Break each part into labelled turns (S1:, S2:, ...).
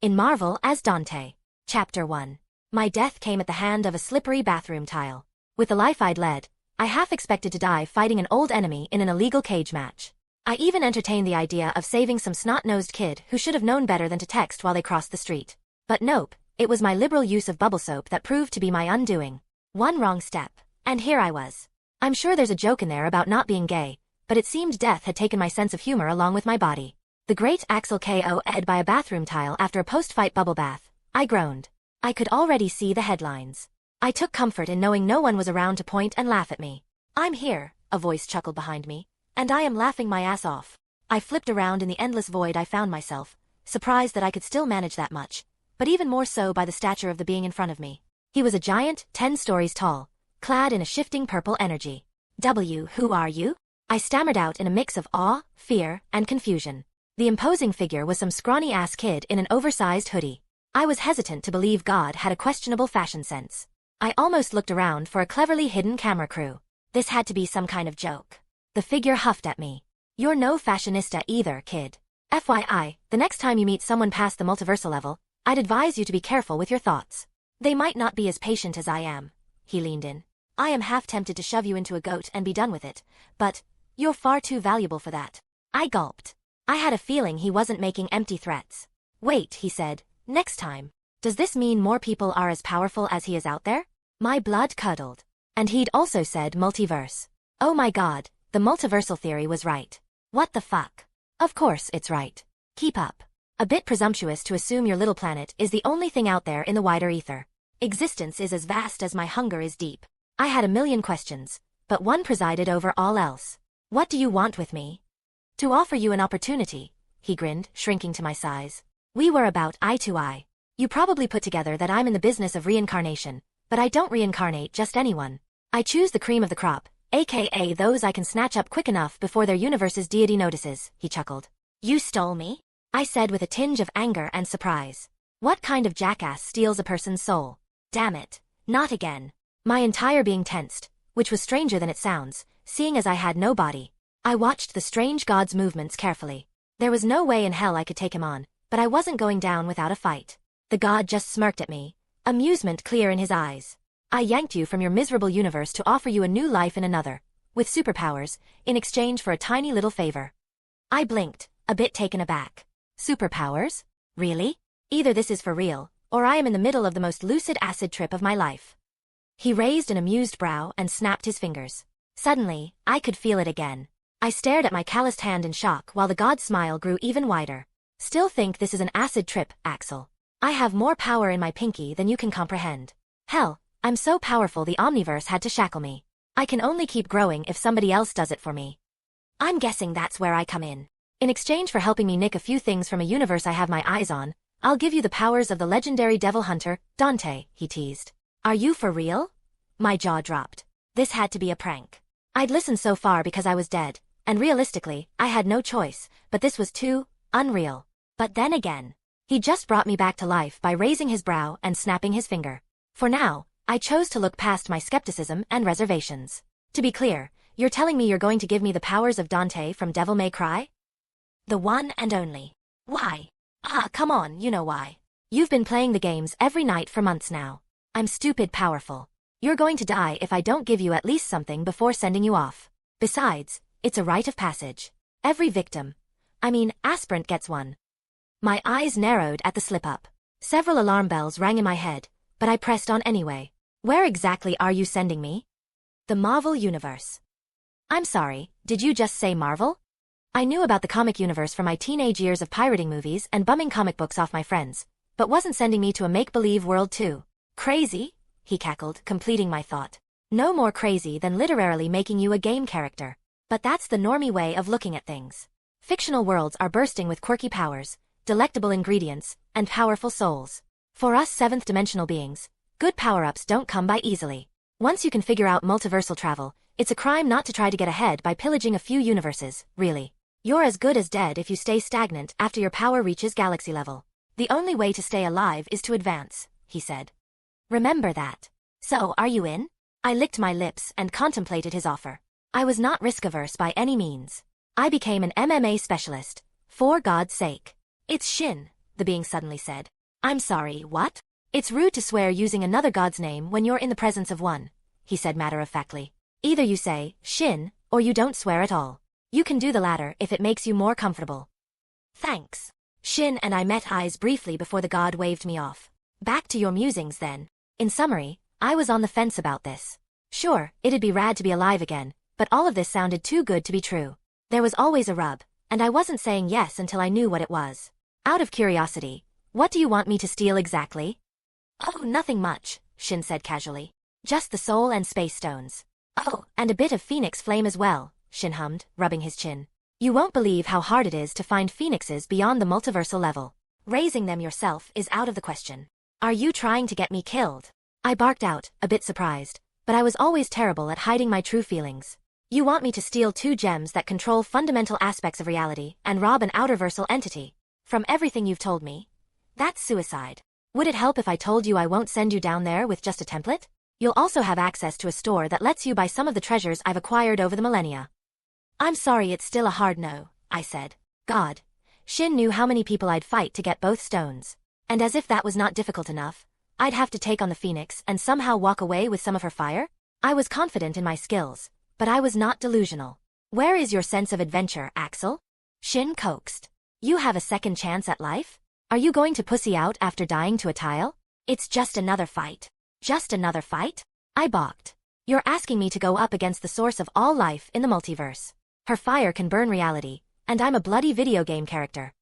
S1: In Marvel as Dante. Chapter 1. My death came at the hand of a slippery bathroom tile. With the life I'd led, I half expected to die fighting an old enemy in an illegal cage match. I even entertained the idea of saving some snot-nosed kid who should have known better than to text while they crossed the street. But nope, it was my liberal use of bubble soap that proved to be my undoing. One wrong step, and here I was. I'm sure there's a joke in there about not being gay, but it seemed death had taken my sense of humor along with my body. The great Axel KO'd by a bathroom tile after a post-fight bubble bath. I groaned. I could already see the headlines. I took comfort in knowing no one was around to point and laugh at me. I'm here, a voice chuckled behind me, and I am laughing my ass off. I flipped around in the endless void I found myself, surprised that I could still manage that much, but even more so by the stature of the being in front of me. He was a giant, 10 stories tall, clad in a shifting purple energy. Who are you? I stammered out in a mix of awe, fear, and confusion. The imposing figure was some scrawny-ass kid in an oversized hoodie. I was hesitant to believe God had a questionable fashion sense. I almost looked around for a cleverly hidden camera crew. This had to be some kind of joke. The figure huffed at me. You're no fashionista either, kid. FYI, the next time you meet someone past the multiversal level, I'd advise you to be careful with your thoughts. They might not be as patient as I am. He leaned in. I am half tempted to shove you into a goat and be done with it, but you're far too valuable for that. I gulped. I had a feeling he wasn't making empty threats. Wait, he said, next time. Does this mean more people are as powerful as he is out there? My blood curdled. And he'd also said multiverse. Oh my god, the multiversal theory was right. What the fuck? Of course it's right. Keep up. A bit presumptuous to assume your little planet is the only thing out there in the wider ether. Existence is as vast as my hunger is deep. I had a million questions, but one presided over all else. What do you want with me? To offer you an opportunity, he grinned, shrinking to my size. We were about eye to eye. You probably put together that I'm in the business of reincarnation, but I don't reincarnate just anyone. I choose the cream of the crop, aka those I can snatch up quick enough before their universe's deity notices, he chuckled. You stole me? I said with a tinge of anger and surprise. What kind of jackass steals a person's soul? Damn it, not again. My entire being tensed, which was stranger than it sounds, seeing as I had no body. I watched the strange god's movements carefully. There was no way in hell I could take him on, but I wasn't going down without a fight. The god just smirked at me, amusement clear in his eyes. I yanked you from your miserable universe to offer you a new life in another, with superpowers, in exchange for a tiny little favor. I blinked, a bit taken aback. Superpowers? Really? Either this is for real, or I am in the middle of the most lucid acid trip of my life. He raised an amused brow and snapped his fingers. Suddenly, I could feel it again. I stared at my calloused hand in shock while the god's smile grew even wider. Still think this is an acid trip, Axel. I have more power in my pinky than you can comprehend. Hell, I'm so powerful the Omniverse had to shackle me. I can only keep growing if somebody else does it for me. I'm guessing that's where I come in. In exchange for helping me nick a few things from a universe I have my eyes on, I'll give you the powers of the legendary devil hunter, Dante, he teased. Are you for real? My jaw dropped. This had to be a prank. I'd listened so far because I was dead, and realistically, I had no choice, but this was too unreal. But then again, he just brought me back to life by raising his brow and snapping his finger. For now, I chose to look past my skepticism and reservations. To be clear, you're telling me you're going to give me the powers of Dante from Devil May Cry? The one and only. Why? Come on, you know why. You've been playing the games every night for months now. I'm stupid powerful. You're going to die if I don't give you at least something before sending you off. Besides, it's a rite of passage. Every aspirant gets one. My eyes narrowed at the slip-up. Several alarm bells rang in my head, but I pressed on anyway. Where exactly are you sending me? The Marvel Universe. I'm sorry, did you just say Marvel? I knew about the comic universe from my teenage years of pirating movies and bumming comic books off my friends, but wasn't sending me to a make-believe world too. Crazy? He cackled, completing my thought. No more crazy than literally making you a game character. But that's the normie way of looking at things. Fictional worlds are bursting with quirky powers, delectable ingredients, and powerful souls. For us seventh-dimensional beings, good power-ups don't come by easily. Once you can figure out multiversal travel, it's a crime not to try to get ahead by pillaging a few universes, really. You're as good as dead if you stay stagnant after your power reaches galaxy level. The only way to stay alive is to advance, he said. Remember that. So, are you in? I licked my lips and contemplated his offer. I was not risk-averse by any means. I became an MMA specialist, for God's sake. It's Shin, the being suddenly said. I'm sorry, what? It's rude to swear using another god's name when you're in the presence of one, he said matter-of-factly. Either you say, Shin, or you don't swear at all. You can do the latter if it makes you more comfortable. Thanks. Shin and I met eyes briefly before the god waved me off. Back to your musings then. In summary, I was on the fence about this. Sure, it'd be rad to be alive again, but all of this sounded too good to be true. There was always a rub, and I wasn't saying yes until I knew what it was. Out of curiosity, what do you want me to steal exactly? Oh, nothing much, Shin said casually. Just the soul and space stones. Oh, and a bit of phoenix flame as well, Shin hummed, rubbing his chin. You won't believe how hard it is to find phoenixes beyond the multiversal level. Raising them yourself is out of the question. Are you trying to get me killed? I barked out, a bit surprised, but I was always terrible at hiding my true feelings. You want me to steal 2 gems that control fundamental aspects of reality and rob an outerversal entity? From everything you've told me? That's suicide. Would it help if I told you I won't send you down there with just a template? You'll also have access to a store that lets you buy some of the treasures I've acquired over the millennia. I'm sorry, it's still a hard no, I said. God. Shin knew how many people I'd fight to get both stones. And as if that was not difficult enough, I'd have to take on the phoenix and somehow walk away with some of her fire? I was confident in my skills, but I was not delusional. Where is your sense of adventure, Axel? Shin coaxed. You have a second chance at life? Are you going to pussy out after dying to a tile? It's just another fight. Just another fight? I balked. You're asking me to go up against the source of all life in the multiverse. Her fire can burn reality, and I'm a bloody video game character.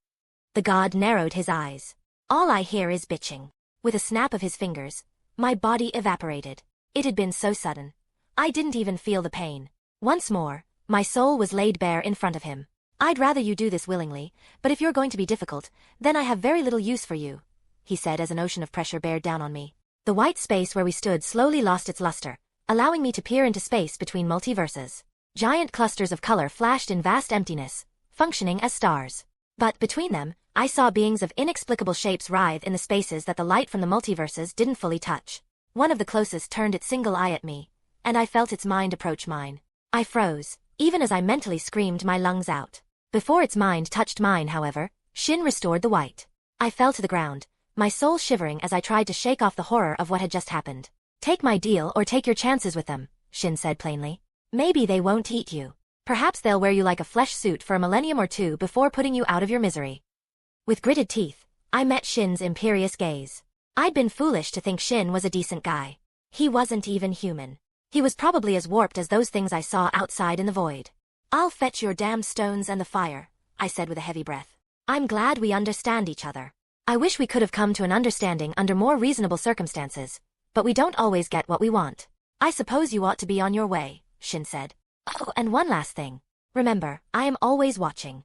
S1: The god narrowed his eyes. All I hear is bitching. With a snap of his fingers, my body evaporated. It had been so sudden. I didn't even feel the pain. Once more, my soul was laid bare in front of him. I'd rather you do this willingly, but if you're going to be difficult, then I have very little use for you, he said as an ocean of pressure bared down on me. The white space where we stood slowly lost its luster, allowing me to peer into space between multiverses. Giant clusters of color flashed in vast emptiness, functioning as stars. But between them, I saw beings of inexplicable shapes writhe in the spaces that the light from the multiverses didn't fully touch. One of the closest turned its single eye at me, and I felt its mind approach mine. I froze, even as I mentally screamed my lungs out. Before its mind touched mine, however, Shin restored the white. I fell to the ground, my soul shivering as I tried to shake off the horror of what had just happened. Take my deal or take your chances with them, Shin said plainly. Maybe they won't eat you. Perhaps they'll wear you like a flesh suit for a millennium or 2 before putting you out of your misery. With gritted teeth, I met Shin's imperious gaze. I'd been foolish to think Shin was a decent guy. He wasn't even human. He was probably as warped as those things I saw outside in the void. I'll fetch your damn stones and the fire, I said with a heavy breath. I'm glad we understand each other. I wish we could have come to an understanding under more reasonable circumstances, but we don't always get what we want. I suppose you ought to be on your way, Shin said. Oh, and one last thing. Remember, I am always watching.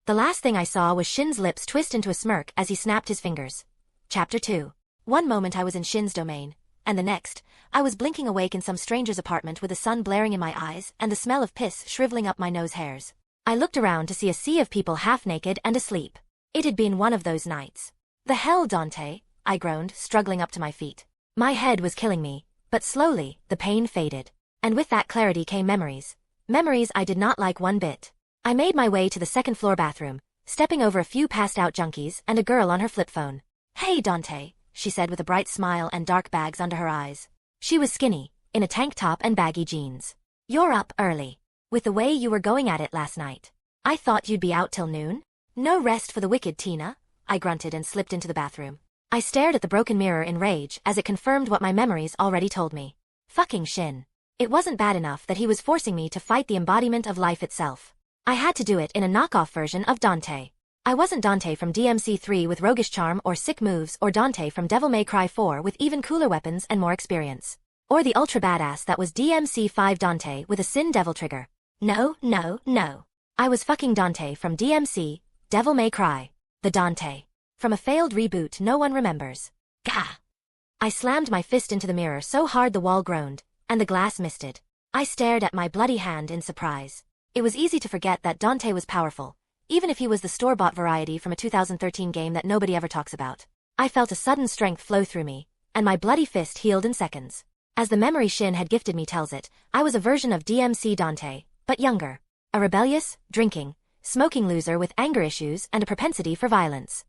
S1: The last thing I saw was Shin's lips twist into a smirk as he snapped his fingers. Chapter 2. One moment I was in Shin's domain, and the next, I was blinking awake in some stranger's apartment with the sun blaring in my eyes and the smell of piss shriveling up my nose hairs. I looked around to see a sea of people half naked and asleep. It had been one of those nights. The hell, Dante, I groaned, struggling up to my feet. My head was killing me, but slowly, the pain faded. And with that clarity came memories. Memories I did not like one bit. I made my way to the second-floor bathroom, stepping over a few passed-out junkies and a girl on her flip phone. Hey, Dante, she said with a bright smile and dark bags under her eyes. She was skinny, in a tank top and baggy jeans. You're up early. With the way you were going at it last night. I thought you'd be out till noon? No rest for the wicked, Tina, I grunted and slipped into the bathroom. I stared at the broken mirror in rage as it confirmed what my memories already told me. Fucking Shin. It wasn't bad enough that he was forcing me to fight the embodiment of life itself. I had to do it in a knockoff version of Dante. I wasn't Dante from DMC3 with roguish charm or sick moves or Dante from Devil May Cry 4 with even cooler weapons and more experience. Or the ultra badass that was DMC5 Dante with a Sin Devil trigger. No, no, no. I was fucking Dante from DMC, Devil May Cry. The Dante. From a failed reboot no one remembers. Gah! I slammed my fist into the mirror so hard the wall groaned, and the glass misted. I stared at my bloody hand in surprise. It was easy to forget that Dante was powerful, even if he was the store-bought variety from a 2013 game that nobody ever talks about. I felt a sudden strength flow through me, and my bloody fist healed in seconds. As the memory Shin had gifted me tells it, I was a version of DMC Dante, but younger. A rebellious, drinking, smoking loser with anger issues and a propensity for violence.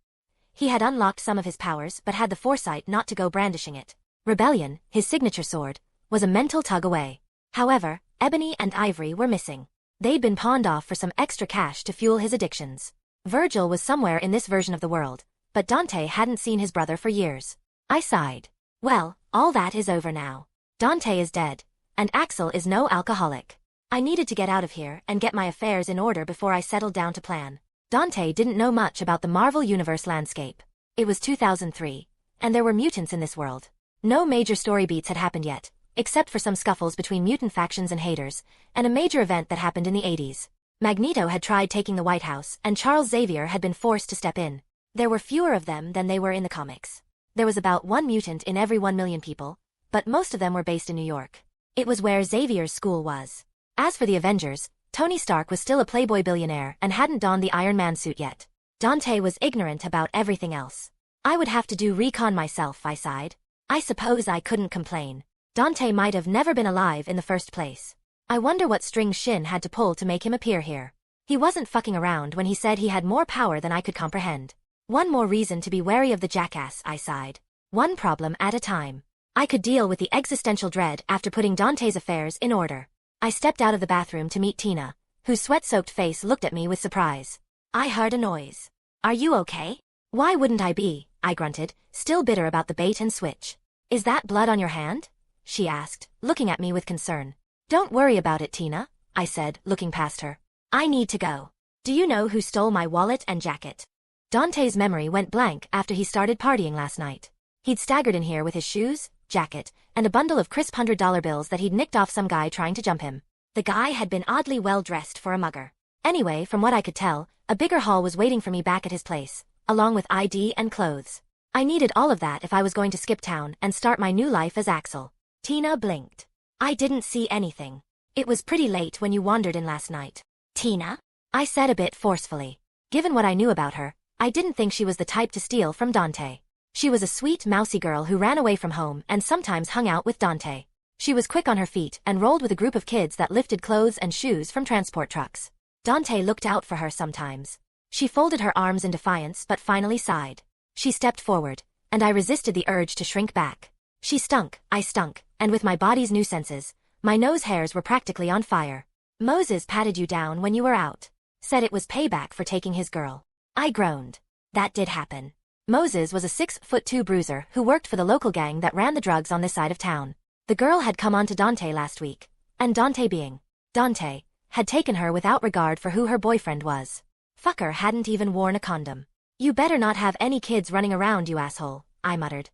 S1: He had unlocked some of his powers but had the foresight not to go brandishing it. Rebellion, his signature sword, was a mental tug away. However, Ebony and Ivory were missing. They'd been pawned off for some extra cash to fuel his addictions. Virgil was somewhere in this version of the world, but Dante hadn't seen his brother for years. I sighed. Well, all that is over now. Dante is dead, and Axel is no alcoholic. I needed to get out of here and get my affairs in order before I settled down to plan. Dante didn't know much about the Marvel Universe landscape. It was 2003, and there were mutants in this world. No major story beats had happened yet, except for some scuffles between mutant factions and haters, and a major event that happened in the 80s. Magneto had tried taking the White House, and Charles Xavier had been forced to step in. There were fewer of them than they were in the comics. There was about one mutant in every 1 million people, but most of them were based in New York. It was where Xavier's school was. As for the Avengers, Tony Stark was still a playboy billionaire and hadn't donned the Iron Man suit yet. Dante was ignorant about everything else. I would have to do recon myself, I sighed. I suppose I couldn't complain. Dante might have never been alive in the first place. I wonder what strings Shin had to pull to make him appear here. He wasn't fucking around when he said he had more power than I could comprehend. One more reason to be wary of the jackass, I sighed. One problem at a time. I could deal with the existential dread after putting Dante's affairs in order. I stepped out of the bathroom to meet Tina, whose sweat-soaked face looked at me with surprise. I heard a noise. Are you okay? Why wouldn't I be? I grunted, still bitter about the bait and switch. Is that blood on your hand? She asked, looking at me with concern. Don't worry about it, Tina, I said, looking past her. I need to go. Do you know who stole my wallet and jacket? Dante's memory went blank after he started partying last night. He'd staggered in here with his shoes, jacket, and a bundle of crisp $100 bills that he'd nicked off some guy trying to jump him. The guy had been oddly well dressed for a mugger. Anyway, from what I could tell, a bigger haul was waiting for me back at his place, along with ID and clothes. I needed all of that if I was going to skip town and start my new life as Axel. Tina blinked. I didn't see anything. It was pretty late when you wandered in last night. Tina? I said a bit forcefully. Given what I knew about her, I didn't think she was the type to steal from Dante. She was a sweet, mousy girl who ran away from home and sometimes hung out with Dante. She was quick on her feet and rolled with a group of kids that lifted clothes and shoes from transport trucks. Dante looked out for her sometimes. She folded her arms in defiance but finally sighed. She stepped forward, and I resisted the urge to shrink back. She stunk, I stunk, and with my body's new senses, my nose hairs were practically on fire. Moses patted you down when you were out. Said it was payback for taking his girl. I groaned. That did happen. Moses was a 6'2" bruiser who worked for the local gang that ran the drugs on this side of town. The girl had come on to Dante last week, and Dante being Dante, had taken her without regard for who her boyfriend was. Fucker hadn't even worn a condom. You better not have any kids running around, you asshole, I muttered.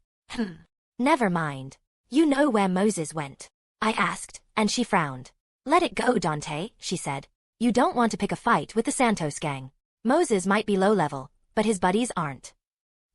S1: Never mind. You know where Moses went? I asked, and she frowned. Let it go, Dante, she said. You don't want to pick a fight with the Santos gang. Moses might be low level, but his buddies aren't.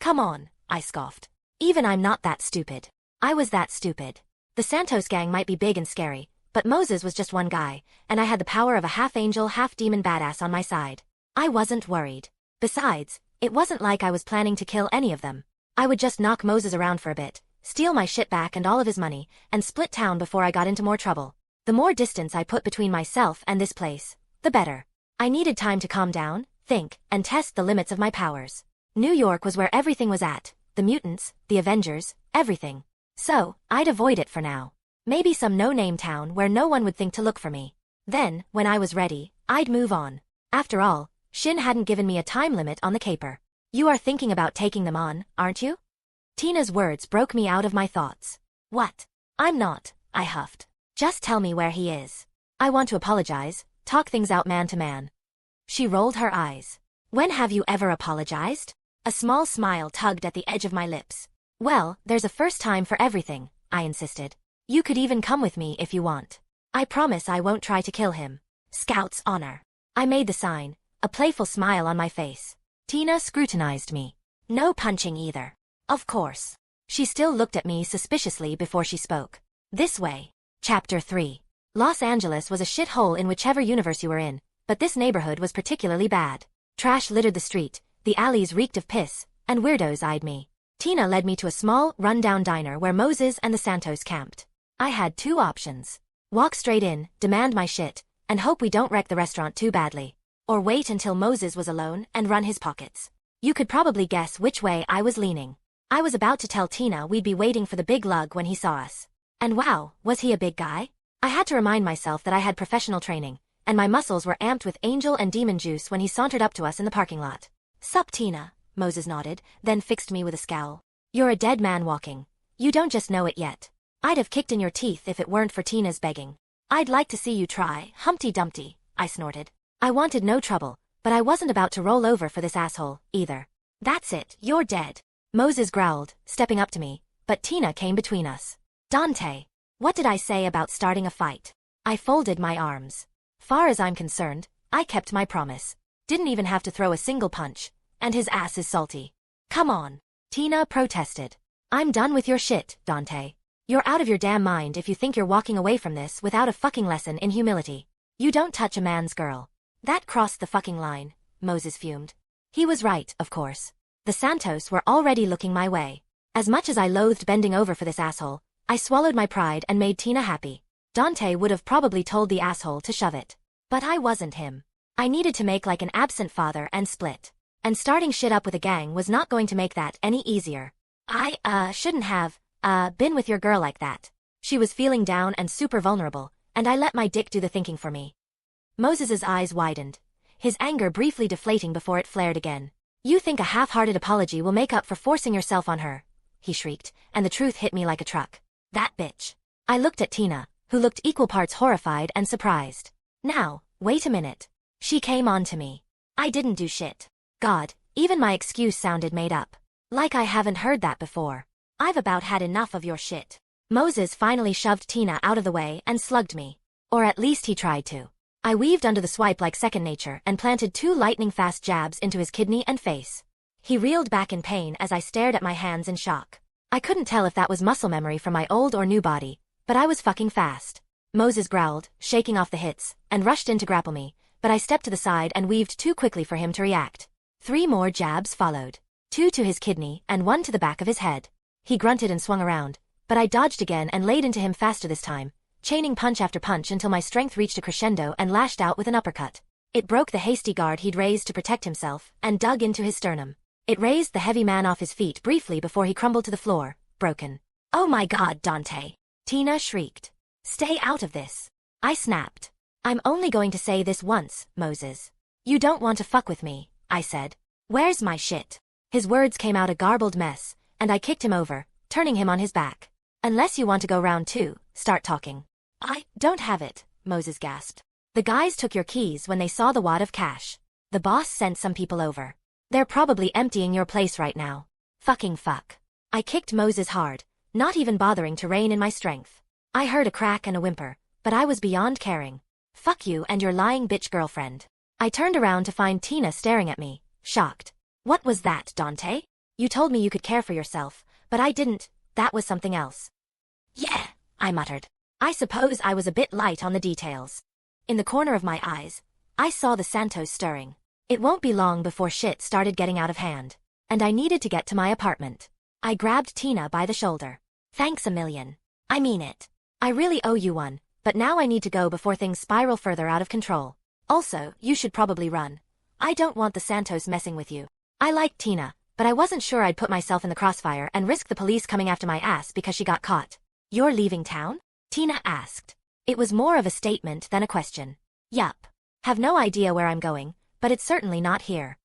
S1: Come on, I scoffed. Even I'm not that stupid. I was that stupid. The Santos gang might be big and scary, but Moses was just one guy, and I had the power of a half-angel, half-demon badass on my side. I wasn't worried. Besides, it wasn't like I was planning to kill any of them. I would just knock Moses around for a bit, steal my shit back and all of his money, and split town before I got into more trouble. The more distance I put between myself and this place, the better. I needed time to calm down, think, and test the limits of my powers. New York was where everything was at, the mutants, the Avengers, everything. So, I'd avoid it for now. Maybe some no-name town where no one would think to look for me. Then, when I was ready, I'd move on. After all, Shin hadn't given me a time limit on the caper. You are thinking about taking them on, aren't you? Tina's words broke me out of my thoughts. What? I'm not, I huffed. Just tell me where he is. I want to apologize, talk things out man to man. She rolled her eyes. When have you ever apologized? A small smile tugged at the edge of my lips. Well, there's a first time for everything, I insisted. You could even come with me if you want. I promise I won't try to kill him. Scout's honor. I made the sign, a playful smile on my face. Tina scrutinized me. No punching either. Of course. She still looked at me suspiciously before she spoke. This way. Chapter 3. Los Angeles was a shithole in whichever universe you were in, but this neighborhood was particularly bad. Trash littered the street, the alleys reeked of piss, and weirdos eyed me. Tina led me to a small, run-down diner where Moses and the Santos camped. I had two options. Walk straight in, demand my shit, and hope we don't wreck the restaurant too badly. Or wait until Moses was alone and run his pockets. You could probably guess which way I was leaning. I was about to tell Tina we'd be waiting for the big lug when he saw us. And wow, was he a big guy? I had to remind myself that I had professional training, and my muscles were amped with angel and demon juice when he sauntered up to us in the parking lot. "Sup, Tina," Moses nodded, then fixed me with a scowl. "You're a dead man walking. You don't just know it yet. I'd have kicked in your teeth if it weren't for Tina's begging." "I'd like to see you try, Humpty Dumpty," I snorted. I wanted no trouble, but I wasn't about to roll over for this asshole, either. "That's it, you're dead," Moses growled, stepping up to me, but Tina came between us. "Dante, what did I say about starting a fight?" I folded my arms. Far as I'm concerned, I kept my promise. Didn't even have to throw a single punch, and his ass is salty. "Come on," Tina protested. "I'm done with your shit, Dante. You're out of your damn mind if you think you're walking away from this without a fucking lesson in humility. You don't touch a man's girl." "That crossed the fucking line," Moses fumed. He was right, of course. The Santos were already looking my way. As much as I loathed bending over for this asshole, I swallowed my pride and made Tina happy. Dante would have probably told the asshole to shove it. But I wasn't him. I needed to make like an absent father and split. And starting shit up with a gang was not going to make that any easier. "I, shouldn't have, been with your girl like that." She was feeling down and super vulnerable, and I let my dick do the thinking for me. Moses's eyes widened, his anger briefly deflating before it flared again. "You think a half-hearted apology will make up for forcing yourself on her?" he shrieked, and the truth hit me like a truck. "That bitch." I looked at Tina, who looked equal parts horrified and surprised. "Now, wait a minute. She came on to me. I didn't do shit." God, even my excuse sounded made up. Like I haven't heard that before. "I've about had enough of your shit." Moses finally shoved Tina out of the way and slugged me. Or at least he tried to. I weaved under the swipe like second nature and planted 2 lightning-fast jabs into his kidney and face. He reeled back in pain as I stared at my hands in shock. I couldn't tell if that was muscle memory from my old or new body, but I was fucking fast. Moses growled, shaking off the hits, and rushed in to grapple me, but I stepped to the side and weaved too quickly for him to react. 3 more jabs followed. 2 to his kidney and 1 to the back of his head. He grunted and swung around, but I dodged again and laid into him faster this time, chaining punch after punch until my strength reached a crescendo and lashed out with an uppercut. It broke the hasty guard he'd raised to protect himself and dug into his sternum. It raised the heavy man off his feet briefly before he crumbled to the floor, broken. "Oh my God, Dante!" Tina shrieked. "Stay out of this." I snapped. "I'm only going to say this once, Moses. You don't want to fuck with me," I said. "Where's my shit?" His words came out a garbled mess, and I kicked him over, turning him on his back. "Unless you want to go round 2, start talking." "I don't have it," Moses gasped. "The guys took your keys when they saw the wad of cash. The boss sent some people over. They're probably emptying your place right now." "Fucking fuck." I kicked Moses hard, not even bothering to rein in my strength. I heard a crack and a whimper, but I was beyond caring. "Fuck you and your lying bitch girlfriend." I turned around to find Tina staring at me, shocked. "What was that, Dante? You told me you could care for yourself, but I didn't. That was something else." "Yeah," I muttered. I suppose I was a bit light on the details. In the corner of my eyes, I saw the Santos stirring. It won't be long before shit started getting out of hand, and I needed to get to my apartment. I grabbed Tina by the shoulder. "Thanks a million. I mean it. I really owe you one, but now I need to go before things spiral further out of control. Also, you should probably run. I don't want the Santos messing with you." I liked Tina, but I wasn't sure I'd put myself in the crossfire and risk the police coming after my ass because she got caught. "You're leaving town?" Tina asked. It was more of a statement than a question. "Yup. Have no idea where I'm going, but it's certainly not here."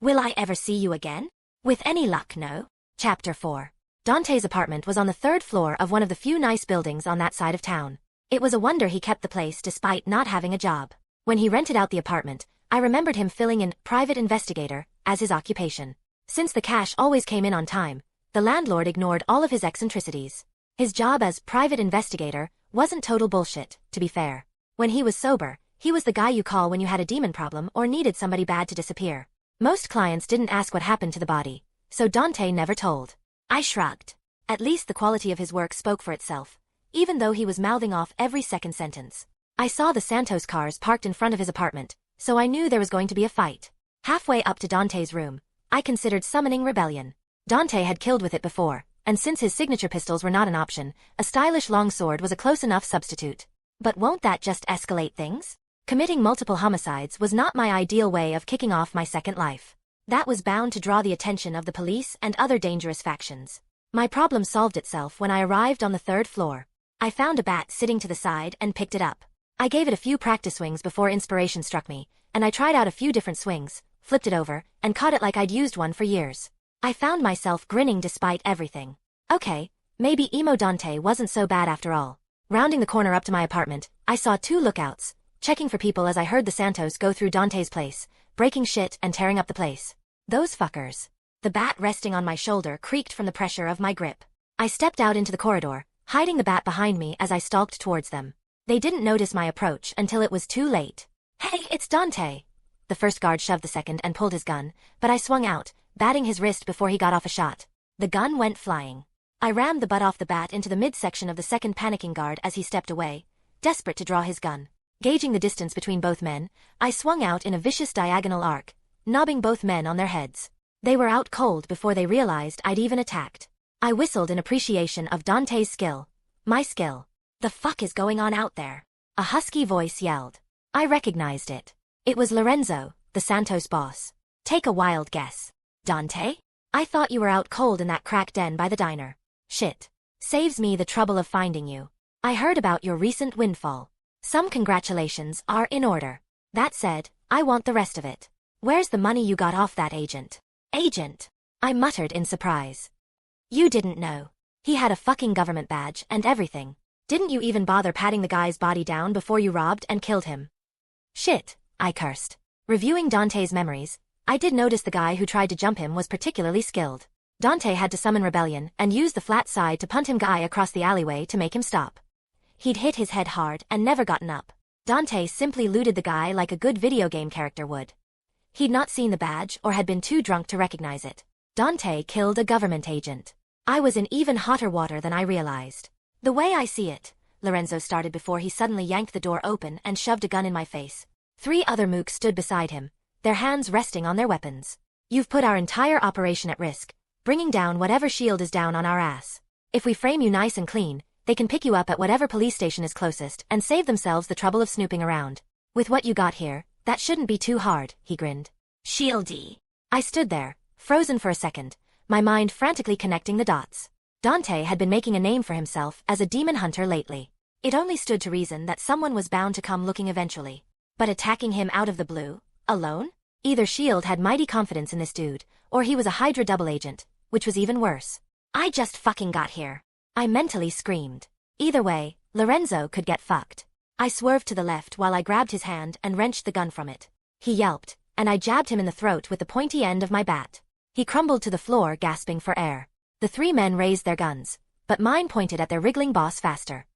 S1: "Will I ever see you again?" "With any luck, no." Chapter 4. Dante's apartment was on the 3rd floor of one of the few nice buildings on that side of town. It was a wonder he kept the place despite not having a job. When he rented out the apartment, I remembered him filling in private investigator as his occupation. Since the cash always came in on time, the landlord ignored all of his eccentricities. His job as private investigator wasn't total bullshit, to be fair. When he was sober, he was the guy you call when you had a demon problem or needed somebody bad to disappear. Most clients didn't ask what happened to the body, so Dante never told. I shrugged. At least the quality of his work spoke for itself, even though he was mouthing off every second sentence. I saw the Santos cars parked in front of his apartment, so I knew there was going to be a fight. Halfway up to Dante's room, I considered summoning rebellion. Dante had killed with it before, and since his signature pistols were not an option, a stylish longsword was a close enough substitute. But won't that just escalate things? Committing multiple homicides was not my ideal way of kicking off my second life. That was bound to draw the attention of the police and other dangerous factions. My problem solved itself when I arrived on the 3rd floor. I found a bat sitting to the side and picked it up. I gave it a few practice swings before inspiration struck me, and I tried out a few different swings, flipped it over, and caught it like I'd used one for years. I found myself grinning despite everything. Okay, maybe emo Dante wasn't so bad after all. Rounding the corner up to my apartment, I saw 2 lookouts, checking for people as I heard the Santos go through Dante's place, breaking shit and tearing up the place. Those fuckers. The bat resting on my shoulder creaked from the pressure of my grip. I stepped out into the corridor, hiding the bat behind me as I stalked towards them. They didn't notice my approach until it was too late. Hey, it's Dante! The first guard shoved the second and pulled his gun, but I swung out, batting his wrist before he got off a shot. The gun went flying. I rammed the butt off the bat into the midsection of the second panicking guard as he stepped away, desperate to draw his gun. Gauging the distance between both men, I swung out in a vicious diagonal arc, knobbing both men on their heads. They were out cold before they realized I'd even attacked. I whistled in appreciation of Dante's skill. My skill. The fuck is going on out there? A husky voice yelled. I recognized it. It was Lorenzo, the Santos boss. Take a wild guess. Dante? I thought you were out cold in that crack den by the diner. Shit. Saves me the trouble of finding you. I heard about your recent windfall. Some congratulations are in order. That said, I want the rest of it. Where's the money you got off that agent? Agent? I muttered in surprise. You didn't know. He had a fucking government badge and everything. Didn't you even bother patting the guy's body down before you robbed and killed him? Shit, I cursed. Reviewing Dante's memories, I did notice the guy who tried to jump him was particularly skilled. Dante had to summon rebellion and use the flat side to punt him guy across the alleyway to make him stop. He'd hit his head hard and never gotten up. Dante simply looted the guy like a good video game character would. He'd not seen the badge or had been too drunk to recognize it. Dante killed a government agent. I was in even hotter water than I realized. The way I see it, Lorenzo started before he suddenly yanked the door open and shoved a gun in my face. 3 other mooks stood beside him, their hands resting on their weapons. You've put our entire operation at risk, bringing down whatever shield is down on our ass. If we frame you nice and clean, they can pick you up at whatever police station is closest and save themselves the trouble of snooping around. With what you got here, that shouldn't be too hard, he grinned. Shieldy. I stood there, frozen for a second, my mind frantically connecting the dots. Dante had been making a name for himself as a demon hunter lately. It only stood to reason that someone was bound to come looking eventually. But attacking him out of the blue, alone? Either S.H.I.E.L.D. had mighty confidence in this dude, or he was a Hydra double agent, which was even worse. I just fucking got here. I mentally screamed. Either way, Lorenzo could get fucked. I swerved to the left while I grabbed his hand and wrenched the gun from it. He yelped, and I jabbed him in the throat with the pointy end of my bat. He crumbled to the floor gasping for air. The 3 men raised their guns, but mine pointed at their wriggling boss faster.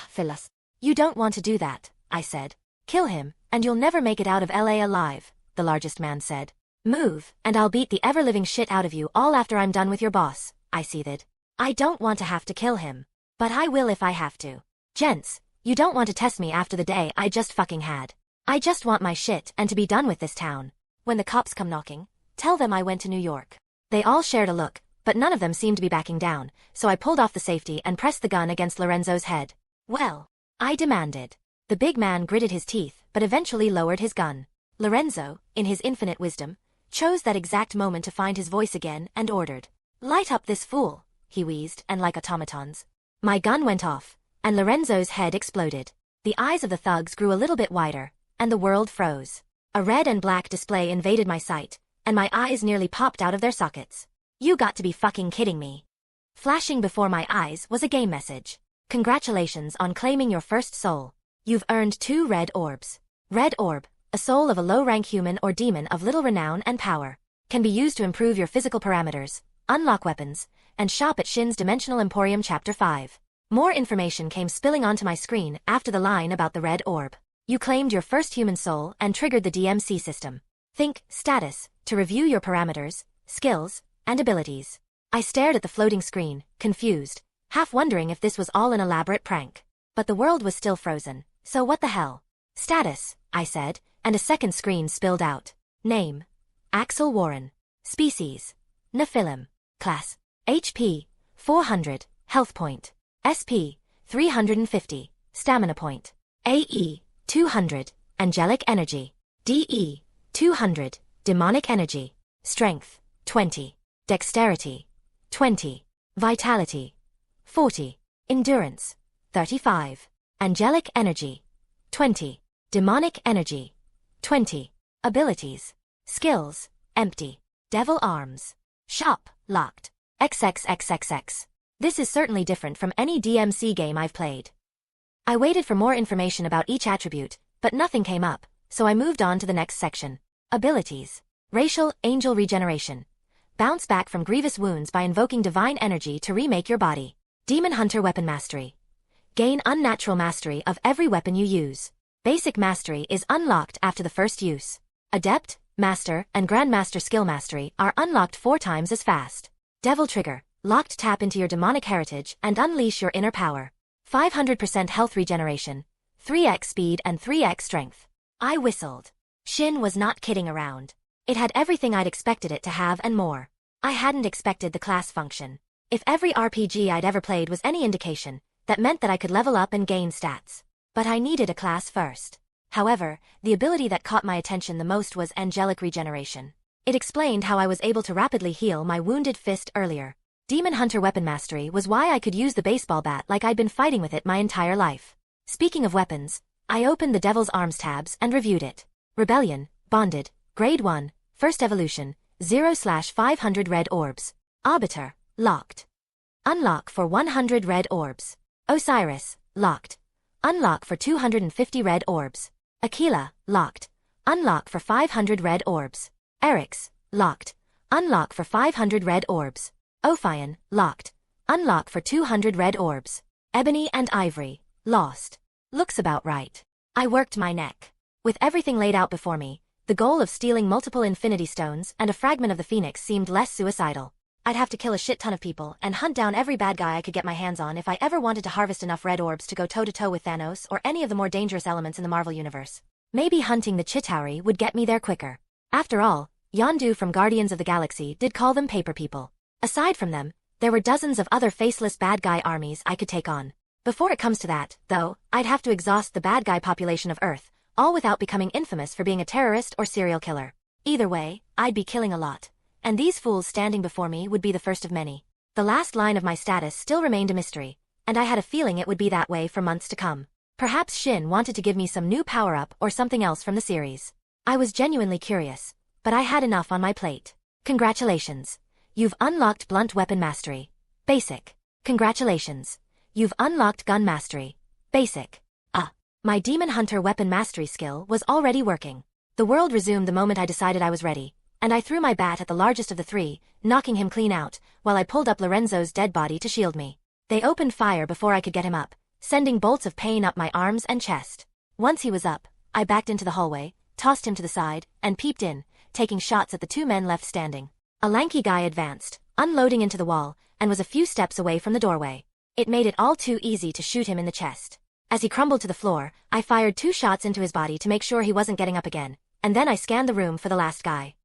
S1: Phyllis. You don't want to do that, I said. Kill him, and you'll never make it out of LA alive, the largest man said. Move, and I'll beat the ever-living shit out of you all after I'm done with your boss, I seethed. I don't want to have to kill him. But I will if I have to. Gents, you don't want to test me after the day I just fucking had. I just want my shit and to be done with this town. When the cops come knocking, tell them I went to New York. They all shared a look, but none of them seemed to be backing down, so I pulled off the safety and pressed the gun against Lorenzo's head. Well, I demanded. The big man gritted his teeth, but eventually lowered his gun. Lorenzo, in his infinite wisdom, chose that exact moment to find his voice again and ordered. Light up this fool, he wheezed, and like automatons. My gun went off, and Lorenzo's head exploded. The eyes of the thugs grew a little bit wider, and the world froze. A red and black display invaded my sight, and my eyes nearly popped out of their sockets. You got to be fucking kidding me. Flashing before my eyes was a game message. Congratulations on claiming your first soul. You've earned 2 red orbs. Red orb, a soul of a low-rank human or demon of little renown and power. Can be used to improve your physical parameters, unlock weapons, and shop at Shin's Dimensional Emporium Chapter 5. More information came spilling onto my screen after the line about the red orb. You claimed your first human soul and triggered the DMC system. Think status to review your parameters, skills, and abilities. I stared at the floating screen, confused, half wondering if this was all an elaborate prank. But the world was still frozen, so what the hell? Status, I said, and a second screen spilled out. Name: Axel Warren. Species: Nephilim. Class: HP: 400, Health Point. SP: 350, Stamina Point. AE: 200, Angelic Energy. DE: 200, Demonic Energy. Strength, 20. Dexterity, 20. Vitality, 40. Endurance, 35. Angelic energy, 20. Demonic energy, 20. Abilities. Skills, empty. Devil arms. Shop, locked. XXXXX. This is certainly different from any DMC game I've played. I waited for more information about each attribute, but nothing came up, so I moved on to the next section. Abilities. Racial, angel regeneration. Bounce back from grievous wounds by invoking divine energy to remake your body. Demon Hunter weapon mastery. Gain unnatural mastery of every weapon you use. Basic mastery is unlocked after the first use. Adept, Master, and Grandmaster skill mastery are unlocked 4 times as fast. Devil Trigger. Locked tap into your demonic heritage and unleash your inner power. 500% health regeneration, 3x speed and 3x strength. I whistled. Shin was not kidding around. It had everything I'd expected it to have and more. I hadn't expected the class function. If every RPG I'd ever played was any indication, that meant that I could level up and gain stats. But I needed a class first. However, the ability that caught my attention the most was angelic regeneration. It explained how I was able to rapidly heal my wounded fist earlier. Demon Hunter weapon mastery was why I could use the baseball bat like I'd been fighting with it my entire life. Speaking of weapons, I opened the Devil's Arms tabs and reviewed it. Rebellion, Bonded, Grade 1, First Evolution, 0/500 red orbs. Arbiter, locked. Unlock for 100 red orbs. Osiris, locked. Unlock for 250 red orbs. Aquila, locked. Unlock for 500 red orbs. Eryx, locked. Unlock for 500 red orbs. Ophion, locked. Unlock for 200 red orbs. Ebony and Ivory, lost. Looks about right. I worked my neck. With everything laid out before me, the goal of stealing multiple Infinity Stones and a fragment of the Phoenix seemed less suicidal. I'd have to kill a shit ton of people and hunt down every bad guy I could get my hands on if I ever wanted to harvest enough red orbs to go toe-to-toe with Thanos or any of the more dangerous elements in the Marvel Universe. Maybe hunting the Chitauri would get me there quicker. After all, Yondu from Guardians of the Galaxy did call them paper people. Aside from them, there were dozens of other faceless bad guy armies I could take on. Before it comes to that, though, I'd have to exhaust the bad guy population of Earth, all without becoming infamous for being a terrorist or serial killer. Either way, I'd be killing a lot. And these fools standing before me would be the first of many. The last line of my status still remained a mystery, and I had a feeling it would be that way for months to come. Perhaps Shin wanted to give me some new power-up or something else from the series. I was genuinely curious, but I had enough on my plate. Congratulations. You've unlocked Blunt Weapon Mastery. Basic. Congratulations. You've unlocked Gun Mastery. Basic. My Demon Hunter Weapon Mastery skill was already working. The world resumed the moment I decided I was ready, and I threw my bat at the largest of the 3, knocking him clean out, while I pulled up Lorenzo's dead body to shield me. They opened fire before I could get him up, sending bolts of pain up my arms and chest. Once he was up, I backed into the hallway, tossed him to the side, and peeped in, taking shots at the 2 men left standing. A lanky guy advanced, unloading into the wall, and was a few steps away from the doorway. It made it all too easy to shoot him in the chest. As he crumbled to the floor, I fired 2 shots into his body to make sure he wasn't getting up again, and then I scanned the room for the last guy.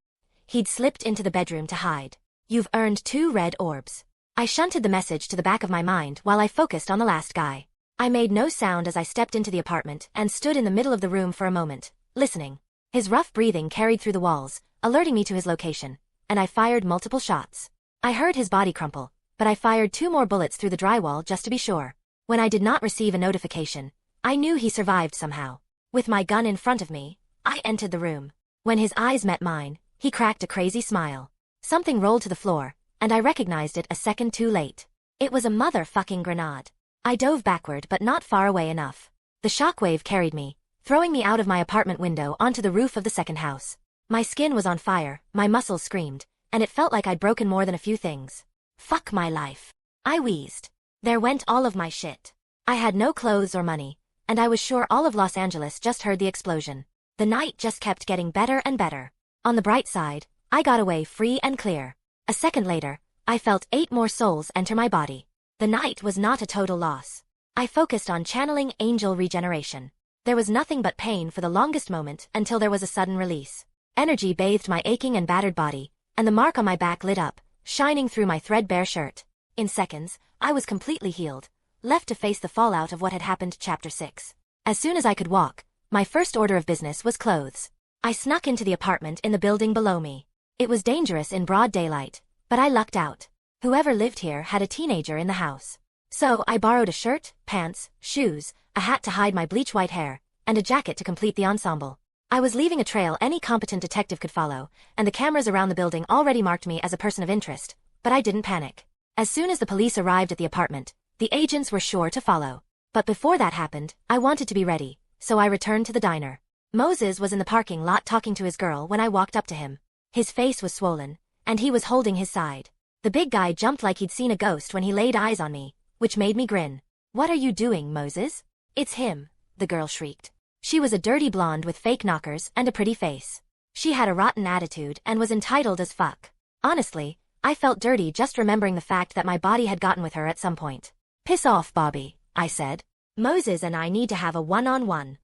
S1: He'd slipped into the bedroom to hide. You've earned 2 red orbs. I shunted the message to the back of my mind while I focused on the last guy. I made no sound as I stepped into the apartment and stood in the middle of the room for a moment, listening. His rough breathing carried through the walls, alerting me to his location, and I fired multiple shots. I heard his body crumple, but I fired 2 more bullets through the drywall just to be sure. When I did not receive a notification, I knew he survived somehow. With my gun in front of me, I entered the room. When his eyes met mine, he cracked a crazy smile. Something rolled to the floor, and I recognized it a second too late. It was a motherfucking grenade. I dove backward but not far away enough. The shockwave carried me, throwing me out of my apartment window onto the roof of the second house. My skin was on fire, my muscles screamed, and it felt like I'd broken more than a few things. Fuck my life. I wheezed. There went all of my shit. I had no clothes or money, and I was sure all of Los Angeles just heard the explosion. The night just kept getting better and better. On the bright side, I got away free and clear. A second later, I felt 8 more souls enter my body. The night was not a total loss. I focused on channeling angel regeneration. There was nothing but pain for the longest moment until there was a sudden release. Energy bathed my aching and battered body, and the mark on my back lit up, shining through my threadbare shirt. In seconds, I was completely healed, left to face the fallout of what had happened. Chapter 6. As soon as I could walk, my first order of business was clothes. I snuck into the apartment in the building below me. It was dangerous in broad daylight, but I lucked out. Whoever lived here had a teenager in the house. So I borrowed a shirt, pants, shoes, a hat to hide my bleach-white hair, and a jacket to complete the ensemble. I was leaving a trail any competent detective could follow, and the cameras around the building already marked me as a person of interest, but I didn't panic. As soon as the police arrived at the apartment, the agents were sure to follow. But before that happened, I wanted to be ready, so I returned to the diner. Moses was in the parking lot talking to his girl when I walked up to him. His face was swollen, and he was holding his side. The big guy jumped like he'd seen a ghost when he laid eyes on me, which made me grin. "What are you doing, Moses?" "It's him," the girl shrieked. She was a dirty blonde with fake knockers and a pretty face. She had a rotten attitude and was entitled as fuck. Honestly, I felt dirty just remembering the fact that my body had gotten with her at some point. "Piss off, Bobby," I said. "Moses and I need to have a one-on-one."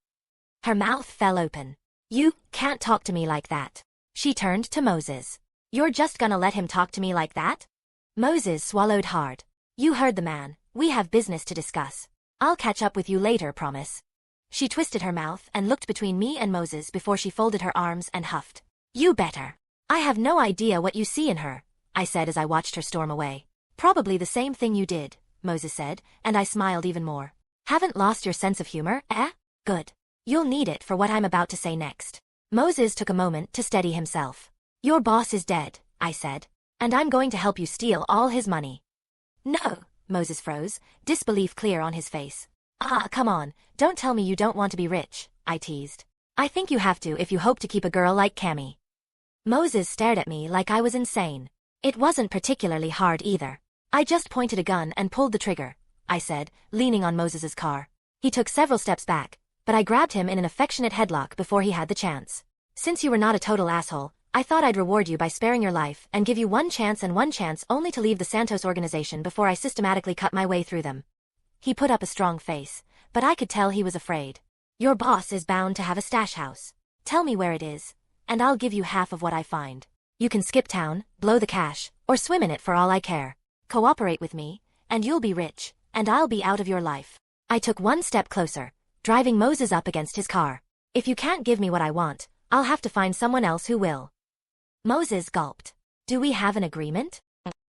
S1: Her mouth fell open. "You can't talk to me like that." She turned to Moses. "You're just gonna let him talk to me like that?" Moses swallowed hard. "You heard the man. We have business to discuss. I'll catch up with you later, promise." She twisted her mouth and looked between me and Moses before she folded her arms and huffed. "You better. I have no idea what you see in her," I said as I watched her storm away. "Probably the same thing you did," Moses said, and I smiled even more. "Haven't lost your sense of humor, eh? Good. You'll need it for what I'm about to say next." Moses took a moment to steady himself. "Your boss is dead," I said, "and I'm going to help you steal all his money." "No," Moses froze, disbelief clear on his face. Come on, don't tell me you don't want to be rich," I teased. "I think you have to if you hope to keep a girl like Cammy." Moses stared at me like I was insane. It wasn't particularly hard either. "I just pointed a gun and pulled the trigger," I said, leaning on Moses's car. He took several steps back, but I grabbed him in an affectionate headlock before he had the chance. "Since you were not a total asshole, I thought I'd reward you by sparing your life and give you one chance only to leave the Santos organization before I systematically cut my way through them." He put up a strong face, but I could tell he was afraid. "Your boss is bound to have a stash house. Tell me where it is, and I'll give you half of what I find. You can skip town, blow the cash, or swim in it for all I care. Cooperate with me, and you'll be rich, and I'll be out of your life." I took one step closer, driving Moses up against his car. "If you can't give me what I want, I'll have to find someone else who will." Moses gulped. "Do we have an agreement?"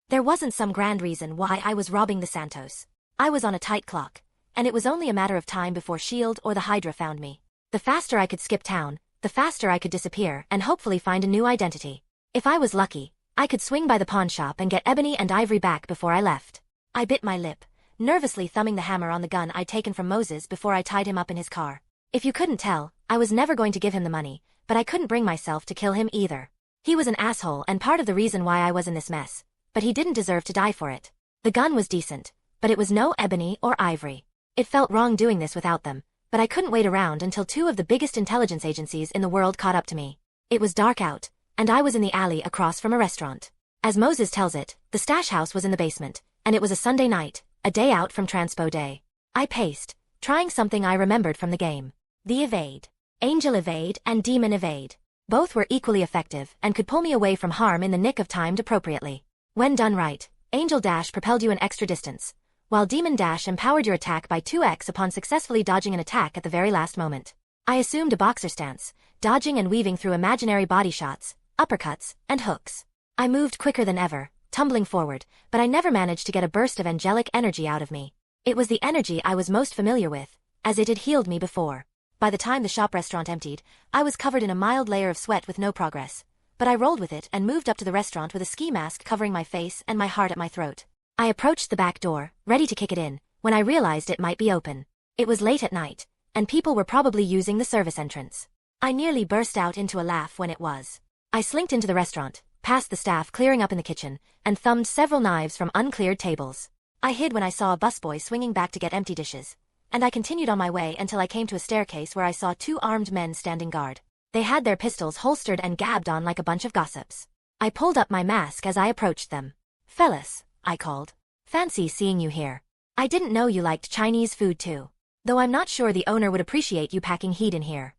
S1: There wasn't some grand reason why I was robbing the Santos. I was on a tight clock, and it was only a matter of time before S.H.I.E.L.D. or the Hydra found me. The faster I could skip town, the faster I could disappear and hopefully find a new identity. If I was lucky, I could swing by the pawn shop and get ebony and ivory back before I left. I bit my lip, nervously thumbing the hammer on the gun I'd taken from Moses before I tied him up in his car. If you couldn't tell, I was never going to give him the money, but I couldn't bring myself to kill him either. He was an asshole and part of the reason why I was in this mess, but he didn't deserve to die for it. The gun was decent, but it was no ebony or ivory. It felt wrong doing this without them, but I couldn't wait around until two of the biggest intelligence agencies in the world caught up to me. It was dark out, and I was in the alley across from a restaurant. As Moses tells it, the stash house was in the basement, and it was a Sunday night, a day out from Transpo Day. I paced, trying something I remembered from the game. The evade. Angel evade and demon evade. Both were equally effective and could pull me away from harm in the nick of time appropriately. When done right, Angel Dash propelled you an extra distance, while Demon Dash empowered your attack by 2x upon successfully dodging an attack at the very last moment. I assumed a boxer stance, dodging and weaving through imaginary body shots, uppercuts, and hooks. I moved quicker than ever, tumbling forward, but I never managed to get a burst of angelic energy out of me. It was the energy I was most familiar with, as it had healed me before. By the time the shop restaurant emptied, I was covered in a mild layer of sweat with no progress, but I rolled with it and moved up to the restaurant with a ski mask covering my face and my heart at my throat. I approached the back door, ready to kick it in, when I realized it might be open. It was late at night, and people were probably using the service entrance. I nearly burst out into a laugh when it was. I slinked into the restaurant, past the staff clearing up in the kitchen, and thumbed several knives from uncleared tables. I hid when I saw a busboy swinging back to get empty dishes, and I continued on my way until I came to a staircase where I saw two armed men standing guard. They had their pistols holstered and gabbed on like a bunch of gossips. I pulled up my mask as I approached them. "Fellas," I called. "Fancy seeing you here. I didn't know you liked Chinese food too. Though I'm not sure the owner would appreciate you packing heat in here."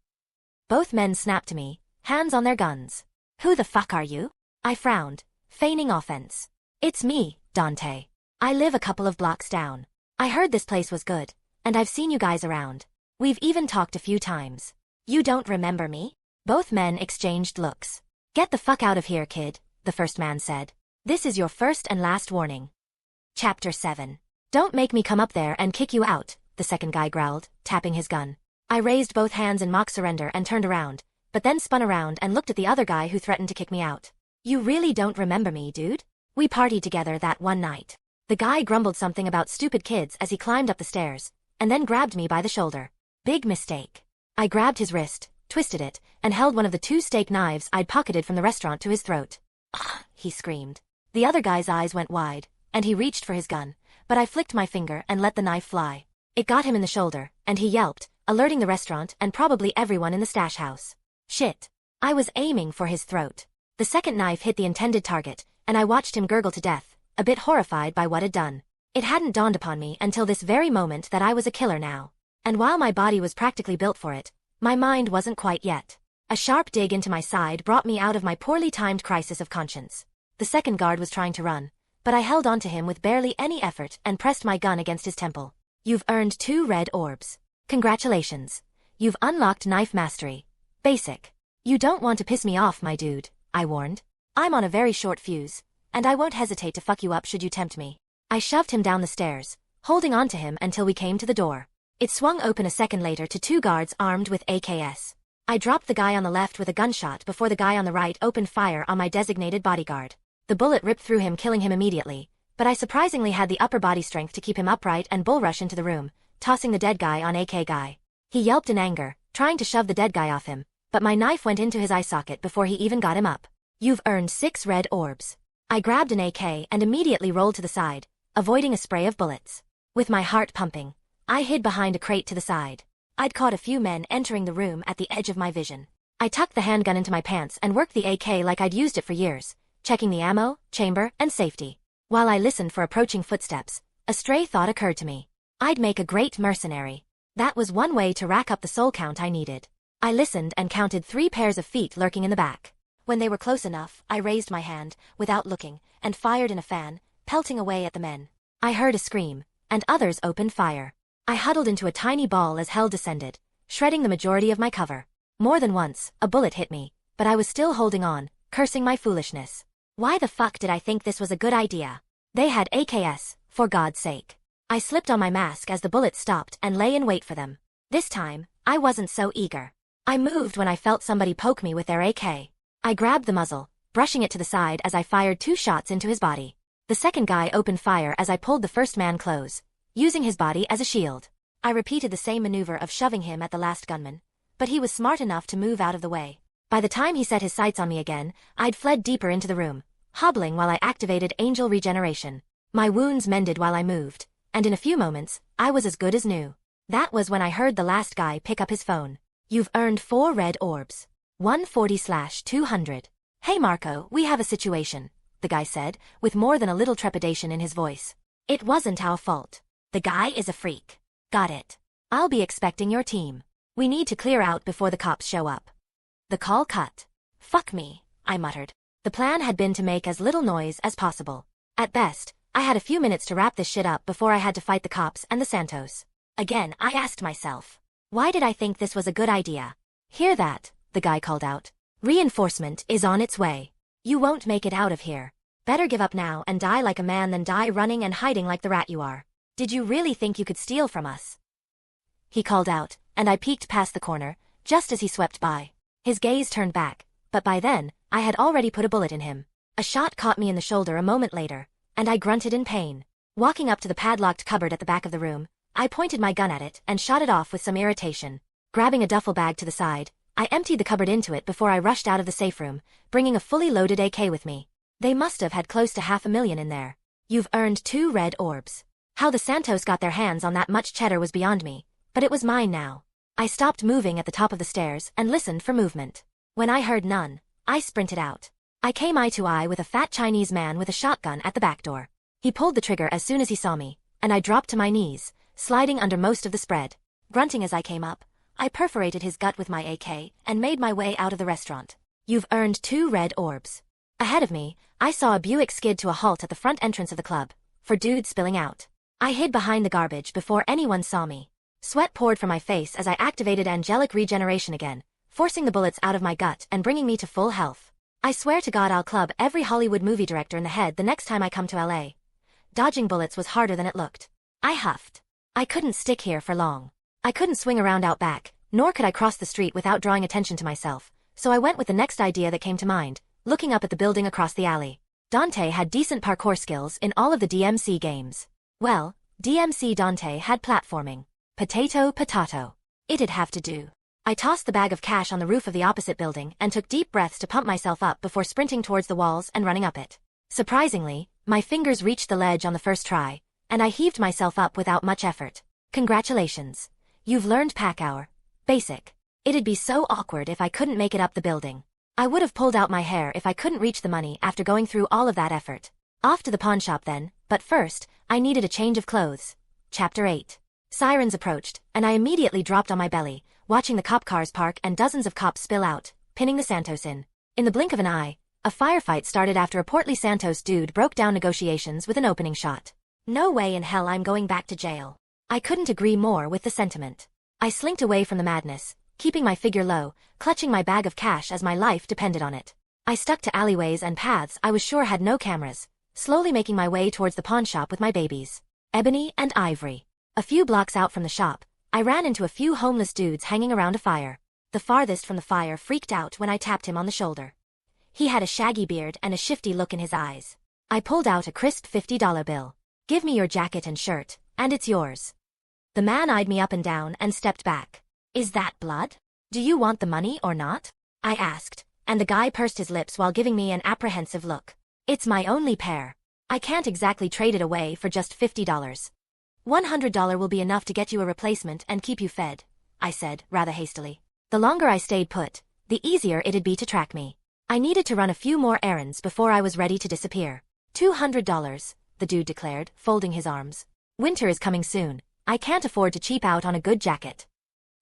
S1: Both men snapped to me, hands on their guns. "Who the fuck are you?" I frowned, feigning offense. "It's me, Dante. I live a couple of blocks down. I heard this place was good, and I've seen you guys around. We've even talked a few times. You don't remember me?" Both men exchanged looks. Get the fuck out of here, kid, the first man said. This is your first and last warning. Chapter 7. Don't make me come up there and kick you out, the second guy growled, tapping his gun. I raised both hands in mock surrender and turned around, but then spun around and looked at the other guy who threatened to kick me out. You really don't remember me, dude? We partied together that one night. The guy grumbled something about stupid kids as he climbed up the stairs, and then grabbed me by the shoulder. Big mistake. I grabbed his wrist, twisted it, and held one of the 2 steak knives I'd pocketed from the restaurant to his throat. "Ugh," he screamed. The other guy's eyes went wide, and he reached for his gun, but I flicked my finger and let the knife fly. It got him in the shoulder, and he yelped, alerting the restaurant and probably everyone in the stash house. Shit. I was aiming for his throat. The second knife hit the intended target, and I watched him gurgle to death, a bit horrified by what had done. It hadn't dawned upon me until this very moment that I was a killer now. And while my body was practically built for it, my mind wasn't quite yet. A sharp dig into my side brought me out of my poorly timed crisis of conscience. The second guard was trying to run, but I held onto him with barely any effort and pressed my gun against his temple. You've earned 2 red orbs. Congratulations. You've unlocked knife mastery. Basic. You don't want to piss me off, my dude, I warned. I'm on a very short fuse, and I won't hesitate to fuck you up should you tempt me. I shoved him down the stairs, holding on to him until we came to the door. It swung open a second later to 2 guards armed with AKs. I dropped the guy on the left with a gunshot before the guy on the right opened fire on my designated bodyguard. The bullet ripped through him, killing him immediately, but I surprisingly had the upper body strength to keep him upright and bull rush into the room, tossing the dead guy on AK guy. He yelped in anger, trying to shove the dead guy off him, but my knife went into his eye socket before he even got him up. You've earned 6 red orbs. I grabbed an AK and immediately rolled to the side, avoiding a spray of bullets. With my heart pumping, I hid behind a crate to the side. I'd caught a few men entering the room at the edge of my vision. I tucked the handgun into my pants and worked the AK like I'd used it for years, checking the ammo, chamber, and safety. While I listened for approaching footsteps, a stray thought occurred to me. I'd make a great mercenary. That was one way to rack up the soul count I needed. I listened and counted 3 pairs of feet lurking in the back. When they were close enough, I raised my hand, without looking, and fired in a fan, pelting away at the men. I heard a scream, and others opened fire. I huddled into a tiny ball as hell descended, shredding the majority of my cover. More than once, a bullet hit me, but I was still holding on, cursing my foolishness. Why the fuck did I think this was a good idea? They had AKs, for God's sake. I slipped on my mask as the bullets stopped and lay in wait for them. This time, I wasn't so eager. I moved when I felt somebody poke me with their AK. I grabbed the muzzle, brushing it to the side as I fired 2 shots into his body. The second guy opened fire as I pulled the first man close, using his body as a shield. I repeated the same maneuver of shoving him at the last gunman, but he was smart enough to move out of the way. By the time he set his sights on me again, I'd fled deeper into the room, hobbling while I activated angel regeneration. My wounds mended while I moved, and in a few moments, I was as good as new. That was when I heard the last guy pick up his phone. You've earned 4 red orbs. 140/200. Hey Marco, we have a situation, the guy said, with more than a little trepidation in his voice. It wasn't our fault. The guy is a freak. Got it. I'll be expecting your team. We need to clear out before the cops show up. The call cut. Fuck me, I muttered. The plan had been to make as little noise as possible. At best, I had a few minutes to wrap this shit up before I had to fight the cops and the Santos. Again, I asked myself, why did I think this was a good idea? Hear that, the guy called out. Reinforcement is on its way. You won't make it out of here. Better give up now and die like a man than die running and hiding like the rat you are. Did you really think you could steal from us? He called out, and I peeked past the corner, just as he swept by. His gaze turned back, but by then, I had already put a bullet in him. A shot caught me in the shoulder a moment later, and I grunted in pain. Walking up to the padlocked cupboard at the back of the room, I pointed my gun at it and shot it off with some irritation. Grabbing a duffel bag to the side, I emptied the cupboard into it before I rushed out of the safe room, bringing a fully loaded AK with me. They must have had close to $500,000 in there. You've earned 2 red orbs. How the Santos got their hands on that much cheddar was beyond me, but it was mine now. I stopped moving at the top of the stairs and listened for movement. When I heard none, I sprinted out. I came eye to eye with a fat Chinese man with a shotgun at the back door. He pulled the trigger as soon as he saw me, and I dropped to my knees, sliding under most of the spread. Grunting as I came up, I perforated his gut with my AK and made my way out of the restaurant. You've earned 2 red orbs. Ahead of me, I saw a Buick skid to a halt at the front entrance of the club, for dudes spilling out. I hid behind the garbage before anyone saw me. Sweat poured from my face as I activated angelic regeneration again, forcing the bullets out of my gut and bringing me to full health. I swear to God I'll club every Hollywood movie director in the head the next time I come to LA. Dodging bullets was harder than it looked. I huffed. I couldn't stick here for long. I couldn't swing around out back, nor could I cross the street without drawing attention to myself, so I went with the next idea that came to mind, looking up at the building across the alley. Dante had decent parkour skills in all of the DMC games. Well, DMC Dante had platforming. Potato. It'd have to do. I tossed the bag of cash on the roof of the opposite building and took deep breaths to pump myself up before sprinting towards the walls and running up it. Surprisingly, my fingers reached the ledge on the first try, and I heaved myself up without much effort. Congratulations. You've learned pack hour. Basic. It'd be so awkward if I couldn't make it up the building. I would have pulled out my hair if I couldn't reach the money after going through all of that effort. Off to the pawn shop then, but first, I needed a change of clothes. Chapter 8. Sirens approached, and I immediately dropped on my belly, watching the cop cars park and dozens of cops spill out, pinning the Santos in. In the blink of an eye, a firefight started after a portly Santos dude broke down negotiations with an opening shot. No way in hell I'm going back to jail. I couldn't agree more with the sentiment. I slinked away from the madness, keeping my figure low, clutching my bag of cash as my life depended on it. I stuck to alleyways and paths I was sure had no cameras, slowly making my way towards the pawn shop with my babies, Ebony and Ivory. A few blocks out from the shop, I ran into a few homeless dudes hanging around a fire. The farthest from the fire freaked out when I tapped him on the shoulder. He had a shaggy beard and a shifty look in his eyes. I pulled out a crisp $50 bill. Give me your jacket and shirt, and it's yours. The man eyed me up and down and stepped back. Is that blood? Do you want the money or not? I asked, and the guy pursed his lips while giving me an apprehensive look. It's my only pair. I can't exactly trade it away for just $50. $100 will be enough to get you a replacement and keep you fed, I said, rather hastily. The longer I stayed put, the easier it'd be to track me. I needed to run a few more errands before I was ready to disappear. $200, the dude declared, folding his arms. Winter is coming soon. I can't afford to cheap out on a good jacket.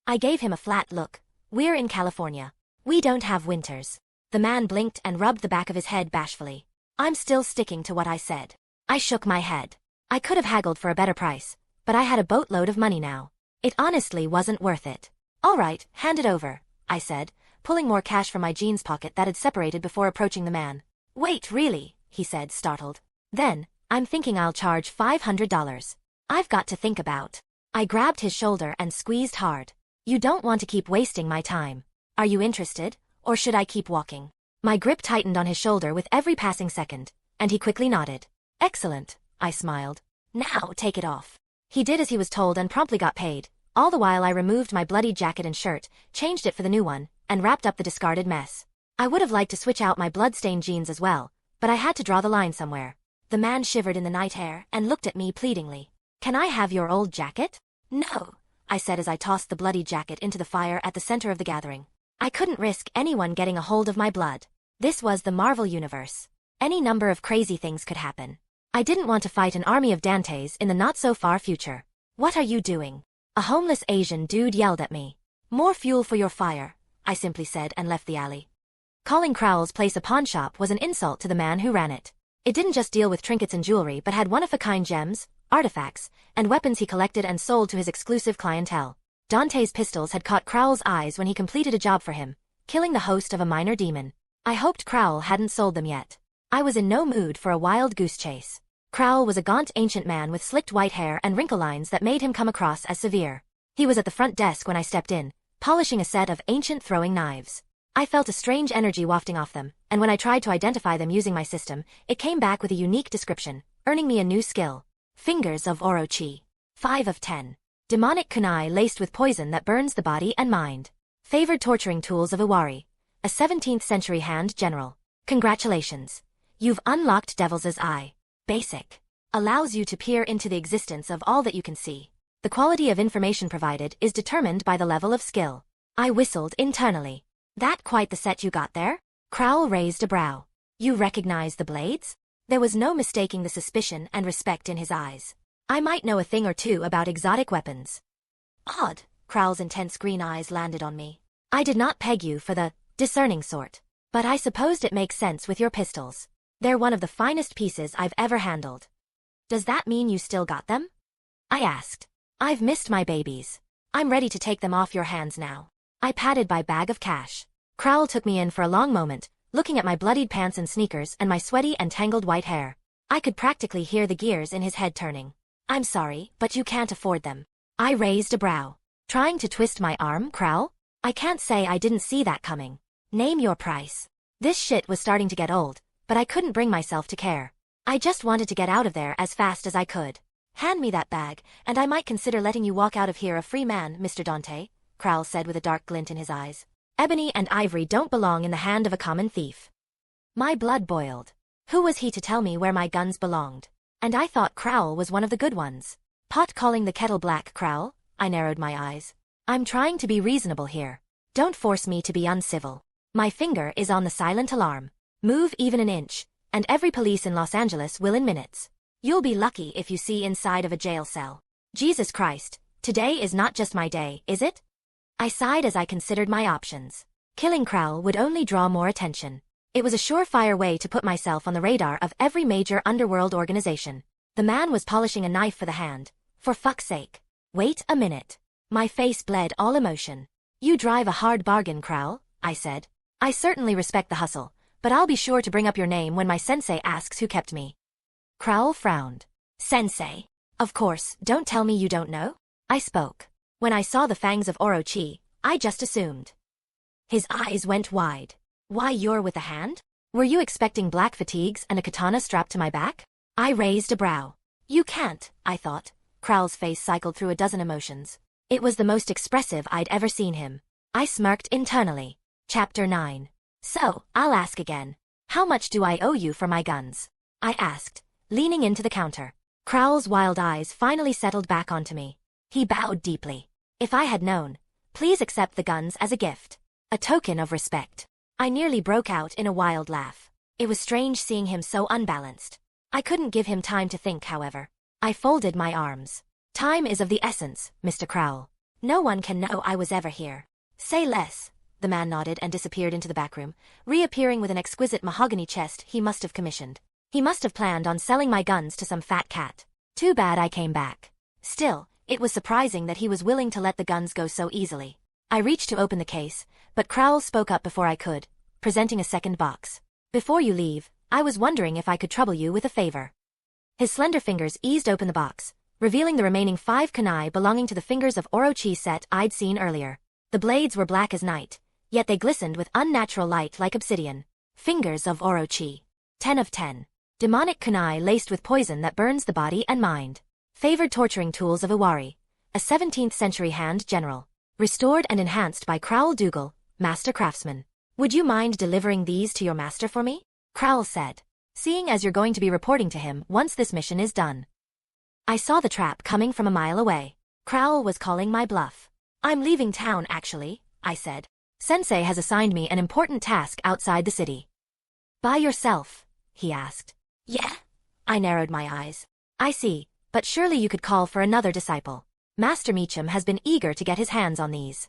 S1: I gave him a flat look. We're in California. We don't have winters. The man blinked and rubbed the back of his head bashfully. I'm still sticking to what I said. I shook my head. I could have haggled for a better price, but I had a boatload of money now. It honestly wasn't worth it. All right, hand it over, I said, pulling more cash from my jeans pocket that had separated before approaching the man. Wait, really? He said, startled. Then, I'm thinking I'll charge $500. I've got to think about. I grabbed his shoulder and squeezed hard. You don't want to keep wasting my time. Are you interested, or should I keep walking? My grip tightened on his shoulder with every passing second, and he quickly nodded. Excellent, I smiled. Now take it off. He did as he was told and promptly got paid. All the while I removed my bloody jacket and shirt, changed it for the new one, and wrapped up the discarded mess. I would have liked to switch out my blood-stained jeans as well, but I had to draw the line somewhere. The man shivered in the night air and looked at me pleadingly. Can I have your old jacket? No, I said as I tossed the bloody jacket into the fire at the center of the gathering. I couldn't risk anyone getting a hold of my blood. This was the Marvel Universe. Any number of crazy things could happen. I didn't want to fight an army of Dantes in the not-so-far future. What are you doing? A homeless Asian dude yelled at me. More fuel for your fire, I simply said and left the alley. Calling Crowell's place a pawn shop was an insult to the man who ran it. It didn't just deal with trinkets and jewelry but had one-of-a-kind gems, artifacts, and weapons he collected and sold to his exclusive clientele. Dante's pistols had caught Crowell's eyes when he completed a job for him, killing the host of a minor demon. I hoped Crowell hadn't sold them yet. I was in no mood for a wild goose chase. Crowell was a gaunt ancient man with slicked white hair and wrinkle lines that made him come across as severe. He was at the front desk when I stepped in, polishing a set of ancient throwing knives. I felt a strange energy wafting off them, and when I tried to identify them using my system, it came back with a unique description, earning me a new skill. Fingers of Orochi. 5 of 10. Demonic kunai laced with poison that burns the body and mind. Favored torturing tools of Iwari. A 17th century hand general. Congratulations. You've unlocked Devil's Eye. Basic. Allows you to peer into the existence of all that you can see. The quality of information provided is determined by the level of skill. I whistled internally. That quite the set you got there? Crowell raised a brow. You recognize the blades? There was no mistaking the suspicion and respect in his eyes. I might know a thing or two about exotic weapons. Odd, Crowell's intense green eyes landed on me. I did not peg you for the discerning sort, but I supposed it makes sense with your pistols. They're one of the finest pieces I've ever handled. Does that mean you still got them? I asked. I've missed my babies. I'm ready to take them off your hands now. I patted my bag of cash. Crowell took me in for a long moment, looking at my bloodied pants and sneakers and my sweaty and tangled white hair. I could practically hear the gears in his head turning. I'm sorry, but you can't afford them. I raised a brow. Trying to twist my arm, Crowl? I can't say I didn't see that coming. Name your price. This shit was starting to get old, but I couldn't bring myself to care. I just wanted to get out of there as fast as I could. Hand me that bag, and I might consider letting you walk out of here a free man, Mr. Dante, Crowl said with a dark glint in his eyes. Ebony and ivory don't belong in the hand of a common thief. My blood boiled. Who was he to tell me where my guns belonged? And I thought Crowl was one of the good ones. Pot calling the kettle black, Crowl? I narrowed my eyes. I'm trying to be reasonable here. Don't force me to be uncivil. My finger is on the silent alarm. Move even an inch, and every police in Los Angeles will in minutes. You'll be lucky if you see inside of a jail cell. Jesus Christ, today is not just my day, is it? I sighed as I considered my options. Killing Crowl would only draw more attention. It was a surefire way to put myself on the radar of every major underworld organization. The man was polishing a knife for the hand. For fuck's sake. Wait a minute. My face bled all emotion. You drive a hard bargain, Crowl, I said. I certainly respect the hustle, but I'll be sure to bring up your name when my sensei asks who kept me. Crowl frowned. Sensei? Of course, don't tell me you don't know. I spoke. When I saw the fangs of Orochi, I just assumed. His eyes went wide. Why, you're with a hand? Were you expecting black fatigues and a katana strapped to my back? I raised a brow. You can't, I thought. Crowl's face cycled through a dozen emotions. It was the most expressive I'd ever seen him. I smirked internally. Chapter 9. So, I'll ask again. How much do I owe you for my guns? I asked, leaning into the counter. Crowl's wild eyes finally settled back onto me. He bowed deeply. If I had known, please accept the guns as a gift. A token of respect. I nearly broke out in a wild laugh. It was strange seeing him so unbalanced. I couldn't give him time to think, however. I folded my arms. Time is of the essence, Mr. Crowl. No one can know I was ever here. Say less. The man nodded and disappeared into the back room, reappearing with an exquisite mahogany chest he must have commissioned. He must have planned on selling my guns to some fat cat. Too bad I came back. Still, it was surprising that he was willing to let the guns go so easily. I reached to open the case, but Crowl spoke up before I could, presenting a second box. Before you leave, I was wondering if I could trouble you with a favor. His slender fingers eased open the box, revealing the remaining 5 kunai belonging to the fingers of Orochi set I'd seen earlier. The blades were black as night, yet they glistened with unnatural light like obsidian. Fingers of Orochi. 10 of 10. Demonic kunai laced with poison that burns the body and mind. Favored torturing tools of Iwari, a 17th century hand general. Restored and enhanced by Crowl Dougal, master craftsman. Would you mind delivering these to your master for me? Crowl said. Seeing as you're going to be reporting to him once this mission is done. I saw the trap coming from a mile away. Crowl was calling my bluff. I'm leaving town actually, I said. Sensei has assigned me an important task outside the city. By yourself? He asked. Yeah. I narrowed my eyes. I see, but surely you could call for another disciple. Master Meacham has been eager to get his hands on these.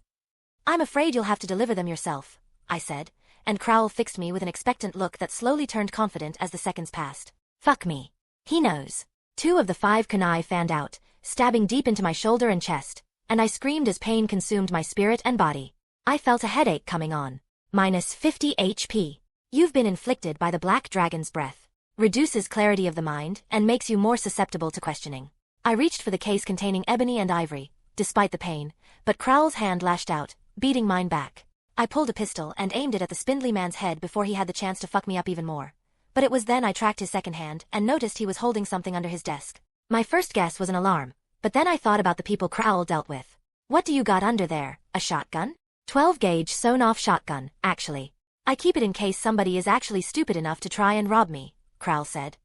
S1: I'm afraid you'll have to deliver them yourself, I said, and Crowl fixed me with an expectant look that slowly turned confident as the seconds passed. Fuck me. He knows. 2 of the 5 kunai fanned out, stabbing deep into my shoulder and chest, and I screamed as pain consumed my spirit and body. I felt a headache coming on. Minus 50 HP. You've been inflicted by the Black Dragon's breath. Reduces clarity of the mind and makes you more susceptible to questioning. I reached for the case containing ebony and ivory, despite the pain, but Crowl's hand lashed out, beating mine back. I pulled a pistol and aimed it at the spindly man's head before he had the chance to fuck me up even more. But it was then I tracked his second hand and noticed he was holding something under his desk. My first guess was an alarm, but then I thought about the people Crowl dealt with. What do you got under there, a shotgun? 12-gauge sewn-off shotgun, actually. I keep it in case somebody is actually stupid enough to try and rob me, Crowl said.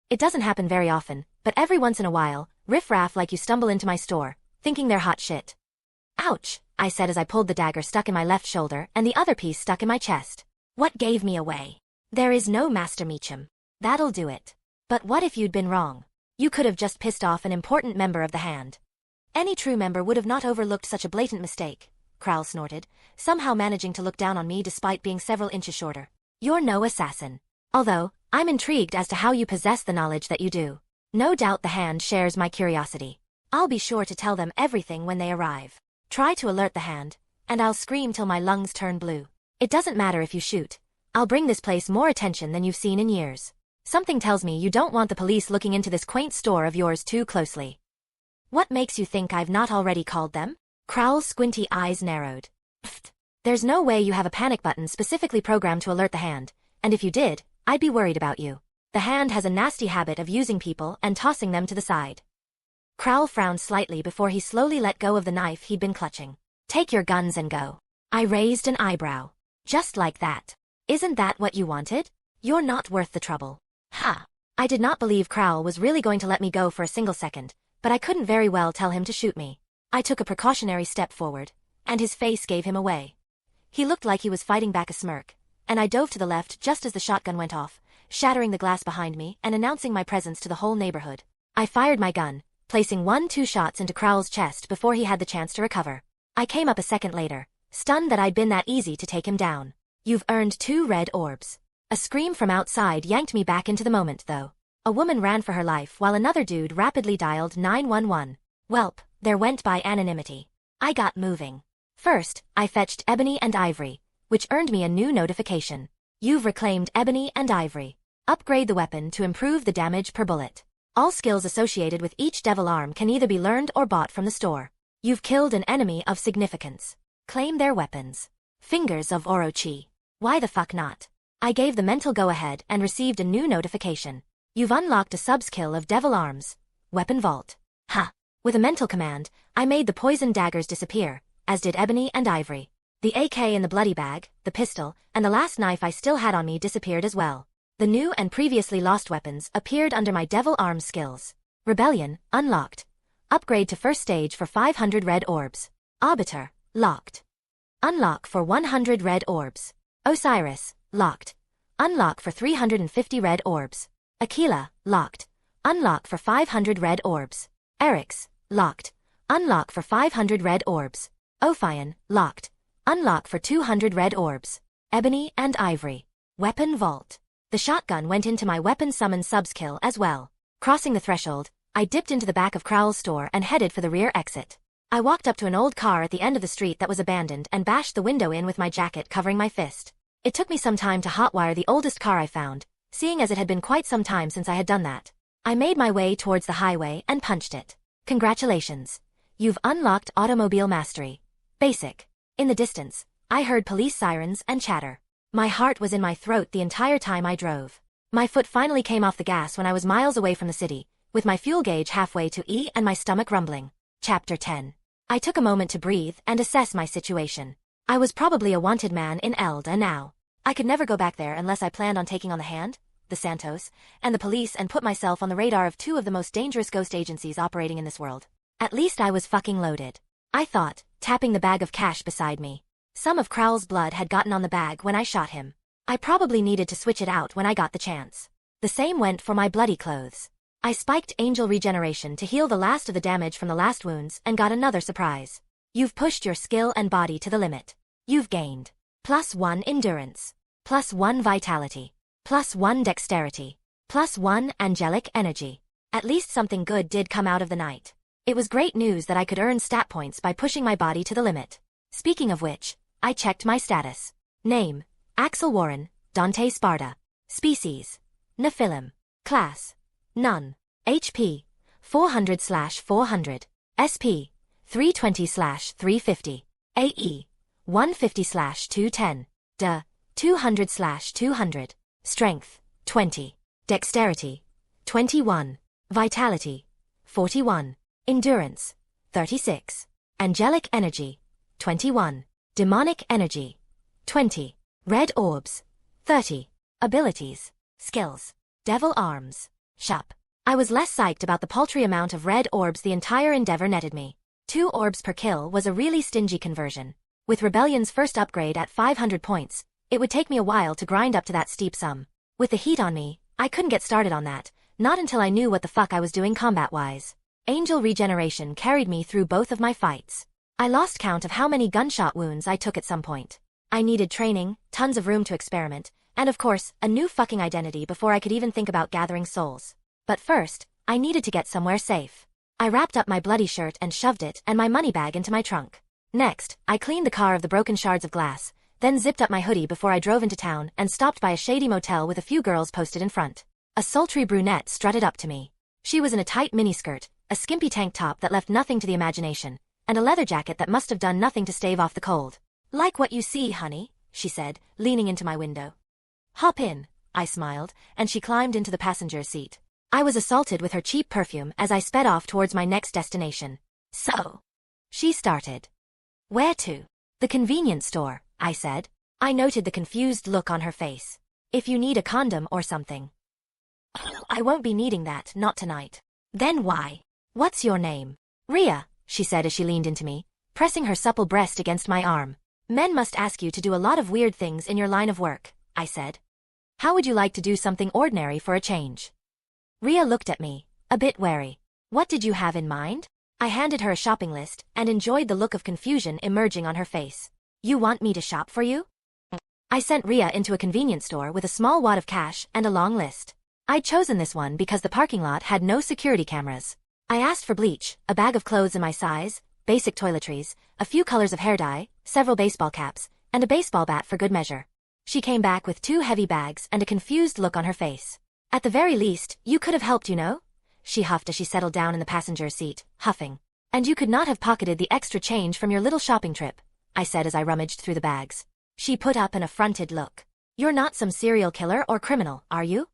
S1: It doesn't happen very often, but every once in a while, riff-raff like you stumble into my store, thinking they're hot shit. Ouch, I said as I pulled the dagger stuck in my left shoulder and the other piece stuck in my chest. What gave me away? There is no Master Meacham. That'll do it. But what if you'd been wrong? You could have just pissed off an important member of the hand. Any true member would have not overlooked such a blatant mistake, Crowl snorted, somehow managing to look down on me despite being several inches shorter. You're no assassin. Although, I'm intrigued as to how you possess the knowledge that you do. No doubt the hand shares my curiosity. I'll be sure to tell them everything when they arrive. Try to alert the hand, and I'll scream till my lungs turn blue. It doesn't matter if you shoot. I'll bring this place more attention than you've seen in years. Something tells me you don't want the police looking into this quaint store of yours too closely. What makes you think I've not already called them? Crowell's squinty eyes narrowed. Pfft. There's no way you have a panic button specifically programmed to alert the hand, and if you did, I'd be worried about you. The hand has a nasty habit of using people and tossing them to the side. Crowell frowned slightly before he slowly let go of the knife he'd been clutching. Take your guns and go. I raised an eyebrow. Just like that. Isn't that what you wanted? You're not worth the trouble. Ha! I did not believe Crowell was really going to let me go for a single second, but I couldn't very well tell him to shoot me. I took a precautionary step forward, and his face gave him away. He looked like he was fighting back a smirk, and I dove to the left just as the shotgun went off, shattering the glass behind me and announcing my presence to the whole neighborhood. I fired my gun, placing 1-2 shots into Crowell's chest before he had the chance to recover. I came up a second later, stunned that I'd been that easy to take him down. You've earned 2 red orbs. A scream from outside yanked me back into the moment, though. A woman ran for her life while another dude rapidly dialed 911. Welp, there went by anonymity. I got moving. First, I fetched Ebony and Ivory, which earned me a new notification. You've reclaimed Ebony and Ivory. Upgrade the weapon to improve the damage per bullet. All skills associated with each devil arm can either be learned or bought from the store. You've killed an enemy of significance. Claim their weapons. Fingers of Orochi. Why the fuck not? I gave the mental go-ahead and received a new notification. You've unlocked a sub-skill of Devil Arms. Weapon Vault. Ha! With a mental command, I made the poison daggers disappear, as did Ebony and Ivory. The AK in the bloody bag, the pistol, and the last knife I still had on me disappeared as well. The new and previously lost weapons appeared under my Devil Arms skills. Rebellion, unlocked. Upgrade to first stage for 500 red orbs. Arbiter, locked. Unlock for 100 red orbs. Osiris, locked. Unlock for 350 red orbs. Aquila, locked. Unlock for 500 red orbs. Eryx, locked. Unlock for 500 red orbs. Ophion, locked. Unlock for 200 red orbs. Ebony and Ivory. Weapon Vault. The shotgun went into my weapon summon subskill as well. Crossing the threshold, I dipped into the back of Crowell's store and headed for the rear exit. I walked up to an old car at the end of the street that was abandoned and bashed the window in with my jacket covering my fist. It took me some time to hotwire the oldest car I found, seeing as it had been quite some time since I had done that. I made my way towards the highway and punched it. Congratulations. You've unlocked Automobile Mastery. Basic. In the distance, I heard police sirens and chatter. My heart was in my throat the entire time I drove. My foot finally came off the gas when I was miles away from the city, with my fuel gauge halfway to E and my stomach rumbling. Chapter 10. I took a moment to breathe and assess my situation. I was probably a wanted man in Elda now. I could never go back there unless I planned on taking on the Hand, the Santos, and the police and put myself on the radar of 2 of the most dangerous ghost agencies operating in this world. At least I was fucking loaded. I thought, tapping the bag of cash beside me. Some of Crowell's blood had gotten on the bag when I shot him. I probably needed to switch it out when I got the chance. The same went for my bloody clothes. I spiked Angel Regeneration to heal the last of the damage from the last wounds and got another surprise. You've pushed your skill and body to the limit. You've gained +1 endurance, +1 vitality, +1 dexterity, +1 angelic energy. At least something good did come out of the night. It was great news that I could earn stat points by pushing my body to the limit. Speaking of which, I checked my status. Name, Axel Warren, Dante Sparda. Species, Nephilim. Class, None. HP, 400/400. SP, 320/350. AE, 150/210. DE, 200/200. Strength, 20. Dexterity, 21. Vitality, 41. Endurance, 36. Angelic energy, 21. Demonic energy, 20. Red orbs, 30. Abilities, skills, Devil Arms. Shup. I was less psyched about the paltry amount of red orbs the entire endeavor netted me. 2 orbs per kill was a really stingy conversion. With Rebellion's first upgrade at 500 points, it would take me a while to grind up to that steep sum. With the heat on me, I couldn't get started on that, not until I knew what the fuck I was doing combat-wise. Angel Regeneration carried me through both of my fights. I lost count of how many gunshot wounds I took at some point. I needed training, tons of room to experiment, and of course, a new fucking identity before I could even think about gathering souls. But first, I needed to get somewhere safe. I wrapped up my bloody shirt and shoved it and my money bag into my trunk. Next, I cleaned the car of the broken shards of glass, then zipped up my hoodie before I drove into town and stopped by a shady motel with a few girls posted in front. A sultry brunette strutted up to me. She was in a tight miniskirt, a skimpy tank top that left nothing to the imagination, and a leather jacket that must have done nothing to stave off the cold. "Like what you see, honey," she said, leaning into my window. "Hop in," I smiled, and she climbed into the passenger seat. I was assaulted with her cheap perfume as I sped off towards my next destination. "So," she started. "Where to?" "The convenience store," I said. I noted the confused look on her face. "If you need a condom or something." "I won't be needing that, not tonight." "Then why?" "What's your name?" "Ria," she said as she leaned into me, pressing her supple breast against my arm. "Men must ask you to do a lot of weird things in your line of work," I said. "How would you like to do something ordinary for a change?" Ria looked at me, a bit wary. "What did you have in mind?" I handed her a shopping list and enjoyed the look of confusion emerging on her face. "You want me to shop for you?" I sent Ria into a convenience store with a small wad of cash and a long list. I'd chosen this one because the parking lot had no security cameras. I asked for bleach, a bag of clothes in my size, basic toiletries, a few colors of hair dye, several baseball caps, and a baseball bat for good measure. She came back with 2 heavy bags and a confused look on her face. "At the very least, you could have helped, you know?" She huffed as she settled down in the passenger seat, huffing. "And you could not have pocketed the extra change from your little shopping trip," I said as I rummaged through the bags. She put up an affronted look. "You're not some serial killer or criminal, are you?"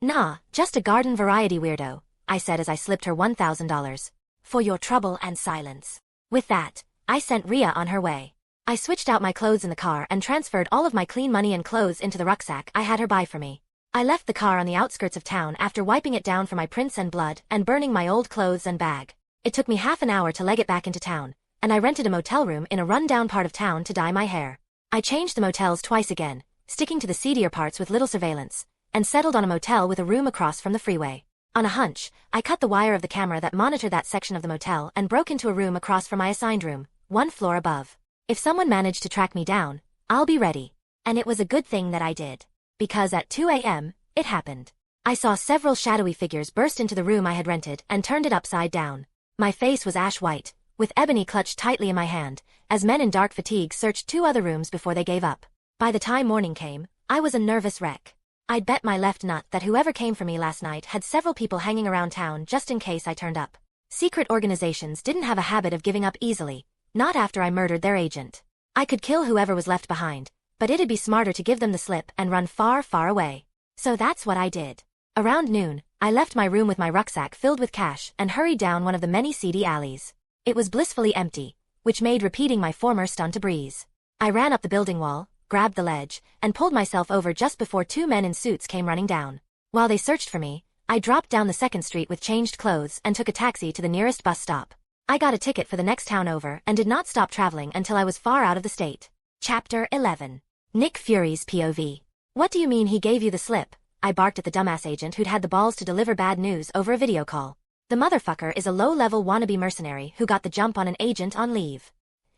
S1: "Nah, just a garden variety weirdo," I said as I slipped her $1,000. "For your trouble and silence." With that, I sent Ria on her way. I switched out my clothes in the car and transferred all of my clean money and clothes into the rucksack I had her buy for me. I left the car on the outskirts of town after wiping it down for my prints and blood and burning my old clothes and bag. It took me half an hour to leg it back into town, and I rented a motel room in a run-down part of town to dye my hair. I changed the motels twice again, sticking to the seedier parts with little surveillance, and settled on a motel with a room across from the freeway. On a hunch, I cut the wire of the camera that monitored that section of the motel and broke into a room across from my assigned room, 1 floor above. If someone managed to track me down, I'll be ready. And it was a good thing that I did. Because at 2 a.m., it happened. I saw several shadowy figures burst into the room I had rented and turned it upside down. My face was ash white, with ebony clutched tightly in my hand, as men in dark fatigue searched 2 other rooms before they gave up. By the time morning came, I was a nervous wreck. I'd bet my left nut that whoever came for me last night had several people hanging around town just in case I turned up. Secret organizations didn't have a habit of giving up easily, not after I murdered their agent. I could kill whoever was left behind, but it'd be smarter to give them the slip and run far, far away. So that's what I did. Around noon, I left my room with my rucksack filled with cash and hurried down one of the many seedy alleys. It was blissfully empty, which made repeating my former stunt a breeze. I ran up the building wall, grabbed the ledge, and pulled myself over just before 2 men in suits came running down. While they searched for me, I dropped down the second street with changed clothes and took a taxi to the nearest bus stop. I got a ticket for the next town over and did not stop traveling until I was far out of the state. Chapter 11. Nick Fury's POV. "What do you mean he gave you the slip?" I barked at the dumbass agent who'd had the balls to deliver bad news over a video call. The motherfucker is a low-level wannabe mercenary who got the jump on an agent on leave.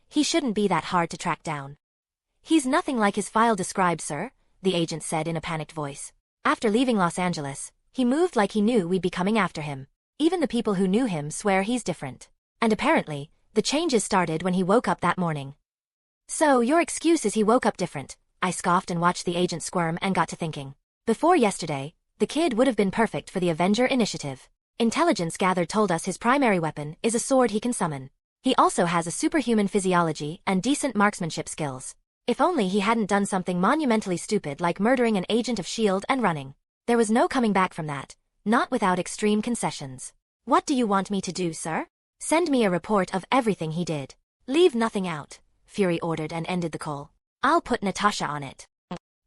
S1: He shouldn't be that hard to track down. "He's nothing like his file described, sir," the agent said in a panicked voice. "After leaving Los Angeles, he moved like he knew we'd be coming after him. Even the people who knew him swear he's different. And apparently, the changes started when he woke up that morning." "So your excuse is he woke up different," I scoffed and watched the agent squirm and got to thinking. Before yesterday, the kid would have been perfect for the Avenger Initiative. Intelligence gathered told us his primary weapon is a sword he can summon. He also has a superhuman physiology and decent marksmanship skills. If only he hadn't done something monumentally stupid like murdering an agent of S.H.I.E.L.D. and running. There was no coming back from that, not without extreme concessions. "What do you want me to do, sir?" "Send me a report of everything he did. Leave nothing out," Fury ordered and ended the call. "I'll put Natasha on it."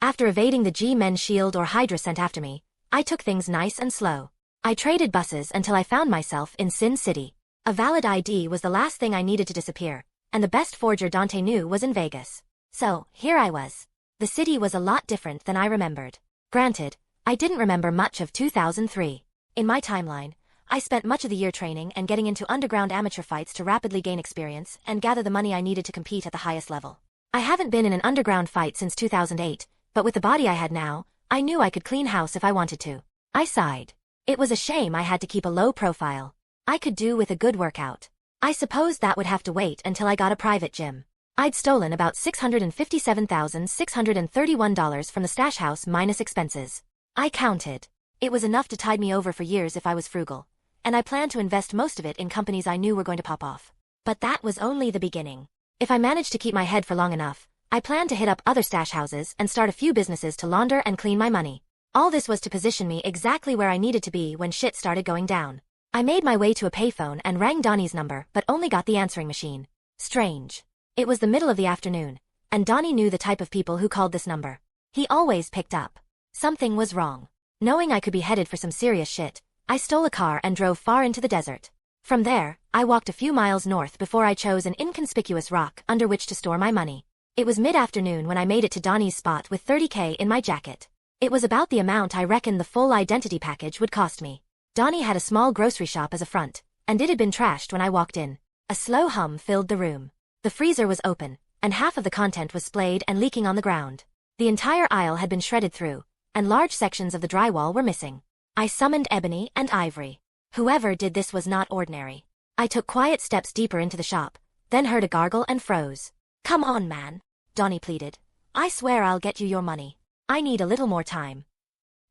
S1: After evading the G-Men S.H.I.E.L.D. or Hydra sent after me, I took things nice and slow. I traded buses until I found myself in Sin City. A valid ID was the last thing I needed to disappear, and the best forger Dante knew was in Vegas. So, here I was. The city was a lot different than I remembered. Granted, I didn't remember much of 2003. In my timeline, I spent much of the year training and getting into underground amateur fights to rapidly gain experience and gather the money I needed to compete at the highest level. I haven't been in an underground fight since 2008, but with the body I had now, I knew I could clean house if I wanted to. I sighed. It was a shame I had to keep a low profile. I could do with a good workout. I suppose that would have to wait until I got a private gym. I'd stolen about $657,631 from the stash house minus expenses. I counted. It was enough to tide me over for years if I was frugal, and I planned to invest most of it in companies I knew were going to pop off. But that was only the beginning. If I managed to keep my head for long enough, I planned to hit up other stash houses and start a few businesses to launder and clean my money. All this was to position me exactly where I needed to be when shit started going down. I made my way to a payphone and rang Donnie's number but only got the answering machine. Strange. It was the middle of the afternoon, and Donnie knew the type of people who called this number. He always picked up. Something was wrong. Knowing I could be headed for some serious shit, I stole a car and drove far into the desert. From there, I walked a few miles north before I chose an inconspicuous rock under which to store my money. It was mid-afternoon when I made it to Donnie's spot with $30K in my jacket. It was about the amount I reckoned the full identity package would cost me. Donnie had a small grocery shop as a front, and it had been trashed when I walked in. A slow hum filled the room. The freezer was open, and half of the content was splayed and leaking on the ground. The entire aisle had been shredded through, and large sections of the drywall were missing. I summoned ebony and ivory. Whoever did this was not ordinary. I took quiet steps deeper into the shop, then heard a gargle and froze. "Come on, man," Donnie pleaded. "I swear I'll get you your money. I need a little more time."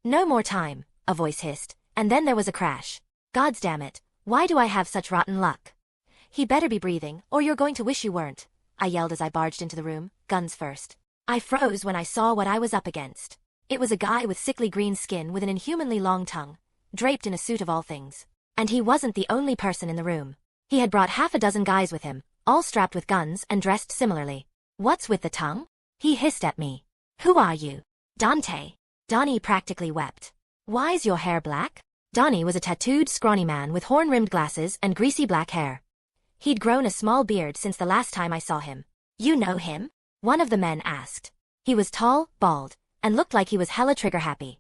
S1: "No more time," a voice hissed, and then there was a crash. "Goddamn it, why do I have such rotten luck?" "He better be breathing, or you're going to wish you weren't," I yelled as I barged into the room, guns first. I froze when I saw what I was up against. It was a guy with sickly green skin with an inhumanly long tongue, draped in a suit of all things. And he wasn't the only person in the room. He had brought half a dozen guys with him, all strapped with guns and dressed similarly. "What's with the tongue?" he hissed at me. "Who are you?" "Dante." Donnie practically wept. "Why's your hair black?" Donnie was a tattooed, scrawny man with horn-rimmed glasses and greasy black hair. He'd grown a small beard since the last time I saw him. "You know him?" one of the men asked. He was tall, bald, and looked like he was hella trigger-happy.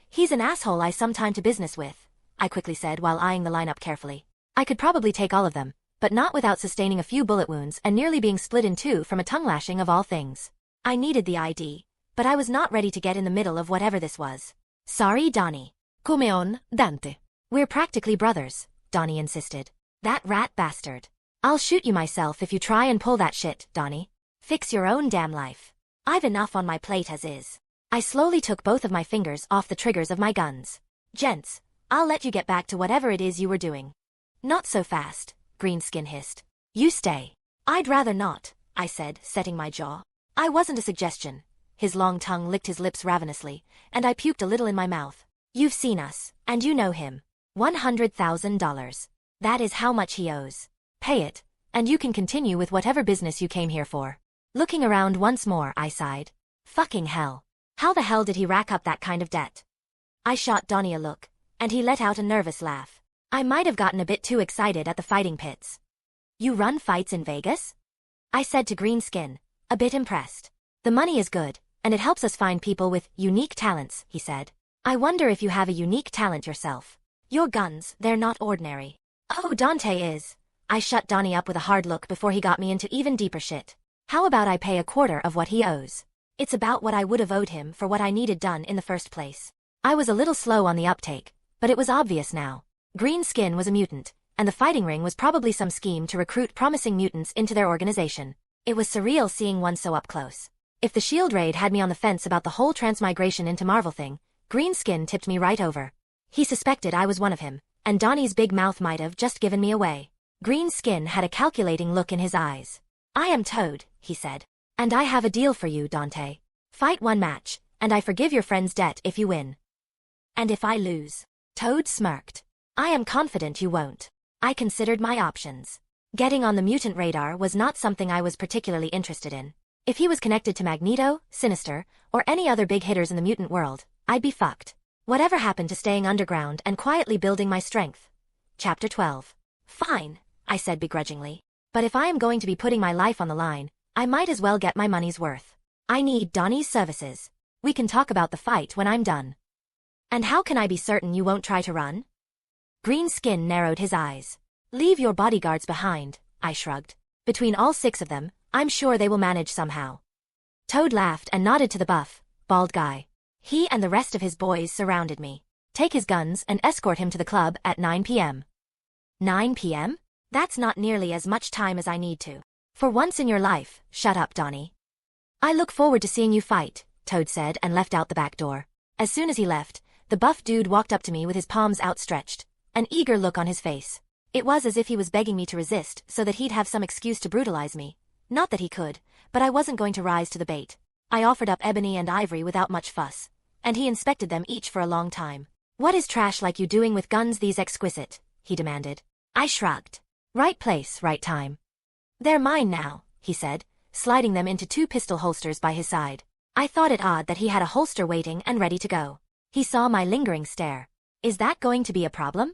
S1: "He's an asshole I some time to business with," I quickly said while eyeing the lineup carefully. I could probably take all of them, but not without sustaining a few bullet wounds and nearly being split in two from a tongue lashing of all things. I needed the ID, but I was not ready to get in the middle of whatever this was. "Sorry, Donnie." "Come on, Dante." "We're practically brothers," Donnie insisted. "That rat bastard. I'll shoot you myself if you try and pull that shit, Donnie. Fix your own damn life. I've enough on my plate as is." I slowly took both of my fingers off the triggers of my guns. "Gents, I'll let you get back to whatever it is you were doing." "Not so fast," Greenskin hissed. "You stay." "I'd rather not," I said, setting my jaw. I wasn't a suggestion. His long tongue licked his lips ravenously, and I puked a little in my mouth. "You've seen us, and you know him. $100,000. That is how much he owes. Pay it, and you can continue with whatever business you came here for." Looking around once more, I sighed. Fucking hell. How the hell did he rack up that kind of debt? I shot Donnie a look, and he let out a nervous laugh. I might have gotten a bit too excited at the fighting pits. "You run fights in Vegas?" I said to Greenskin, a bit impressed. "The money is good, and it helps us find people with unique talents," he said. "I wonder if you have a unique talent yourself. Your guns, they're not ordinary." "Oh, Dante is." I shut Donnie up with a hard look before he got me into even deeper shit. "How about I pay a quarter of what he owes? It's about what I would have owed him for what I needed done in the first place." I was a little slow on the uptake, but it was obvious now. Greenskin was a mutant, and the fighting ring was probably some scheme to recruit promising mutants into their organization. It was surreal seeing one so up close. If the shield raid had me on the fence about the whole transmigration into Marvel thing, Greenskin tipped me right over. He suspected I was one of him, and Donnie's big mouth might have just given me away. Greenskin had a calculating look in his eyes. "I am Toad," he said. "And I have a deal for you, Dante. Fight one match, and I forgive your friend's debt if you win." "And if I lose?" Toad smirked. "I am confident you won't." I considered my options. Getting on the mutant radar was not something I was particularly interested in. If he was connected to Magneto, Sinister, or any other big hitters in the mutant world, I'd be fucked. Whatever happened to staying underground and quietly building my strength? Chapter 12. "Fine," I said begrudgingly. "But if I am going to be putting my life on the line, I might as well get my money's worth. I need Donnie's services. We can talk about the fight when I'm done." "And how can I be certain you won't try to run?" Greenskin narrowed his eyes. "Leave your bodyguards behind," I shrugged. "Between all 6 of them, I'm sure they will manage somehow." Toad laughed and nodded to the buff, bald guy. He and the rest of his boys surrounded me. "Take his guns and escort him to the club at 9 p.m. 9 p.m.? That's not nearly as much time as I need to. For once in your life, shut up, Donnie. I look forward to seeing you fight, Toad said and left out the back door. As soon as he left, the buff dude walked up to me with his palms outstretched, an eager look on his face. It was as if he was begging me to resist so that he'd have some excuse to brutalize me. Not that he could, but I wasn't going to rise to the bait. I offered up ebony and ivory without much fuss, and he inspected them each for a long time. What is trash like you doing with guns these exquisite? He demanded. I shrugged. Right place, right time. They're mine now, he said, sliding them into 2 pistol holsters by his side. I thought it odd that he had a holster waiting and ready to go. He saw my lingering stare. Is that going to be a problem?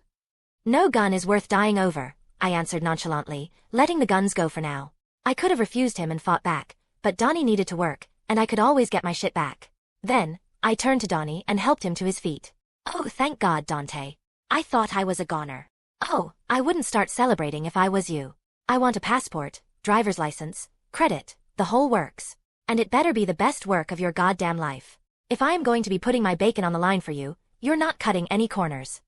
S1: No gun is worth dying over, I answered nonchalantly, letting the guns go for now. I could have refused him and fought back, but Donnie needed to work, and I could always get my shit back. Then, I turned to Donnie and helped him to his feet. Oh, thank God, Dante. I thought I was a goner. Oh, I wouldn't start celebrating if I was you. I want a passport, driver's license, credit, the whole works. And it better be the best work of your goddamn life. If I am going to be putting my bacon on the line for you, you're not cutting any corners.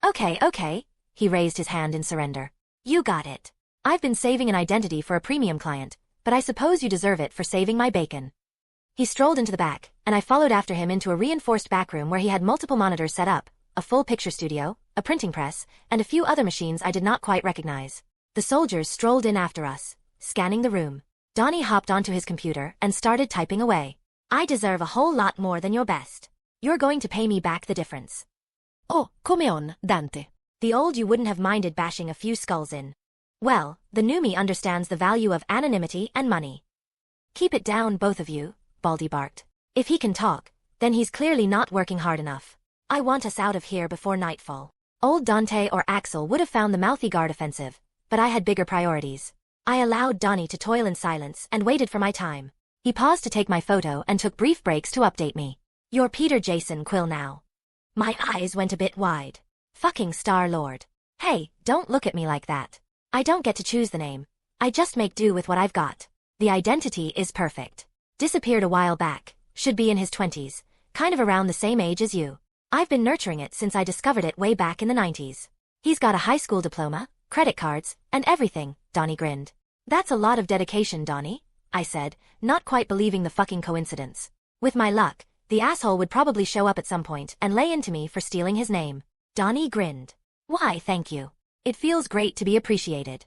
S1: Okay, he raised his hand in surrender. You got it. I've been saving an identity for a premium client, but I suppose you deserve it for saving my bacon. He strolled into the back, and I followed after him into a reinforced backroom where he had multiple monitors set up, a full picture studio, a printing press, and a few other machines I did not quite recognize. The soldiers strolled in after us, scanning the room. Donnie hopped onto his computer and started typing away. I deserve a whole lot more than your best. You're going to pay me back the difference. Oh, come on, Dante. The old you wouldn't have minded bashing a few skulls in. Well, the new me understands the value of anonymity and money. Keep it down, both of you, Baldy barked. If he can talk, then he's clearly not working hard enough. I want us out of here before nightfall. Old Dante or Axel would have found the mouthy guard offensive, but I had bigger priorities. I allowed Donnie to toil in silence and waited for my time. He paused to take my photo and took brief breaks to update me. You're Peter Jason Quill now. My eyes went a bit wide. Fucking Star-Lord. Hey, don't look at me like that. I don't get to choose the name. I just make do with what I've got. The identity is perfect. Disappeared a while back, should be in his 20s, kind of around the same age as you. I've been nurturing it since I discovered it way back in the 90s. He's got a high school diploma, credit cards, and everything, Donnie grinned. That's a lot of dedication, Donnie, I said, not quite believing the fucking coincidence. With my luck, the asshole would probably show up at some point and lay into me for stealing his name. Donnie grinned. Why, thank you. It feels great to be appreciated.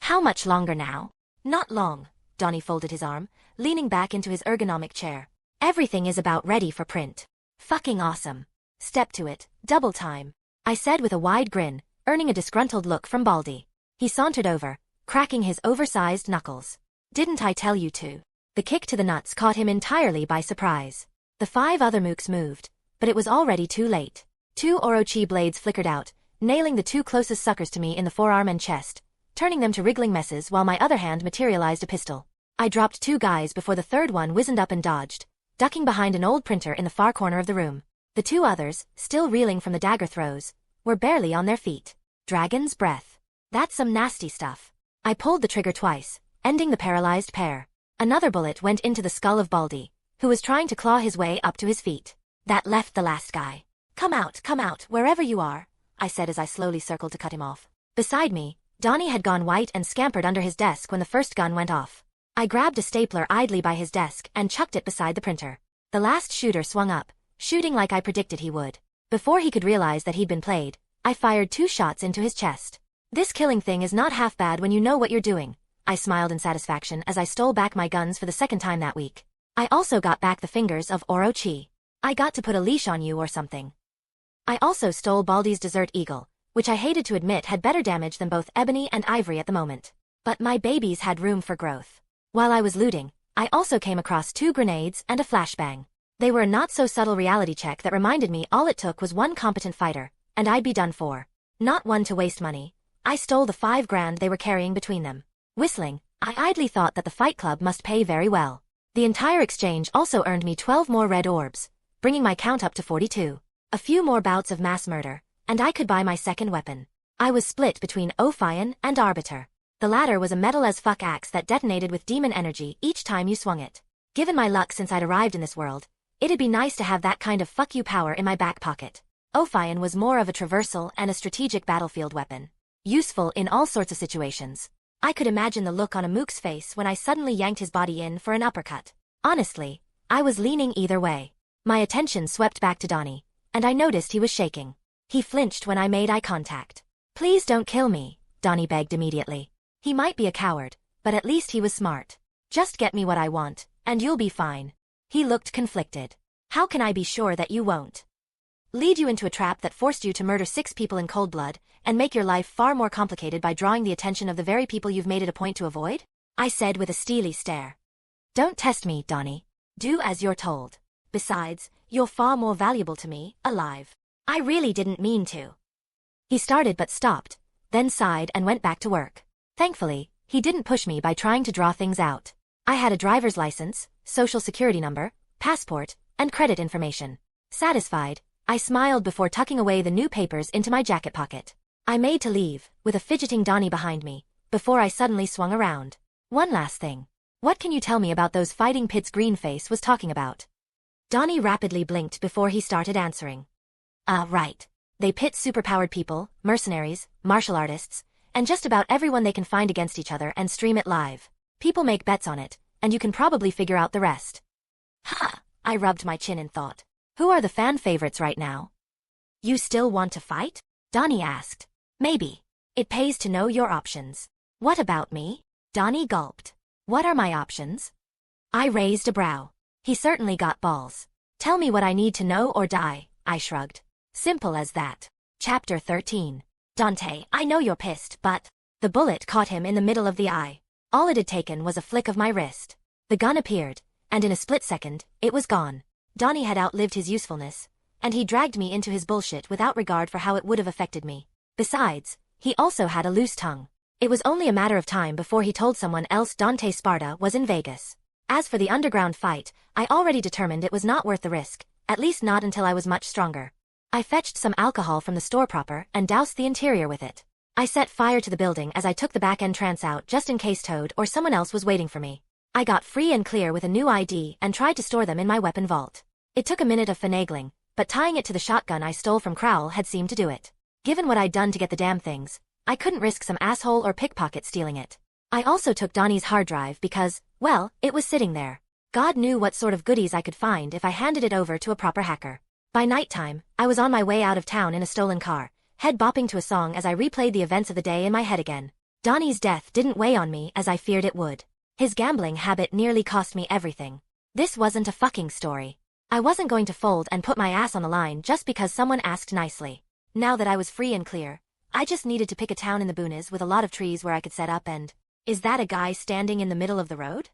S1: How much longer now? Not long, Donnie folded his arm, leaning back into his ergonomic chair. Everything is about ready for print. Fucking awesome. Step to it, double time. I said with a wide grin, earning a disgruntled look from Baldy. He sauntered over, cracking his oversized knuckles. Didn't I tell you to? The kick to the nuts caught him entirely by surprise. The 5 other mooks moved, but it was already too late. 2 Orochi blades flickered out, nailing the 2 closest suckers to me in the forearm and chest, turning them to wriggling messes while my other hand materialized a pistol. I dropped 2 guys before the third one wizened up and dodged, ducking behind an old printer in the far corner of the room. The 2 others, still reeling from the dagger throws, were barely on their feet. Dragon's breath. That's some nasty stuff. I pulled the trigger twice, ending the paralyzed pair. Another bullet went into the skull of Baldy, who was trying to claw his way up to his feet. That left the last guy. Come out, wherever you are, I said as I slowly circled to cut him off. Beside me, Donnie had gone white and scampered under his desk when the first gun went off. I grabbed a stapler idly by his desk and chucked it beside the printer. The last shooter swung up, shooting like I predicted he would. Before he could realize that he'd been played, I fired 2 shots into his chest. This killing thing is not half bad when you know what you're doing, I smiled in satisfaction as I stole back my guns for the second time that week. I also got back the fingers of Orochi. I got to put a leash on you or something. I also stole Baldy's Desert Eagle, which I hated to admit had better damage than both ebony and ivory at the moment. But my babies had room for growth. While I was looting, I also came across 2 grenades and a flashbang. They were a not-so-subtle reality check that reminded me all it took was one competent fighter, and I'd be done for. Not one to waste money. I stole the $5,000 they were carrying between them. Whistling, I idly thought that the Fight Club must pay very well. The entire exchange also earned me 12 more red orbs, bringing my count up to 42. A few more bouts of mass murder, and I could buy my second weapon. I was split between Ophion and Arbiter. The latter was a metal-as-fuck axe that detonated with demon energy each time you swung it. Given my luck since I'd arrived in this world, it'd be nice to have that kind of fuck you power in my back pocket. Ophion was more of a traversal and a strategic battlefield weapon. Useful in all sorts of situations. I could imagine the look on a mook's face when I suddenly yanked his body in for an uppercut. Honestly, I was leaning either way. My attention swept back to Donnie, and I noticed he was shaking. He flinched when I made eye contact. "Please don't kill me," Donnie begged immediately. He might be a coward, but at least he was smart. "Just get me what I want, and you'll be fine." He looked conflicted. "How can I be sure that you won't? Lead you into a trap that forced you to murder 6 people in cold blood, and make your life far more complicated by drawing the attention of the very people you've made it a point to avoid?" I said with a steely stare. "Don't test me, Donnie. Do as you're told. Besides, you're far more valuable to me, alive." "I really didn't mean to." He started but stopped, then sighed and went back to work. Thankfully, he didn't push me by trying to draw things out. I had a driver's license, social security number, passport, and credit information. Satisfied, I smiled before tucking away the new papers into my jacket pocket. I made to leave, with a fidgeting Donnie behind me, before I suddenly swung around. "One last thing. What can you tell me about those fighting pits Greenface was talking about?" Donnie rapidly blinked before he started answering. Right. They pit superpowered people, mercenaries, martial artists, and just about everyone they can find against each other and stream it live. People make bets on it, and you can probably figure out the rest." "Ha!" I rubbed my chin in thought. "Who are the fan favorites right now?" "You still want to fight?" Donnie asked. "Maybe. It pays to know your options." "What about me?" Donnie gulped. "What are my options?" I raised a brow. He certainly got balls. "Tell me what I need to know or die," I shrugged. Simple as that. Chapter 13. "Dante, I know you're pissed, but..." The bullet caught him in the middle of the eye. All it had taken was a flick of my wrist. The gun appeared, and in a split second, it was gone. Donnie had outlived his usefulness, and he dragged me into his bullshit without regard for how it would have affected me. Besides, he also had a loose tongue. It was only a matter of time before he told someone else Dante Sparda was in Vegas. As for the underground fight, I already determined it was not worth the risk, at least not until I was much stronger. I fetched some alcohol from the store proper and doused the interior with it. I set fire to the building as I took the back entrance out just in case Toad or someone else was waiting for me. I got free and clear with a new ID and tried to store them in my weapon vault. It took a minute of finagling, but tying it to the shotgun I stole from Crowell had seemed to do it. Given what I'd done to get the damn things, I couldn't risk some asshole or pickpocket stealing it. I also took Donnie's hard drive because, well, it was sitting there. God knew what sort of goodies I could find if I handed it over to a proper hacker. By nighttime, I was on my way out of town in a stolen car, head bopping to a song as I replayed the events of the day in my head again. Donnie's death didn't weigh on me as I feared it would. His gambling habit nearly cost me everything. This wasn't a fucking story. I wasn't going to fold and put my ass on the line just because someone asked nicely. Now that I was free and clear, I just needed to pick a town in the boonies with a lot of trees where I could set up and... Is that a guy standing in the middle of the road?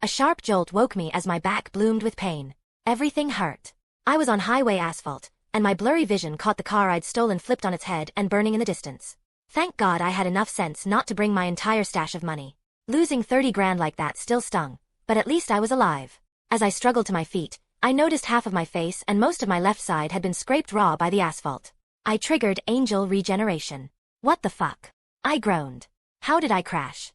S1: A sharp jolt woke me as my back bloomed with pain. Everything hurt. I was on highway asphalt, and my blurry vision caught the car I'd stolen flipped on its head and burning in the distance. Thank God I had enough sense not to bring my entire stash of money. Losing 30 grand like that still stung, but at least I was alive. As I struggled to my feet, I noticed half of my face and most of my left side had been scraped raw by the asphalt. I triggered angel regeneration. What the fuck? I groaned. How did I crash?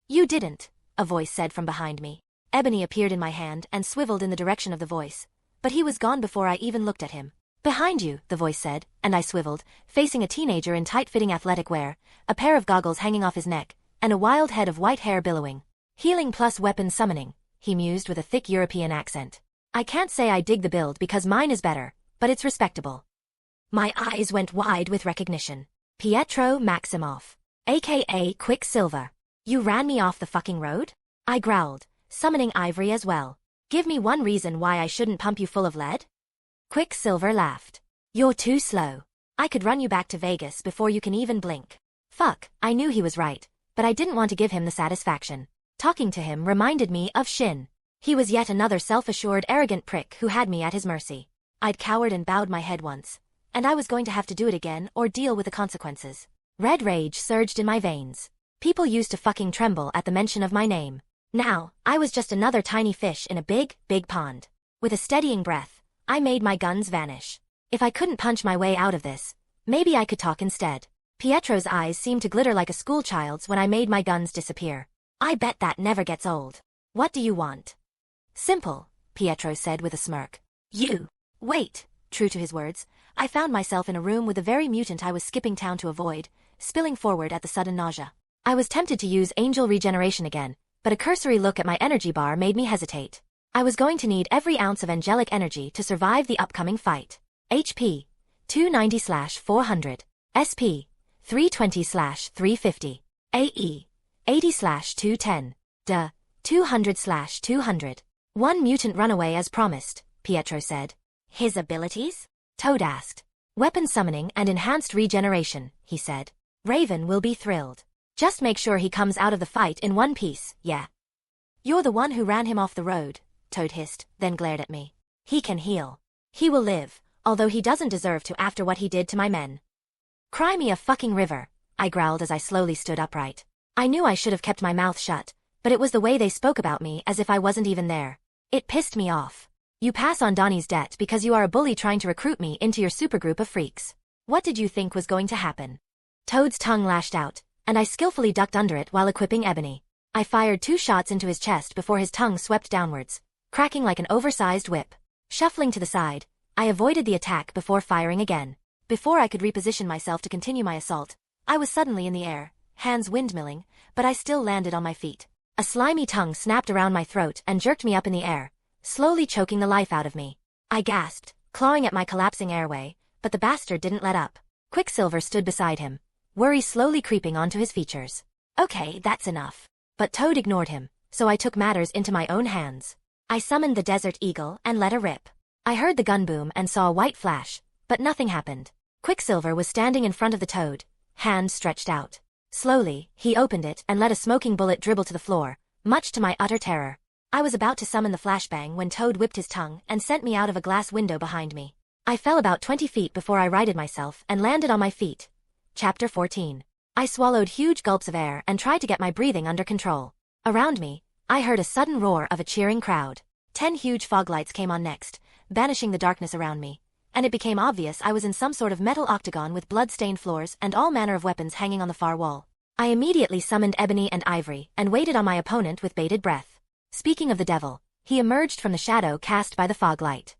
S1: "You didn't," a voice said from behind me. Ebony appeared in my hand and swiveled in the direction of the voice, but he was gone before I even looked at him. "Behind you," the voice said, and I swiveled, facing a teenager in tight-fitting athletic wear, a pair of goggles hanging off his neck, and a wild head of white hair billowing. "Healing plus weapon summoning," he mused with a thick European accent. "I can't say I dig the build because mine is better, but it's respectable." My eyes went wide with recognition. Pietro Maximoff, aka Quicksilver. "You ran me off the fucking road?" I growled, summoning Ivory as well. "Give me one reason why I shouldn't pump you full of lead?" Quicksilver laughed. "You're too slow. I could run you back to Vegas before you can even blink." Fuck, I knew he was right, but I didn't want to give him the satisfaction. Talking to him reminded me of Shin. He was yet another self-assured arrogant prick who had me at his mercy. I'd cowered and bowed my head once, and I was going to have to do it again or deal with the consequences. Red rage surged in my veins. People used to fucking tremble at the mention of my name. Now, I was just another tiny fish in a big, big pond. With a steadying breath, I made my guns vanish. If I couldn't punch my way out of this, maybe I could talk instead. Pietro's eyes seemed to glitter like a schoolchild's when I made my guns disappear. "I bet that never gets old. What do you want?" "Simple," Pietro said with a smirk. "You." Wait. True to his words, I found myself in a room with the very mutant I was skipping town to avoid, spilling forward at the sudden nausea. I was tempted to use angel regeneration again, but a cursory look at my energy bar made me hesitate. I was going to need every ounce of angelic energy to survive the upcoming fight. HP 290/400, SP 320/350, AE 80/210, DA 200/200. One mutant runaway as promised, Pietro said. His abilities? Toad asked. Weapon summoning and enhanced regeneration, he said. Raven will be thrilled. Just make sure he comes out of the fight in one piece, yeah. You're the one who ran him off the road, Toad hissed, then glared at me. He can heal. He will live, although he doesn't deserve to after what he did to my men. Cry me a fucking river, I growled as I slowly stood upright. I knew I should have kept my mouth shut, but it was the way they spoke about me as if I wasn't even there. It pissed me off. You pass on Donnie's debt because you are a bully trying to recruit me into your supergroup of freaks. What did you think was going to happen? Toad's tongue lashed out, and I skillfully ducked under it while equipping Ebony. I fired 2 shots into his chest before his tongue swept downwards, cracking like an oversized whip. Shuffling to the side, I avoided the attack before firing again. Before I could reposition myself to continue my assault, I was suddenly in the air, hands windmilling, but I still landed on my feet. A slimy tongue snapped around my throat and jerked me up in the air, slowly choking the life out of me. I gasped, clawing at my collapsing airway, but the bastard didn't let up. Quicksilver stood beside him, worry slowly creeping onto his features. Okay, that's enough. But Toad ignored him, so I took matters into my own hands. I summoned the Desert Eagle and let her rip. I heard the gun boom and saw a white flash, but nothing happened. Quicksilver was standing in front of the Toad, hand stretched out. Slowly, he opened it and let a smoking bullet dribble to the floor, much to my utter terror. I was about to summon the flashbang when Toad whipped his tongue and sent me out of a glass window behind me. I fell about 20 feet before I righted myself and landed on my feet. Chapter 14. I swallowed huge gulps of air and tried to get my breathing under control. Around me, I heard a sudden roar of a cheering crowd. 10 huge fog lights came on next, banishing the darkness around me, and it became obvious I was in some sort of metal octagon with blood-stained floors and all manner of weapons hanging on the far wall. I immediately summoned Ebony and Ivory and waited on my opponent with bated breath. Speaking of the devil, he emerged from the shadow cast by the fog light.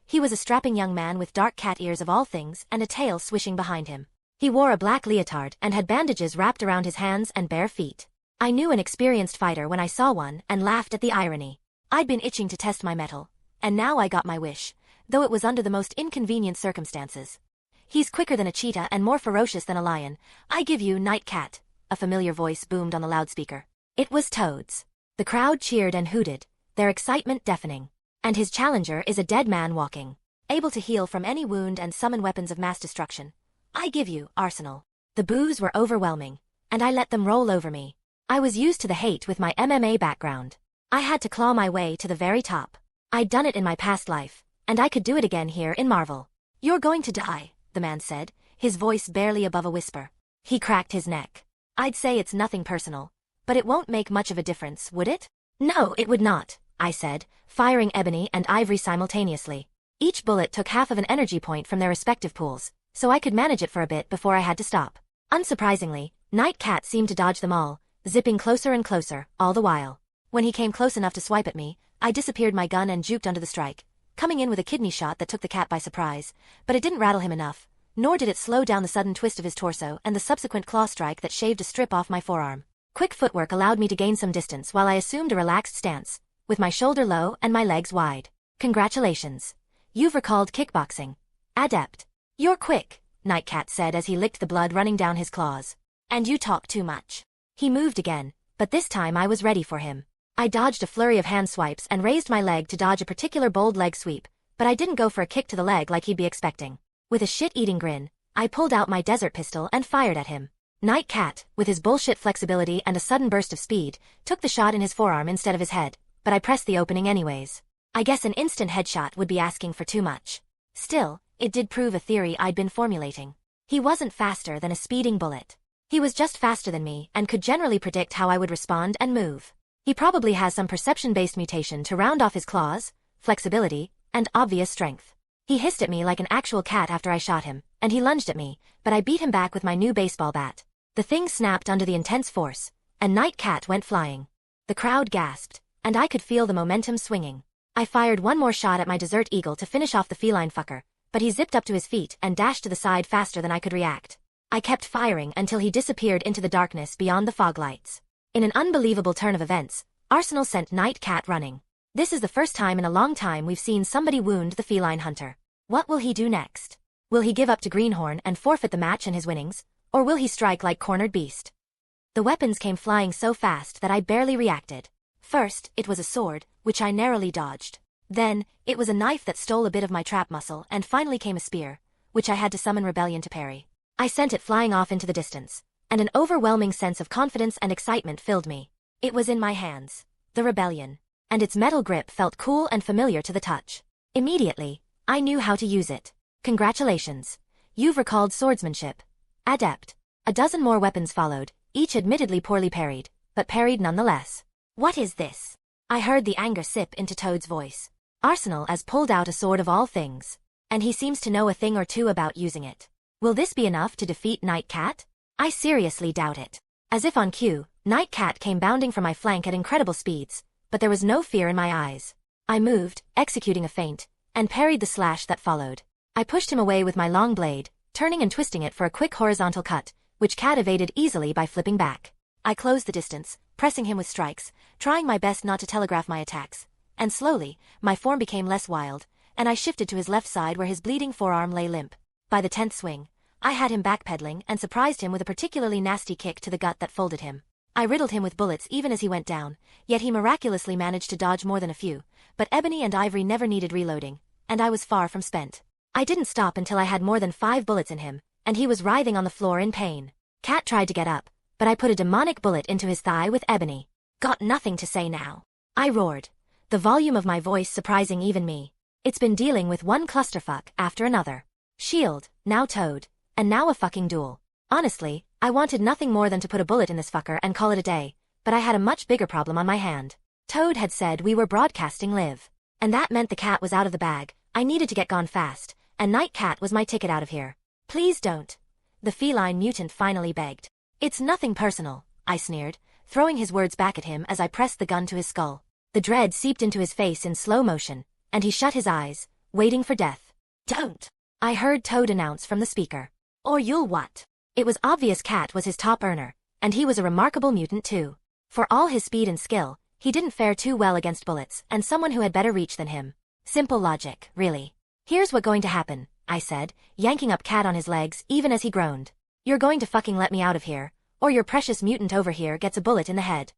S1: He was a strapping young man with dark cat ears of all things and a tail swishing behind him. He wore a black leotard and had bandages wrapped around his hands and bare feet. I knew an experienced fighter when I saw one and laughed at the irony. I'd been itching to test my mettle, and now I got my wish, though it was under the most inconvenient circumstances. He's quicker than a cheetah and more ferocious than a lion. I give you Night Cat, a familiar voice boomed on the loudspeaker. It was Toad's. The crowd cheered and hooted, their excitement deafening. And his challenger is a dead man walking, able to heal from any wound and summon weapons of mass destruction. I give you Arsenal. The boos were overwhelming, and I let them roll over me. I was used to the hate with my MMA background. I had to claw my way to the very top. I'd done it in my past life, and I could do it again here in Marvel. You're going to die, the man said, his voice barely above a whisper. He cracked his neck. I'd say it's nothing personal, but it won't make much of a difference, would it? No, it would not, I said, firing Ebony and Ivory simultaneously. Each bullet took half of an energy point from their respective pools, so I could manage it for a bit before I had to stop. Unsurprisingly, Night Cat seemed to dodge them all, zipping closer and closer, all the while. When he came close enough to swipe at me, I disappeared my gun and juked under the strike, coming in with a kidney shot that took the cat by surprise, but it didn't rattle him enough, nor did it slow down the sudden twist of his torso and the subsequent claw strike that shaved a strip off my forearm. Quick footwork allowed me to gain some distance while I assumed a relaxed stance, with my shoulder low and my legs wide. Congratulations. You've recalled kickboxing. Adept. You're quick, Night Cat said as he licked the blood running down his claws. And you talk too much. He moved again, but this time I was ready for him. I dodged a flurry of hand swipes and raised my leg to dodge a particular bold leg sweep, but I didn't go for a kick to the leg like he'd be expecting. With a shit-eating grin, I pulled out my desert pistol and fired at him. Night Cat, with his bullshit flexibility and a sudden burst of speed, took the shot in his forearm instead of his head, but I pressed the opening anyways. I guess an instant headshot would be asking for too much. Still, it did prove a theory I'd been formulating. He wasn't faster than a speeding bullet. He was just faster than me and could generally predict how I would respond and move. He probably has some perception-based mutation to round off his claws, flexibility, and obvious strength. He hissed at me like an actual cat after I shot him, and he lunged at me, but I beat him back with my new baseball bat. The thing snapped under the intense force, and Night Cat went flying. The crowd gasped, and I could feel the momentum swinging. I fired one more shot at my Desert Eagle to finish off the feline fucker, but he zipped up to his feet and dashed to the side faster than I could react. I kept firing until he disappeared into the darkness beyond the fog lights. In an unbelievable turn of events, Arsenal sent Night Cat running. This is the first time in a long time we've seen somebody wound the feline hunter. What will he do next? Will he give up to Greenhorn and forfeit the match and his winnings? Or will he strike like cornered beast? The weapons came flying so fast that I barely reacted. First, it was a sword, which I narrowly dodged. Then, it was a knife that stole a bit of my trap muscle, and finally came a spear, which I had to summon Rebellion to parry. I sent it flying off into the distance, and an overwhelming sense of confidence and excitement filled me. It was in my hands, the Rebellion, and its metal grip felt cool and familiar to the touch. Immediately, I knew how to use it. Congratulations. You've recalled swordsmanship. Adept. A dozen more weapons followed, each admittedly poorly parried, but parried nonetheless. What is this? I heard the anger sip into Toad's voice. Arsenal has pulled out a sword of all things, and he seems to know a thing or two about using it. Will this be enough to defeat Night Cat? I seriously doubt it. As if on cue, Night Cat came bounding from my flank at incredible speeds, but there was no fear in my eyes. I moved, executing a feint, and parried the slash that followed. I pushed him away with my long blade, turning and twisting it for a quick horizontal cut, which Cat evaded easily by flipping back. I closed the distance, pressing him with strikes, trying my best not to telegraph my attacks, and slowly, my form became less wild, and I shifted to his left side where his bleeding forearm lay limp. By the 10th swing, I had him backpedaling and surprised him with a particularly nasty kick to the gut that folded him. I riddled him with bullets even as he went down, yet he miraculously managed to dodge more than a few, but Ebony and Ivory never needed reloading, and I was far from spent. I didn't stop until I had more than 5 bullets in him, and he was writhing on the floor in pain. Cat tried to get up, but I put a demonic bullet into his thigh with Ebony. Got nothing to say now. I roared, the volume of my voice surprising even me. It's been dealing with one clusterfuck after another. Shield, now Toad, and now a fucking duel. Honestly, I wanted nothing more than to put a bullet in this fucker and call it a day, but I had a much bigger problem on my hand. Toad had said we were broadcasting live, and that meant the cat was out of the bag. I needed to get gone fast, and Night Cat was my ticket out of here. Please don't. The feline mutant finally begged. It's nothing personal, I sneered, throwing his words back at him as I pressed the gun to his skull. The dread seeped into his face in slow motion, and he shut his eyes, waiting for death. Don't, I heard Toad announce from the speaker. Or you'll what? It was obvious Cat was his top earner, and he was a remarkable mutant too. For all his speed and skill, he didn't fare too well against bullets and someone who had better reach than him. Simple logic, really. Here's what's going to happen, I said, yanking up Cat on his legs even as he groaned. You're going to fucking let me out of here, or your precious mutant over here gets a bullet in the head.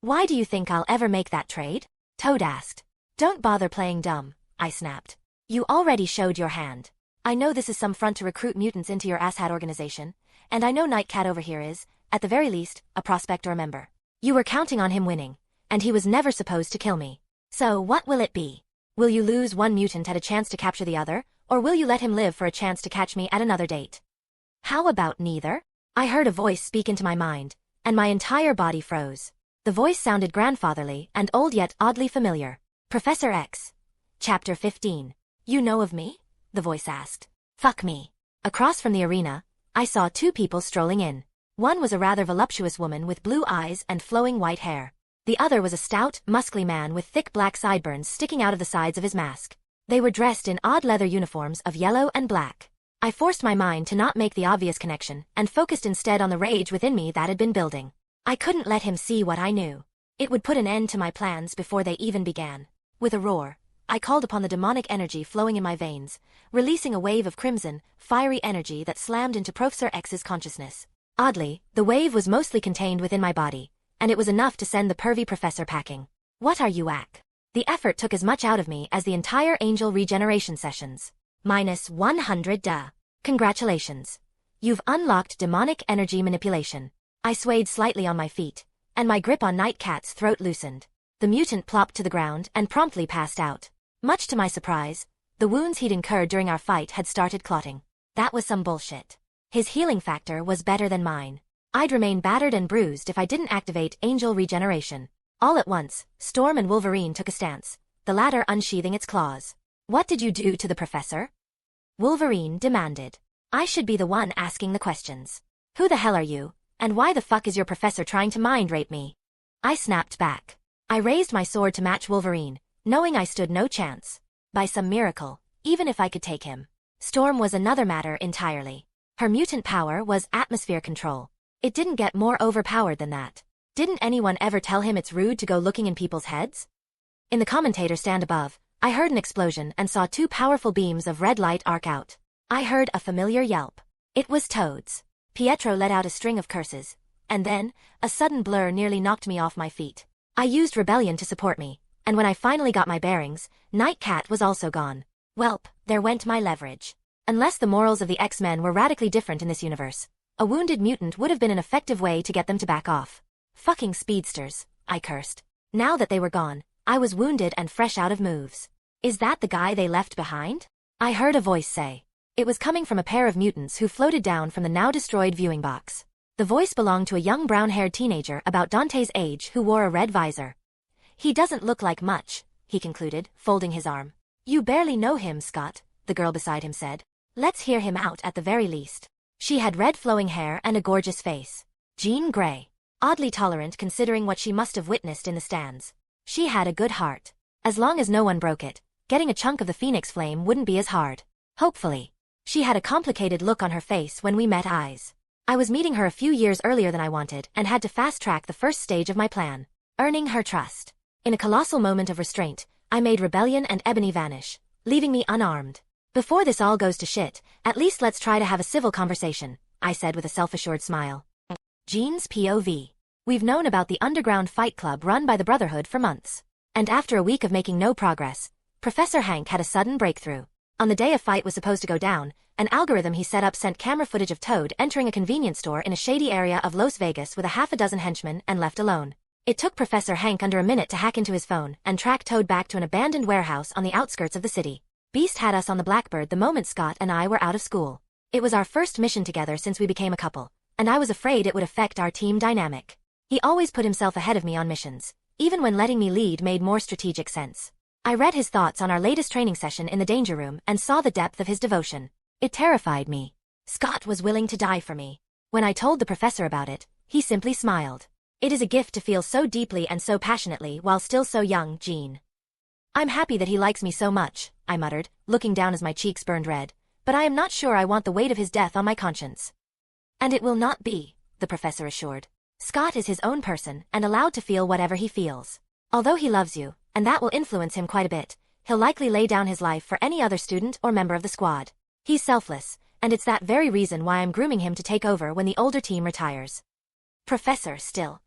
S1: Why do you think I'll ever make that trade? Toad asked. Don't bother playing dumb, I snapped. You already showed your hand. I know this is some front to recruit mutants into your asshat organization, and I know Night Cat over here is, at the very least, a prospect or a member. You were counting on him winning, and he was never supposed to kill me. So what will it be? Will you lose one mutant at a chance to capture the other, or will you let him live for a chance to catch me at another date? How about neither? I heard a voice speak into my mind, and my entire body froze. The voice sounded grandfatherly and old yet oddly familiar. Professor X. Chapter 15. You know of me? The voice asked. Fuck me. Across from the arena, I saw 2 people strolling in. One was a rather voluptuous woman with blue eyes and flowing white hair. The other was a stout, muscly man with thick black sideburns sticking out of the sides of his mask. They were dressed in odd leather uniforms of yellow and black. I forced my mind to not make the obvious connection and focused instead on the rage within me that had been building. I couldn't let him see what I knew. It would put an end to my plans before they even began. With a roar, I called upon the demonic energy flowing in my veins, releasing a wave of crimson, fiery energy that slammed into Professor X's consciousness. Oddly, the wave was mostly contained within my body, and it was enough to send the pervy professor packing. What are you at? The effort took as much out of me as the entire angel regeneration sessions. -100 duh. Congratulations. You've unlocked demonic energy manipulation. I swayed slightly on my feet, and my grip on Night Cat's throat loosened. The mutant plopped to the ground and promptly passed out. Much to my surprise, the wounds he'd incurred during our fight had started clotting. That was some bullshit. His healing factor was better than mine. I'd remain battered and bruised if I didn't activate angel regeneration. All at once, Storm and Wolverine took a stance, the latter unsheathing its claws. What did you do to the professor? Wolverine demanded. I should be the one asking the questions. Who the hell are you, and why the fuck is your professor trying to mind rape me? I snapped back. I raised my sword to match Wolverine, knowing I stood no chance. By some miracle, even if I could take him. Storm was another matter entirely. Her mutant power was atmosphere control. It didn't get more overpowered than that. Didn't anyone ever tell him it's rude to go looking in people's heads? In the commentator stand above, I heard an explosion and saw 2 powerful beams of red light arc out. I heard a familiar yelp. It was Toad's. Pietro let out a string of curses, and then, a sudden blur nearly knocked me off my feet. I used Rebellion to support me, and when I finally got my bearings, Nightcat was also gone. Welp, there went my leverage. Unless the morals of the X-Men were radically different in this universe, a wounded mutant would have been an effective way to get them to back off. Fucking speedsters, I cursed. Now that they were gone, I was wounded and fresh out of moves. Is that the guy they left behind? I heard a voice say. It was coming from a pair of mutants who floated down from the now-destroyed viewing box. The voice belonged to a young brown-haired teenager about Dante's age who wore a red visor. He doesn't look like much, he concluded, folding his arm. You barely know him, Scott, the girl beside him said. Let's hear him out at the very least. She had red flowing hair and a gorgeous face. Jean Grey. Oddly tolerant considering what she must have witnessed in the stands. She had a good heart. As long as no one broke it, getting a chunk of the Phoenix flame wouldn't be as hard. Hopefully. She had a complicated look on her face when we met eyes. I was meeting her a few years earlier than I wanted and had to fast-track the first stage of my plan. Earning her trust. In a colossal moment of restraint, I made Rebellion and Ebony vanish, leaving me unarmed. Before this all goes to shit, at least let's try to have a civil conversation, I said with a self-assured smile. Jean's POV. We've known about the underground fight club run by the Brotherhood for months. And after a week of making no progress, Professor Hank had a sudden breakthrough. On the day a fight was supposed to go down, an algorithm he set up sent camera footage of Toad entering a convenience store in a shady area of Las Vegas with a half a dozen henchmen and left alone. It took Professor Hank under a minute to hack into his phone and track Toad back to an abandoned warehouse on the outskirts of the city. Beast had us on the Blackbird the moment Scott and I were out of school. It was our first mission together since we became a couple, and I was afraid it would affect our team dynamic. He always put himself ahead of me on missions, even when letting me lead made more strategic sense. I read his thoughts on our latest training session in the danger room and saw the depth of his devotion. It terrified me. Scott was willing to die for me. When I told the professor about it, he simply smiled. It is a gift to feel so deeply and so passionately while still so young, Jean. I'm happy that he likes me so much, I muttered, looking down as my cheeks burned red, but I am not sure I want the weight of his death on my conscience. And it will not be, the professor assured. Scott is his own person and allowed to feel whatever he feels. Although he loves you, and that will influence him quite a bit, he'll likely lay down his life for any other student or member of the squad. He's selfless, and it's that very reason why I'm grooming him to take over when the older team retires. Professor, still.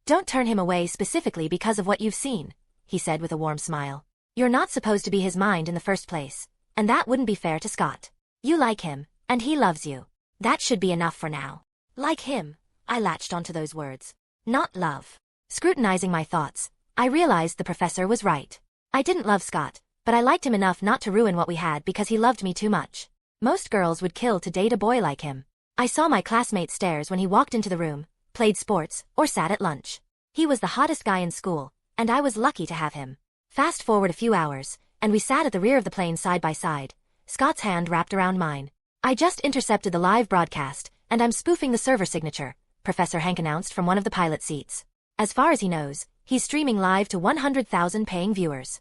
S1: Don't turn him away specifically because of what you've seen, he said with a warm smile. You're not supposed to be his mind in the first place, and that wouldn't be fair to Scott. You like him, and he loves you. That should be enough for now. Like him, I latched onto those words. Not love. Scrutinizing my thoughts, I realized the professor was right. I didn't love Scott, but I liked him enough not to ruin what we had because he loved me too much. Most girls would kill to date a boy like him. I saw my classmates' stares when he walked into the room, played sports, or sat at lunch. He was the hottest guy in school, and I was lucky to have him. Fast forward a few hours, and we sat at the rear of the plane side by side, Scott's hand wrapped around mine. I just intercepted the live broadcast, and I'm spoofing the server signature, Professor Hank announced from one of the pilot seats. As far as he knows, he's streaming live to 100,000 paying viewers.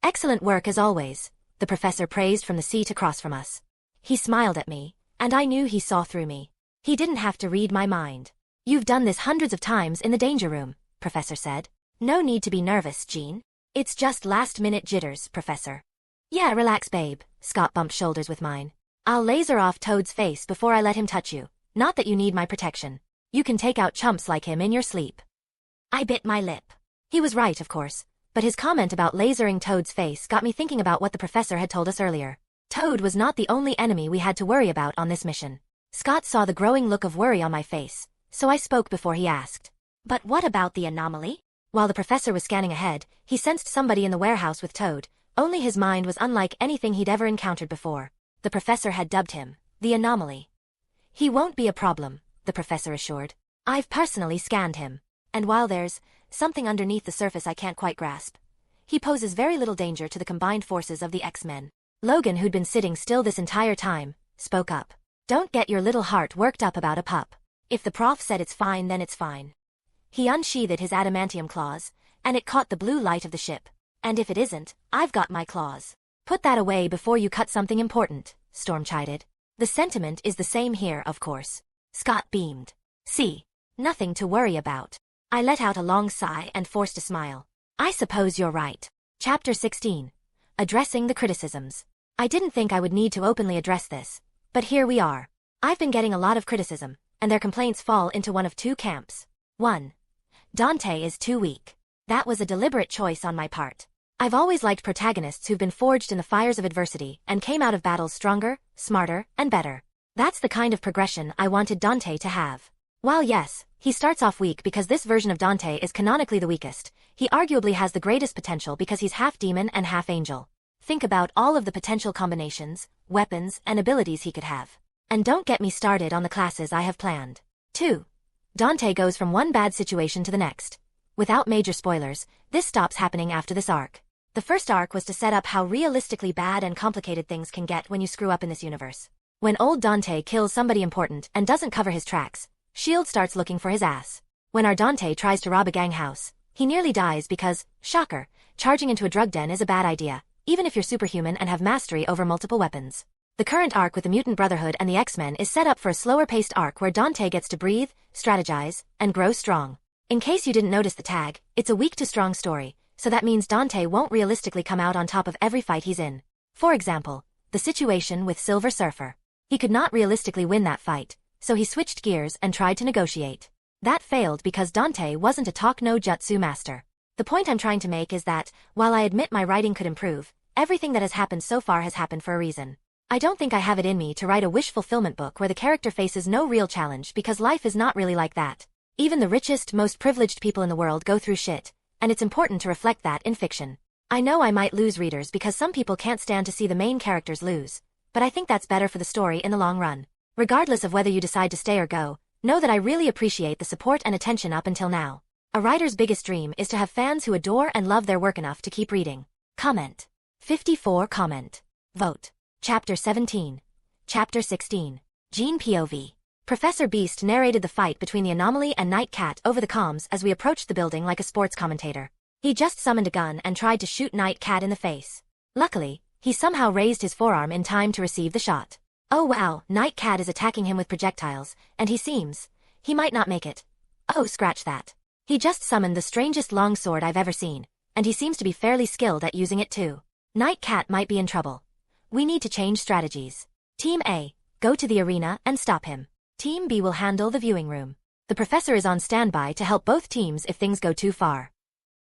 S1: Excellent work as always, the professor praised from the seat across from us. He smiled at me, and I knew he saw through me. He didn't have to read my mind. You've done this hundreds of times in the danger room, Professor said. No need to be nervous, Jean. It's just last-minute jitters, Professor. Yeah, relax, babe, Scott bumped shoulders with mine. I'll laser off Toad's face before I let him touch you. Not that you need my protection. You can take out chumps like him in your sleep. I bit my lip. He was right, of course, but his comment about lasering Toad's face got me thinking about what the professor had told us earlier. Toad was not the only enemy we had to worry about on this mission. Scott saw the growing look of worry on my face, so I spoke before he asked. But what about the anomaly? While the professor was scanning ahead, he sensed somebody in the warehouse with Toad, only his mind was unlike anything he'd ever encountered before. The professor had dubbed him the anomaly. He won't be a problem, the professor assured. I've personally scanned him, and while there's something underneath the surface I can't quite grasp, he poses very little danger to the combined forces of the X-Men. Logan, who'd been sitting still this entire time, spoke up. Don't get your little heart worked up about a pup. If the prof said it's fine, then it's fine. He unsheathed his adamantium claws, and it caught the blue light of the ship. And if it isn't, I've got my claws. Put that away before you cut something important, Storm chided. The sentiment is the same here, of course. Scott beamed. See. Nothing to worry about. I let out a long sigh and forced a smile. I suppose you're right. Chapter 16. Addressing the criticisms. I didn't think I would need to openly address this, but here we are. I've been getting a lot of criticism, and their complaints fall into one of two camps. 1. Dante is too weak. That was a deliberate choice on my part. I've always liked protagonists who've been forged in the fires of adversity and came out of battles stronger, smarter, and better. That's the kind of progression I wanted Dante to have. While yes, he starts off weak because this version of Dante is canonically the weakest, he arguably has the greatest potential because he's half demon and half angel. Think about all of the potential combinations, weapons, and abilities he could have. And don't get me started on the classes I have planned. 2. Dante goes from one bad situation to the next. Without major spoilers, this stops happening after this arc. The first arc was to set up how realistically bad and complicated things can get when you screw up in this universe. When old Dante kills somebody important and doesn't cover his tracks, S.H.I.E.L.D. starts looking for his ass. When our Dante tries to rob a gang house, he nearly dies because, shocker, charging into a drug den is a bad idea, even if you're superhuman and have mastery over multiple weapons. The current arc with the Mutant Brotherhood and the X-Men is set up for a slower-paced arc where Dante gets to breathe, strategize, and grow strong. In case you didn't notice the tag, it's a weak to strong story, so that means Dante won't realistically come out on top of every fight he's in. For example, the situation with Silver Surfer. He could not realistically win that fight, so he switched gears and tried to negotiate. That failed because Dante wasn't a talk-no-jutsu master. The point I'm trying to make is that, while I admit my writing could improve, everything that has happened so far has happened for a reason. I don't think I have it in me to write a wish fulfillment book where the character faces no real challenge because life is not really like that. Even the richest, most privileged people in the world go through shit, and it's important to reflect that in fiction. I know I might lose readers because some people can't stand to see the main characters lose, but I think that's better for the story in the long run. Regardless of whether you decide to stay or go, know that I really appreciate the support and attention up until now. A writer's biggest dream is to have fans who adore and love their work enough to keep reading. Comment. 54 Comment. Vote. Chapter 17. Chapter 16. Gene POV. Professor Beast narrated the fight between the Anomaly and Night Cat over the comms as we approached the building like a sports commentator. He just summoned a gun and tried to shoot Night Cat in the face. Luckily, he somehow raised his forearm in time to receive the shot. Oh wow, Night Cat is attacking him with projectiles, and he might not make it. Oh, scratch that. He just summoned the strangest longsword I've ever seen, and he seems to be fairly skilled at using it too. Night Cat might be in trouble. We need to change strategies. Team A, go to the arena and stop him. Team B will handle the viewing room. The professor is on standby to help both teams if things go too far.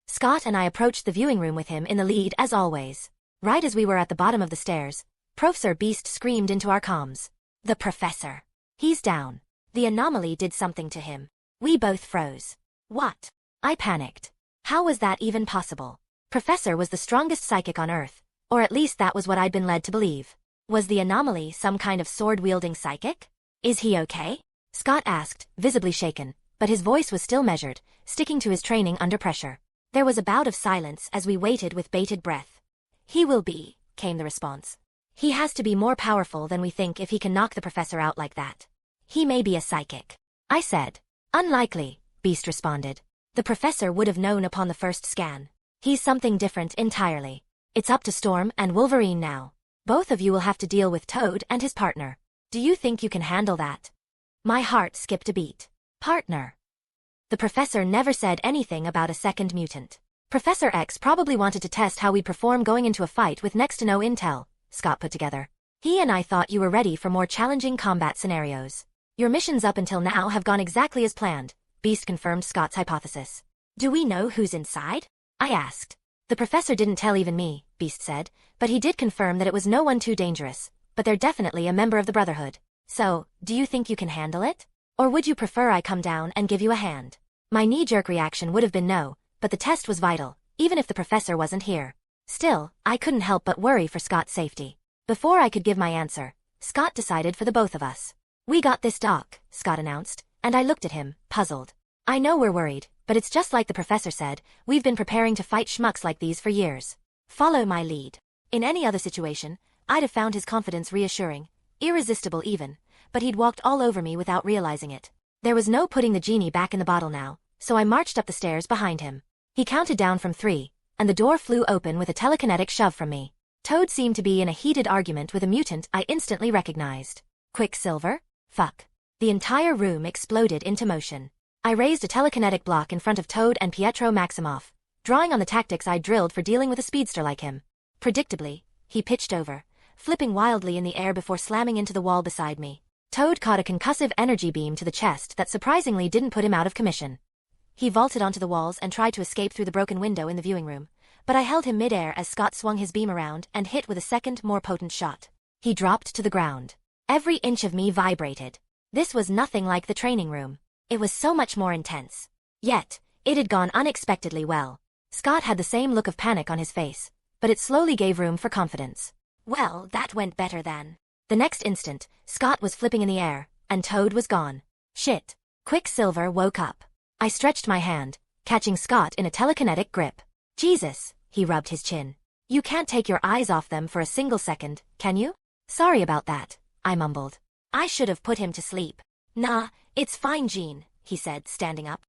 S1: Scott and I approached the viewing room with him in the lead as always. Right as we were at the bottom of the stairs, Professor Beast screamed into our comms. The professor. He's down. The anomaly did something to him. We both froze. What? I panicked. How was that even possible? Professor was the strongest psychic on Earth, or at least that was what I'd been led to believe. Was the anomaly some kind of sword-wielding psychic? Is he okay? Scott asked, visibly shaken, but his voice was still measured, sticking to his training under pressure. There was a bout of silence as we waited with bated breath. He will be, came the response. He has to be more powerful than we think if he can knock the professor out like that. He may be a psychic. I said. Unlikely, Beast responded. The professor would have known upon the first scan. He's something different entirely. It's up to Storm and Wolverine now. Both of you will have to deal with Toad and his partner. Do you think you can handle that? My heart skipped a beat. Partner. The professor never said anything about a second mutant. Professor X probably wanted to test how we'd perform going into a fight with next to no intel, Scott put together. He and I thought you were ready for more challenging combat scenarios. Your missions up until now have gone exactly as planned, Beast confirmed Scott's hypothesis. Do we know who's inside? I asked. The professor didn't tell even me, Beast said, but he did confirm that it was no one too dangerous, but they're definitely a member of the Brotherhood. So, do you think you can handle it? Or would you prefer I come down and give you a hand? My knee-jerk reaction would have been no, but the test was vital, even if the professor wasn't here. Still, I couldn't help but worry for Scott's safety. Before I could give my answer, Scott decided for the both of us. We got this, Doc, Scott announced, and I looked at him, puzzled. I know we're worried, but it's just like the professor said, we've been preparing to fight schmucks like these for years. Follow my lead. In any other situation, I'd have found his confidence reassuring, irresistible even, but he'd walked all over me without realizing it. There was no putting the genie back in the bottle now, so I marched up the stairs behind him. He counted down from 3, and the door flew open with a telekinetic shove from me. Toad seemed to be in a heated argument with a mutant I instantly recognized. Quicksilver? Fuck. The entire room exploded into motion. I raised a telekinetic block in front of Toad and Pietro Maximoff, drawing on the tactics I drilled for dealing with a speedster like him. Predictably, he pitched over, flipping wildly in the air before slamming into the wall beside me. Toad caught a concussive energy beam to the chest that surprisingly didn't put him out of commission. He vaulted onto the walls and tried to escape through the broken window in the viewing room, but I held him mid-air as Scott swung his beam around and hit with a second, more potent shot. He dropped to the ground. Every inch of me vibrated. This was nothing like the training room. It was so much more intense. Yet, it had gone unexpectedly well. Scott had the same look of panic on his face, but it slowly gave room for confidence. Well, that went better than. The next instant, Scott was flipping in the air, and Toad was gone. Shit. Quicksilver woke up. I stretched my hand, catching Scott in a telekinetic grip. Jesus, he rubbed his chin. You can't take your eyes off them for a single second, can you? Sorry about that, I mumbled. I should have put him to sleep. Nah, it's fine, Jean, he said, standing up.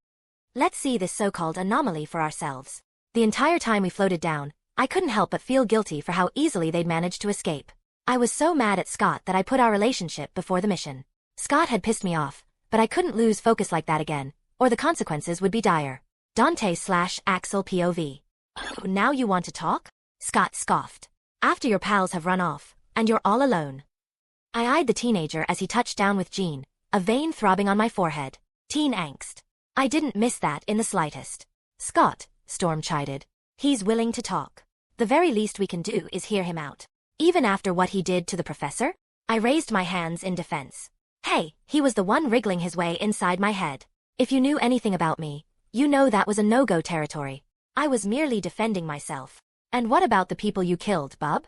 S1: Let's see this so-called anomaly for ourselves. The entire time we floated down, I couldn't help but feel guilty for how easily they'd managed to escape. I was so mad at Scott that I put our relationship before the mission. Scott had pissed me off, but I couldn't lose focus like that again, or the consequences would be dire. Dante/Axel POV. Oh, now you want to talk? Scott scoffed. After your pals have run off, and you're all alone. I eyed the teenager as he touched down with Jean, a vein throbbing on my forehead. Teen angst. I didn't miss that in the slightest. Scott, Storm chided. He's willing to talk. The very least we can do is hear him out. Even after what he did to the professor? I raised my hands in defense. Hey, he was the one wriggling his way inside my head. If you knew anything about me, you know that was a no-go territory. I was merely defending myself. And what about the people you killed, bub?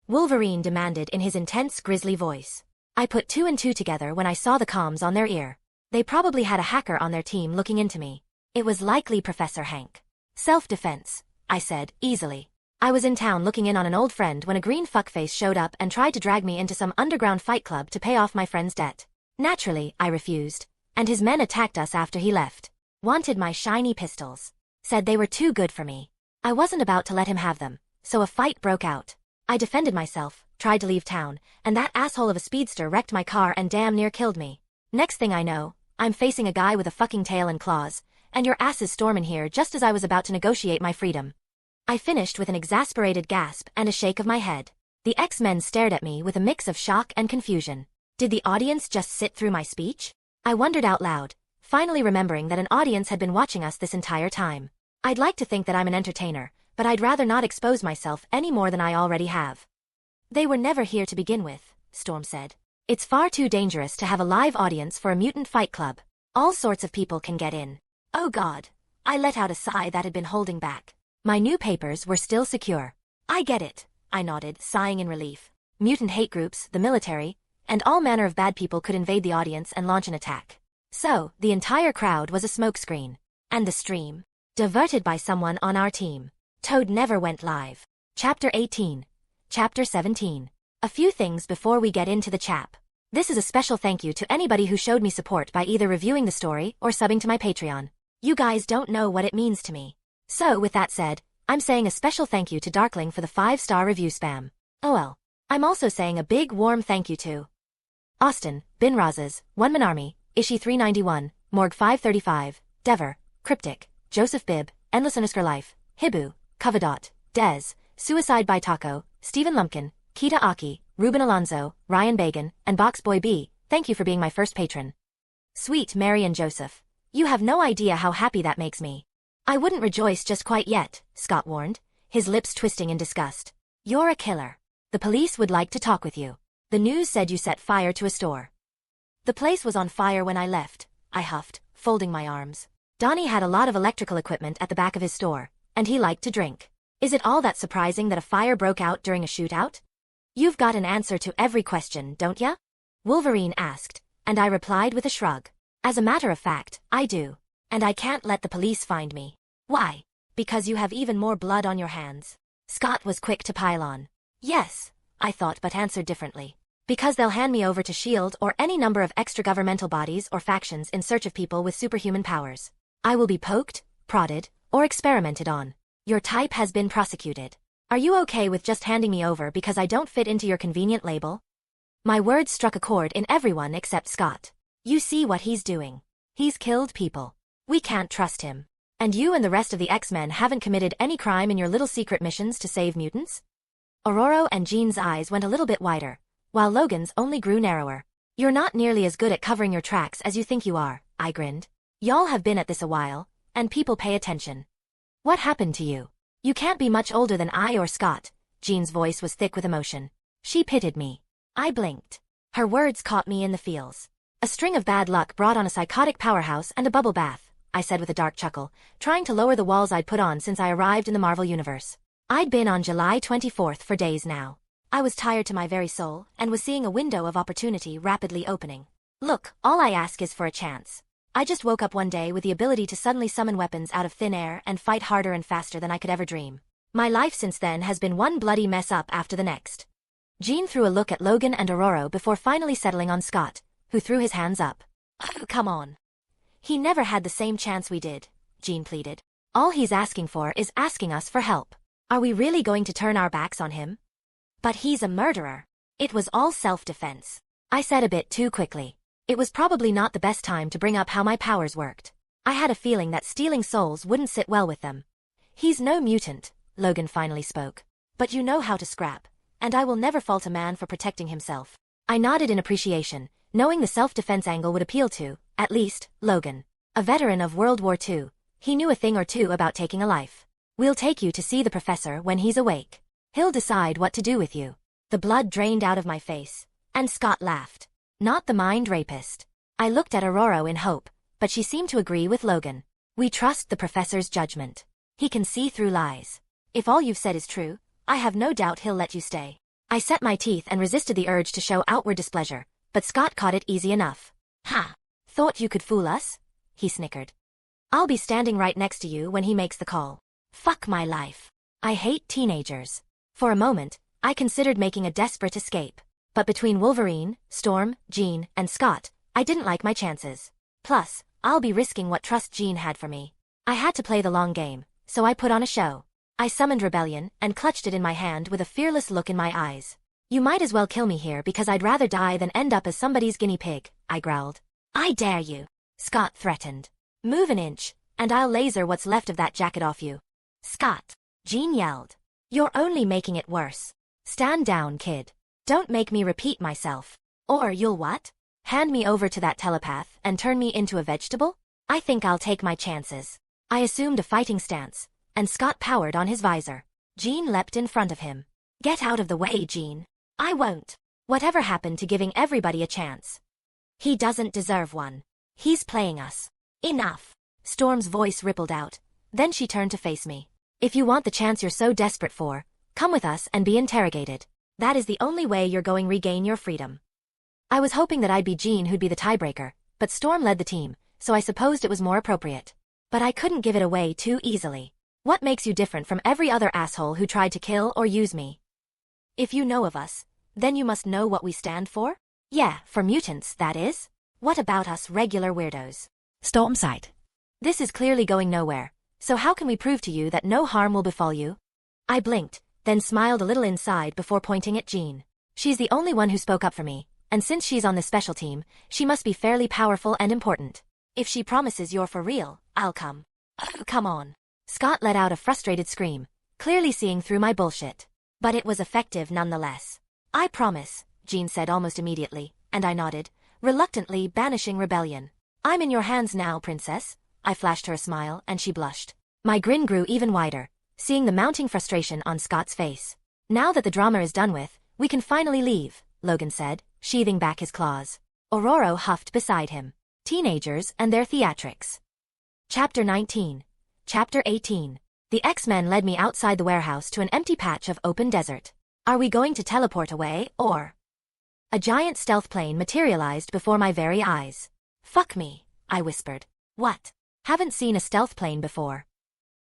S1: Wolverine demanded in his intense, grisly voice. I put two and two together when I saw the comms on their ear. They probably had a hacker on their team looking into me. It was likely Professor Hank. Self-defense, I said, easily. I was in town looking in on an old friend when a green fuckface showed up and tried to drag me into some underground fight club to pay off my friend's debt. Naturally, I refused, and his men attacked us after he left. Wanted my shiny pistols. Said they were too good for me. I wasn't about to let him have them, so a fight broke out. I defended myself, tried to leave town, and that asshole of a speedster wrecked my car and damn near killed me. Next thing I know, I'm facing a guy with a fucking tail and claws, and your asses storm in here just as I was about to negotiate my freedom. I finished with an exasperated gasp and a shake of my head. The X-Men stared at me with a mix of shock and confusion. Did the audience just sit through my speech? I wondered out loud, finally remembering that an audience had been watching us this entire time. I'd like to think that I'm an entertainer, but I'd rather not expose myself any more than I already have. They were never here to begin with, Storm said. It's far too dangerous to have a live audience for a mutant fight club. All sorts of people can get in. Oh God. I let out a sigh that had been holding back. My new papers were still secure. I get it, I nodded, sighing in relief. Mutant hate groups, the military, and all manner of bad people could invade the audience and launch an attack. So, the entire crowd was a smokescreen. And the stream? Diverted by someone on our team. Toad never went live. Chapter 18. Chapter 17. A few things before we get into the chap. This is a special thank you to anybody who showed me support by either reviewing the story or subbing to my Patreon. You guys don't know what it means to me. So, with that said, I'm saying a special thank you to Darkling for the 5-star review spam. OL. I'm also saying a big warm thank you to Austin, Bin Razas, One Man Army, Ishi 391, Morg 535, Dever, Cryptic, Joseph Bibb, Endless_Life, Hibu, Covadot, Dez, Suicide by Taco, Stephen Lumpkin, Kita Aki, Ruben Alonso, Ryan Bagan, and Boxboy B, thank you for being my first patron. Sweet Mary and Joseph. You have no idea how happy that makes me. I wouldn't rejoice just quite yet, Scott warned, his lips twisting in disgust. You're a killer. The police would like to talk with you. The news said you set fire to a store. The place was on fire when I left, I huffed, folding my arms. Donnie had a lot of electrical equipment at the back of his store, and he liked to drink. Is it all that surprising that a fire broke out during a shootout? You've got an answer to every question, don't ya? Wolverine asked, and I replied with a shrug. As a matter of fact, I do. And I can't let the police find me. Why? Because you have even more blood on your hands. Scott was quick to pile on. Yes, I thought, but answered differently. Because they'll hand me over to S.H.I.E.L.D. or any number of extra-governmental bodies or factions in search of people with superhuman powers. I will be poked, prodded, or experimented on. Your type has been prosecuted. Are you okay with just handing me over because I don't fit into your convenient label? My words struck a chord in everyone except Scott. You see what he's doing. He's killed people. We can't trust him. And you and the rest of the X-Men haven't committed any crime in your little secret missions to save mutants? Aurora and Jean's eyes went a little bit wider, while Logan's only grew narrower. You're not nearly as good at covering your tracks as you think you are, I grinned. Y'all have been at this a while, and people pay attention. What happened to you? You can't be much older than I or Scott. Jean's voice was thick with emotion. She pitied me. I blinked. Her words caught me in the feels. A string of bad luck brought on a psychotic powerhouse and a bubble bath, I said with a dark chuckle, trying to lower the walls I'd put on since I arrived in the Marvel Universe. I'd been on July 24th for days now. I was tired to my very soul and was seeing a window of opportunity rapidly opening. Look, all I ask is for a chance. I just woke up one day with the ability to suddenly summon weapons out of thin air and fight harder and faster than I could ever dream. My life since then has been one bloody mess up after the next. Jean threw a look at Logan and Aurora before finally settling on Scott, who threw his hands up. Oh, come on. He never had the same chance we did, Jean pleaded. All he's asking for is asking us for help. Are we really going to turn our backs on him? But he's a murderer. It was all self-defense. I said a bit too quickly. It was probably not the best time to bring up how my powers worked. I had a feeling that stealing souls wouldn't sit well with them. He's no mutant, Logan finally spoke. But you know how to scrap, and I will never fault a man for protecting himself. I nodded in appreciation, knowing the self-defense angle would appeal to, at least, Logan. A veteran of World War II, he knew a thing or two about taking a life. We'll take you to see the professor when he's awake. He'll decide what to do with you. The blood drained out of my face, and Scott laughed. Not the mind rapist. I looked at Aurora in hope, but she seemed to agree with Logan. We trust the professor's judgment. He can see through lies. If all you've said is true, I have no doubt he'll let you stay. I set my teeth and resisted the urge to show outward displeasure, but Scott caught it easy enough. Ha! Thought you could fool us? He snickered. I'll be standing right next to you when he makes the call. Fuck my life. I hate teenagers. For a moment, I considered making a desperate escape. But between Wolverine, Storm, Jean, and Scott, I didn't like my chances. Plus, I'll be risking what trust Jean had for me. I had to play the long game, so I put on a show. I summoned rebellion and clutched it in my hand with a fearless look in my eyes. You might as well kill me here because I'd rather die than end up as somebody's guinea pig, I growled. I dare you, Scott threatened. Move an inch, and I'll laser what's left of that jacket off you. Scott, Jean yelled. You're only making it worse. Stand down, kid. Don't make me repeat myself. Or you'll what? Hand me over to that telepath and turn me into a vegetable? I think I'll take my chances. I assumed a fighting stance, and Scott powered on his visor. Jean leapt in front of him. Get out of the way, Jean. I won't. Whatever happened to giving everybody a chance? He doesn't deserve one. He's playing us. Enough. Storm's voice rippled out. Then she turned to face me. If you want the chance you're so desperate for, come with us and be interrogated. That is the only way you're going to regain your freedom. I was hoping that I'd be Jean who'd be the tiebreaker, but Storm led the team, so I supposed it was more appropriate. But I couldn't give it away too easily. What makes you different from every other asshole who tried to kill or use me? If you know of us, then you must know what we stand for? Yeah, for mutants, that is. What about us regular weirdos? Storm sighed. This is clearly going nowhere, so how can we prove to you that no harm will befall you? I blinked, then smiled a little inside before pointing at Jean. She's the only one who spoke up for me, and since she's on this special team, she must be fairly powerful and important. If she promises you're for real, I'll come. Oh, come on. Scott let out a frustrated scream, clearly seeing through my bullshit. But it was effective nonetheless. I promise, Jean said almost immediately, and I nodded, reluctantly banishing rebellion. I'm in your hands now, princess. I flashed her a smile, and she blushed. My grin grew even wider, seeing the mounting frustration on Scott's face. Now that the drama is done with, we can finally leave, Logan said, sheathing back his claws. Aurora huffed beside him. Teenagers and their theatrics. Chapter 19. Chapter 18. The X-Men led me outside the warehouse to an empty patch of open desert. Are we going to teleport away, or? A giant stealth plane materialized before my very eyes. Fuck me, I whispered. What? Haven't seen a stealth plane before.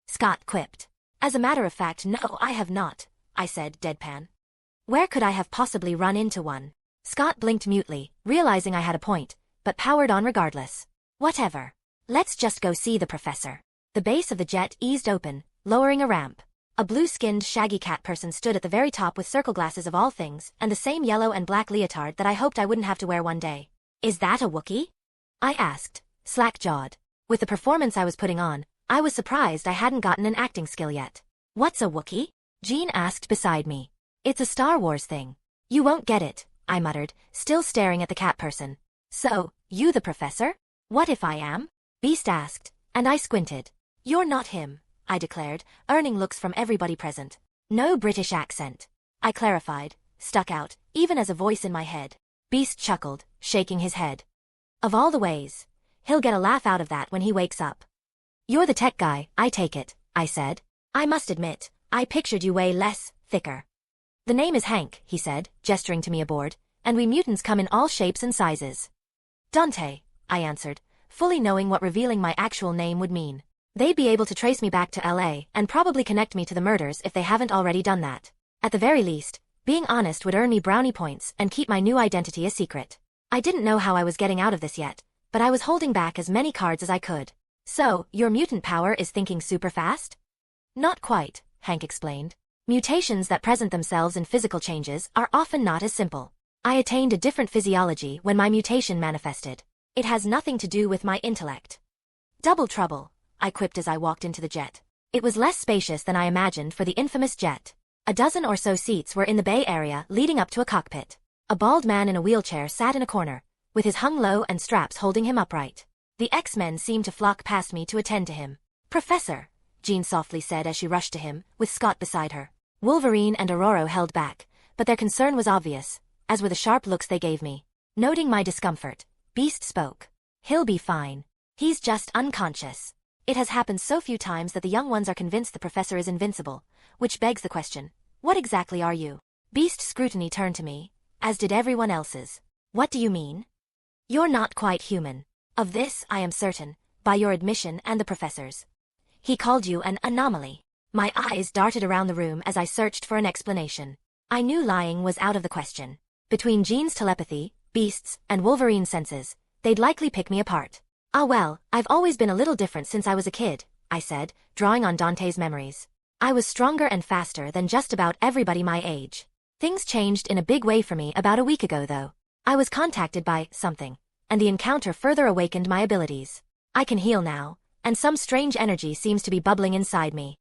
S1: Scott quipped. As a matter of fact, no, I have not, I said, deadpan. Where could I have possibly run into one? Scott blinked mutely, realizing I had a point, but powered on regardless. Whatever. Let's just go see the professor. The base of the jet eased open, lowering a ramp. A blue-skinned, shaggy cat person stood at the very top with circle glasses of all things, and the same yellow and black leotard that I hoped I wouldn't have to wear one day. Is that a Wookiee? I asked, slack-jawed. With the performance I was putting on, I was surprised I hadn't gotten an acting skill yet. What's a Wookiee? Jean asked beside me. It's a Star Wars thing. You won't get it, I muttered, still staring at the cat person. So, you the professor? What if I am? Beast asked, and I squinted. You're not him, I declared, earning looks from everybody present. No British accent. I clarified, stuck out, even as a voice in my head. Beast chuckled, shaking his head. Of all the ways. He'll get a laugh out of that when he wakes up. You're the tech guy, I take it, I said. I must admit, I pictured you way less, thicker. The name is Hank, he said, gesturing to me aboard, and we mutants come in all shapes and sizes. Dante, I answered, fully knowing what revealing my actual name would mean. They'd be able to trace me back to LA and probably connect me to the murders if they haven't already done that. At the very least, being honest would earn me brownie points and keep my new identity a secret. I didn't know how I was getting out of this yet, but I was holding back as many cards as I could. So, your mutant power is thinking super fast? Not quite, Hank explained. Mutations that present themselves in physical changes are often not as simple. I attained a different physiology when my mutation manifested. It has nothing to do with my intellect. Double trouble, I quipped as I walked into the jet. It was less spacious than I imagined for the infamous jet. A dozen or so seats were in the Bay Area leading up to a cockpit. A bald man in a wheelchair sat in a corner, with his hung low and straps holding him upright. The X-Men seemed to flock past me to attend to him. Professor, Jean softly said as she rushed to him, with Scott beside her. Wolverine and Aurora held back, but their concern was obvious, as were the sharp looks they gave me. Noting my discomfort, Beast spoke. He'll be fine. He's just unconscious. It has happened so few times that the young ones are convinced the professor is invincible, which begs the question, what exactly are you? Beast's scrutiny turned to me, as did everyone else's. What do you mean? You're not quite human. Of this I am certain, by your admission and the professor's. He called you an anomaly. My eyes darted around the room as I searched for an explanation. I knew lying was out of the question. Between Jean's telepathy, Beast's, and Wolverine's senses, they'd likely pick me apart. Ah well, I've always been a little different since I was a kid, I said, drawing on Dante's memories. I was stronger and faster than just about everybody my age. Things changed in a big way for me about a week ago though. I was contacted by something, and the encounter further awakened my abilities. I can heal now, and some strange energy seems to be bubbling inside me.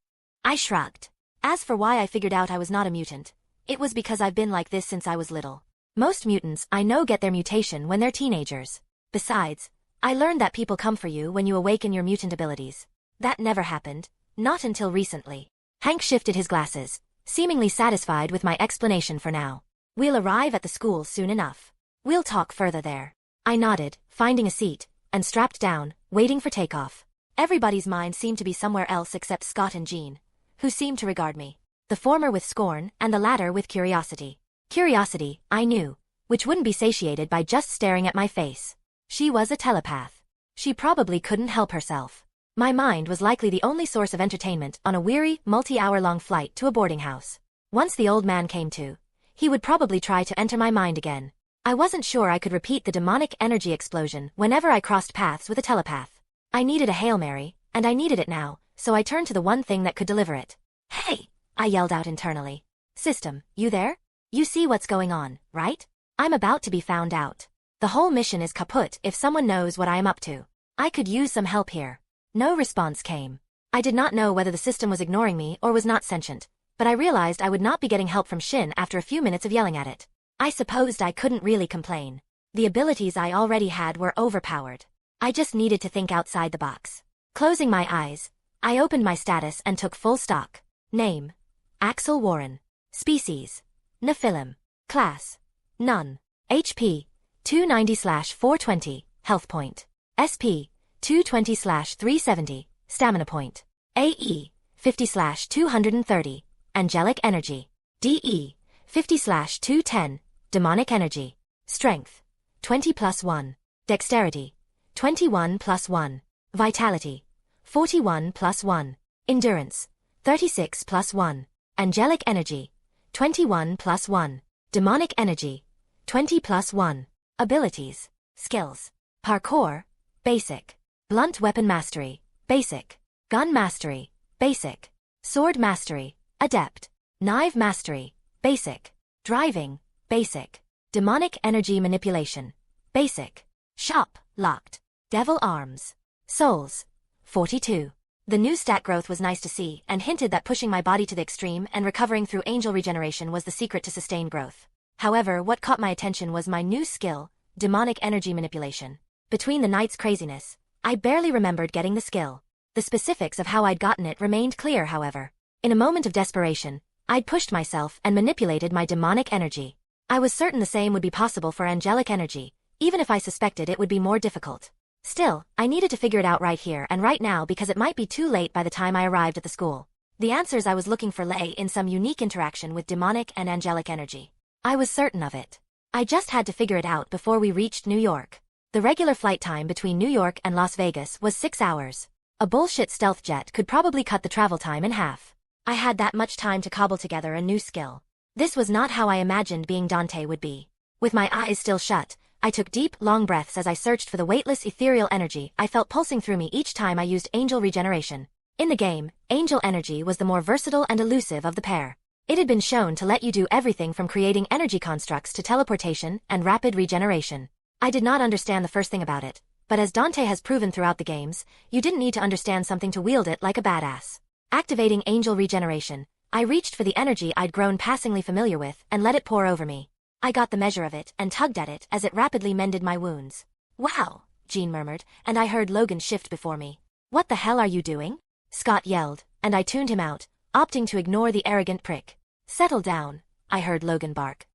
S1: I shrugged. As for why I figured out I was not a mutant, it was because I've been like this since I was little. Most mutants I know get their mutation when they're teenagers. Besides, I learned that people come for you when you awaken your mutant abilities. That never happened, not until recently. Hank shifted his glasses, seemingly satisfied with my explanation for now. We'll arrive at the school soon enough. We'll talk further there. I nodded, finding a seat, and strapped down, waiting for takeoff. Everybody's mind seemed to be somewhere else except Scott and Jean, who seemed to regard me. The former with scorn and the latter with curiosity. Curiosity, I knew, which wouldn't be satiated by just staring at my face. She was a telepath. She probably couldn't help herself. My mind was likely the only source of entertainment on a weary, multi-hour-long flight to a boarding house. Once the old man came to, he would probably try to enter my mind again. I wasn't sure I could repeat the demonic energy explosion whenever I crossed paths with a telepath. I needed a Hail Mary, and I needed it now, so I turned to the one thing that could deliver it. Hey! I yelled out internally. System, you there? You see what's going on, right? I'm about to be found out. The whole mission is kaput if someone knows what I am up to. I could use some help here. No response came. I did not know whether the system was ignoring me or was not sentient, but I realized I would not be getting help from Shin after a few minutes of yelling at it. I supposed I couldn't really complain. The abilities I already had were overpowered. I just needed to think outside the box. Closing my eyes, I opened my status and took full stock. Name: Axel Warren. Species: Nephilim. Class: None. HP: 290/420, health point. SP: 220/370, stamina point. AE: 50/230, angelic energy. DE: 50/210, demonic energy. Strength: 20+1. Dexterity: 21+1. Vitality: 41+1. Endurance: 36+1. Angelic energy: 21+1. Demonic energy: 20+1. Abilities: Skills: Parkour, Basic. Blunt weapon mastery, Basic. Gun mastery, Basic. Sword mastery, Adept. Knife Mastery, Basic. Driving, Basic. Demonic Energy Manipulation, Basic. Shop, Locked. Devil Arms. Souls, 42. The new stat growth was nice to see and hinted that pushing my body to the extreme and recovering through angel regeneration was the secret to sustained growth. However, what caught my attention was my new skill, Demonic Energy Manipulation. Between the night's craziness, I barely remembered getting the skill. The specifics of how I'd gotten it remained clear, however. In a moment of desperation, I'd pushed myself and manipulated my demonic energy. I was certain the same would be possible for angelic energy, even if I suspected it would be more difficult. Still, I needed to figure it out right here and right now because it might be too late by the time I arrived at the school. The answers I was looking for lay in some unique interaction with demonic and angelic energy. I was certain of it. I just had to figure it out before we reached New York. The regular flight time between New York and Las Vegas was 6 hours. A bullshit stealth jet could probably cut the travel time in half. I had that much time to cobble together a new skill. This was not how I imagined being Dante would be. With my eyes still shut, I took deep, long breaths as I searched for the weightless ethereal energy I felt pulsing through me each time I used angel regeneration. In the game, angel energy was the more versatile and elusive of the pair. It had been shown to let you do everything from creating energy constructs to teleportation and rapid regeneration. I did not understand the first thing about it, but as Dante has proven throughout the games, you didn't need to understand something to wield it like a badass. Activating angel regeneration, I reached for the energy I'd grown passingly familiar with and let it pour over me. I got the measure of it and tugged at it as it rapidly mended my wounds. "Wow," Jean murmured, and I heard Logan shift before me. "What the hell are you doing?" Scott yelled, and I tuned him out, opting to ignore the arrogant prick. "Settle down," I heard Logan bark.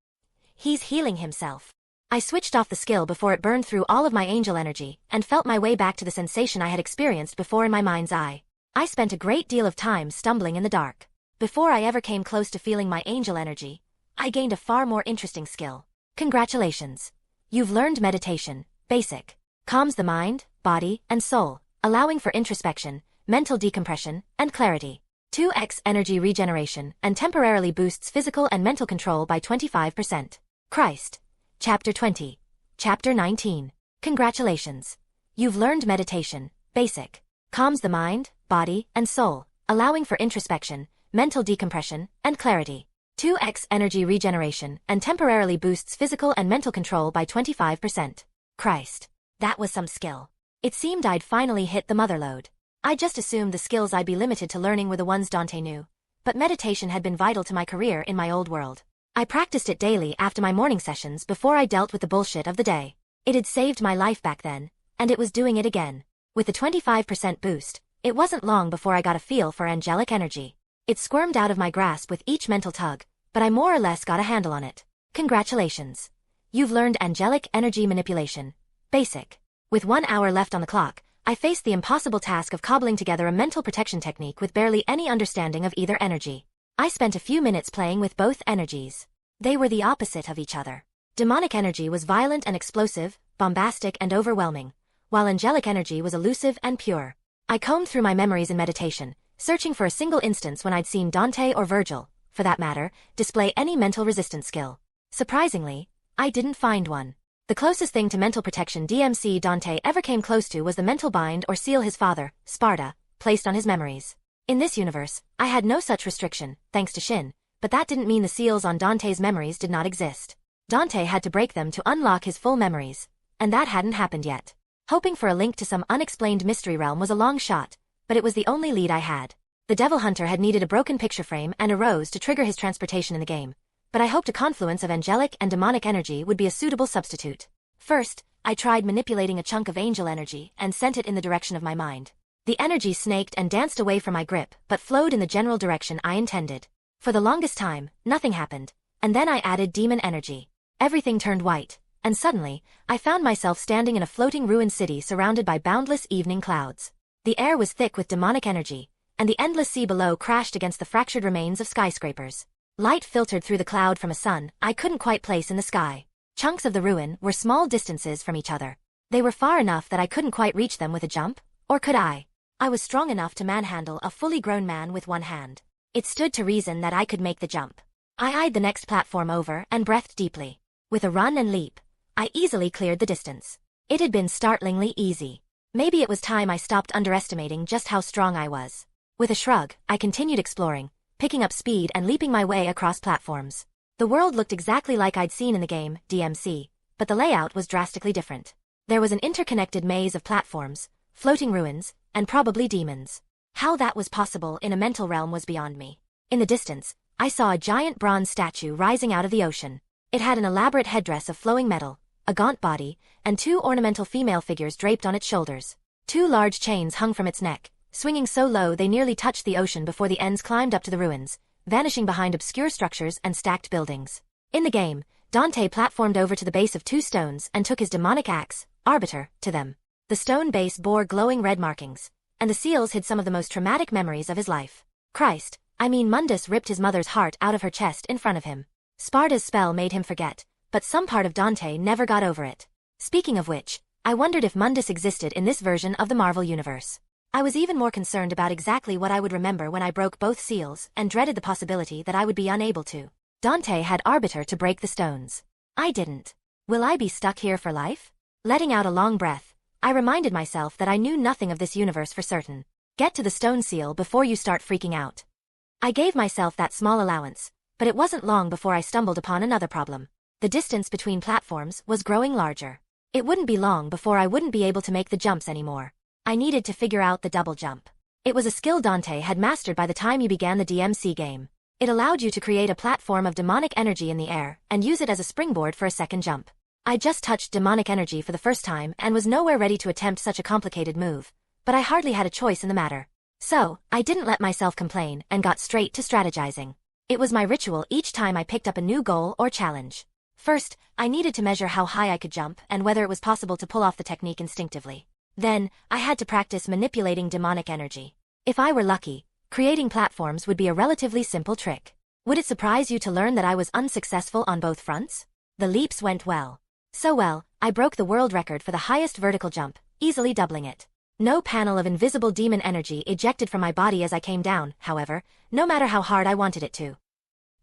S1: "He's healing himself." I switched off the skill before it burned through all of my angel energy and felt my way back to the sensation I had experienced before in my mind's eye. I spent a great deal of time stumbling in the dark. Before I ever came close to feeling my angel energy, I gained a far more interesting skill. Congratulations. You've learned meditation, basic. Calms the mind, body, and soul, allowing for introspection, mental decompression, and clarity. 2x energy regeneration and temporarily boosts physical and mental control by 25%. Christ. Chapter 20. Chapter 19. Congratulations. You've learned meditation, basic. Calms the mind, body, and soul, allowing for introspection, mental decompression, and clarity. 2x energy regeneration and temporarily boosts physical and mental control by 25%. Christ. That was some skill. It seemed I'd finally hit the motherlode. I just assumed the skills I'd be limited to learning were the ones Dante knew. But meditation had been vital to my career in my old world. I practiced it daily after my morning sessions before I dealt with the bullshit of the day. It had saved my life back then, and it was doing it again. With the 25% boost, it wasn't long before I got a feel for angelic energy. It squirmed out of my grasp with each mental tug, but I more or less got a handle on it. Congratulations. You've learned angelic energy manipulation, basic. With 1 hour left on the clock, I faced the impossible task of cobbling together a mental protection technique with barely any understanding of either energy. I spent a few minutes playing with both energies. They were the opposite of each other. Demonic energy was violent and explosive, bombastic and overwhelming, while angelic energy was elusive and pure. I combed through my memories in meditation, searching for a single instance when I'd seen Dante or Virgil, for that matter, display any mental resistance skill. Surprisingly, I didn't find one. The closest thing to mental protection DMC Dante ever came close to was the mental bind or seal his father, Sparda, placed on his memories. In this universe, I had no such restriction, thanks to Shin, but that didn't mean the seals on Dante's memories did not exist. Dante had to break them to unlock his full memories, and that hadn't happened yet. Hoping for a link to some unexplained mystery realm was a long shot, but it was the only lead I had. The Devil Hunter had needed a broken picture frame and a rose to trigger his transportation in the game, but I hoped a confluence of angelic and demonic energy would be a suitable substitute. First, I tried manipulating a chunk of angel energy and sent it in the direction of my mind. The energy snaked and danced away from my grip but flowed in the general direction I intended. For the longest time, nothing happened, and then I added demon energy. Everything turned white, and suddenly, I found myself standing in a floating ruined city surrounded by boundless evening clouds. The air was thick with demonic energy, and the endless sea below crashed against the fractured remains of skyscrapers. Light filtered through the cloud from a sun I couldn't quite place in the sky. Chunks of the ruin were small distances from each other. They were far enough that I couldn't quite reach them with a jump, or could I? I was strong enough to manhandle a fully grown man with one hand. It stood to reason that I could make the jump. I eyed the next platform over and breathed deeply. With a run and leap, I easily cleared the distance. It had been startlingly easy. Maybe it was time I stopped underestimating just how strong I was. With a shrug, I continued exploring, picking up speed and leaping my way across platforms. The world looked exactly like I'd seen in the game, DMC, but the layout was drastically different. There was an interconnected maze of platforms, floating ruins, and probably demons. How that was possible in a mental realm was beyond me. In the distance, I saw a giant bronze statue rising out of the ocean. It had an elaborate headdress of flowing metal, a gaunt body, and 2 ornamental female figures draped on its shoulders. 2 large chains hung from its neck, swinging so low they nearly touched the ocean before the ends climbed up to the ruins, vanishing behind obscure structures and stacked buildings. In the game, Dante platformed over to the base of 2 stones and took his demonic axe, Arbiter, to them. The stone base bore glowing red markings, and the seals hid some of the most traumatic memories of his life. Mundus ripped his mother's heart out of her chest in front of him. Sparda's spell made him forget, but some part of Dante never got over it. Speaking of which, I wondered if Mundus existed in this version of the Marvel Universe. I was even more concerned about exactly what I would remember when I broke both seals and dreaded the possibility that I would be unable to. Dante had Arbiter to break the stones. I didn't. Will I be stuck here for life? Letting out a long breath, I reminded myself that I knew nothing of this universe for certain. Get to the stone seal before you start freaking out. I gave myself that small allowance, but it wasn't long before I stumbled upon another problem. The distance between platforms was growing larger. It wouldn't be long before I wouldn't be able to make the jumps anymore. I needed to figure out the double jump. It was a skill Dante had mastered by the time you began the DMC game. It allowed you to create a platform of demonic energy in the air and use it as a springboard for a second jump. I just touched demonic energy for the first time and was nowhere ready to attempt such a complicated move, but I hardly had a choice in the matter. So, I didn't let myself complain and got straight to strategizing. It was my ritual each time I picked up a new goal or challenge. First, I needed to measure how high I could jump and whether it was possible to pull off the technique instinctively. Then, I had to practice manipulating demonic energy. If I were lucky, creating platforms would be a relatively simple trick. Would it surprise you to learn that I was unsuccessful on both fronts? The leaps went well. So well, I broke the world record for the highest vertical jump, easily doubling it. No panel of invisible demon energy ejected from my body as I came down, however, no matter how hard I wanted it to.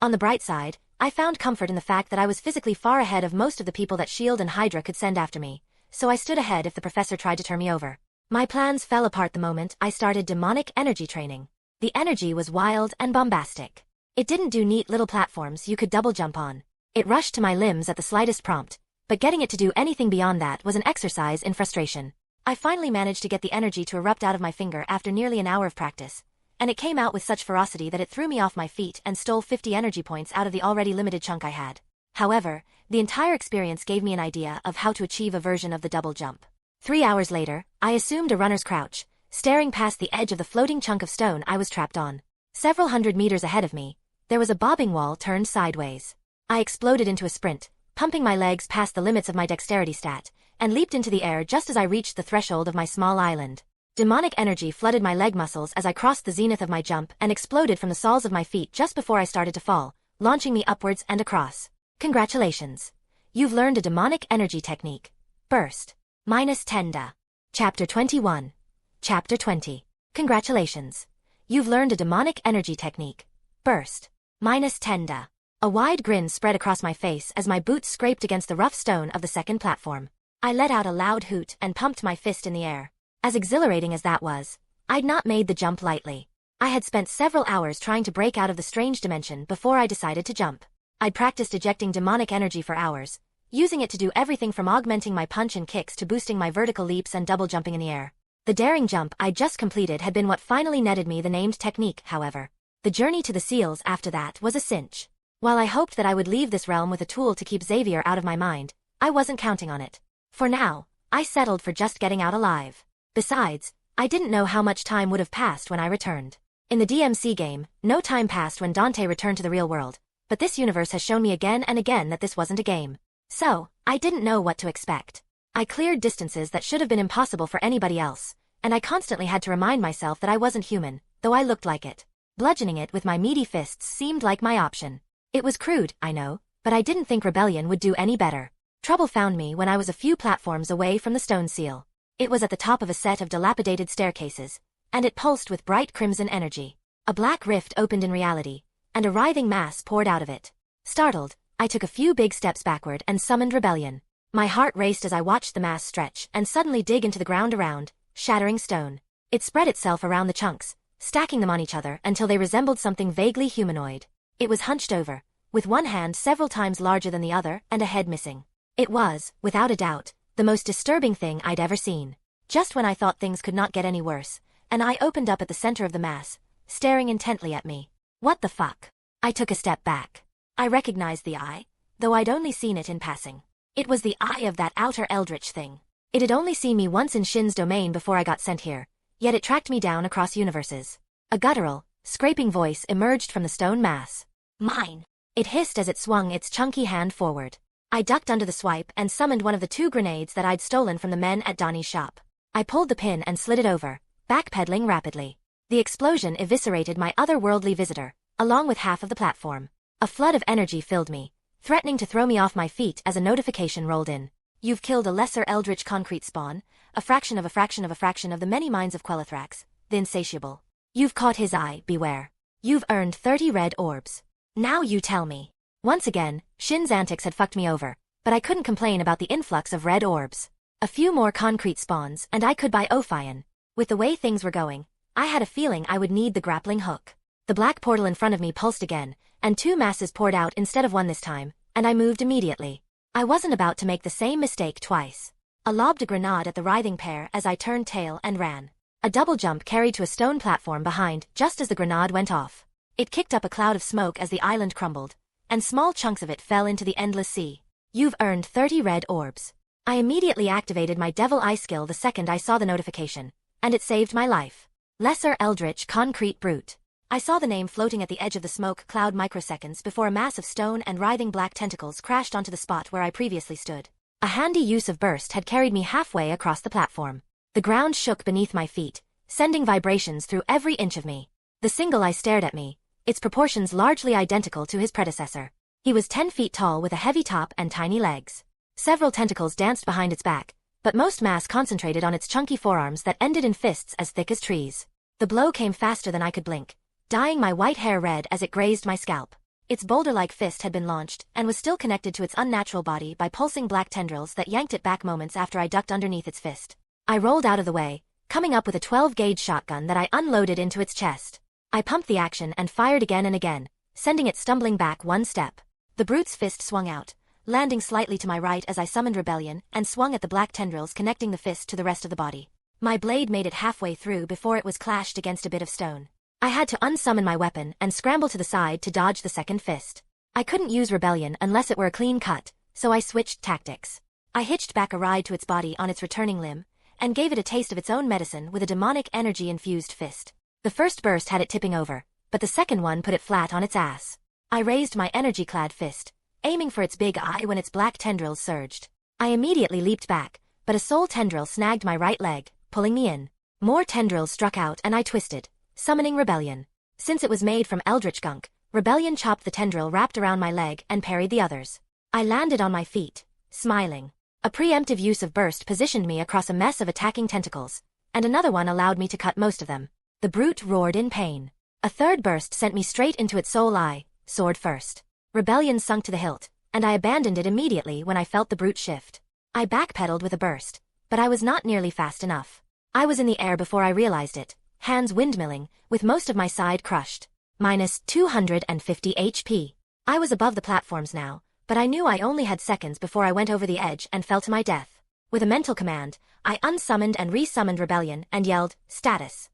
S1: On the bright side, I found comfort in the fact that I was physically far ahead of most of the people that S.H.I.E.L.D. and Hydra could send after me, so I stood ahead if the professor tried to turn me over. My plans fell apart the moment I started demonic energy training. The energy was wild and bombastic. It didn't do neat little platforms you could double jump on. It rushed to my limbs at the slightest prompt, but getting it to do anything beyond that was an exercise in frustration. I finally managed to get the energy to erupt out of my finger after nearly an hour of practice, and it came out with such ferocity that it threw me off my feet and stole 50 energy points out of the already limited chunk I had. However, the entire experience gave me an idea of how to achieve a version of the double jump. 3 hours later, I assumed a runner's crouch, staring past the edge of the floating chunk of stone I was trapped on. Several hundred meters ahead of me, there was a bobbing wall turned sideways. I exploded into a sprint, pumping my legs past the limits of my dexterity stat, and leaped into the air just as I reached the threshold of my small island. Demonic energy flooded my leg muscles as I crossed the zenith of my jump and exploded from the soles of my feet just before I started to fall, launching me upwards and across. Congratulations. You've learned a demonic energy technique. Burst. -10 da. Chapter 21. Chapter 20. Congratulations. You've learned a demonic energy technique. Burst. -10 da. A wide grin spread across my face as my boots scraped against the rough stone of the second platform. I let out a loud hoot and pumped my fist in the air. As exhilarating as that was, I'd not made the jump lightly. I had spent several hours trying to break out of the strange dimension before I decided to jump. I'd practiced ejecting demonic energy for hours, using it to do everything from augmenting my punch and kicks to boosting my vertical leaps and double jumping in the air. The daring jump I'd just completed had been what finally netted me the named technique, however. The journey to the seals after that was a cinch. While I hoped that I would leave this realm with a tool to keep Xavier out of my mind, I wasn't counting on it. For now, I settled for just getting out alive. Besides, I didn't know how much time would have passed when I returned. In the DMC game, no time passed when Dante returned to the real world, but this universe has shown me again and again that this wasn't a game. So, I didn't know what to expect. I cleared distances that should have been impossible for anybody else, and I constantly had to remind myself that I wasn't human, though I looked like it. Bludgeoning it with my meaty fists seemed like my option. It was crude, I know, but I didn't think rebellion would do any better. Trouble found me when I was a few platforms away from the stone seal. It was at the top of a set of dilapidated staircases, and it pulsed with bright crimson energy. A black rift opened in reality, and a writhing mass poured out of it. Startled, I took a few big steps backward and summoned rebellion. My heart raced as I watched the mass stretch and suddenly dig into the ground around, shattering stone. It spread itself around the chunks, stacking them on each other until they resembled something vaguely humanoid. It was hunched over, with one hand several times larger than the other and a head missing. It was, without a doubt, the most disturbing thing I'd ever seen. Just when I thought things could not get any worse, an eye opened up at the center of the mass, staring intently at me. What the fuck? I took a step back. I recognized the eye, though I'd only seen it in passing. It was the eye of that outer eldritch thing. It had only seen me once in Shin's domain before I got sent here, yet it tracked me down across universes. A guttural, scraping voice emerged from the stone mass. Mine. It hissed as it swung its chunky hand forward. I ducked under the swipe and summoned one of the 2 grenades that I'd stolen from the men at Donnie's shop. I pulled the pin and slid it over, backpedaling rapidly. The explosion eviscerated my otherworldly visitor, along with half of the platform. A flood of energy filled me, threatening to throw me off my feet as a notification rolled in. You've killed a lesser eldritch concrete spawn, a fraction of a fraction of a fraction of the many minds of Quelithrax, the insatiable. You've caught his eye, beware. You've earned 30 red orbs. Now you tell me. Once again, Shin's antics had fucked me over, but I couldn't complain about the influx of red orbs. A few more concrete spawns and I could buy Ophion. With the way things were going, I had a feeling I would need the grappling hook. The black portal in front of me pulsed again, and 2 masses poured out instead of 1 this time, and I moved immediately. I wasn't about to make the same mistake twice. I lobbed a grenade at the writhing pair as I turned tail and ran. A double jump carried to a stone platform behind just as the grenade went off. It kicked up a cloud of smoke as the island crumbled, and small chunks of it fell into the endless sea. You've earned 30 red orbs. I immediately activated my Devil Eye skill the second I saw the notification, and it saved my life. Lesser Eldritch Concrete Brute. I saw the name floating at the edge of the smoke cloud microseconds before a mass of stone and writhing black tentacles crashed onto the spot where I previously stood. A handy use of burst had carried me halfway across the platform. The ground shook beneath my feet, sending vibrations through every inch of me. The single eye stared at me, its proportions largely identical to his predecessor. He was 10 feet tall with a heavy top and tiny legs. Several tentacles danced behind its back, but most mass concentrated on its chunky forearms that ended in fists as thick as trees. The blow came faster than I could blink, dyeing my white hair red as it grazed my scalp. Its boulder-like fist had been launched and was still connected to its unnatural body by pulsing black tendrils that yanked it back moments after I ducked underneath its fist. I rolled out of the way, coming up with a 12-gauge shotgun that I unloaded into its chest. I pumped the action and fired again and again, sending it stumbling back 1 step. The brute's fist swung out, landing slightly to my right as I summoned Rebellion and swung at the black tendrils connecting the fist to the rest of the body. My blade made it halfway through before it was clashed against a bit of stone. I had to unsummon my weapon and scramble to the side to dodge the second fist. I couldn't use Rebellion unless it were a clean cut, so I switched tactics. I hitched back a ride to its body on its returning limb, and gave it a taste of its own medicine with a demonic energy-infused fist. The first burst had it tipping over, but the second one put it flat on its ass. I raised my energy-clad fist, aiming for its big eye when its black tendrils surged. I immediately leaped back, but a soul tendril snagged my right leg, pulling me in. More tendrils struck out and I twisted, summoning Rebellion. Since it was made from eldritch gunk, Rebellion chopped the tendril wrapped around my leg and parried the others. I landed on my feet, smiling. A preemptive use of burst positioned me across a mess of attacking tentacles, and another one allowed me to cut most of them. The brute roared in pain. A third burst sent me straight into its soul eye, sword first. Rebellion sunk to the hilt, and I abandoned it immediately when I felt the brute shift. I backpedaled with a burst, but I was not nearly fast enough. I was in the air before I realized it, hands windmilling, with most of my side crushed. Minus 250 HP. I was above the platforms now, but I knew I only had seconds before I went over the edge and fell to my death. With a mental command, I unsummoned and resummoned Rebellion and yelled, "Status."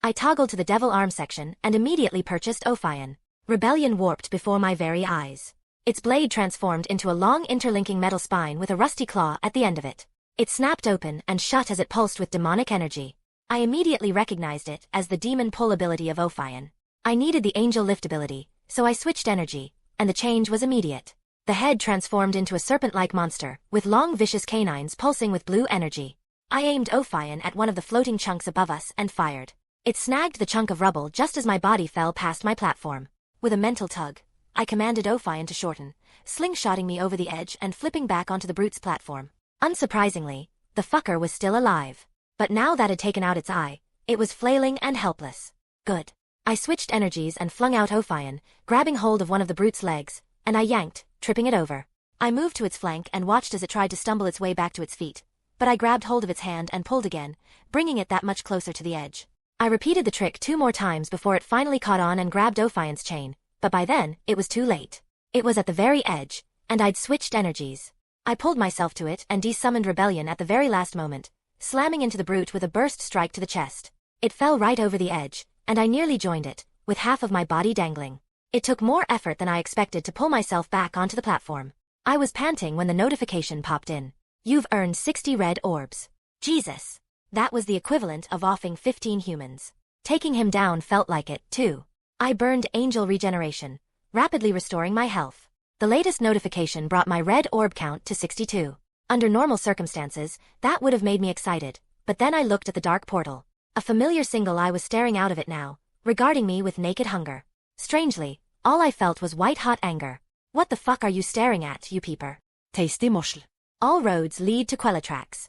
S1: I toggled to the Devil Arm section and immediately purchased Ophion. Rebellion warped before my very eyes. Its blade transformed into a long interlinking metal spine with a rusty claw at the end of it. It snapped open and shut as it pulsed with demonic energy. I immediately recognized it as the demon pull ability of Ophion. I needed the angel lift ability, so I switched energy, and the change was immediate. The head transformed into a serpent-like monster, with long vicious canines pulsing with blue energy. I aimed Ophion at one of the floating chunks above us and fired. It snagged the chunk of rubble just as my body fell past my platform. With a mental tug, I commanded Ophion to shorten, slingshotting me over the edge and flipping back onto the brute's platform. Unsurprisingly, the fucker was still alive. But now that had taken out its eye, it was flailing and helpless. Good. I switched energies and flung out Ophion, grabbing hold of one of the brute's legs, and I yanked, tripping it over. I moved to its flank and watched as it tried to stumble its way back to its feet, but I grabbed hold of its hand and pulled again, bringing it that much closer to the edge. I repeated the trick 2 more times before it finally caught on and grabbed Ophion's chain, but by then, it was too late. It was at the very edge, and I'd switched energies. I pulled myself to it and desummoned Rebellion at the very last moment, slamming into the brute with a burst strike to the chest. It fell right over the edge, and I nearly joined it, with half of my body dangling. It took more effort than I expected to pull myself back onto the platform. I was panting when the notification popped in. You've earned 60 red orbs. Jesus. That was the equivalent of offing 15 humans. Taking him down felt like it, too. I burned angel regeneration, rapidly restoring my health. The latest notification brought my red orb count to 62. Under normal circumstances, that would have made me excited, but then I looked at the dark portal. A familiar single eye was staring out of it now, regarding me with naked hunger. Strangely, all I felt was white-hot anger. What the fuck are you staring at, you peeper? Tasty mushel. All roads lead to Quellatrax.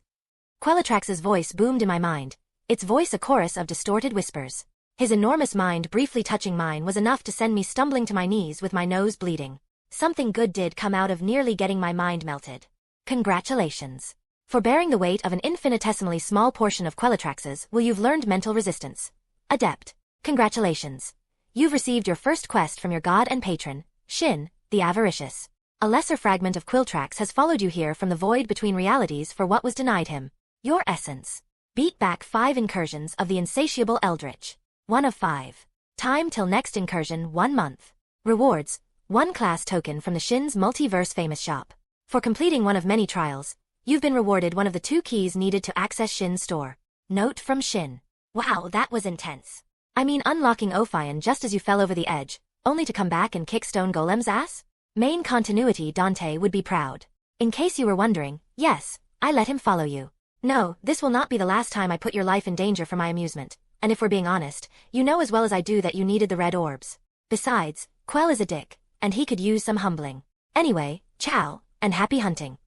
S1: Quellatrax's voice boomed in my mind, its voice a chorus of distorted whispers. His enormous mind briefly touching mine was enough to send me stumbling to my knees with my nose bleeding. Something good did come out of nearly getting my mind melted. Congratulations. For bearing the weight of an infinitesimally small portion of Quellatrax's, you've learned mental resistance. Adept. Congratulations. You've received your first quest from your god and patron, Shin, the Avaricious. A lesser fragment of Quilltrax has followed you here from the void between realities for what was denied him. Your essence. Beat back 5 incursions of the insatiable eldritch. 1 of 5. Time till next incursion 1 month. Rewards. 1 class token from the Shin's multiverse famous shop. For completing one of many trials, you've been rewarded one of the 2 keys needed to access Shin's store. Note from Shin. Wow, that was intense. I mean unlocking Ophion just as you fell over the edge, only to come back and kick Stone Golem's ass? Main continuity Dante would be proud. In case you were wondering, yes, I let him follow you. No, this will not be the last time I put your life in danger for my amusement, and if we're being honest, you know as well as I do that you needed the red orbs. Besides, Quell is a dick, and he could use some humbling. Anyway, ciao, and happy hunting.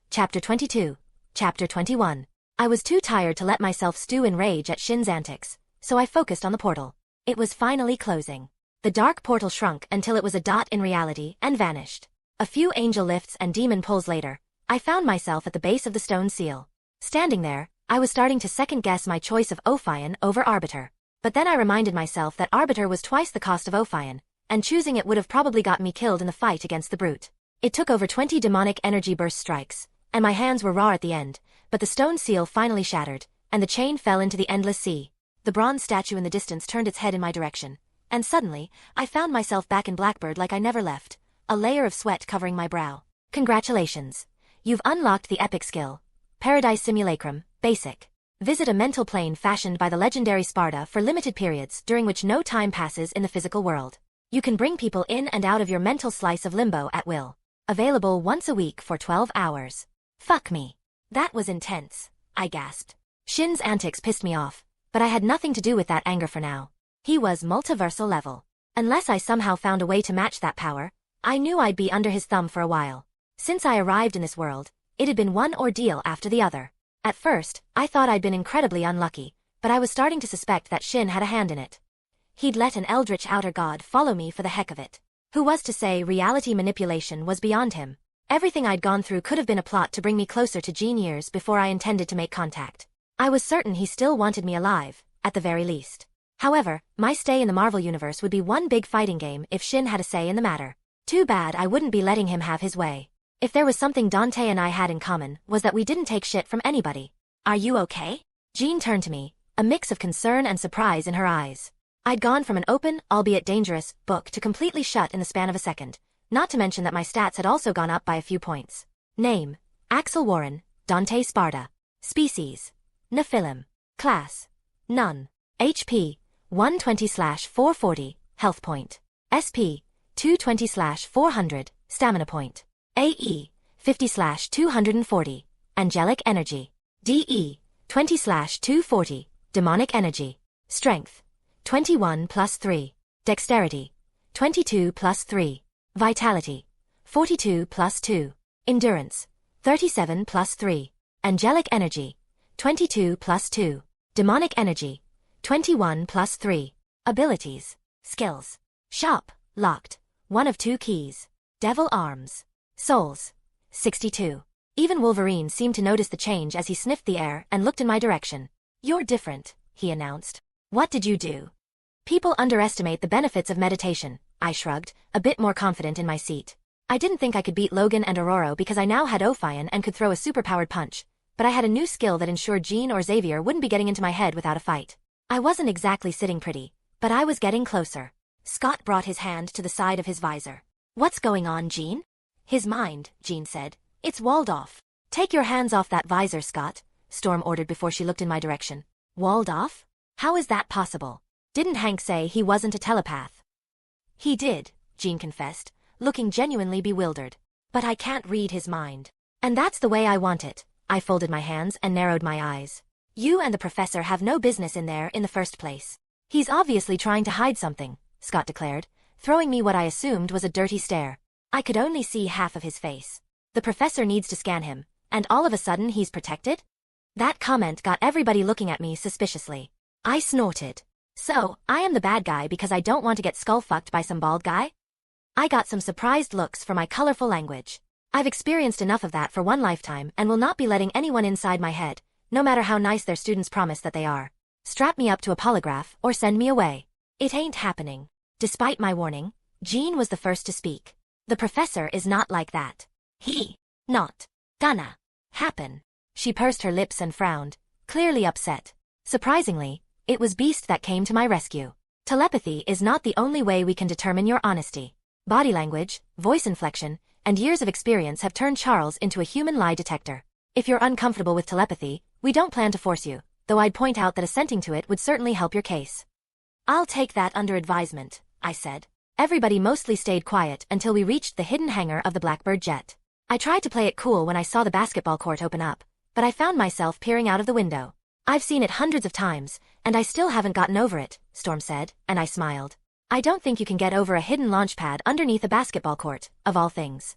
S1: Chapter 22. Chapter 21. I was too tired to let myself stew in rage at Shin's antics, so I focused on the portal. It was finally closing. The dark portal shrunk until it was a dot in reality and vanished. A few angel lifts and demon pulls later, I found myself at the base of the stone seal. Standing there, I was starting to second-guess my choice of Ophion over Arbiter. But then I reminded myself that Arbiter was twice the cost of Ophion, and choosing it would have probably got me killed in the fight against the brute. It took over 20 demonic energy burst strikes, and my hands were raw at the end, but the stone seal finally shattered, and the chain fell into the endless sea. The bronze statue in the distance turned its head in my direction, and suddenly, I found myself back in Blackbird like I never left, a layer of sweat covering my brow. Congratulations. You've unlocked the epic skill. Paradise Simulacrum, Basic. Visit a mental plane fashioned by the legendary Sparda for limited periods during which no time passes in the physical world. You can bring people in and out of your mental slice of limbo at will. Available once a week for 12 hours. Fuck me. That was intense, I gasped. Shin's antics pissed me off, but I had nothing to do with that anger for now. He was multiversal level. Unless I somehow found a way to match that power, I knew I'd be under his thumb for a while. Since I arrived in this world, it had been one ordeal after the other. At first, I thought I'd been incredibly unlucky, but I was starting to suspect that Shin had a hand in it. He'd let an eldritch outer god follow me for the heck of it. Who was to say reality manipulation was beyond him? Everything I'd gone through could have been a plot to bring me closer to Jean years before I intended to make contact. I was certain he still wanted me alive, at the very least. However, my stay in the Marvel Universe would be one big fighting game if Shin had a say in the matter. Too bad I wouldn't be letting him have his way. If there was something Dante and I had in common, was that we didn't take shit from anybody. Are you okay? Jean turned to me, a mix of concern and surprise in her eyes. I'd gone from an open, albeit dangerous, book to completely shut in the span of a second, not to mention that my stats had also gone up by a few points. Name: Axel Warren, Dante Sparda. Species: Nephilim. Class: None. HP: 120/440, health point. SP: 220/400, stamina point. AE: 50/240, angelic energy. DE: 20/240, demonic energy. Strength: 21+3. Dexterity: 22+3. Vitality: 42+2. Endurance: 37+3. Angelic energy: 22+2. Demonic energy: 21+3. Abilities. Skills. Shop, locked. 1 of 2 keys. Devil arms. Souls: 62. Even Wolverine seemed to notice the change as he sniffed the air and looked in my direction. You're different, he announced. What did you do? People underestimate the benefits of meditation, I shrugged, a bit more confident in my seat. I didn't think I could beat Logan and Aurora because I now had Ophion and could throw a superpowered punch, but I had a new skill that ensured Jean or Xavier wouldn't be getting into my head without a fight. I wasn't exactly sitting pretty, but I was getting closer. Scott brought his hand to the side of his visor. What's going on, Jean? His mind, Jean said. It's walled off. Take your hands off that visor, Scott, Storm ordered before she looked in my direction. Walled off? How is that possible? Didn't Hank say he wasn't a telepath? He did, Jean confessed, looking genuinely bewildered. But I can't read his mind. And that's the way I want it. I folded my hands and narrowed my eyes. You and the professor have no business in there in the first place. He's obviously trying to hide something, Scott declared, throwing me what I assumed was a dirty stare. I could only see half of his face. The professor needs to scan him, and all of a sudden he's protected? That comment got everybody looking at me suspiciously. I snorted. So, I am the bad guy because I don't want to get skull-fucked by some bald guy? I got some surprised looks for my colorful language. I've experienced enough of that for one lifetime and will not be letting anyone inside my head, no matter how nice their students promise that they are. Strap me up to a polygraph or send me away. It ain't happening. Despite my warning, Jean was the first to speak. The professor is not like that. He not gonna happen. She pursed her lips and frowned, clearly upset. Surprisingly, it was Beast that came to my rescue. Telepathy is not the only way we can determine your honesty. Body language, voice inflection, and years of experience have turned Charles into a human lie detector. If you're uncomfortable with telepathy, we don't plan to force you, though I'd point out that assenting to it would certainly help your case. I'll take that under advisement, I said. Everybody mostly stayed quiet until we reached the hidden hangar of the Blackbird jet. I tried to play it cool when I saw the basketball court open up, but I found myself peering out of the window. I've seen it hundreds of times, and I still haven't gotten over it, Storm said, and I smiled. I don't think you can get over a hidden launch pad underneath a basketball court, of all things.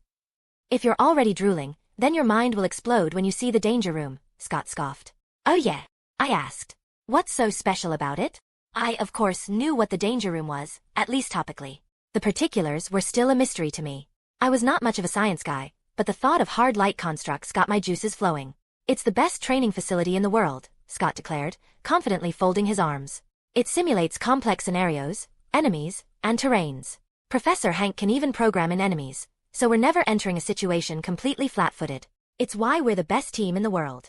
S1: If you're already drooling, then your mind will explode when you see the danger room, Scott scoffed. Oh yeah? I asked. What's so special about it? I, of course, knew what the danger room was, at least topically. The particulars were still a mystery to me. I was not much of a science guy, but the thought of hard light constructs got my juices flowing. It's the best training facility in the world, Scott declared, confidently folding his arms. It simulates complex scenarios, enemies, and terrains. Professor Hank can even program in enemies, so we're never entering a situation completely flat-footed. It's why we're the best team in the world.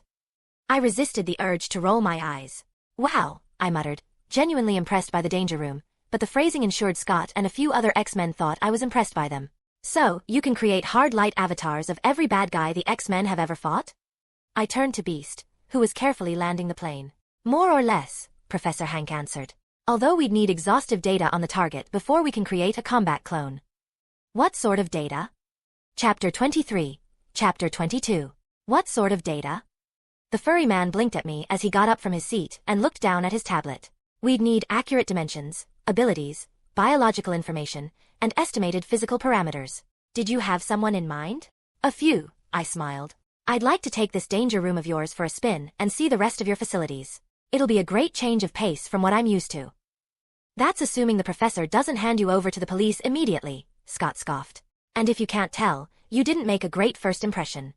S1: I resisted the urge to roll my eyes. Wow, I muttered, genuinely impressed by the danger room, but the phrasing ensured Scott and a few other X-Men thought I was impressed by them. So, you can create hard light avatars of every bad guy the X-Men have ever fought? I turned to Beast, who was carefully landing the plane. More or less, Professor Hank answered. Although we'd need exhaustive data on the target before we can create a combat clone. What sort of data? Chapter 23. Chapter 22. What sort of data? The furry man blinked at me as he got up from his seat and looked down at his tablet. We'd need accurate dimensions, abilities, biological information, and estimated physical parameters. Did you have someone in mind? A few, I smiled. I'd like to take this danger room of yours for a spin and see the rest of your facilities. It'll be a great change of pace from what I'm used to. That's assuming the professor doesn't hand you over to the police immediately, Scott scoffed. And if you can't tell, you didn't make a great first impression.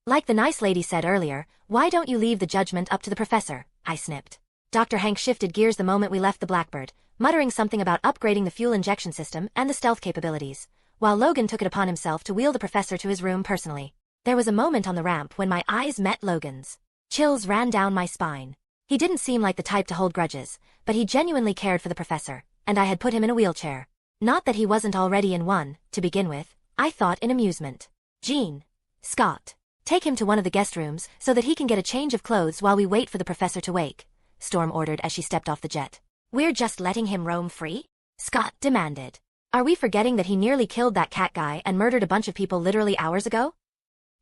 S1: Like the nice lady said earlier, why don't you leave the judgment up to the professor, I snipped. Dr. Hank shifted gears the moment we left the Blackbird, muttering something about upgrading the fuel injection system and the stealth capabilities, while Logan took it upon himself to wheel the professor to his room personally. There was a moment on the ramp when my eyes met Logan's. Chills ran down my spine. He didn't seem like the type to hold grudges, but he genuinely cared for the professor, and I had put him in a wheelchair. Not that he wasn't already in one, to begin with, I thought in amusement. Jean. Scott. Take him to one of the guest rooms so that he can get a change of clothes while we wait for the professor to wake, Storm ordered as she stepped off the jet. We're just letting him roam free? Scott demanded. Are we forgetting that he nearly killed that cat guy and murdered a bunch of people literally hours ago?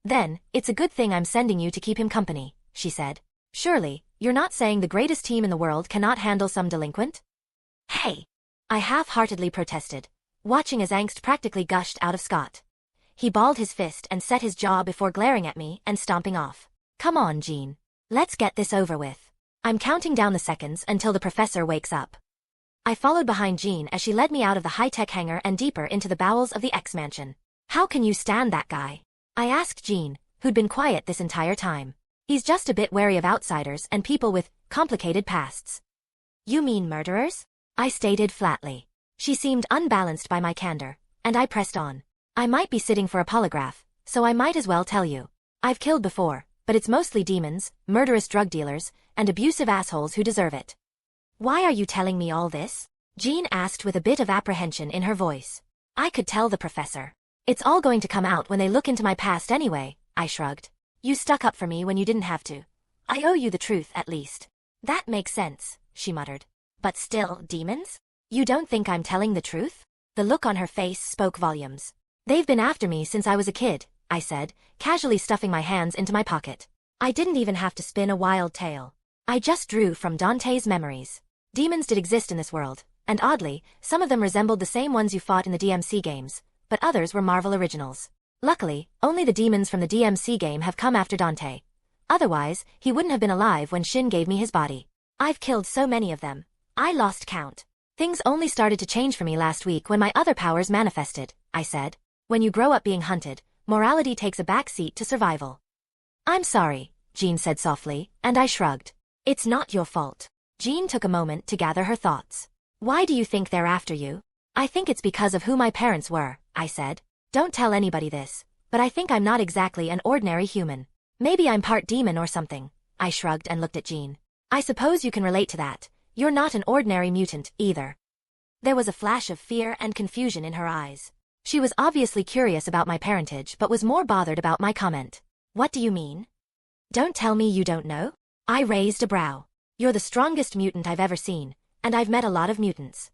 S1: Then, it's a good thing I'm sending you to keep him company, she said. Surely, you're not saying the greatest team in the world cannot handle some delinquent? Hey! I half-heartedly protested, watching as angst practically gushed out of Scott. He balled his fist and set his jaw before glaring at me and stomping off. Come on, Jean. Let's get this over with. I'm counting down the seconds until the professor wakes up. I followed behind Jean as she led me out of the high-tech hangar and deeper into the bowels of the X-Mansion. How can you stand that guy? I asked Jean, who'd been quiet this entire time. He's just a bit wary of outsiders and people with complicated pasts. You mean murderers? I stated flatly. She seemed unbalanced by my candor, and I pressed on. I might be sitting for a polygraph, so I might as well tell you. I've killed before, but it's mostly demons, murderous drug dealers, and abusive assholes who deserve it. Why are you telling me all this? Jean asked with a bit of apprehension in her voice. I could tell the professor. It's all going to come out when they look into my past anyway, I shrugged. You stuck up for me when you didn't have to. I owe you the truth, at least. That makes sense, she muttered. But still, demons? You don't think I'm telling the truth? The look on her face spoke volumes. They've been after me since I was a kid, I said, casually stuffing my hands into my pocket. I didn't even have to spin a wild tale. I just drew from Dante's memories. Demons did exist in this world, and oddly, some of them resembled the same ones you fought in the DMC games, but others were Marvel originals. Luckily, only the demons from the DMC game have come after Dante. Otherwise, he wouldn't have been alive when Shin gave me his body. I've killed so many of them. I lost count. Things only started to change for me last week when my other powers manifested, I said. When you grow up being hunted, morality takes a back seat to survival. I'm sorry, Jean said softly, and I shrugged. It's not your fault. Jean took a moment to gather her thoughts. Why do you think they're after you? I think it's because of who my parents were, I said. Don't tell anybody this, but I think I'm not exactly an ordinary human. Maybe I'm part demon or something. I shrugged and looked at Jean. I suppose you can relate to that. You're not an ordinary mutant, either. There was a flash of fear and confusion in her eyes. She was obviously curious about my parentage but was more bothered about my comment. What do you mean? Don't tell me you don't know? I raised a brow. You're the strongest mutant I've ever seen, and I've met a lot of mutants.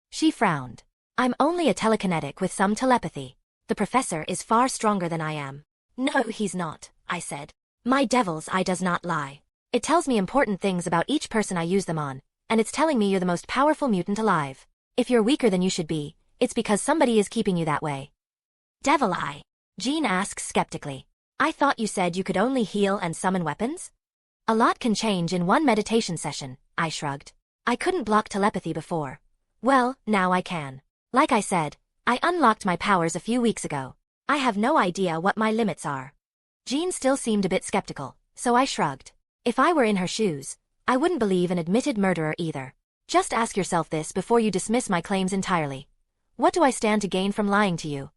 S1: She frowned. I'm only a telekinetic with some telepathy. The professor is far stronger than I am. No, he's not, I said. My devil's eye does not lie. It tells me important things about each person I use them on, and it's telling me you're the most powerful mutant alive. If you're weaker than you should be, it's because somebody is keeping you that way. Devil eye? Jean asks skeptically. I thought you said you could only heal and summon weapons? A lot can change in one meditation session, I shrugged. I couldn't block telepathy before. Well, now I can. Like I said, I unlocked my powers a few weeks ago. I have no idea what my limits are. Jean still seemed a bit skeptical, so I shrugged. If I were in her shoes, I wouldn't believe an admitted murderer either. Just ask yourself this before you dismiss my claims entirely. What do I stand to gain from lying to you?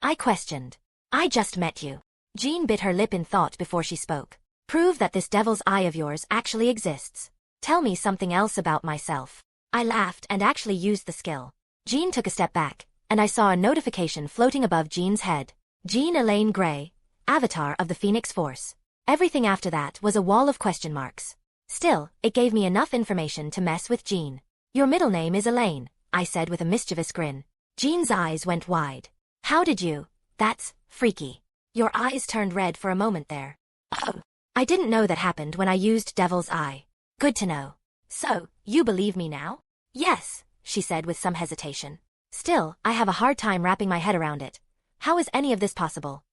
S1: I questioned. I just met you. Jean bit her lip in thought before she spoke. Prove that this devil's eye of yours actually exists. Tell me something else about myself. I laughed and actually used the skill. Jean took a step back, and I saw a notification floating above Jean's head. Jean Elaine Gray, Avatar of the Phoenix Force. Everything after that was a wall of question marks. Still, it gave me enough information to mess with Jean. Your middle name is Elaine, I said with a mischievous grin. Jean's eyes went wide. How did you? That's freaky. Your eyes turned red for a moment there. Oh. I didn't know that happened when I used Devil's Eye. Good to know. So, you believe me now? Yes, she said with some hesitation. Still, I have a hard time wrapping my head around it. How is any of this possible?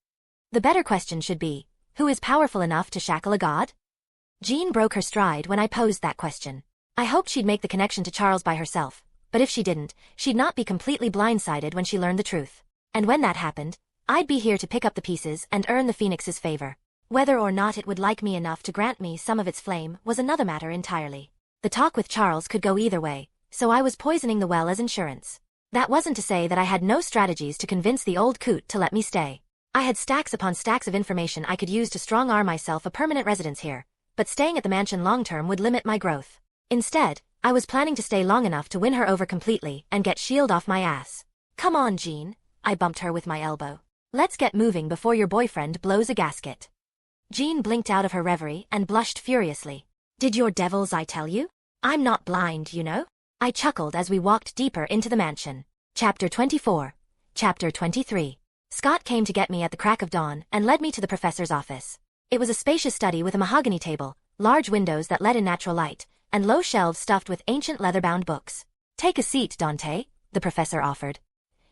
S1: The better question should be, who is powerful enough to shackle a god? Jean broke her stride when I posed that question. I hoped she'd make the connection to Charles by herself, but if she didn't, she'd not be completely blindsided when she learned the truth. And when that happened, I'd be here to pick up the pieces and earn the Phoenix's favor. Whether or not it would like me enough to grant me some of its flame was another matter entirely. The talk with Charles could go either way, so I was poisoning the well as insurance. That wasn't to say that I had no strategies to convince the old coot to let me stay. I had stacks upon stacks of information I could use to strong-arm myself a permanent residence here, but staying at the mansion long-term would limit my growth. Instead, I was planning to stay long enough to win her over completely and get S.H.I.E.L.D. off my ass. Come on, Jean, I bumped her with my elbow. Let's get moving before your boyfriend blows a gasket. Jean blinked out of her reverie and blushed furiously. Did your devil's eye tell you? I'm not blind, you know? I chuckled as we walked deeper into the mansion. Chapter 24. Chapter 23. Scott came to get me at the crack of dawn and led me to the professor's office. It was a spacious study with a mahogany table, large windows that let in natural light, and low shelves stuffed with ancient leather-bound books. Take a seat, Dante, the professor offered.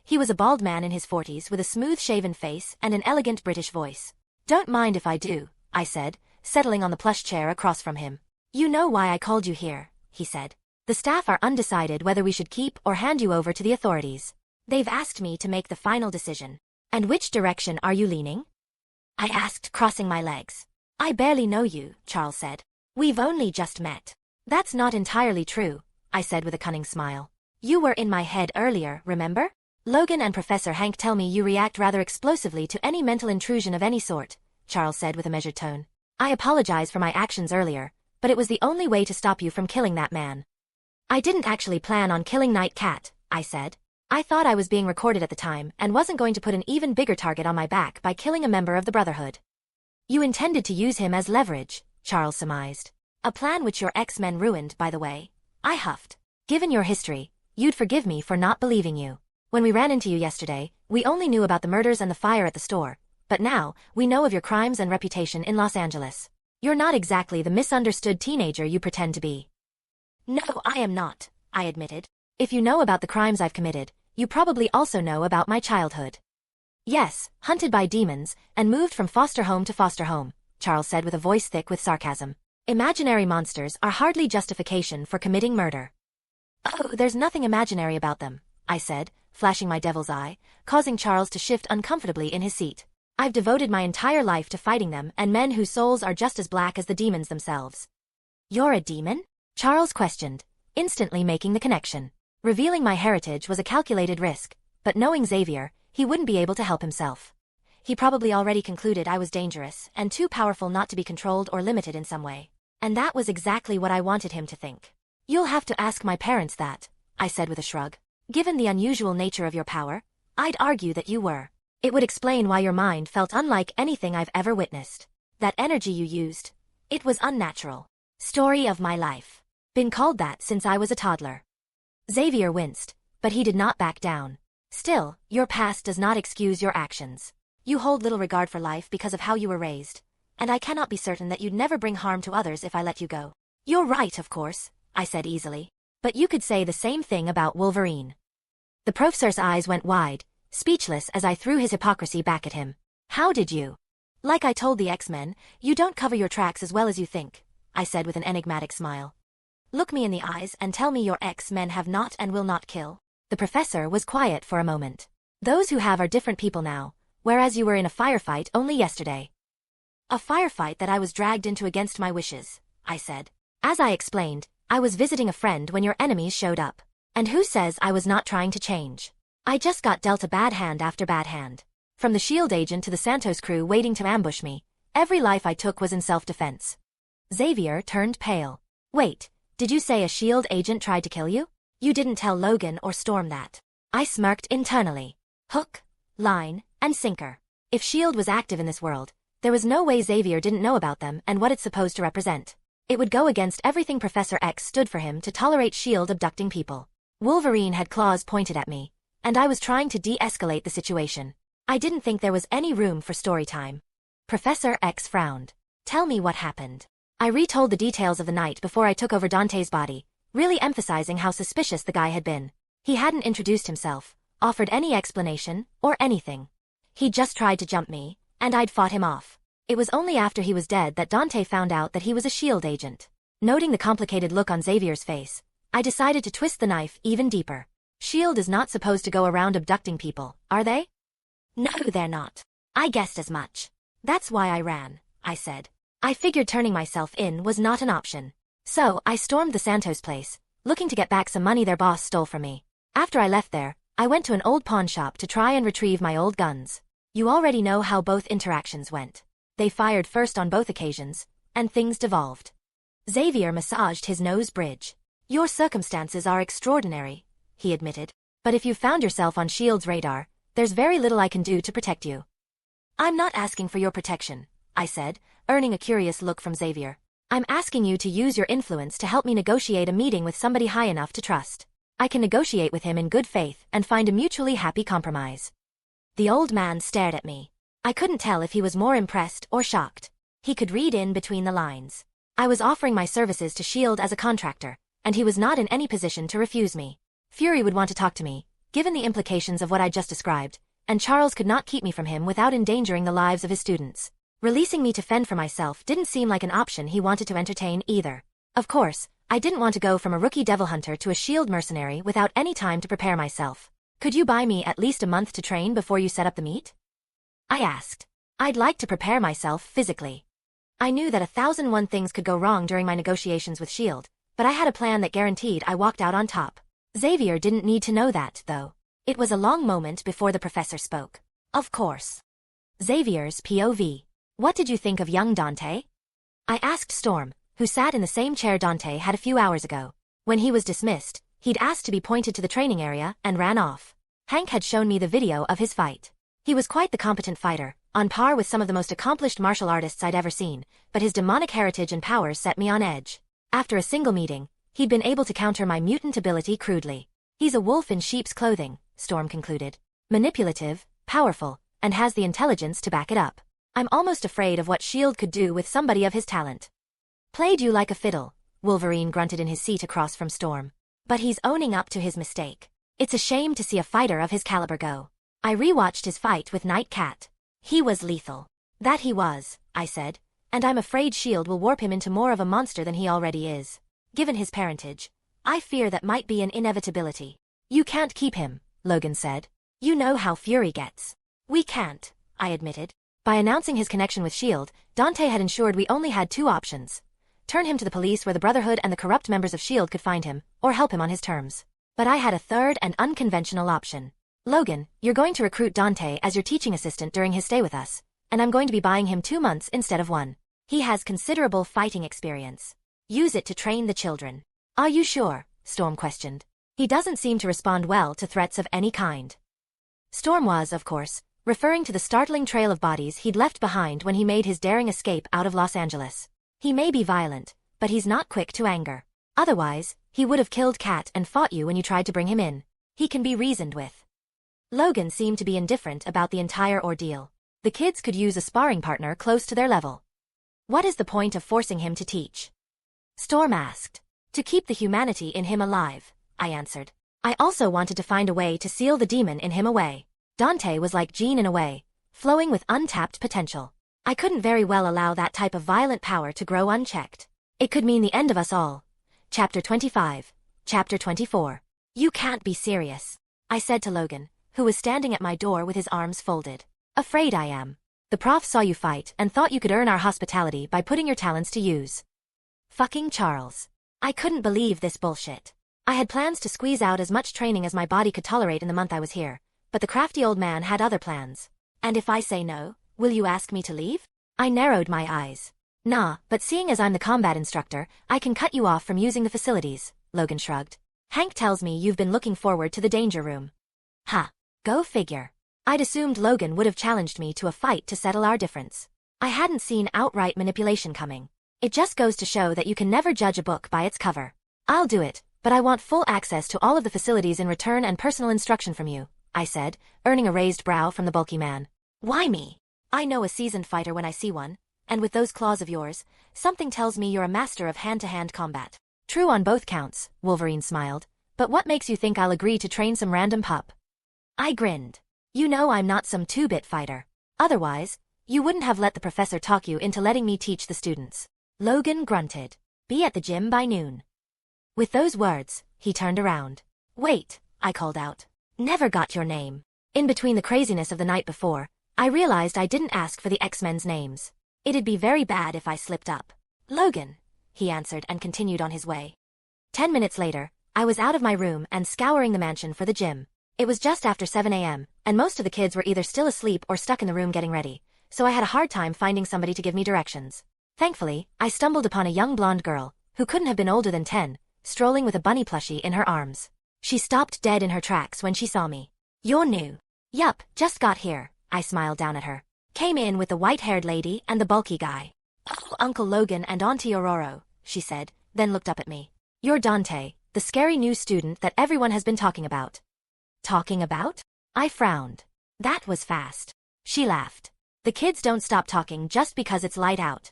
S1: He was a bald man in his 40s with a smooth-shaven face and an elegant British voice. Don't mind if I do, I said, settling on the plush chair across from him. You know why I called you here, he said. The staff are undecided whether we should keep or hand you over to the authorities. They've asked me to make the final decision. And which direction are you leaning? I asked, crossing my legs. I barely know you, Charles said. We've only just met. That's not entirely true, I said with a cunning smile. You were in my head earlier, remember? Logan and Professor Hank tell me you react rather explosively to any mental intrusion of any sort, Charles said with a measured tone. I apologize for my actions earlier, but it was the only way to stop you from killing that man. I didn't actually plan on killing Night Cat, I said. I thought I was being recorded at the time and wasn't going to put an even bigger target on my back by killing a member of the Brotherhood. You intended to use him as leverage, Charles surmised. A plan which your X-Men ruined, by the way. I huffed. Given your history, you'd forgive me for not believing you. When we ran into you yesterday, we only knew about the murders and the fire at the store, but now, we know of your crimes and reputation in Los Angeles. You're not exactly the misunderstood teenager you pretend to be. No, I am not, I admitted. If you know about the crimes I've committed, you probably also know about my childhood. Yes, hunted by demons, and moved from foster home to foster home, Charles said with a voice thick with sarcasm. Imaginary monsters are hardly justification for committing murder. Oh, there's nothing imaginary about them, I said, flashing my devil's eye, causing Charles to shift uncomfortably in his seat. I've devoted my entire life to fighting them and men whose souls are just as black as the demons themselves. You're a demon? Charles questioned, instantly making the connection. Revealing my heritage was a calculated risk, but knowing Xavier, he wouldn't be able to help himself. He probably already concluded I was dangerous and too powerful not to be controlled or limited in some way. And that was exactly what I wanted him to think. You'll have to ask my parents that, I said with a shrug. Given the unusual nature of your power, I'd argue that you were. It would explain why your mind felt unlike anything I've ever witnessed. That energy you used, it was unnatural. Story of my life. Been called that since I was a toddler. Xavier winced, but he did not back down. Still, your past does not excuse your actions. You hold little regard for life because of how you were raised, and I cannot be certain that you'd never bring harm to others if I let you go. You're right, of course, I said easily. But you could say the same thing about Wolverine. The professor's eyes went wide, speechless as I threw his hypocrisy back at him. How did you? Like I told the X-Men, you don't cover your tracks as well as you think, I said with an enigmatic smile. Look me in the eyes and tell me your X-Men have not and will not kill. The professor was quiet for a moment. Those who have are different people now, whereas you were in a firefight only yesterday. A firefight that I was dragged into against my wishes, I said. As I explained, I was visiting a friend when your enemies showed up. And who says I was not trying to change? I just got dealt a bad hand after bad hand. From the SHIELD agent to the Santos crew waiting to ambush me, every life I took was in self-defense. Xavier turned pale. Wait, did you say a SHIELD agent tried to kill you? You didn't tell Logan or Storm that. I smirked internally. Hook, line, and sinker. If SHIELD was active in this world, there was no way Xavier didn't know about them and what it's supposed to represent. It would go against everything Professor X stood for him to tolerate SHIELD abducting people. Wolverine had claws pointed at me, and I was trying to de-escalate the situation. I didn't think there was any room for story time. Professor X frowned. Tell me what happened. I retold the details of the night before I took over Dante's body, really emphasizing how suspicious the guy had been. He hadn't introduced himself, offered any explanation, or anything. He'd just tried to jump me, and I'd fought him off. It was only after he was dead that Dante found out that he was a SHIELD agent. Noting the complicated look on Xavier's face, I decided to twist the knife even deeper. SHIELD is not supposed to go around abducting people, are they? No, they're not. I guessed as much. That's why I ran, I said. I figured turning myself in was not an option. So, I stormed the Santos place, looking to get back some money their boss stole from me. After I left there, I went to an old pawn shop to try and retrieve my old guns. You already know how both interactions went. They fired first on both occasions, and things devolved. Xavier massaged his nose bridge. Your circumstances are extraordinary, he admitted. But if you found yourself on SHIELD's radar, there's very little I can do to protect you. I'm not asking for your protection, I said, earning a curious look from Xavier. I'm asking you to use your influence to help me negotiate a meeting with somebody high enough to trust. I can negotiate with him in good faith and find a mutually happy compromise. The old man stared at me. I couldn't tell if he was more impressed or shocked. He could read in between the lines. I was offering my services to SHIELD as a contractor, and he was not in any position to refuse me. Fury would want to talk to me, given the implications of what I just described, and Charles could not keep me from him without endangering the lives of his students. Releasing me to fend for myself didn't seem like an option he wanted to entertain either. Of course, I didn't want to go from a rookie devil hunter to a SHIELD mercenary without any time to prepare myself. Could you buy me at least a month to train before you set up the meet? I asked. I'd like to prepare myself physically. I knew that 1,001 things could go wrong during my negotiations with SHIELD, But I had a plan that guaranteed I walked out on top. Xavier didn't need to know that, though. It was a long moment before the professor spoke. Of course. Xavier's POV. What did you think of young Dante? I asked Storm, who sat in the same chair Dante had a few hours ago. When he was dismissed, he'd asked to be pointed to the training area and ran off. Hank had shown me the video of his fight. He was quite the competent fighter, on par with some of the most accomplished martial artists I'd ever seen, but his demonic heritage and powers set me on edge. After a single meeting, he'd been able to counter my mutant ability crudely. He's a wolf in sheep's clothing, Storm concluded. Manipulative, powerful, and has the intelligence to back it up. I'm almost afraid of what S.H.I.E.L.D. could do with somebody of his talent. Played you like a fiddle, Wolverine grunted in his seat across from Storm. But he's owning up to his mistake. It's a shame to see a fighter of his caliber go. I rewatched his fight with Night Cat. He was lethal. That he was, I said, and I'm afraid S.H.I.E.L.D. will warp him into more of a monster than he already is. Given his parentage, I fear that might be an inevitability. You can't keep him, Logan said. You know how Fury gets. We can't, I admitted. By announcing his connection with S.H.I.E.L.D., Dante had ensured we only had two options. Turn him to the police where the Brotherhood and the corrupt members of S.H.I.E.L.D. could find him, or help him on his terms. But I had a third and unconventional option. Logan, you're going to recruit Dante as your teaching assistant during his stay with us, and I'm going to be buying him 2 months instead of 1. He has considerable fighting experience. Use it to train the children. Are you sure? Storm questioned. He doesn't seem to respond well to threats of any kind. Storm was, of course, referring to the startling trail of bodies he'd left behind when he made his daring escape out of Los Angeles. He may be violent, but he's not quick to anger. Otherwise, he would have killed Kat and fought you when you tried to bring him in. He can be reasoned with. Logan seemed to be indifferent about the entire ordeal. The kids could use a sparring partner close to their level. What is the point of forcing him to teach? Storm asked. To keep the humanity in him alive, I answered. I also wanted to find a way to seal the demon in him away. Dante was like Jean in a way, flowing with untapped potential. I couldn't very well allow that type of violent power to grow unchecked. It could mean the end of us all. Chapter 25. Chapter 24. You can't be serious, I said to Logan, who was standing at my door with his arms folded. Afraid I am. The prof saw you fight and thought you could earn our hospitality by putting your talents to use. Fucking Charles. I couldn't believe this bullshit. I had plans to squeeze out as much training as my body could tolerate in the month I was here, but the crafty old man had other plans. And if I say no, will you ask me to leave? I narrowed my eyes. Nah, but seeing as I'm the combat instructor, I can cut you off from using the facilities, Logan shrugged. Hank tells me you've been looking forward to the danger room. Ha. Go figure. I'd assumed Logan would have challenged me to a fight to settle our difference. I hadn't seen outright manipulation coming. It just goes to show that you can never judge a book by its cover. I'll do it, but I want full access to all of the facilities in return and personal instruction from you, I said, earning a raised brow from the bulky man. Why me? I know a seasoned fighter when I see one, and with those claws of yours, something tells me you're a master of hand-to-hand combat. True on both counts, Wolverine smiled, but what makes you think I'll agree to train some random pup? I grinned. You know I'm not some 2-bit fighter. Otherwise, you wouldn't have let the professor talk you into letting me teach the students. Logan grunted. Be at the gym by noon. With those words, he turned around. Wait, I called out. Never got your name. In between the craziness of the night before, I realized I didn't ask for the X-Men's names. It'd be very bad if I slipped up. Logan, he answered and continued on his way. 10 minutes later, I was out of my room and scouring the mansion for the gym. It was just after 7 a.m., and most of the kids were either still asleep or stuck in the room getting ready, so I had a hard time finding somebody to give me directions. Thankfully, I stumbled upon a young blonde girl, who couldn't have been older than 10, strolling with a bunny plushie in her arms. She stopped dead in her tracks when she saw me. You're new. Yup, just got here, I smiled down at her. Came in with the white-haired lady and the bulky guy. Oh, Uncle Logan and Auntie Aurora, she said, then looked up at me. You're Dante, the scary new student that everyone has been talking about. Talking about? I frowned. That was fast. She laughed. The kids don't stop talking just because it's light out.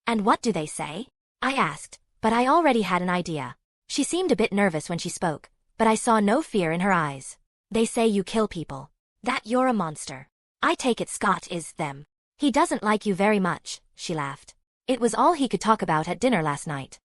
S1: And what do they say? I asked, but I already had an idea. She seemed a bit nervous when she spoke, but I saw no fear in her eyes. They say you kill people. That you're a monster. I take it Scott is them. He doesn't like you very much, she laughed. It was all he could talk about at dinner last night.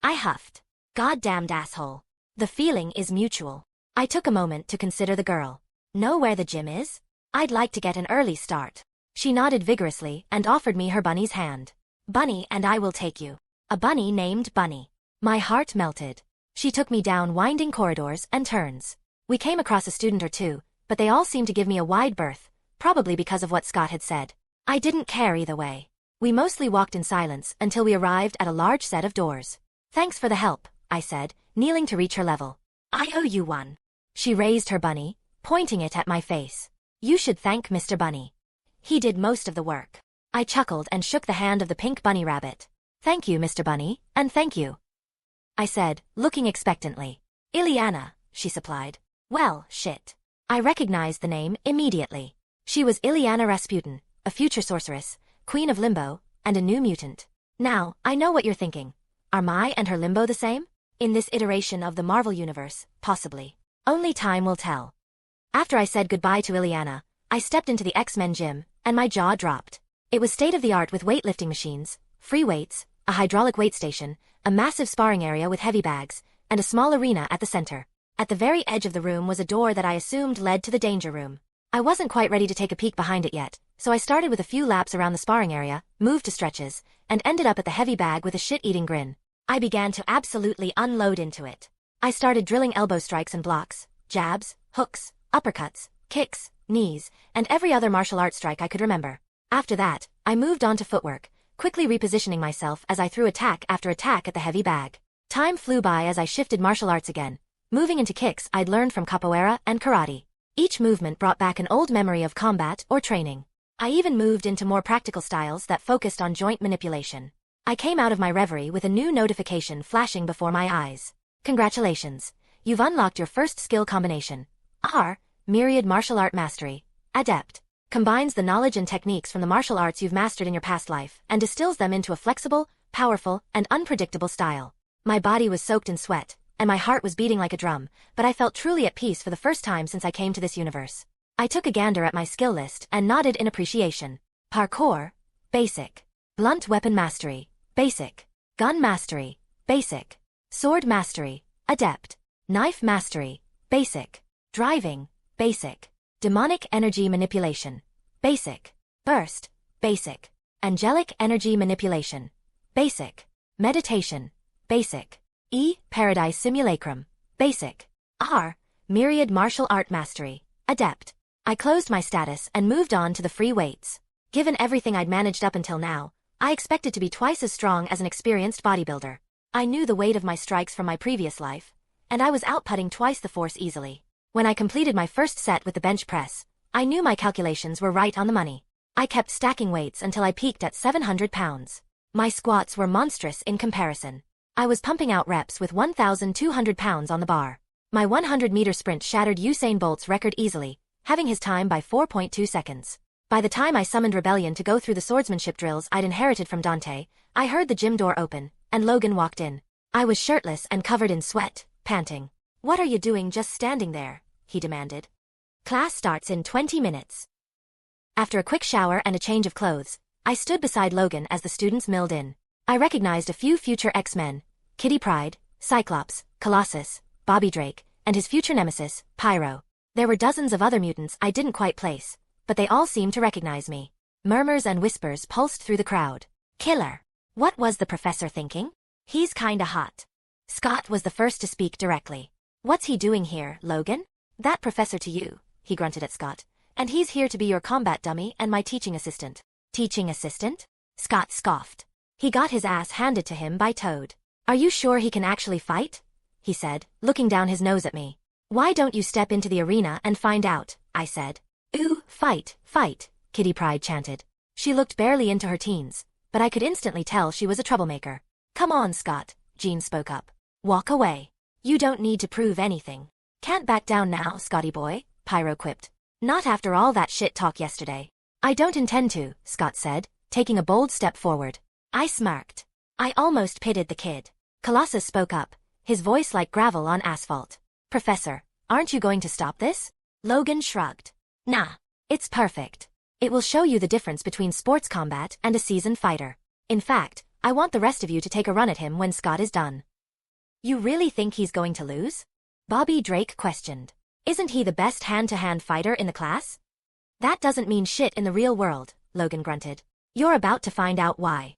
S1: I huffed. Goddamned asshole. The feeling is mutual. I took a moment to consider the girl. Know where the gym is? I'd like to get an early start. She nodded vigorously and offered me her bunny's hand. Bunny and I will take you. A bunny named Bunny. My heart melted. She took me down winding corridors and turns. We came across a student or two, but they all seemed to give me a wide berth, probably because of what Scott had said. I didn't care either way. We mostly walked in silence until we arrived at a large set of doors. Thanks for the help, I said, kneeling to reach her level. I owe you one. She raised her bunny, pointing it at my face. You should thank Mr. Bunny. He did most of the work. I chuckled and shook the hand of the pink bunny rabbit. Thank you, Mr. Bunny, and thank you, I said, looking expectantly. Ileana, she supplied. Well, shit. I recognized the name immediately. She was Ileana Rasputin, a future sorceress, queen of Limbo, and a new mutant. Now, I know what you're thinking. Are Mai and her Limbo the same? In this iteration of the Marvel Universe, possibly. Only time will tell. After I said goodbye to Ileana, I stepped into the X-Men gym, and my jaw dropped. It was state-of-the-art with weightlifting machines, free weights, a hydraulic weight station, a massive sparring area with heavy bags, and a small arena at the center. At the very edge of the room was a door that I assumed led to the danger room. I wasn't quite ready to take a peek behind it yet, so I started with a few laps around the sparring area, moved to stretches, and ended up at the heavy bag with a shit-eating grin. I began to absolutely unload into it. I started drilling elbow strikes and blocks, jabs, hooks, uppercuts, kicks, knees, and every other martial arts strike I could remember. After that, I moved on to footwork, quickly repositioning myself as I threw attack after attack at the heavy bag. Time flew by as I shifted martial arts again, moving into kicks I'd learned from capoeira and karate. Each movement brought back an old memory of combat or training. I even moved into more practical styles that focused on joint manipulation. I came out of my reverie with a new notification flashing before my eyes. Congratulations, you've unlocked your first skill combination. Myriad Martial Art Mastery. Adept. Combines the knowledge and techniques from the martial arts you've mastered in your past life and distills them into a flexible, powerful, and unpredictable style. My body was soaked in sweat, and my heart was beating like a drum, but I felt truly at peace for the first time since I came to this universe. I took a gander at my skill list and nodded in appreciation. Parkour. Basic. Blunt Weapon Mastery. Basic. Gun Mastery. Basic. Sword Mastery. Adept. Knife Mastery. Basic. Driving. Basic. Demonic Energy Manipulation. Basic. Burst. Basic. Angelic Energy Manipulation. Basic. Meditation. Basic. Paradise Simulacrum. Basic. Myriad Martial Art Mastery. Adept. I closed my status and moved on to the free weights. Given everything I'd managed up until now, I expected to be twice as strong as an experienced bodybuilder. I knew the weight of my strikes from my previous life, and I was outputting twice the force easily. When I completed my first set with the bench press, I knew my calculations were right on the money. I kept stacking weights until I peaked at 700 pounds. My squats were monstrous in comparison. I was pumping out reps with 1,200 pounds on the bar. My 100-meter sprint shattered Usain Bolt's record easily, having his time by 4.2 seconds. By the time I summoned Rebellion to go through the swordsmanship drills I'd inherited from Dante, I heard the gym door open, and Logan walked in. I was shirtless and covered in sweat, panting. "What are you doing just standing there?" he demanded. "Class starts in 20 minutes. After a quick shower and a change of clothes, I stood beside Logan as the students milled in. I recognized a few future X-Men, Kitty Pryde, Cyclops, Colossus, Bobby Drake, and his future nemesis, Pyro. There were dozens of other mutants I didn't quite place, but they all seemed to recognize me. Murmurs and whispers pulsed through the crowd. Killer. What was the professor thinking? He's kinda hot. Scott was the first to speak directly. "What's he doing here, Logan?" "That professor to you," he grunted at Scott. "And he's here to be your combat dummy and my teaching assistant." "Teaching assistant?" Scott scoffed. He got his ass handed to him by Toad. "Are you sure he can actually fight?" he said, looking down his nose at me. "Why don't you step into the arena and find out?" I said. "Ooh, fight, fight," Kitty Pryde chanted. She looked barely into her teens, but I could instantly tell she was a troublemaker. "Come on, Scott," Jean spoke up. "Walk away. You don't need to prove anything." "Can't back down now, Scotty boy," Pyro quipped. "Not after all that shit talk yesterday." "I don't intend to," Scott said, taking a bold step forward. I smirked. I almost pitied the kid. Colossus spoke up, his voice like gravel on asphalt. "Professor, aren't you going to stop this?" Logan shrugged. "Nah. It's perfect. It will show you the difference between sports combat and a seasoned fighter. In fact, I want the rest of you to take a run at him when Scott is done." "You really think he's going to lose?" Bobby Drake questioned. "Isn't he the best hand-to-hand fighter in the class?" "That doesn't mean shit in the real world," Logan grunted. "You're about to find out why."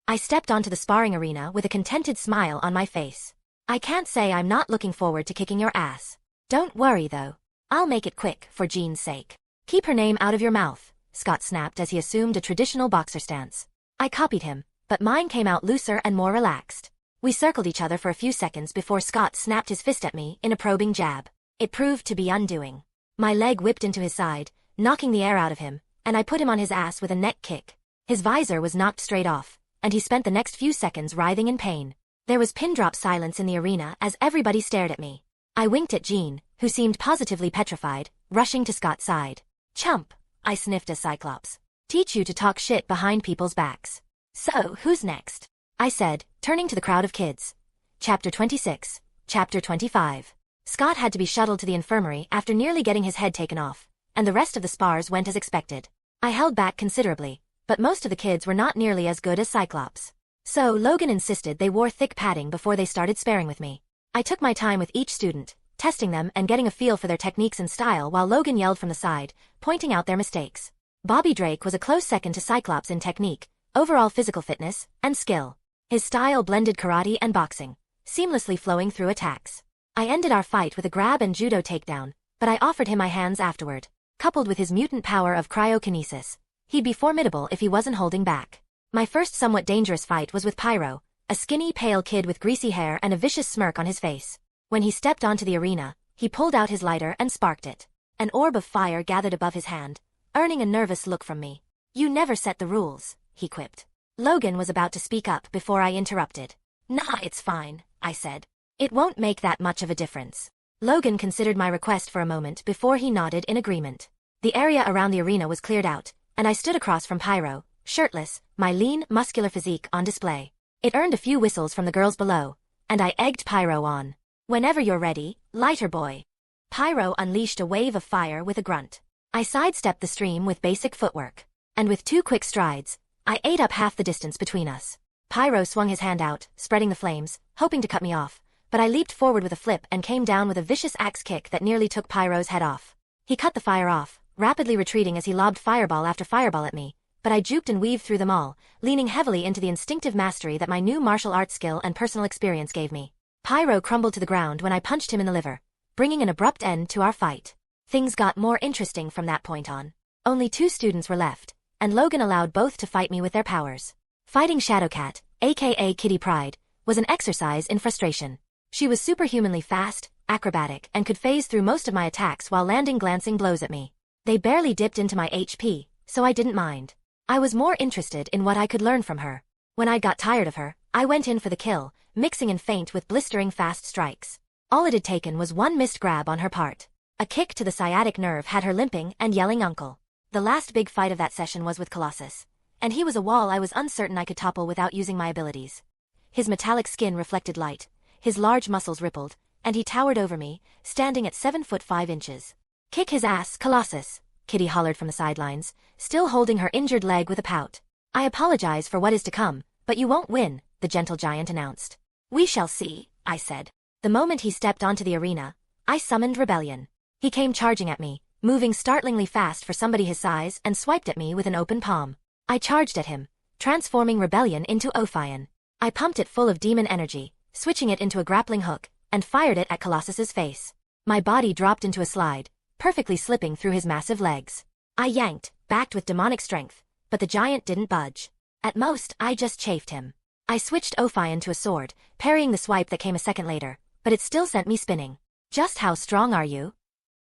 S1: I stepped onto the sparring arena with a contented smile on my face. I can't say I'm not looking forward to kicking your ass. Don't worry though. I'll make it quick for Jean's sake. Keep her name out of your mouth, Scott snapped as he assumed a traditional boxer stance. I copied him, but mine came out looser and more relaxed. We circled each other for a few seconds before Scott snapped his fist at me in a probing jab. It proved to be undoing. My leg whipped into his side, knocking the air out of him, and I put him on his ass with a neck kick. His visor was knocked straight off, and he spent the next few seconds writhing in pain. There was pin-drop silence in the arena as everybody stared at me. I winked at Jean, who seemed positively petrified, rushing to Scott's side. Chump, I sniffed as Cyclops. Teach you to talk shit behind people's backs. So, who's next? I said, turning to the crowd of kids. Chapter 26, Chapter 25. Scott had to be shuttled to the infirmary after nearly getting his head taken off, and the rest of the spars went as expected. I held back considerably, but most of the kids were not nearly as good as Cyclops. So Logan insisted they wore thick padding before they started sparring with me. I took my time with each student, testing them and getting a feel for their techniques and style while Logan yelled from the side, pointing out their mistakes. Bobby Drake was a close second to Cyclops in technique, overall physical fitness, and skill. His style blended karate and boxing, seamlessly flowing through attacks. I ended our fight with a grab and judo takedown, but I offered him my hands afterward. Coupled with his mutant power of cryokinesis, he'd be formidable if he wasn't holding back. My first somewhat dangerous fight was with Pyro, a skinny, pale kid with greasy hair and a vicious smirk on his face. When he stepped onto the arena, he pulled out his lighter and sparked it. An orb of fire gathered above his hand, earning a nervous look from me. You never set the rules, he quipped. Logan was about to speak up before I interrupted. Nah, it's fine, I said. It won't make that much of a difference. Logan considered my request for a moment before he nodded in agreement. The area around the arena was cleared out, and I stood across from Pyro, shirtless, my lean, muscular physique on display. It earned a few whistles from the girls below, and I egged Pyro on. Whenever you're ready, lighter boy. Pyro unleashed a wave of fire with a grunt. I sidestepped the stream with basic footwork, and with 2 quick strides, I ate up half the distance between us. Pyro swung his hand out, spreading the flames, hoping to cut me off, but I leaped forward with a flip and came down with a vicious axe kick that nearly took Pyro's head off. He cut the fire off, rapidly retreating as he lobbed fireball after fireball at me, but I juked and weaved through them all, leaning heavily into the instinctive mastery that my new martial arts skill and personal experience gave me. Pyro crumbled to the ground when I punched him in the liver, bringing an abrupt end to our fight. Things got more interesting from that point on. Only 2 students were left, and Logan allowed both to fight me with their powers. Fighting Shadowcat, aka Kitty Pryde, was an exercise in frustration. She was superhumanly fast, acrobatic, and could phase through most of my attacks while landing glancing blows at me. They barely dipped into my HP, so I didn't mind. I was more interested in what I could learn from her. When I got tired of her, I went in for the kill, mixing in feint with blistering fast strikes. All it had taken was one missed grab on her part. A kick to the sciatic nerve had her limping and yelling uncle. The last big fight of that session was with Colossus, and he was a wall I was uncertain I could topple without using my abilities. His metallic skin reflected light, his large muscles rippled, and he towered over me, standing at 7 foot 5 inches. Kick his ass, Colossus, Kitty hollered from the sidelines, still holding her injured leg with a pout. I apologize for what is to come, but you won't win, the gentle giant announced. We shall see, I said. The moment he stepped onto the arena, I summoned rebellion. He came charging at me, moving startlingly fast for somebody his size, and swiped at me with an open palm. I charged at him, transforming rebellion into Ophion. I pumped it full of demon energy, switching it into a grappling hook, and fired it at Colossus's face. My body dropped into a slide, perfectly slipping through his massive legs. I yanked, backed with demonic strength, but the giant didn't budge. At most, I just chafed him. I switched Ophion to a sword, parrying the swipe that came a second later, but it still sent me spinning. Just how strong are you?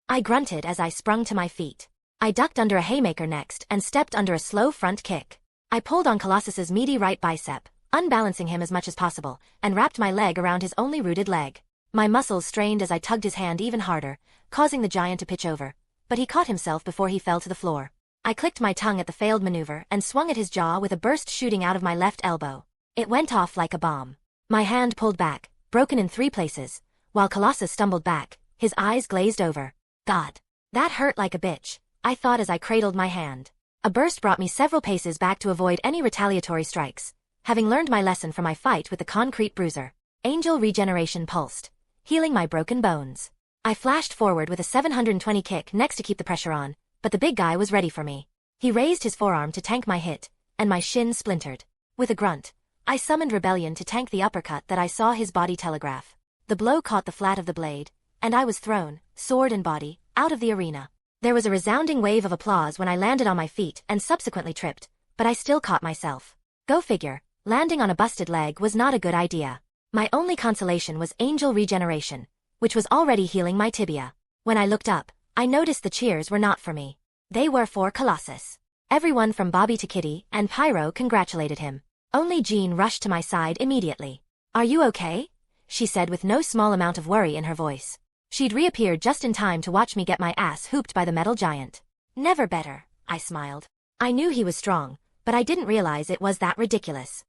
S1: I grunted as I sprung to my feet. I ducked under a haymaker next and stepped under a slow front kick. I pulled on Colossus's meaty right bicep, unbalancing him as much as possible, and wrapped my leg around his only rooted leg. My muscles strained as I tugged his hand even harder, causing the giant to pitch over, but he caught himself before he fell to the floor. I clicked my tongue at the failed maneuver and swung at his jaw with a burst shooting out of my left elbow. It went off like a bomb. My hand pulled back, broken in 3 places, while Colossus stumbled back, his eyes glazed over. God. That hurt like a bitch, I thought as I cradled my hand. A burst brought me several paces back to avoid any retaliatory strikes, having learned my lesson from my fight with the concrete bruiser. Angel regeneration pulsed, healing my broken bones. I flashed forward with a 720 kick next to keep the pressure on, but the big guy was ready for me. He raised his forearm to tank my hit, and my shin splintered. With a grunt, I summoned rebellion to tank the uppercut that I saw his body telegraph. The blow caught the flat of the blade, and I was thrown, sword and body, out of the arena. There was a resounding wave of applause when I landed on my feet and subsequently tripped, but I still caught myself. Go figure, landing on a busted leg was not a good idea. My only consolation was angel regeneration, which was already healing my tibia. When I looked up, I noticed the cheers were not for me. They were for Colossus. Everyone from Bobby to Kitty and Pyro congratulated him. Only Jean rushed to my side immediately. "Are you okay?" she said with no small amount of worry in her voice. She'd reappeared just in time to watch me get my ass hooped by the metal giant. "Never better," I smiled. I knew he was strong, but I didn't realize it was that ridiculous.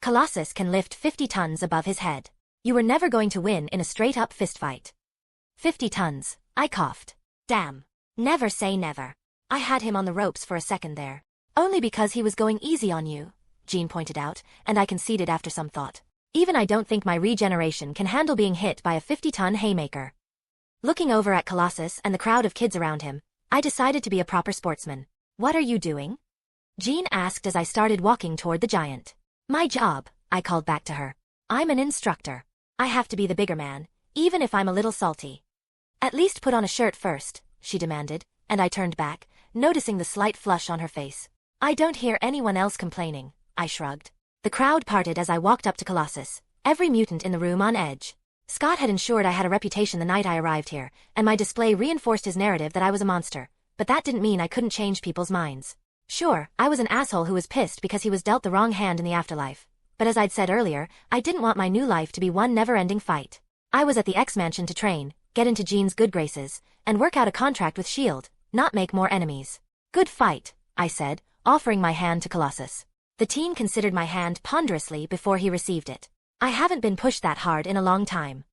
S1: Colossus can lift 50 tons above his head. You were never going to win in a straight-up fistfight. 50 tons, I coughed. Damn. Never say never. I had him on the ropes for a second there. Only because he was going easy on you, Jean pointed out, and I conceded after some thought. Even I don't think my regeneration can handle being hit by a 50-ton haymaker. Looking over at Colossus and the crowd of kids around him, I decided to be a proper sportsman. "What are you doing?" Jean asked as I started walking toward the giant. "My job," I called back to her. "I'm an instructor. I have to be the bigger man, even if I'm a little salty." "At least put on a shirt first," she demanded, and I turned back, noticing the slight flush on her face. "I don't hear anyone else complaining," I shrugged. The crowd parted as I walked up to Colossus, every mutant in the room on edge. Scott had ensured I had a reputation the night I arrived here, and my display reinforced his narrative that I was a monster, but that didn't mean I couldn't change people's minds. Sure, I was an asshole who was pissed because he was dealt the wrong hand in the afterlife, but as I'd said earlier, I didn't want my new life to be one never-ending fight. I was at the X-Mansion to train, get into Jean's good graces, and work out a contract with S.H.I.E.L.D., not make more enemies. "Good fight," I said, offering my hand to Colossus. The teen considered my hand ponderously before he received it. "I haven't been pushed that hard in a long time."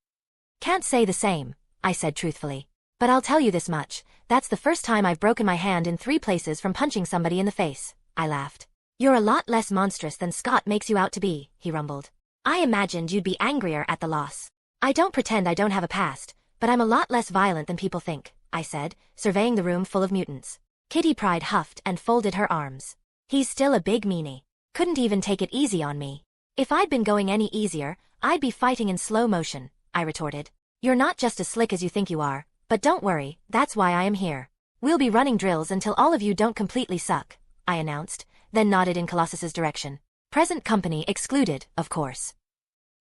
S1: "Can't say the same," I said truthfully. "But I'll tell you this much, that's the first time I've broken my hand in 3 places from punching somebody in the face," I laughed. "You're a lot less monstrous than Scott makes you out to be," he rumbled. "I imagined you'd be angrier at the loss." "I don't pretend I don't have a past, but I'm a lot less violent than people think," I said, surveying the room full of mutants. Kitty Pryde huffed and folded her arms. "He's still a big meanie. Couldn't even take it easy on me." "If I'd been going any easier, I'd be fighting in slow motion," I retorted. "You're not just as slick as you think you are, but don't worry, that's why I am here. We'll be running drills until all of you don't completely suck," I announced, then nodded in Colossus's direction. "Present company excluded, of course."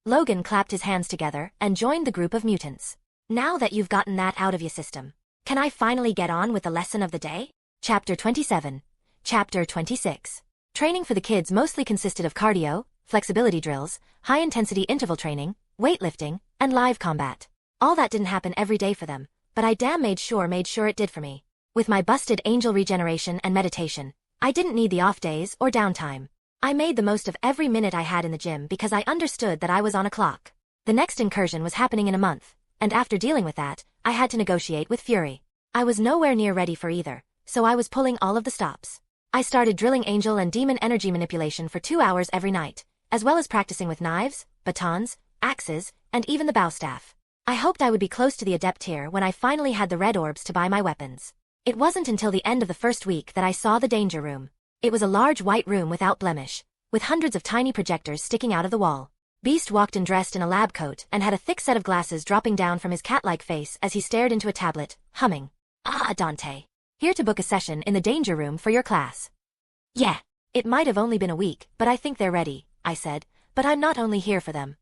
S1: Logan clapped his hands together and joined the group of mutants. "Now that you've gotten that out of your system, can I finally get on with the lesson of the day?" Chapter 27. Chapter 26. Training for the kids mostly consisted of cardio, flexibility drills, high-intensity interval training, weightlifting, and live combat. All that didn't happen every day for them, but I damn made sure it did for me. With my busted angel regeneration and meditation, I didn't need the off days or downtime. I made the most of every minute I had in the gym because I understood that I was on a clock. The next incursion was happening in a month, and after dealing with that, I had to negotiate with Fury. I was nowhere near ready for either, so I was pulling all of the stops. I started drilling angel and demon energy manipulation for 2 hours every night, as well as practicing with knives, batons, axes, and even the bow staff. I hoped I would be close to the adept tier when I finally had the red orbs to buy my weapons. It wasn't until the end of the first week that I saw the danger room. It was a large white room without blemish, with hundreds of tiny projectors sticking out of the wall. Beast walked in dressed in a lab coat and had a thick set of glasses dropping down from his cat-like face as he stared into a tablet, humming. "Ah, Dante. Here to book a session in the danger room for your class." "Yeah. It might have only been a week, but I think they're ready," I said, "but I'm not only here for them."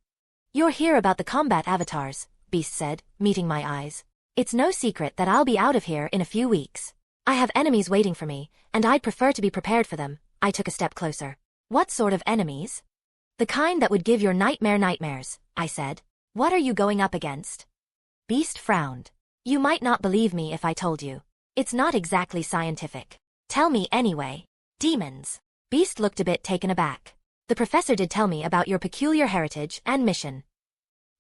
S1: "You're here about the combat avatars," Beast said, meeting my eyes. "It's no secret that I'll be out of here in a few weeks. I have enemies waiting for me, and I'd prefer to be prepared for them." I took a step closer. "What sort of enemies?" "The kind that would give your nightmares," I said. "What are you going up against?" Beast frowned. "You might not believe me if I told you. It's not exactly scientific." "Tell me anyway." "Demons." Beast looked a bit taken aback. "The professor did tell me about your peculiar heritage and mission."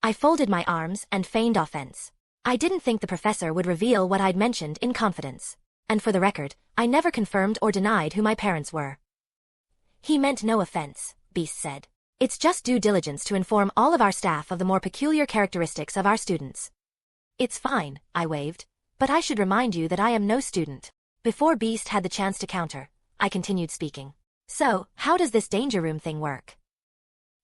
S1: I folded my arms and feigned offense. I didn't think the professor would reveal what I'd mentioned in confidence. And for the record, I never confirmed or denied who my parents were. "He meant no offense," Beast said. "It's just due diligence to inform all of our staff of the more peculiar characteristics of our students." "It's fine," I waved, "but I should remind you that I am no student." Before Beast had the chance to counter, I continued speaking. "So, how does this danger room thing work?"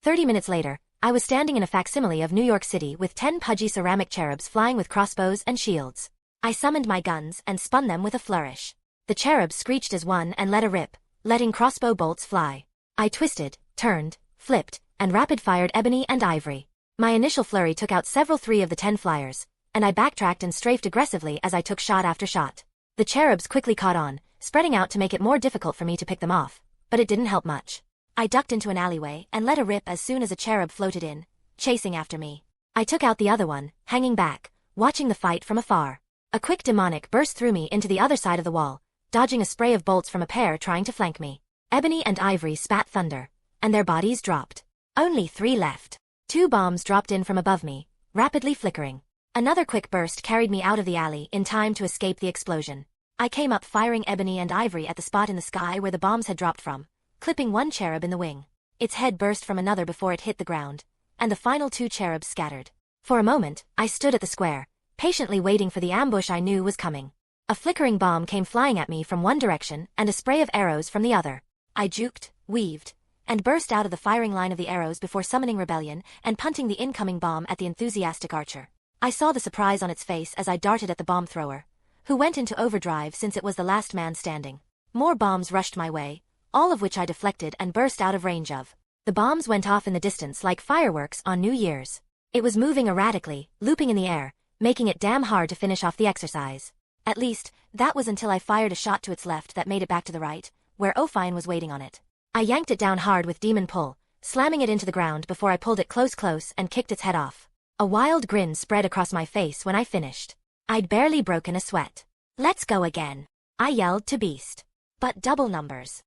S1: 30 minutes later, I was standing in a facsimile of New York City with 10 pudgy ceramic cherubs flying with crossbows and shields. I summoned my guns and spun them with a flourish. The cherubs screeched as one and let a rip, letting crossbow bolts fly. I twisted, turned, flipped, and rapid-fired ebony and ivory. My initial flurry took out several 3 of the 10 flyers, and I backtracked and strafed aggressively as I took shot after shot. The cherubs quickly caught on, spreading out to make it more difficult for me to pick them off, but it didn't help much. I ducked into an alleyway and let a rip as soon as a cherub floated in, chasing after me. I took out the other one, hanging back, watching the fight from afar. A quick demonic burst through me into the other side of the wall, dodging a spray of bolts from a pair trying to flank me. Ebony and Ivory spat thunder, and their bodies dropped. Only 3 left. 2 bombs dropped in from above me, rapidly flickering. Another quick burst carried me out of the alley in time to escape the explosion. I came up firing Ebony and Ivory at the spot in the sky where the bombs had dropped from, clipping one cherub in the wing. Its head burst from another before it hit the ground, and the final 2 cherubs scattered. For a moment, I stood at the square, patiently waiting for the ambush I knew was coming. A flickering bomb came flying at me from one direction and a spray of arrows from the other. I juked, weaved, and burst out of the firing line of the arrows before summoning rebellion and punting the incoming bomb at the enthusiastic archer. I saw the surprise on its face as I darted at the bomb thrower, who went into overdrive since it was the last man standing. More bombs rushed my way, all of which I deflected and burst out of range of. The bombs went off in the distance like fireworks on New Year's. It was moving erratically, looping in the air, making it damn hard to finish off the exercise. At least, that was until I fired a shot to its left that made it back to the right, where Ophine was waiting on it. I yanked it down hard with demon pull, slamming it into the ground before I pulled it close and kicked its head off. A wild grin spread across my face when I finished. I'd barely broken a sweat. "Let's go again," I yelled to Beast. But double numbers.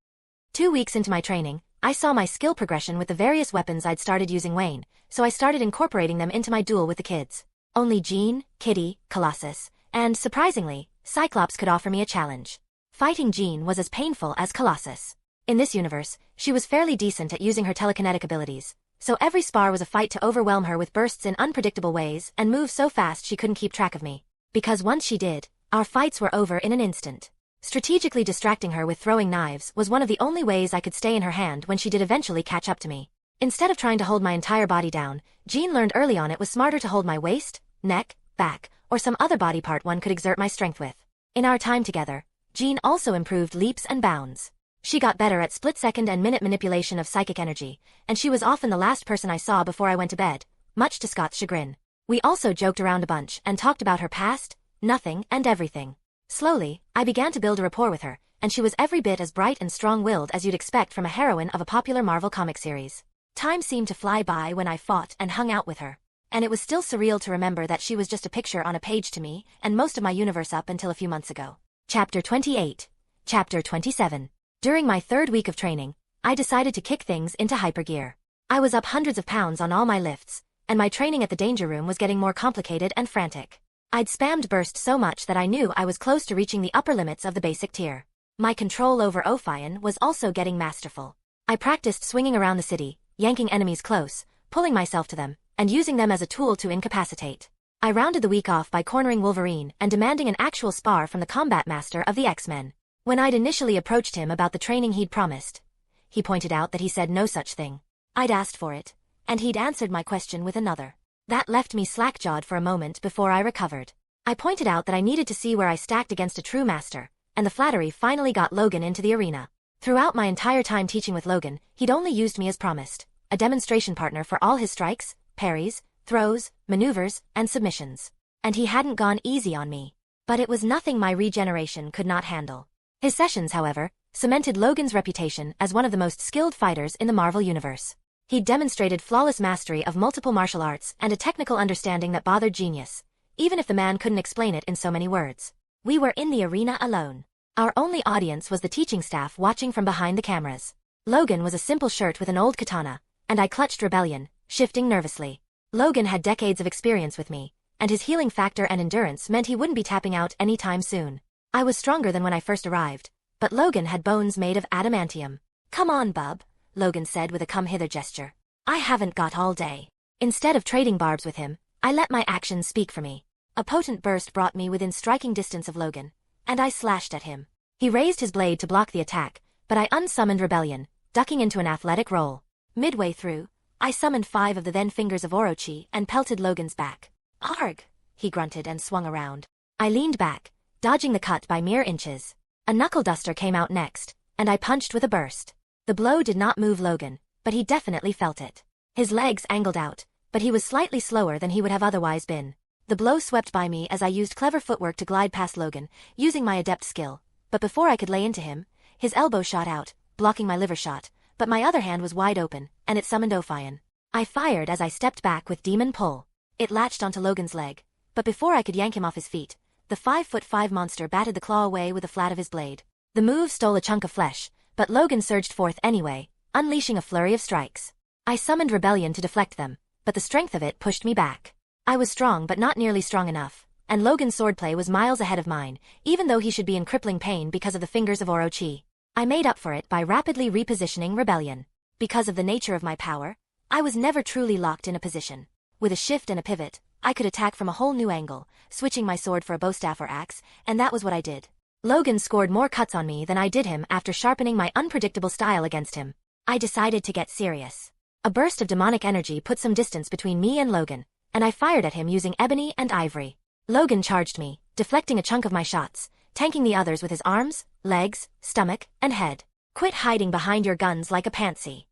S1: 2 weeks into my training, I saw my skill progression with the various weapons I'd started using Wayne, so I started incorporating them into my duel with the kids. Only Jean, Kitty, Colossus, and, surprisingly, Cyclops could offer me a challenge. Fighting Jean was as painful as Colossus. In this universe, she was fairly decent at using her telekinetic abilities, so every spar was a fight to overwhelm her with bursts in unpredictable ways and move so fast she couldn't keep track of me. Because once she did, our fights were over in an instant. Strategically distracting her with throwing knives was one of the only ways I could stay in her hand when she did eventually catch up to me. Instead of trying to hold my entire body down, Jean learned early on it was smarter to hold my waist, neck, back, or some other body part one could exert my strength with. In our time together, Jean also improved leaps and bounds. She got better at split-second and minute manipulation of psychic energy, and she was often the last person I saw before I went to bed, much to Scott's chagrin. We also joked around a bunch and talked about her past, nothing, and everything. Slowly, I began to build a rapport with her, and she was every bit as bright and strong-willed as you'd expect from a heroine of a popular Marvel comic series. Time seemed to fly by when I fought and hung out with her, and it was still surreal to remember that she was just a picture on a page to me and most of my universe up until a few months ago. Chapter 28. Chapter 27. During my 3rd week of training, I decided to kick things into hypergear. I was up hundreds of pounds on all my lifts, and my training at the danger room was getting more complicated and frantic. I'd spammed burst so much that I knew I was close to reaching the upper limits of the basic tier. My control over Ophion was also getting masterful. I practiced swinging around the city, yanking enemies close, pulling myself to them, and using them as a tool to incapacitate. I rounded the week off by cornering Wolverine and demanding an actual spar from the combat master of the X-Men. When I'd initially approached him about the training he'd promised, he pointed out that he said no such thing. I'd asked for it, and he'd answered my question with another. That left me slack-jawed for a moment before I recovered. I pointed out that I needed to see where I stacked against a true master, and the flattery finally got Logan into the arena. Throughout my entire time teaching with Logan, he'd only used me as promised, a demonstration partner for all his strikes, parries, throws, maneuvers, and submissions. And he hadn't gone easy on me. But it was nothing my regeneration could not handle. His sessions, however, cemented Logan's reputation as one of the most skilled fighters in the Marvel Universe. He'd demonstrated flawless mastery of multiple martial arts and a technical understanding that bothered genius, even if the man couldn't explain it in so many words. We were in the arena alone. Our only audience was the teaching staff watching from behind the cameras. Logan was a simple shirt with an old katana, and I clutched Rebellion, shifting nervously. Logan had decades of experience with me, and his healing factor and endurance meant he wouldn't be tapping out anytime soon. I was stronger than when I first arrived, but Logan had bones made of adamantium. "Come on, bub," Logan said with a come-hither gesture. "I haven't got all day." Instead of trading barbs with him, I let my actions speak for me. A potent burst brought me within striking distance of Logan, and I slashed at him. He raised his blade to block the attack, but I unsummoned Rebellion, ducking into an athletic roll. Midway through, I summoned 5 of the then fingers of Orochi and pelted Logan's back. Arg! He grunted and swung around. I leaned back, dodging the cut by mere inches. A knuckle duster came out next, and I punched with a burst. The blow did not move Logan, but he definitely felt it. His legs angled out, but he was slightly slower than he would have otherwise been. The blow swept by me as I used clever footwork to glide past Logan, using my adept skill, but before I could lay into him, his elbow shot out, blocking my liver shot, but my other hand was wide open, and it summoned Ophion. I fired as I stepped back with demon pull. It latched onto Logan's leg, but before I could yank him off his feet, the 5'5" monster batted the claw away with the flat of his blade. The move stole a chunk of flesh, but Logan surged forth anyway, unleashing a flurry of strikes. I summoned Rebellion to deflect them, but the strength of it pushed me back. I was strong but not nearly strong enough, and Logan's swordplay was miles ahead of mine, even though he should be in crippling pain because of the fingers of Orochi. I made up for it by rapidly repositioning Rebellion. Because of the nature of my power, I was never truly locked in a position. With a shift and a pivot, I could attack from a whole new angle, switching my sword for a bowstaff or axe, and that was what I did. Logan scored more cuts on me than I did him after sharpening my unpredictable style against him. I decided to get serious. A burst of demonic energy put some distance between me and Logan, and I fired at him using ebony and ivory. Logan charged me, deflecting a chunk of my shots, tanking the others with his arms, legs, stomach, and head. Quit hiding behind your guns like a pansy.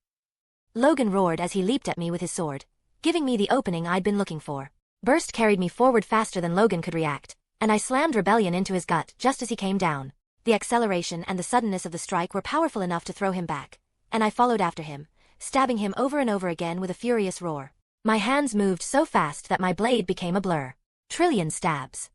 S1: Logan roared as he leaped at me with his sword, giving me the opening I'd been looking for. Burst carried me forward faster than Logan could react, and I slammed Rebellion into his gut just as he came down. The acceleration and the suddenness of the strike were powerful enough to throw him back, and I followed after him, stabbing him over and over again with a furious roar. My hands moved so fast that my blade became a blur. Trillion stabs.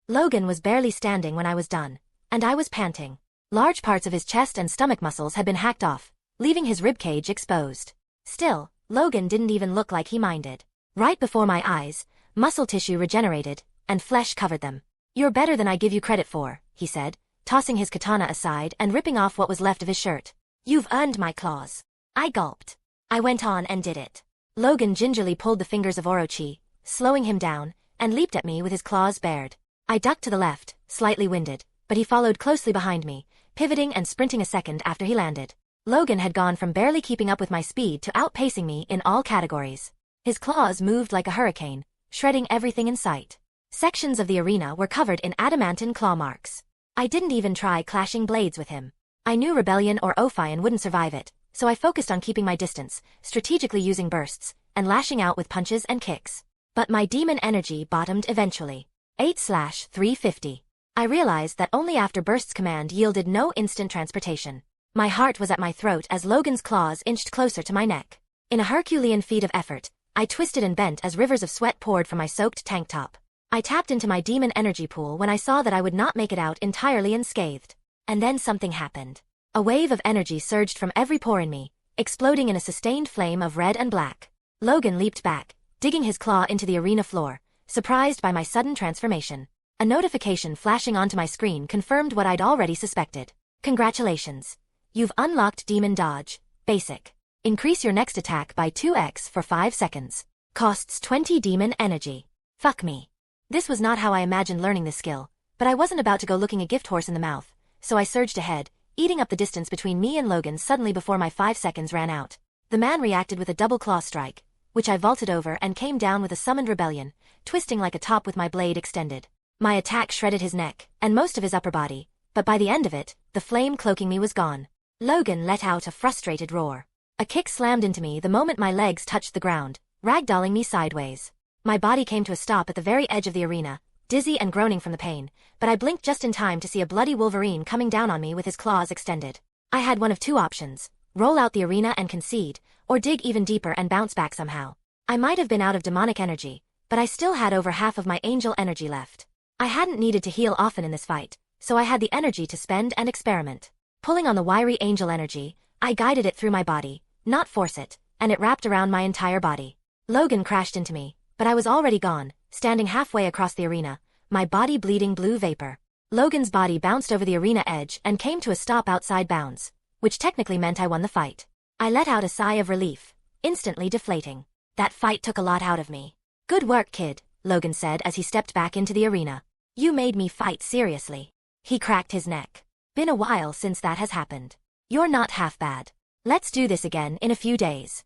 S1: Logan was barely standing when I was done, and I was panting. Large parts of his chest and stomach muscles had been hacked off, leaving his ribcage exposed. Still, Logan didn't even look like he minded. Right before my eyes, muscle tissue regenerated, and flesh covered them. "You're better than I give you credit for," he said, tossing his katana aside and ripping off what was left of his shirt. "You've earned my claws." I gulped. I went on and did it. Logan gingerly pulled the fingers of Orochi, slowing him down, and leaped at me with his claws bared. I ducked to the left, slightly winded, but he followed closely behind me, pivoting and sprinting a second after he landed. Logan had gone from barely keeping up with my speed to outpacing me in all categories. His claws moved like a hurricane, shredding everything in sight. Sections of the arena were covered in adamantine claw marks. I didn't even try clashing blades with him. I knew Rebellion or Ophion wouldn't survive it, so I focused on keeping my distance, strategically using bursts, and lashing out with punches and kicks. But my demon energy bottomed eventually. 8/350. I realized that only after bursts command yielded no instant transportation. My heart was at my throat as Logan's claws inched closer to my neck. In a Herculean feat of effort, I twisted and bent as rivers of sweat poured from my soaked tank top. I tapped into my demon energy pool when I saw that I would not make it out entirely unscathed. And then something happened. A wave of energy surged from every pore in me, exploding in a sustained flame of red and black. Logan leaped back, digging his claw into the arena floor, surprised by my sudden transformation. A notification flashing onto my screen confirmed what I'd already suspected. "Congratulations. You've unlocked Demon Dodge, Basic. Increase your next attack by 2x for 5 seconds. Costs 20 demon energy." Fuck me. This was not how I imagined learning this skill, but I wasn't about to go looking a gift horse in the mouth, so I surged ahead, eating up the distance between me and Logan suddenly before my 5 seconds ran out. The man reacted with a double claw strike, which I vaulted over and came down with a summoned Rebellion, twisting like a top with my blade extended. My attack shredded his neck, and most of his upper body, but by the end of it, the flame cloaking me was gone. Logan let out a frustrated roar. A kick slammed into me the moment my legs touched the ground, ragdolling me sideways. My body came to a stop at the very edge of the arena, dizzy and groaning from the pain, but I blinked just in time to see a bloody Wolverine coming down on me with his claws extended. I had one of two options: roll out the arena and concede, or dig even deeper and bounce back somehow. I might have been out of demonic energy, but I still had over half of my angel energy left. I hadn't needed to heal often in this fight, so I had the energy to spend and experiment. Pulling on the wiry angel energy, I guided it through my body, not force it, and it wrapped around my entire body. Logan crashed into me, but I was already gone, standing halfway across the arena, my body bleeding blue vapor. Logan's body bounced over the arena edge and came to a stop outside bounds, which technically meant I won the fight. I let out a sigh of relief, instantly deflating. That fight took a lot out of me. "Good work, kid," Logan said as he stepped back into the arena. "You made me fight seriously." He cracked his neck. "Been a while since that has happened. You're not half bad. Let's do this again in a few days."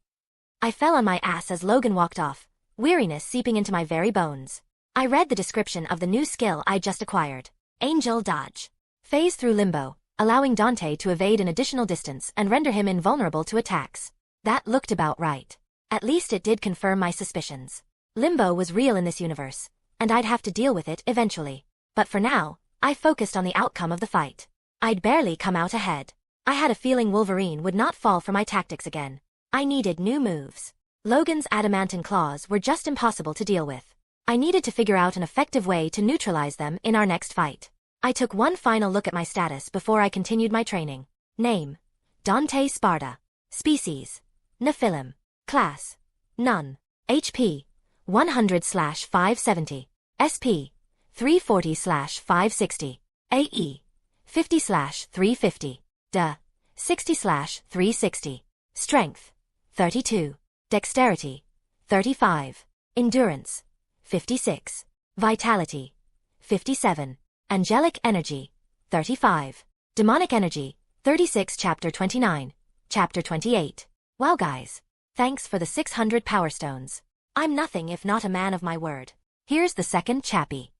S1: I fell on my ass as Logan walked off, weariness seeping into my very bones. I read the description of the new skill I just acquired. Angel Dodge. Phase through limbo, allowing Dante to evade an additional distance and render him invulnerable to attacks. That looked about right. At least it did confirm my suspicions. Limbo was real in this universe, and I'd have to deal with it eventually. But for now, I focused on the outcome of the fight. I'd barely come out ahead. I had a feeling Wolverine would not fall for my tactics again. I needed new moves. Logan's adamantine claws were just impossible to deal with. I needed to figure out an effective way to neutralize them in our next fight. I took one final look at my status before I continued my training. Name: Dante Sparda. Species: Nephilim. Class: None. HP: 100/570. SP: 340/560. AE: 50/350. DA: 60/360. Strength: 32. Dexterity: 35. Endurance: 56. Vitality: 57. Angelic energy: 35. Demonic energy: 36. Chapter 29. Chapter 28. Wow guys. Thanks for the 600 power stones. I'm nothing if not a man of my word. Here's the second chappy.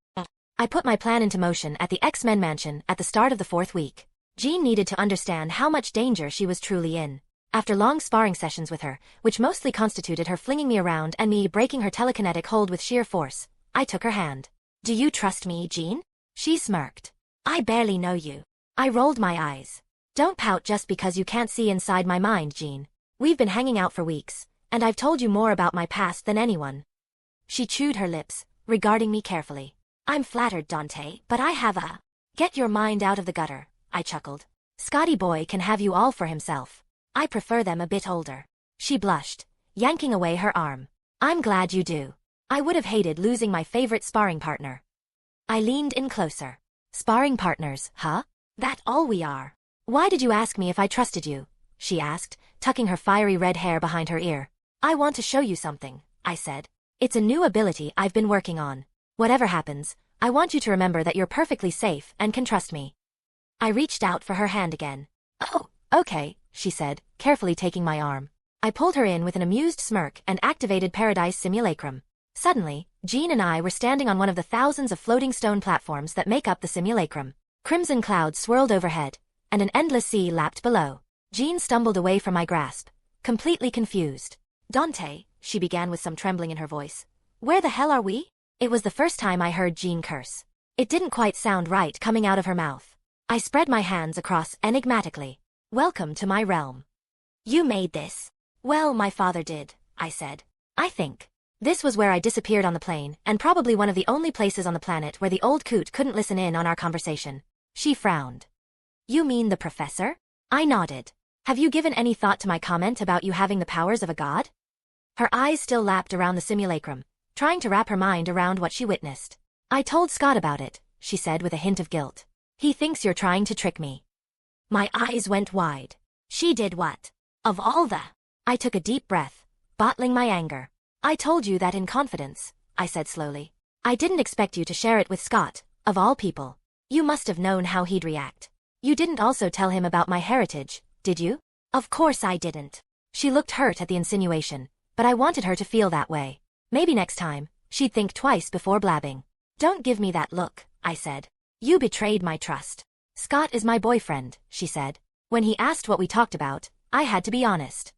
S1: I put my plan into motion at the X-Men mansion at the start of the 4th week. Jean needed to understand how much danger she was truly in. After long sparring sessions with her, which mostly constituted her flinging me around and me breaking her telekinetic hold with sheer force, I took her hand. "Do you trust me, Jean?" She smirked. "I barely know you." I rolled my eyes. "Don't pout just because you can't see inside my mind, Jean. We've been hanging out for weeks, and I've told you more about my past than anyone." She chewed her lips, regarding me carefully. "I'm flattered, Dante, but I have a... Get your mind out of the gutter," I chuckled. "Scotty boy can have you all for himself. I prefer them a bit older." She blushed, yanking away her arm. "I'm glad you do. I would have hated losing my favorite sparring partner." I leaned in closer. "Sparring partners, huh? That all we are?" "Why did you ask me if I trusted you?" she asked, tucking her fiery red hair behind her ear. "I want to show you something," I said. "It's a new ability I've been working on. Whatever happens, I want you to remember that you're perfectly safe and can trust me." I reached out for her hand again. "Oh, okay," she said, carefully taking my arm. I pulled her in with an amused smirk and activated Paradise Simulacrum. Suddenly, Jean and I were standing on one of the thousands of floating stone platforms that make up the simulacrum. Crimson clouds swirled overhead, and an endless sea lapped below. Jean stumbled away from my grasp, completely confused. "Dante," she began with some trembling in her voice. "Where the hell are we?" It was the first time I heard Jean curse. It didn't quite sound right coming out of her mouth. I spread my hands across enigmatically. "Welcome to my realm." "You made this." "Well, my father did," I said. "I think." This was where I disappeared on the plane, and probably one of the only places on the planet where the old coot couldn't listen in on our conversation. She frowned. "You mean the professor?" I nodded. "Have you given any thought to my comment about you having the powers of a god?" Her eyes still lapped around the simulacrum, trying to wrap her mind around what she witnessed. "I told Scott about it," she said with a hint of guilt. "He thinks you're trying to trick me." My eyes went wide. "She did what? Of all the..." I took a deep breath, bottling my anger. "I told you that in confidence," I said slowly. "I didn't expect you to share it with Scott, of all people. You must have known how he'd react. You didn't also tell him about my heritage, did you?" "Of course I didn't." She looked hurt at the insinuation, but I wanted her to feel that way. Maybe next time, she'd think twice before blabbing. "Don't give me that look," I said. "You betrayed my trust." "Scott is my boyfriend," she said. "When he asked what we talked about, I had to be honest."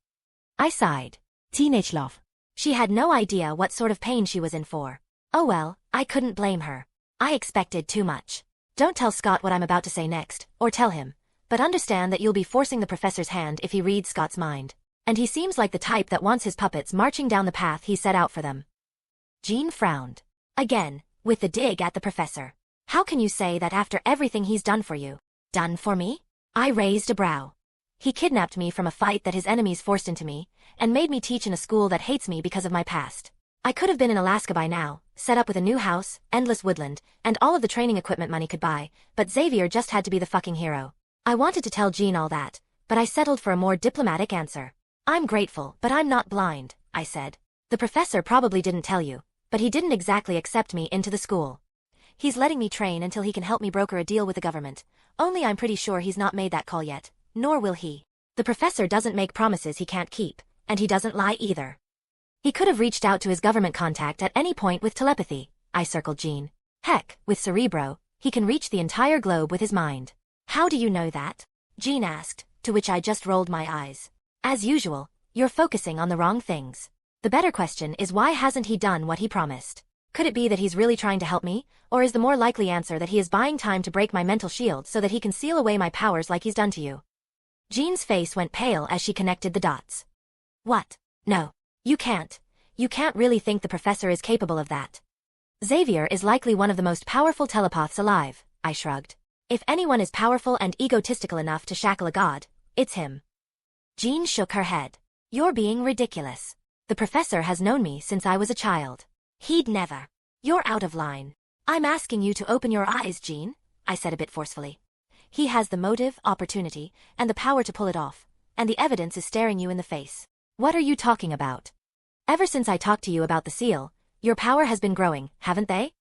S1: I sighed. Teenage love. She had no idea what sort of pain she was in for. Oh well, I couldn't blame her. I expected too much. "Don't tell Scott what I'm about to say next, or tell him. But understand that you'll be forcing the professor's hand if he reads Scott's mind. And he seems like the type that wants his puppets marching down the path he set out for them." Jean frowned. Again, with the dig at the professor. "How can you say that after everything he's done for you?" "Done for me?" I raised a brow. "He kidnapped me from a fight that his enemies forced into me, and made me teach in a school that hates me because of my past. I could have been in Alaska by now, set up with a new house, endless woodland, and all of the training equipment money could buy, but Xavier just had to be the fucking hero." I wanted to tell Jean all that, but I settled for a more diplomatic answer. "I'm grateful, but I'm not blind," I said. "The professor probably didn't tell you, but he didn't exactly accept me into the school. He's letting me train until he can help me broker a deal with the government, only I'm pretty sure he's not made that call yet, nor will he. The professor doesn't make promises he can't keep, and he doesn't lie either. He could have reached out to his government contact at any point with telepathy, I circled Jean. Heck, with Cerebro, he can reach the entire globe with his mind. How do you know that? Jean asked, to which I just rolled my eyes. As usual, you're focusing on the wrong things. The better question is why hasn't he done what he promised? Could it be that he's really trying to help me, or is the more likely answer that he is buying time to break my mental shield so that he can seal away my powers like he's done to you? Jean's face went pale as she connected the dots. What? No. You can't. You can't really think the professor is capable of that. Xavier is likely one of the most powerful telepaths alive, I shrugged. If anyone is powerful and egotistical enough to shackle a god, it's him. Jean shook her head. You're being ridiculous. The professor has known me since I was a child. He'd never. You're out of line. I'm asking you to open your eyes, Jean, I said a bit forcefully. He has the motive, opportunity, and the power to pull it off, and the evidence is staring you in the face. What are you talking about? Ever since I talked to you about the seal, your power has been growing, haven't they?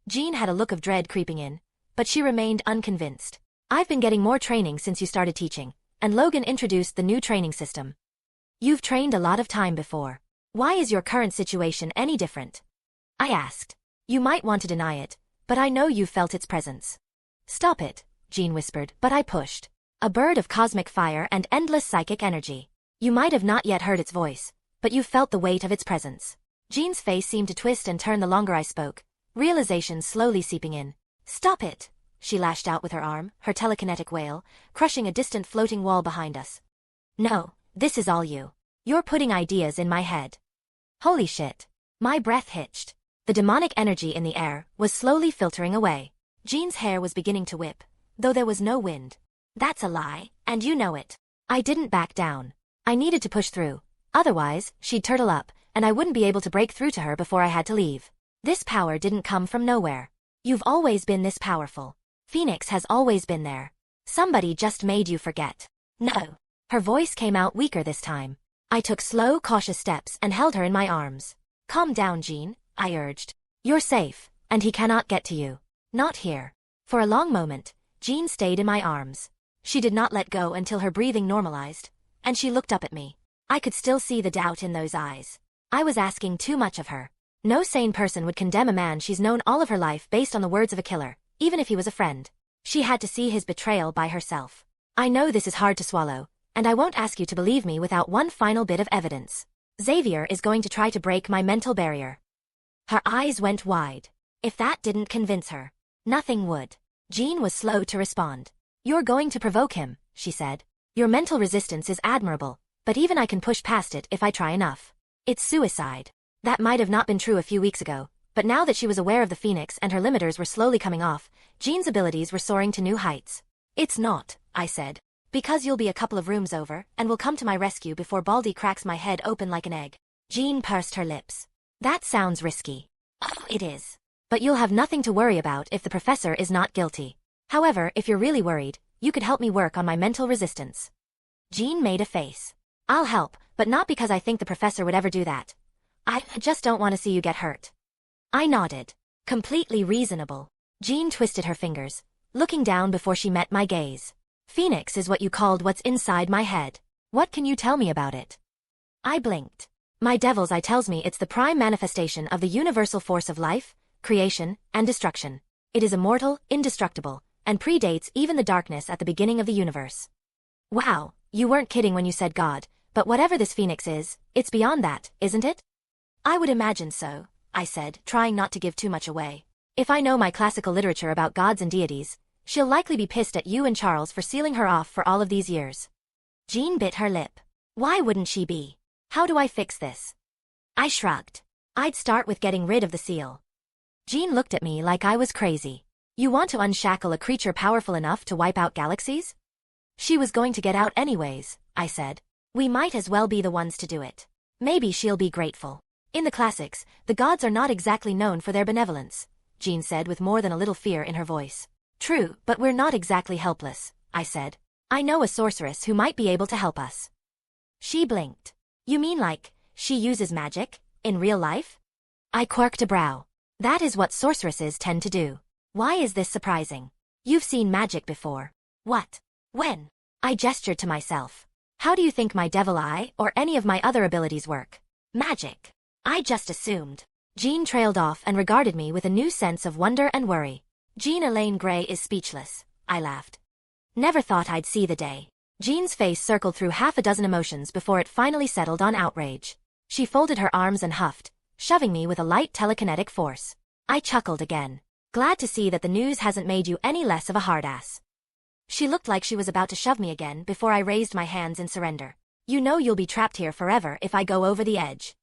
S1: Jean had a look of dread creeping in, but she remained unconvinced. I've been getting more training since you started teaching, and Logan introduced the new training system. You've trained a lot of time before. Why is your current situation any different? I asked. You might want to deny it, but I know you've felt its presence. Stop it, Jean whispered, but I pushed. A bird of cosmic fire and endless psychic energy. You might have not yet heard its voice, but you felt the weight of its presence. Jean's face seemed to twist and turn the longer I spoke, realization slowly seeping in. Stop it, she lashed out with her arm, her telekinetic wail, crushing a distant floating wall behind us. No, this is all you. You're putting ideas in my head. Holy shit. My breath hitched. The demonic energy in the air was slowly filtering away. Jean's hair was beginning to whip, though there was no wind. That's a lie, and you know it. I didn't back down. I needed to push through. Otherwise, she'd turtle up, and I wouldn't be able to break through to her before I had to leave. This power didn't come from nowhere. You've always been this powerful. Pheonix has always been there. Somebody just made you forget. No. Her voice came out weaker this time. I took slow, cautious steps and held her in my arms. Calm down, Jean, I urged. You're safe, and he cannot get to you. Not here. For a long moment, Jean stayed in my arms. She did not let go until her breathing normalized, and she looked up at me. I could still see the doubt in those eyes. I was asking too much of her. No sane person would condemn a man she's known all of her life based on the words of a killer, even if he was a friend. She had to see his betrayal by herself. I know this is hard to swallow, and I won't ask you to believe me without one final bit of evidence. Xavier is going to try to break my mental barrier. Her eyes went wide. If that didn't convince her, nothing would. Jean was slow to respond. You're going to provoke him, she said. Your mental resistance is admirable, but even I can push past it if I try enough. It's suicide. That might have not been true a few weeks ago, but now that she was aware of the Pheonix and her limiters were slowly coming off, Jean's abilities were soaring to new heights. It's not, I said. Because you'll be a couple of rooms over, and will come to my rescue before Baldy cracks my head open like an egg. Jean pursed her lips. That sounds risky. Oh, it is. But you'll have nothing to worry about if the professor is not guilty. However, if you're really worried, you could help me work on my mental resistance. Jean made a face. I'll help, but not because I think the professor would ever do that. I just don't want to see you get hurt. I nodded. Completely reasonable. Jean twisted her fingers, looking down before she met my gaze. Pheonix is what you called what's inside my head. What can you tell me about it? I blinked. My devil's eye tells me it's the prime manifestation of the universal force of life, creation, and destruction. It is immortal, indestructible, and predates even the darkness at the beginning of the universe. Wow, you weren't kidding when you said God, but whatever this Pheonix is, it's beyond that, isn't it? I would imagine so, I said, trying not to give too much away. If I know my classical literature about gods and deities, she'll likely be pissed at you and Charles for sealing her off for all of these years. Jean bit her lip. Why wouldn't she be? How do I fix this? I shrugged. I'd start with getting rid of the seal. Jean looked at me like I was crazy. You want to unshackle a creature powerful enough to wipe out galaxies? She was going to get out anyways, I said. We might as well be the ones to do it. Maybe she'll be grateful. In the classics, the gods are not exactly known for their benevolence, Jean said with more than a little fear in her voice. True, but we're not exactly helpless, I said. I know a sorceress who might be able to help us. She blinked. You mean like, she uses magic, in real life? I quirked a brow. That is what sorceresses tend to do. Why is this surprising? You've seen magic before. What? When? I gestured to myself. How do you think my devil eye or any of my other abilities work? Magic. I just assumed. Jean trailed off and regarded me with a new sense of wonder and worry. Jean Elaine Grey is speechless, I laughed. Never thought I'd see the day. Jean's face circled through half a dozen emotions before it finally settled on outrage. She folded her arms and huffed, shoving me with a light telekinetic force. I chuckled again. Glad to see that the news hasn't made you any less of a hard-ass. She looked like she was about to shove me again before I raised my hands in surrender. You know you'll be trapped here forever if I go over the edge.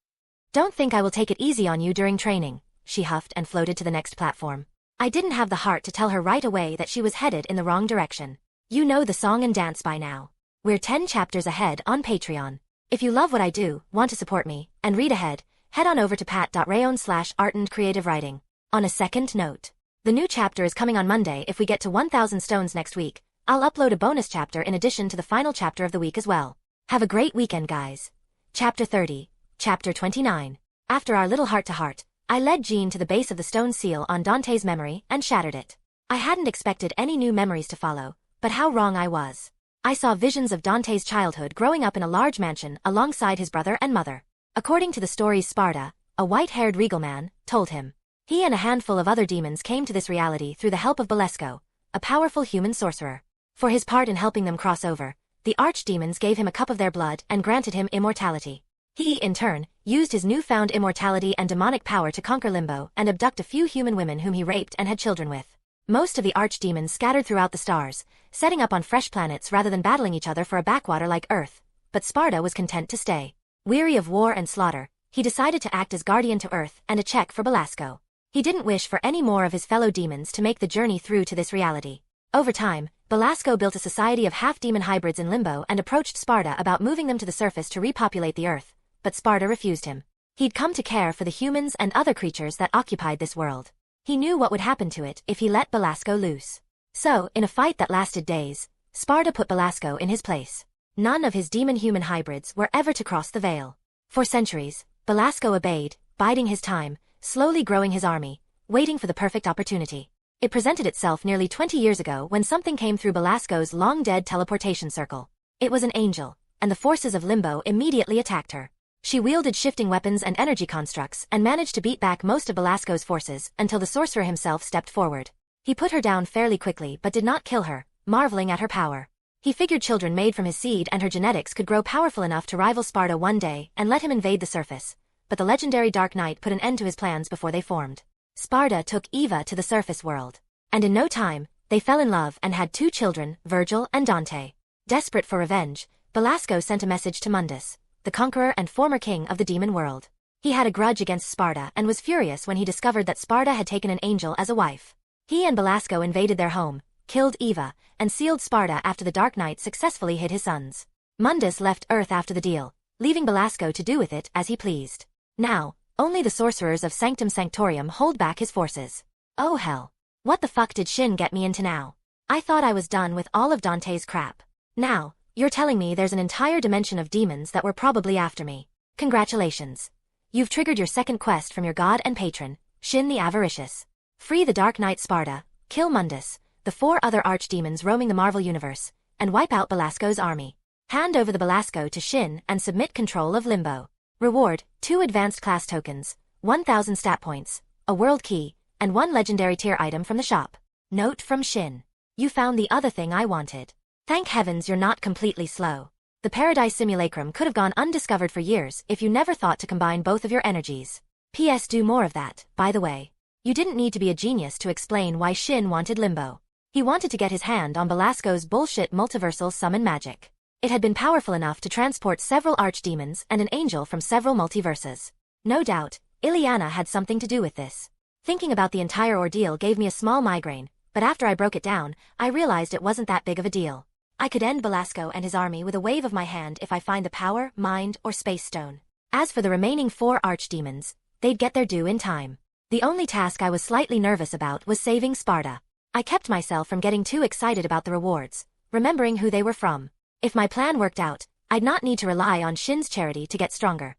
S1: Don't think I will take it easy on you during training, she huffed and floated to the next platform. I didn't have the heart to tell her right away that she was headed in the wrong direction. You know the song and dance by now. We're 10 chapters ahead on Patreon. If you love what I do, want to support me, and read ahead, head on over to pat.rayon/art-and-creative-writing. On a second note, the new chapter is coming on Monday. If we get to 1,000 stones next week, I'll upload a bonus chapter in addition to the final chapter of the week as well. Have a great weekend, guys. Chapter 30, Chapter 29. After our little heart-to-heart, I led Jean to the base of the stone seal on Dante's memory and shattered it. I hadn't expected any new memories to follow, but how wrong I was. I saw visions of Dante's childhood growing up in a large mansion alongside his brother and mother. According to the stories Sparda, a white-haired regal man, told him. He and a handful of other demons came to this reality through the help of Belasco, a powerful human sorcerer. For his part in helping them cross over, the archdemons gave him a cup of their blood and granted him immortality. He, in turn, used his newfound immortality and demonic power to conquer Limbo and abduct a few human women whom he raped and had children with. Most of the archdemons scattered throughout the stars, setting up on fresh planets rather than battling each other for a backwater like Earth, but Sparda was content to stay. Weary of war and slaughter, he decided to act as guardian to Earth and a check for Belasco. He didn't wish for any more of his fellow demons to make the journey through to this reality. Over time, Belasco built a society of half-demon hybrids in Limbo and approached Sparda about moving them to the surface to repopulate the Earth, but Sparda refused him. He'd come to care for the humans and other creatures that occupied this world. He knew what would happen to it if he let Belasco loose. So, in a fight that lasted days, Sparda put Belasco in his place. None of his demon-human hybrids were ever to cross the veil. For centuries, Belasco obeyed, biding his time, slowly growing his army, waiting for the perfect opportunity. It presented itself nearly 20 years ago when something came through Belasco's long-dead teleportation circle. It was an angel, and the forces of Limbo immediately attacked her. She wielded shifting weapons and energy constructs and managed to beat back most of Belasco's forces until the sorcerer himself stepped forward. He put her down fairly quickly but did not kill her, marveling at her power. He figured children made from his seed and her genetics could grow powerful enough to rival Sparda one day and let him invade the surface, but the legendary Dark Knight put an end to his plans before they formed. Sparda took Eva to the surface world, and in no time, they fell in love and had 2 children, Virgil and Dante. Desperate for revenge, Belasco sent a message to Mundus, the conqueror and former king of the demon world. He had a grudge against Sparda and was furious when he discovered that Sparda had taken an angel as a wife. He and Belasco invaded their home, killed Eva, and sealed Sparda after the Dark Knight successfully hid his sons. Mundus left Earth after the deal, leaving Belasco to do with it as he pleased. Now, only the sorcerers of Sanctum Sanctorium hold back his forces. Oh hell. What the fuck did Shin get me into now? I thought I was done with all of Dante's crap. Now, you're telling me there's an entire dimension of demons that were probably after me. Congratulations. You've triggered your second quest from your god and patron, Shin the Avaricious. Free the Dark Knight Sparda, kill Mundus, the 4 other archdemons roaming the Marvel Universe, and wipe out Belasco's army. Hand over the Belasco to Shin and submit control of Limbo. Reward, 2 advanced class tokens, 1,000 stat points, a world key, and 1 legendary tier item from the shop. Note from Shin. You found the other thing I wanted. Thank heavens you're not completely slow. The Paradise Simulacrum could have gone undiscovered for years if you never thought to combine both of your energies. P.S. Do more of that, by the way. You didn't need to be a genius to explain why Shin wanted Limbo. He wanted to get his hand on Belasco's bullshit multiversal summon magic. It had been powerful enough to transport several archdemons and an angel from several multiverses. No doubt, Ileana had something to do with this. Thinking about the entire ordeal gave me a small migraine, but after I broke it down, I realized it wasn't that big of a deal. I could end Belasco and his army with a wave of my hand if I find the power, mind, or space stone. As for the remaining 4 archdemons, they'd get their due in time. The only task I was slightly nervous about was saving Sparda. I kept myself from getting too excited about the rewards, remembering who they were from. If my plan worked out, I'd not need to rely on Shin's charity to get stronger.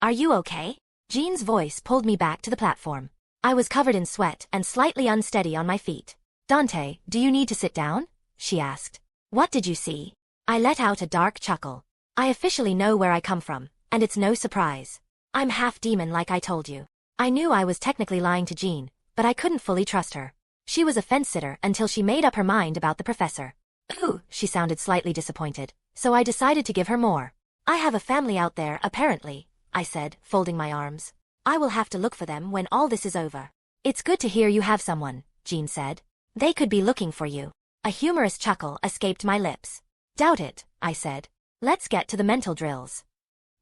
S1: Are you okay? Jean's voice pulled me back to the platform. I was covered in sweat and slightly unsteady on my feet. Dante, do you need to sit down? She asked. What did you see? I let out a dark chuckle. I officially know where I come from, and it's no surprise. I'm half demon like I told you. I knew I was technically lying to Jean, but I couldn't fully trust her. She was a fence-sitter until she made up her mind about the professor. Ooh, she sounded slightly disappointed, so I decided to give her more. I have a family out there, apparently, I said, folding my arms. I will have to look for them when all this is over. It's good to hear you have someone, Jean said. They could be looking for you. A humorous chuckle escaped my lips. Doubt it, I said. Let's get to the mental drills.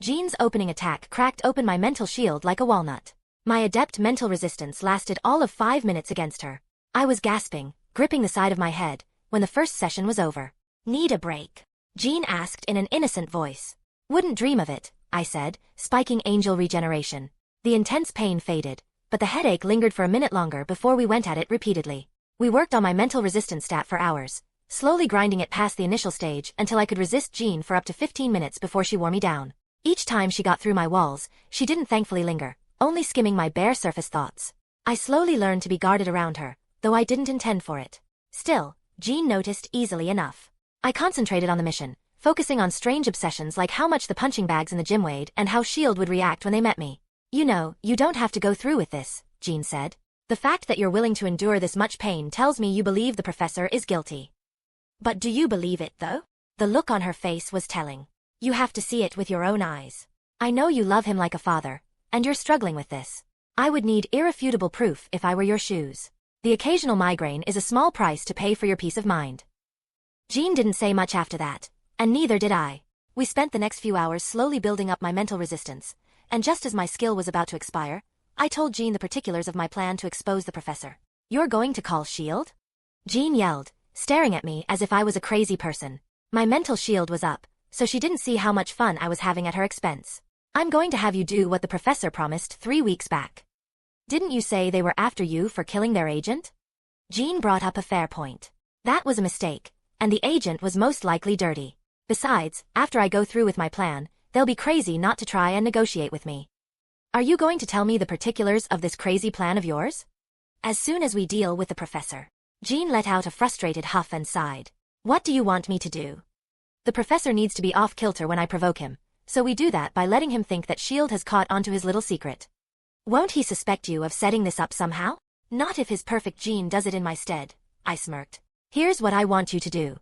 S1: Jean's opening attack cracked open my mental shield like a walnut. My adept mental resistance lasted all of 5 minutes against her. I was gasping, gripping the side of my head, when the first session was over. Need a break? Jean asked in an innocent voice. Wouldn't dream of it, I said, spiking angel regeneration. The intense pain faded, but the headache lingered for a minute longer before we went at it repeatedly. We worked on my mental resistance stat for hours, slowly grinding it past the initial stage until I could resist Jean for up to 15 minutes before she wore me down. Each time she got through my walls, she didn't thankfully linger, only skimming my bare surface thoughts. I slowly learned to be guarded around her, though I didn't intend for it. Still, Jean noticed easily enough. I concentrated on the mission, focusing on strange obsessions like how much the punching bags in the gym weighed and how S.H.I.E.L.D. would react when they met me. You know, you don't have to go through with this, Jean said. The fact that you're willing to endure this much pain tells me you believe the professor is guilty. But do you believe it, though? The look on her face was telling. You have to see it with your own eyes. I know you love him like a father, and you're struggling with this. I would need irrefutable proof if I were your shoes. The occasional migraine is a small price to pay for your peace of mind. Jean didn't say much after that, and neither did I. We spent the next few hours slowly building up my mental resistance, and just as my skill was about to expire, I told Jean the particulars of my plan to expose the professor. You're going to call S.H.I.E.L.D.? Jean yelled, staring at me as if I was a crazy person. My mental shield was up, so she didn't see how much fun I was having at her expense. I'm going to have you do what the professor promised 3 weeks back. Didn't you say they were after you for killing their agent? Jean brought up a fair point. That was a mistake, and the agent was most likely dirty. Besides, after I go through with my plan, they'll be crazy not to try and negotiate with me. Are you going to tell me the particulars of this crazy plan of yours? As soon as we deal with the professor. Jean let out a frustrated huff and sighed. What do you want me to do? The professor needs to be off-kilter when I provoke him, so we do that by letting him think that S.H.I.E.L.D. has caught onto his little secret. Won't he suspect you of setting this up somehow? Not if his perfect Jean does it in my stead, I smirked. Here's what I want you to do.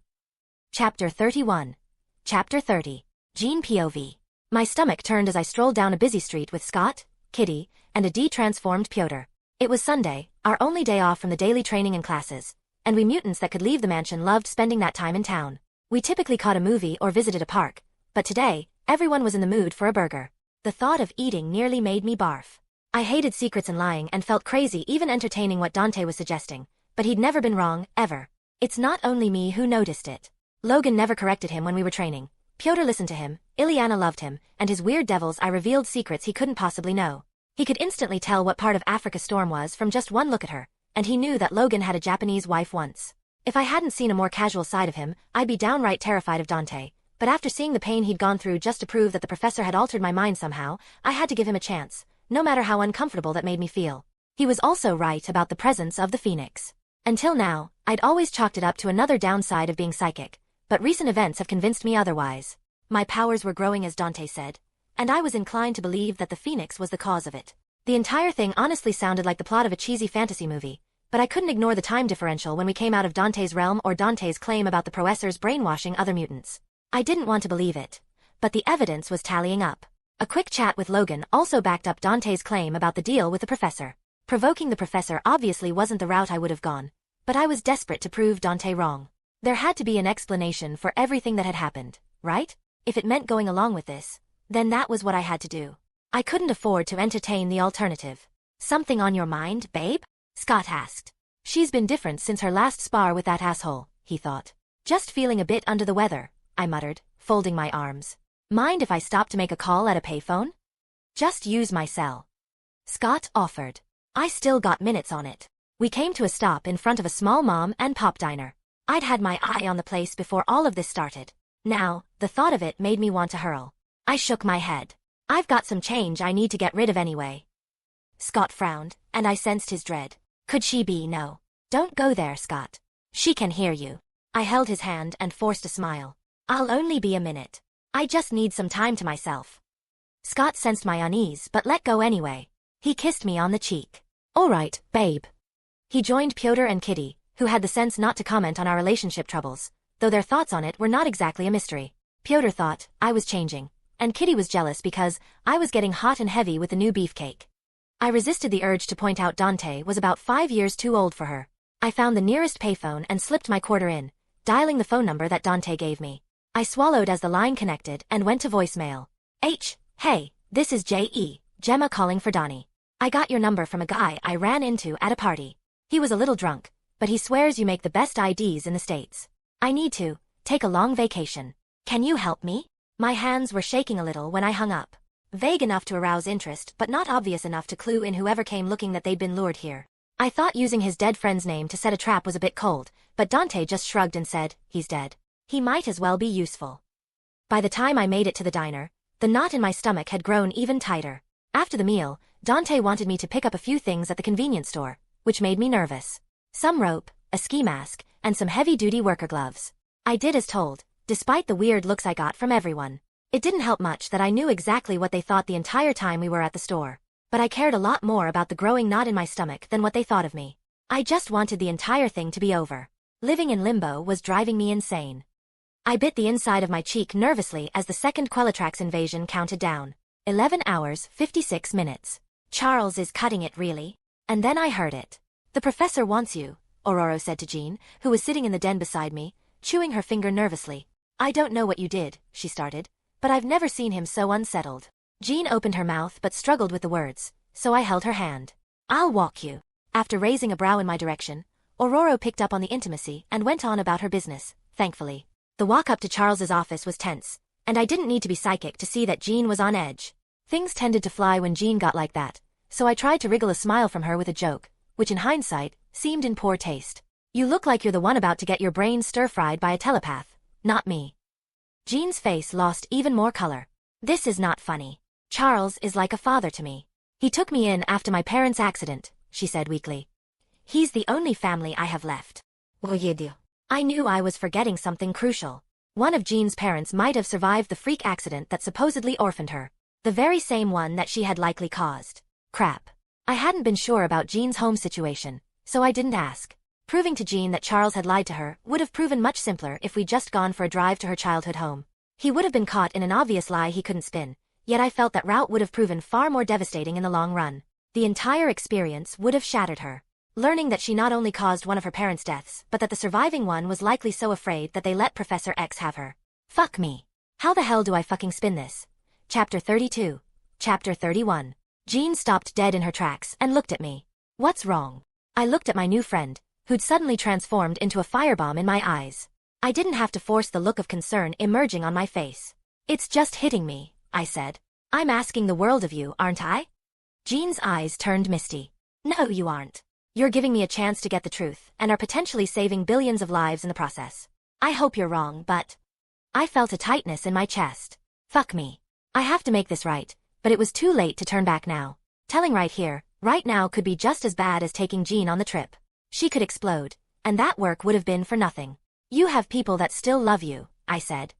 S1: Chapter 31. Chapter 30. Jean POV. My stomach turned as I strolled down a busy street with Scott, Kitty, and a de-transformed Piotr. It was Sunday, our only day off from the daily training and classes, and we mutants that could leave the mansion loved spending that time in town. We typically caught a movie or visited a park, but today, everyone was in the mood for a burger. The thought of eating nearly made me barf. I hated secrets and lying and felt crazy even entertaining what Dante was suggesting, but he'd never been wrong, ever. It's not only me who noticed it. Logan never corrected him when we were training. Piotr listened to him, Ileana loved him, and his weird devils I revealed secrets he couldn't possibly know. He could instantly tell what part of Africa Storm was from just one look at her, and he knew that Logan had a Japanese wife once. If I hadn't seen a more casual side of him, I'd be downright terrified of Dante, but after seeing the pain he'd gone through just to prove that the professor had altered my mind somehow, I had to give him a chance, no matter how uncomfortable that made me feel. He was also right about the presence of the Pheonix. Until now, I'd always chalked it up to another downside of being psychic, but recent events have convinced me otherwise. My powers were growing as Dante said, and I was inclined to believe that the Pheonix was the cause of it. The entire thing honestly sounded like the plot of a cheesy fantasy movie, but I couldn't ignore the time differential when we came out of Dante's realm or Dante's claim about the professors brainwashing other mutants. I didn't want to believe it, but the evidence was tallying up. A quick chat with Logan also backed up Dante's claim about the deal with the professor. Provoking the professor obviously wasn't the route I would have gone, but I was desperate to prove Dante wrong. There had to be an explanation for everything that had happened, right? If it meant going along with this, then that was what I had to do. I couldn't afford to entertain the alternative. Something on your mind, babe? Scott asked. She's been different since her last spar with that asshole, he thought. Just feeling a bit under the weather, I muttered, folding my arms. Mind if I stop to make a call at a payphone? Just use my cell. Scott offered. I still got minutes on it. We came to a stop in front of a small mom and pop diner. I'd had my eye on the place before all of this started. Now, the thought of it made me want to hurl. I shook my head. I've got some change I need to get rid of anyway. Scott frowned, and I sensed his dread. Could she be no? Don't go there, Scott. She can hear you. I held his hand and forced a smile. I'll only be a minute. I just need some time to myself. Scott sensed my unease but let go anyway. He kissed me on the cheek. All right, babe. He joined Pyotr and Kitty, who had the sense not to comment on our relationship troubles, though their thoughts on it were not exactly a mystery. Pyotr thought I was changing, and Kitty was jealous because I was getting hot and heavy with the new beefcake. I resisted the urge to point out Dante was about 5 years too old for her. I found the nearest payphone and slipped my quarter in, dialing the phone number that Dante gave me. I swallowed as the line connected and went to voicemail. Hey, this is J.E., Gemma calling for Donnie. I got your number from a guy I ran into at a party. He was a little drunk, but he swears you make the best IDs in the States. I need to take a long vacation. Can you help me? My hands were shaking a little when I hung up. Vague enough to arouse interest but not obvious enough to clue in whoever came looking that they'd been lured here. I thought using his dead friend's name to set a trap was a bit cold, but Dante just shrugged and said, he's dead. He might as well be useful. By the time I made it to the diner, the knot in my stomach had grown even tighter. After the meal, Dante wanted me to pick up a few things at the convenience store, which made me nervous. Some rope, a ski mask, and some heavy-duty worker gloves. I did as told, despite the weird looks I got from everyone. It didn't help much that I knew exactly what they thought the entire time we were at the store. But I cared a lot more about the growing knot in my stomach than what they thought of me. I just wanted the entire thing to be over. Living in limbo was driving me insane. I bit the inside of my cheek nervously as the second Quellatrax invasion counted down. 11 hours, 56 minutes. Charles is cutting it really. And then I heard it. The professor wants you, Aurora said to Jean, who was sitting in the den beside me, chewing her finger nervously. I don't know what you did, she started, but I've never seen him so unsettled. Jean opened her mouth but struggled with the words, so I held her hand. I'll walk you. After raising a brow in my direction, Aurora picked up on the intimacy and went on about her business, thankfully. The walk up to Charles's office was tense, and I didn't need to be psychic to see that Jean was on edge. Things tended to fly when Jean got like that, so I tried to wriggle a smile from her with a joke, which in hindsight, seemed in poor taste. You look like you're the one about to get your brain stir-fried by a telepath, not me. Jean's face lost even more color. This is not funny. Charles is like a father to me. He took me in after my parents' accident, she said weakly. He's the only family I have left. I knew I was forgetting something crucial. One of Jean's parents might have survived the freak accident that supposedly orphaned her. The very same one that she had likely caused. Crap. I hadn't been sure about Jean's home situation, so I didn't ask. Proving to Jean that Charles had lied to her would have proven much simpler if we'd just gone for a drive to her childhood home. He would have been caught in an obvious lie he couldn't spin, yet I felt that route would have proven far more devastating in the long run. The entire experience would have shattered her. Learning that she not only caused one of her parents' deaths, but that the surviving one was likely so afraid that they let Professor X have her. Fuck me. How the hell do I fucking spin this? Chapter 32. Chapter 31. Jean stopped dead in her tracks and looked at me. What's wrong? I looked at my new friend, who'd suddenly transformed into a firebomb in my eyes. I didn't have to force the look of concern emerging on my face. It's just hitting me, I said. I'm asking the world of you, aren't I? Jean's eyes turned misty. No, you aren't. You're giving me a chance to get the truth and are potentially saving billions of lives in the process. I hope you're wrong, but... I felt a tightness in my chest. Fuck me. I have to make this right, but it was too late to turn back now. Telling right here, right now could be just as bad as taking Jean on the trip. She could explode, and that work would have been for nothing. You have people that still love you, I said.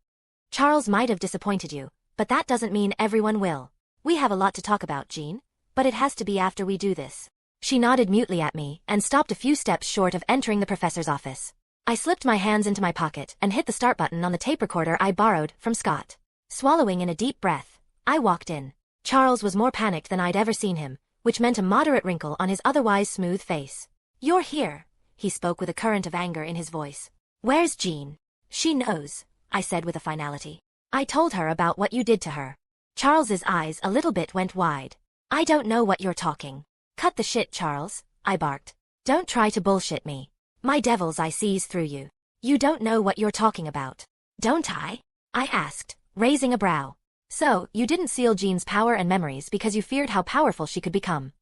S1: Charles might have disappointed you, but that doesn't mean everyone will. We have a lot to talk about, Jean, but it has to be after we do this. She nodded mutely at me and stopped a few steps short of entering the professor's office. I slipped my hands into my pocket and hit the start button on the tape recorder I borrowed from Scott. Swallowing in a deep breath, I walked in. Charles was more panicked than I'd ever seen him, which meant a moderate wrinkle on his otherwise smooth face. You're here, he spoke with a current of anger in his voice. Where's Jean? She knows, I said with a finality. I told her about what you did to her. Charles's eyes a little bit went wide. I don't know what you're talking. Cut the shit, Charles, I barked. Don't try to bullshit me. My devil's eye sees through you. You don't know what you're talking about. Don't I? I asked, raising a brow. So, you didn't seal Jean's power and memories because you feared how powerful she could become.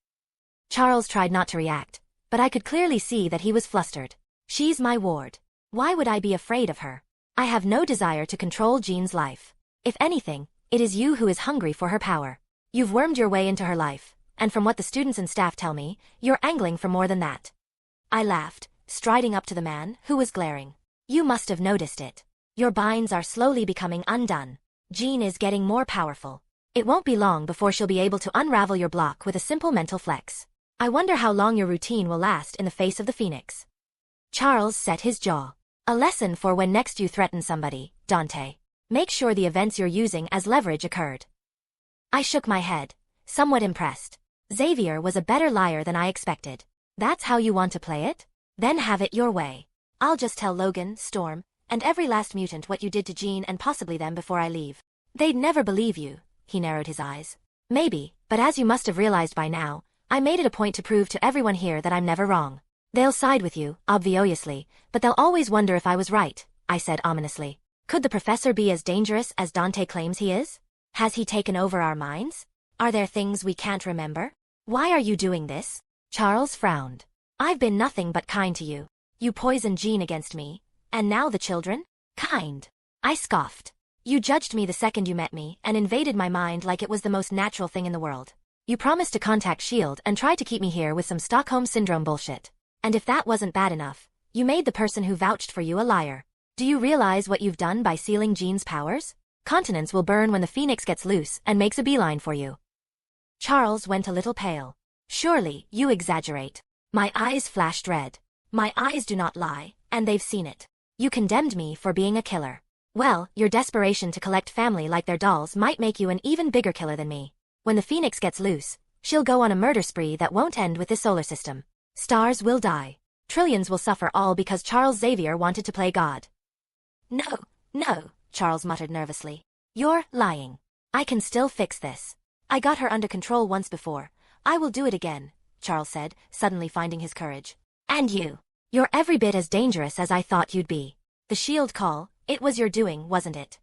S1: Charles tried not to react, but I could clearly see that he was flustered. She's my ward. Why would I be afraid of her? I have no desire to control Jean's life. If anything, it is you who is hungry for her power. You've wormed your way into her life, and from what the students and staff tell me, you're angling for more than that. I laughed, striding up to the man, who was glaring. You must have noticed it. Your binds are slowly becoming undone. Jean is getting more powerful. It won't be long before she'll be able to unravel your block with a simple mental flex. I wonder how long your routine will last in the face of the Pheonix. Charles set his jaw. A lesson for when next you threaten somebody, Dante. Make sure the events you're using as leverage occurred. I shook my head, somewhat impressed. Xavier was a better liar than I expected. That's how you want to play it? Then have it your way. I'll just tell Logan, Storm, and every last mutant what you did to Jean and possibly them before I leave. They'd never believe you. He narrowed his eyes. Maybe, but as you must have realized by now, I made it a point to prove to everyone here that I'm never wrong. They'll side with you, obviously, but they'll always wonder if I was right, I said ominously. Could the professor be as dangerous as Dante claims he is? Has he taken over our minds? Are there things we can't remember? Why are you doing this? Charles frowned. I've been nothing but kind to you. You poisoned Jean against me, and now the children? Kind. I scoffed. You judged me the second you met me and invaded my mind like it was the most natural thing in the world. You promised to contact S.H.I.E.L.D. and tried to keep me here with some Stockholm Syndrome bullshit. And if that wasn't bad enough, you made the person who vouched for you a liar. Do you realize what you've done by sealing Jean's powers? Continents will burn when the Pheonix gets loose and makes a beeline for you. Charles went a little pale. Surely, you exaggerate. My eyes flashed red. My eyes do not lie, and they've seen it. You condemned me for being a killer. Well, your desperation to collect family like their dolls might make you an even bigger killer than me. When the Pheonix gets loose, she'll go on a murder spree that won't end with this solar system. Stars will die. Trillions will suffer, all because Charles Xavier wanted to play God. No, Charles muttered nervously. You're lying. I can still fix this. I got her under control once before. I will do it again, Charles said, suddenly finding his courage. And you're every bit as dangerous as I thought you'd be. The S.H.I.E.L.D. call, it was your doing, wasn't it?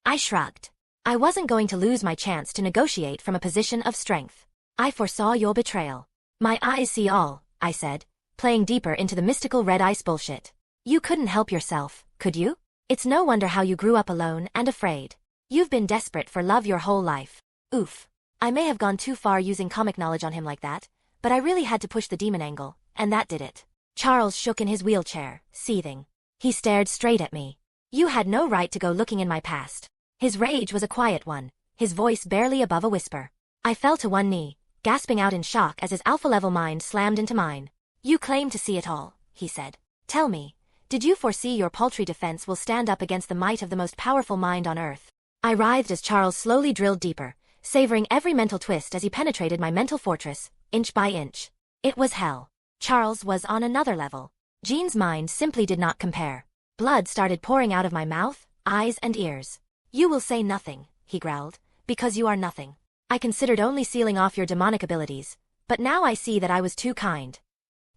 S1: I shrugged. I wasn't going to lose my chance to negotiate from a position of strength. I foresaw your betrayal. My eyes see all, I said, playing deeper into the mystical red ice bullshit. You couldn't help yourself, could you? It's no wonder how you grew up alone and afraid. You've been desperate for love your whole life. Oof. I may have gone too far using comic knowledge on him like that, but I really had to push the demon angle, and that did it. Charles shook in his wheelchair, seething. He stared straight at me. You had no right to go looking in my past. His rage was a quiet one, his voice barely above a whisper. I fell to one knee, gasping out in shock as his alpha-level mind slammed into mine. You claim to see it all, he said. Tell me, did you foresee your paltry defense will stand up against the might of the most powerful mind on Earth? I writhed as Charles slowly drilled deeper, savoring every mental twist as he penetrated my mental fortress, inch by inch. It was hell. Charles was on another level. Jean's mind simply did not compare. Blood started pouring out of my mouth, eyes and ears. You will say nothing, he growled, because you are nothing. I considered only sealing off your demonic abilities, but now I see that I was too kind.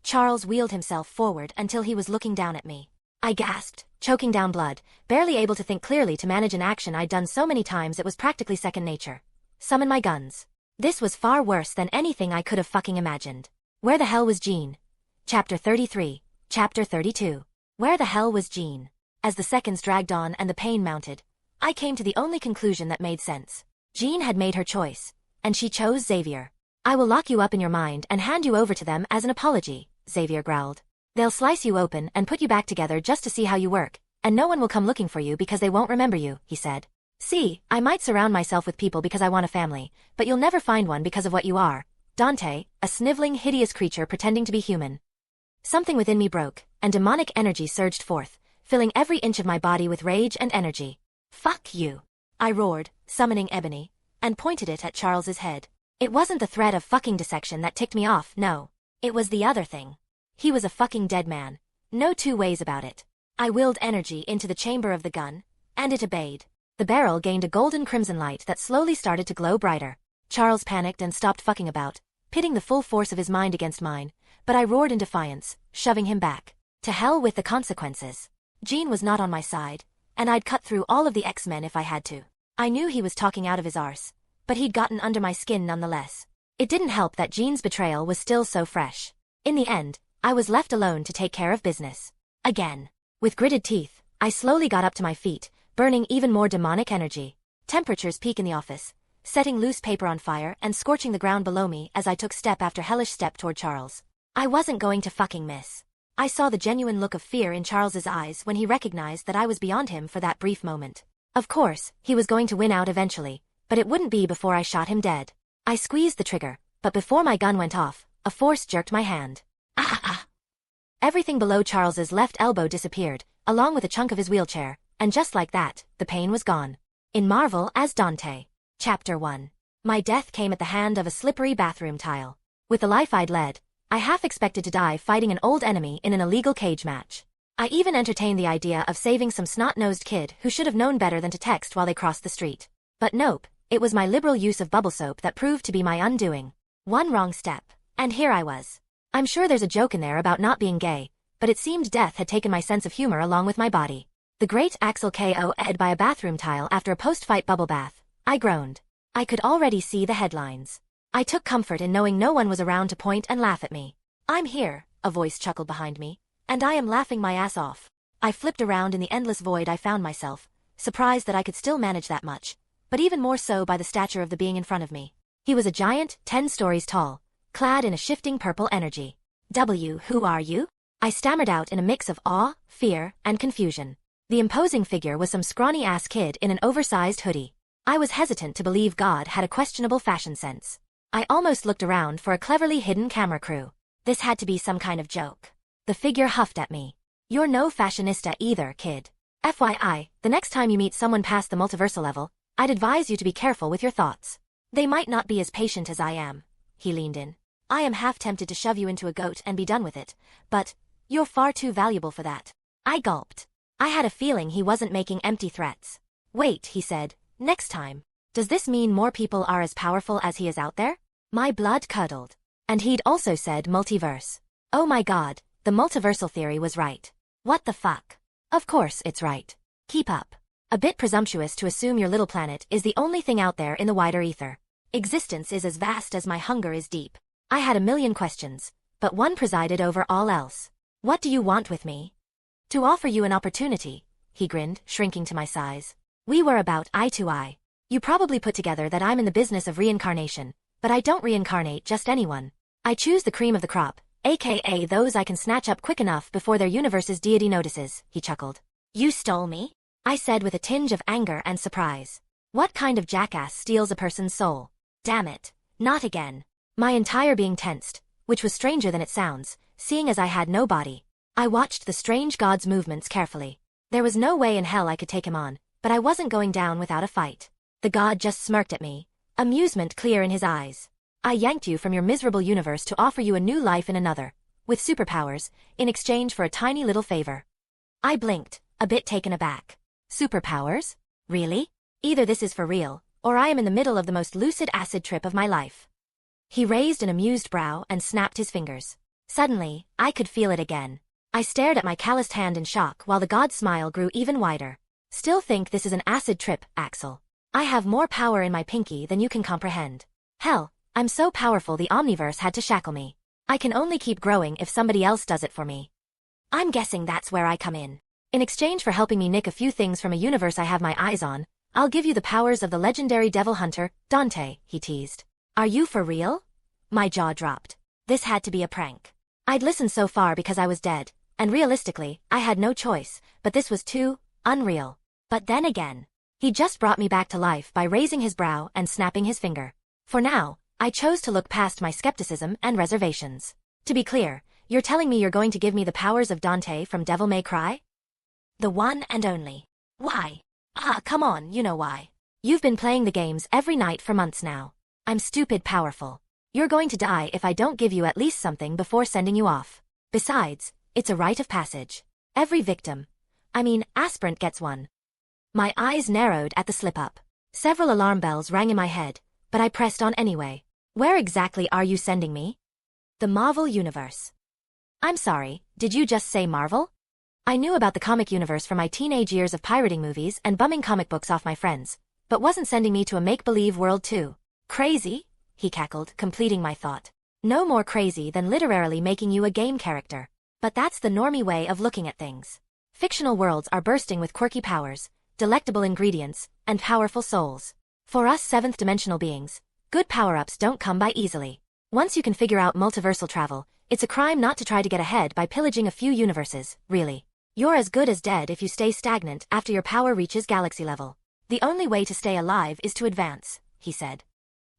S1: Charles wheeled himself forward until he was looking down at me. I gasped, choking down blood, barely able to think clearly to manage an action I'd done so many times it was practically second nature. Summon my guns. This was far worse than anything I could have fucking imagined. Where the hell was Jean? Chapter 33, Chapter 32. Where the hell was Jean? As the seconds dragged on and the pain mounted, I came to the only conclusion that made sense. Jean had made her choice, and she chose Xavier. I will lock you up in your mind and hand you over to them as an apology, Xavier growled. They'll slice you open and put you back together just to see how you work, and no one will come looking for you because they won't remember you, he said. See, I might surround myself with people because I want a family, but you'll never find one because of what you are. Dante, a sniveling, hideous creature pretending to be human. Something within me broke, and demonic energy surged forth, filling every inch of my body with rage and energy. Fuck you. I roared, summoning Ebony, and pointed it at Charles's head. It wasn't the threat of fucking dissection that ticked me off, no. It was the other thing. He was a fucking dead man. No two ways about it. I willed energy into the chamber of the gun, and it obeyed. The barrel gained a golden crimson light that slowly started to glow brighter. Charles panicked and stopped fucking about, pitting the full force of his mind against mine, but I roared in defiance, shoving him back. To hell with the consequences. Jean was not on my side, and I'd cut through all of the X-Men if I had to. I knew he was talking out of his arse, but he'd gotten under my skin nonetheless. It didn't help that Jean's betrayal was still so fresh. In the end, I was left alone to take care of business. Again. With gritted teeth, I slowly got up to my feet, burning even more demonic energy. Temperatures peak in the office, setting loose paper on fire and scorching the ground below me as I took step after hellish step toward Charles. I wasn't going to fucking miss. I saw the genuine look of fear in Charles's eyes when he recognized that I was beyond him for that brief moment. Of course, he was going to win out eventually, but it wouldn't be before I shot him dead. I squeezed the trigger, but before my gun went off, a force jerked my hand. Ah! Everything below Charles's left elbow disappeared, along with a chunk of his wheelchair, and just like that, the pain was gone. In Marvel As Dante. Chapter 1. My death came at the hand of a slippery bathroom tile. With the life I'd led, I half expected to die fighting an old enemy in an illegal cage match. I even entertained the idea of saving some snot-nosed kid who should have known better than to text while they crossed the street. But nope, it was my liberal use of bubble soap that proved to be my undoing. One wrong step, and here I was. I'm sure there's a joke in there about not being gay, but it seemed death had taken my sense of humor along with my body. The great Axel KO'd by a bathroom tile after a post-fight bubble bath, I groaned. I could already see the headlines. I took comfort in knowing no one was around to point and laugh at me. I'm here, a voice chuckled behind me, and I am laughing my ass off. I flipped around in the endless void I found myself, surprised that I could still manage that much, but even more so by the stature of the being in front of me. He was a giant, 10 stories tall, clad in a shifting purple energy. Who are you? I stammered out in a mix of awe, fear, and confusion. The imposing figure was some scrawny-ass kid in an oversized hoodie. I was hesitant to believe God had a questionable fashion sense. I almost looked around for a cleverly hidden camera crew. This had to be some kind of joke. The figure huffed at me. You're no fashionista either, kid. FYI, the next time you meet someone past the multiversal level, I'd advise you to be careful with your thoughts. They might not be as patient as I am. He leaned in. I am half tempted to shove you into a goat and be done with it, but you're far too valuable for that. I gulped. I had a feeling he wasn't making empty threats. Wait, he said, next time. Does this mean more people are as powerful as he is out there? My blood curdled. And he'd also said multiverse. Oh my god, the multiversal theory was right. What the fuck? Of course it's right. Keep up. A bit presumptuous to assume your little planet is the only thing out there in the wider ether. Existence is as vast as my hunger is deep. I had a million questions, but one presided over all else. What do you want with me? To offer you an opportunity, he grinned, shrinking to my size. We were about eye to eye. You probably put together that I'm in the business of reincarnation, but I don't reincarnate just anyone. I choose the cream of the crop, aka those I can snatch up quick enough before their universe's deity notices, he chuckled. You stole me? I said with a tinge of anger and surprise. What kind of jackass steals a person's soul? Damn it, not again. My entire being tensed, which was stranger than it sounds, seeing as I had no body. I watched the strange god's movements carefully. There was no way in hell I could take him on, but I wasn't going down without a fight. The god just smirked at me, amusement clear in his eyes. I yanked you from your miserable universe to offer you a new life in another, with superpowers, in exchange for a tiny little favor. I blinked, a bit taken aback. Superpowers? Really? Either this is for real, or I am in the middle of the most lucid acid trip of my life. He raised an amused brow and snapped his fingers. Suddenly, I could feel it again. I stared at my calloused hand in shock while the god's smile grew even wider. Still think this is an acid trip, Axel. I have more power in my pinky than you can comprehend. Hell, I'm so powerful the Omniverse had to shackle me. I can only keep growing if somebody else does it for me. I'm guessing that's where I come in. In exchange for helping me nick a few things from a universe I have my eyes on, I'll give you the powers of the legendary devil hunter, Dante, he teased. Are you for real? My jaw dropped. This had to be a prank. I'd listened so far because I was dead, and realistically, I had no choice, but this was too unreal. But then again, he just brought me back to life by raising his brow and snapping his finger. For now, I chose to look past my skepticism and reservations. To be clear, you're telling me you're going to give me the powers of Dante from Devil May Cry? The one and only. Why? Come on, you know why. You've been playing the games every night for months now. I'm stupid powerful. You're going to die if I don't give you at least something before sending you off. Besides, it's a rite of passage. Every aspirant gets one. My eyes narrowed at the slip-up. Several alarm bells rang in my head, but I pressed on anyway. Where exactly are you sending me? The Marvel Universe. I'm sorry, did you just say Marvel? I knew about the comic universe from my teenage years of pirating movies and bumming comic books off my friends, but wasn't sending me to a make-believe world too. Crazy? He cackled, completing my thought. No more crazy than literally making you a game character. But that's the normie way of looking at things. Fictional worlds are bursting with quirky powers, delectable ingredients, and powerful souls. For us seventh-dimensional beings, good power-ups don't come by easily. Once you can figure out multiversal travel, it's a crime not to try to get ahead by pillaging a few universes, really. You're as good as dead if you stay stagnant after your power reaches galaxy level. The only way to stay alive is to advance, he said.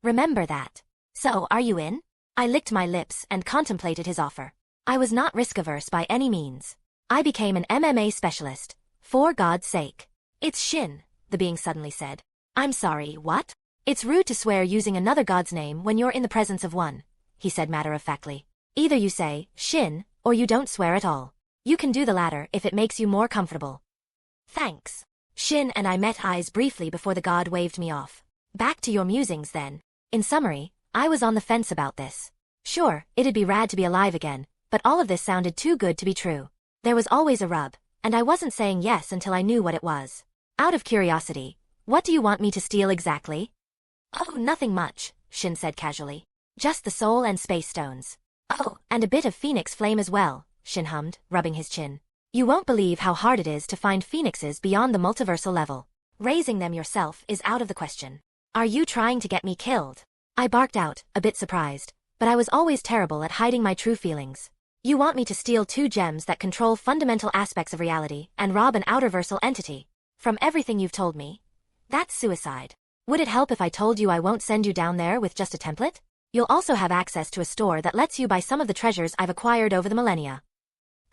S1: Remember that. So, are you in? I licked my lips and contemplated his offer. I was not risk-averse by any means. I became an MMA specialist. For God's sake. It's Shin, the being suddenly said. I'm sorry, what? It's rude to swear using another god's name when you're in the presence of one, he said matter-of-factly. Either you say, Shin, or you don't swear at all. You can do the latter if it makes you more comfortable. Thanks. Shin and I met eyes briefly before the god waved me off. Back to your musings then. In summary, I was on the fence about this. Sure, it'd be rad to be alive again, but all of this sounded too good to be true. There was always a rub, and I wasn't saying yes until I knew what it was. Out of curiosity, what do you want me to steal exactly? Oh, nothing much, Shin said casually. Just the soul and space stones. Oh, and a bit of phoenix flame as well, Shin hummed, rubbing his chin. You won't believe how hard it is to find phoenixes beyond the multiversal level. Raising them yourself is out of the question. Are you trying to get me killed? I barked out, a bit surprised, but I was always terrible at hiding my true feelings. You want me to steal 2 gems that control fundamental aspects of reality and rob an outerversal entity? From everything you've told me, that's suicide. Would it help if I told you I won't send you down there with just a template? You'll also have access to a store that lets you buy some of the treasures I've acquired over the millennia.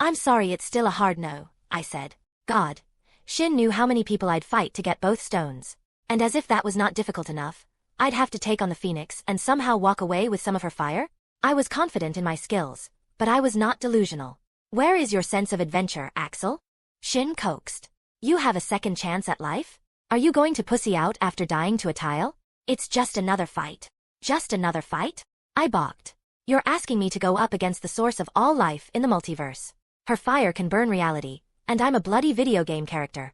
S1: I'm sorry, it's still a hard no, I said. God. Shin knew how many people I'd fight to get both stones. And as if that was not difficult enough, I'd have to take on the Phoenix and somehow walk away with some of her fire? I was confident in my skills, but I was not delusional. Where is your sense of adventure, Axel? Shin coaxed. You have a second chance at life? Are you going to pussy out after dying to a tile? It's just another fight. Just another fight? I balked. You're asking me to go up against the source of all life in the multiverse. Her fire can burn reality, and I'm a bloody video game character.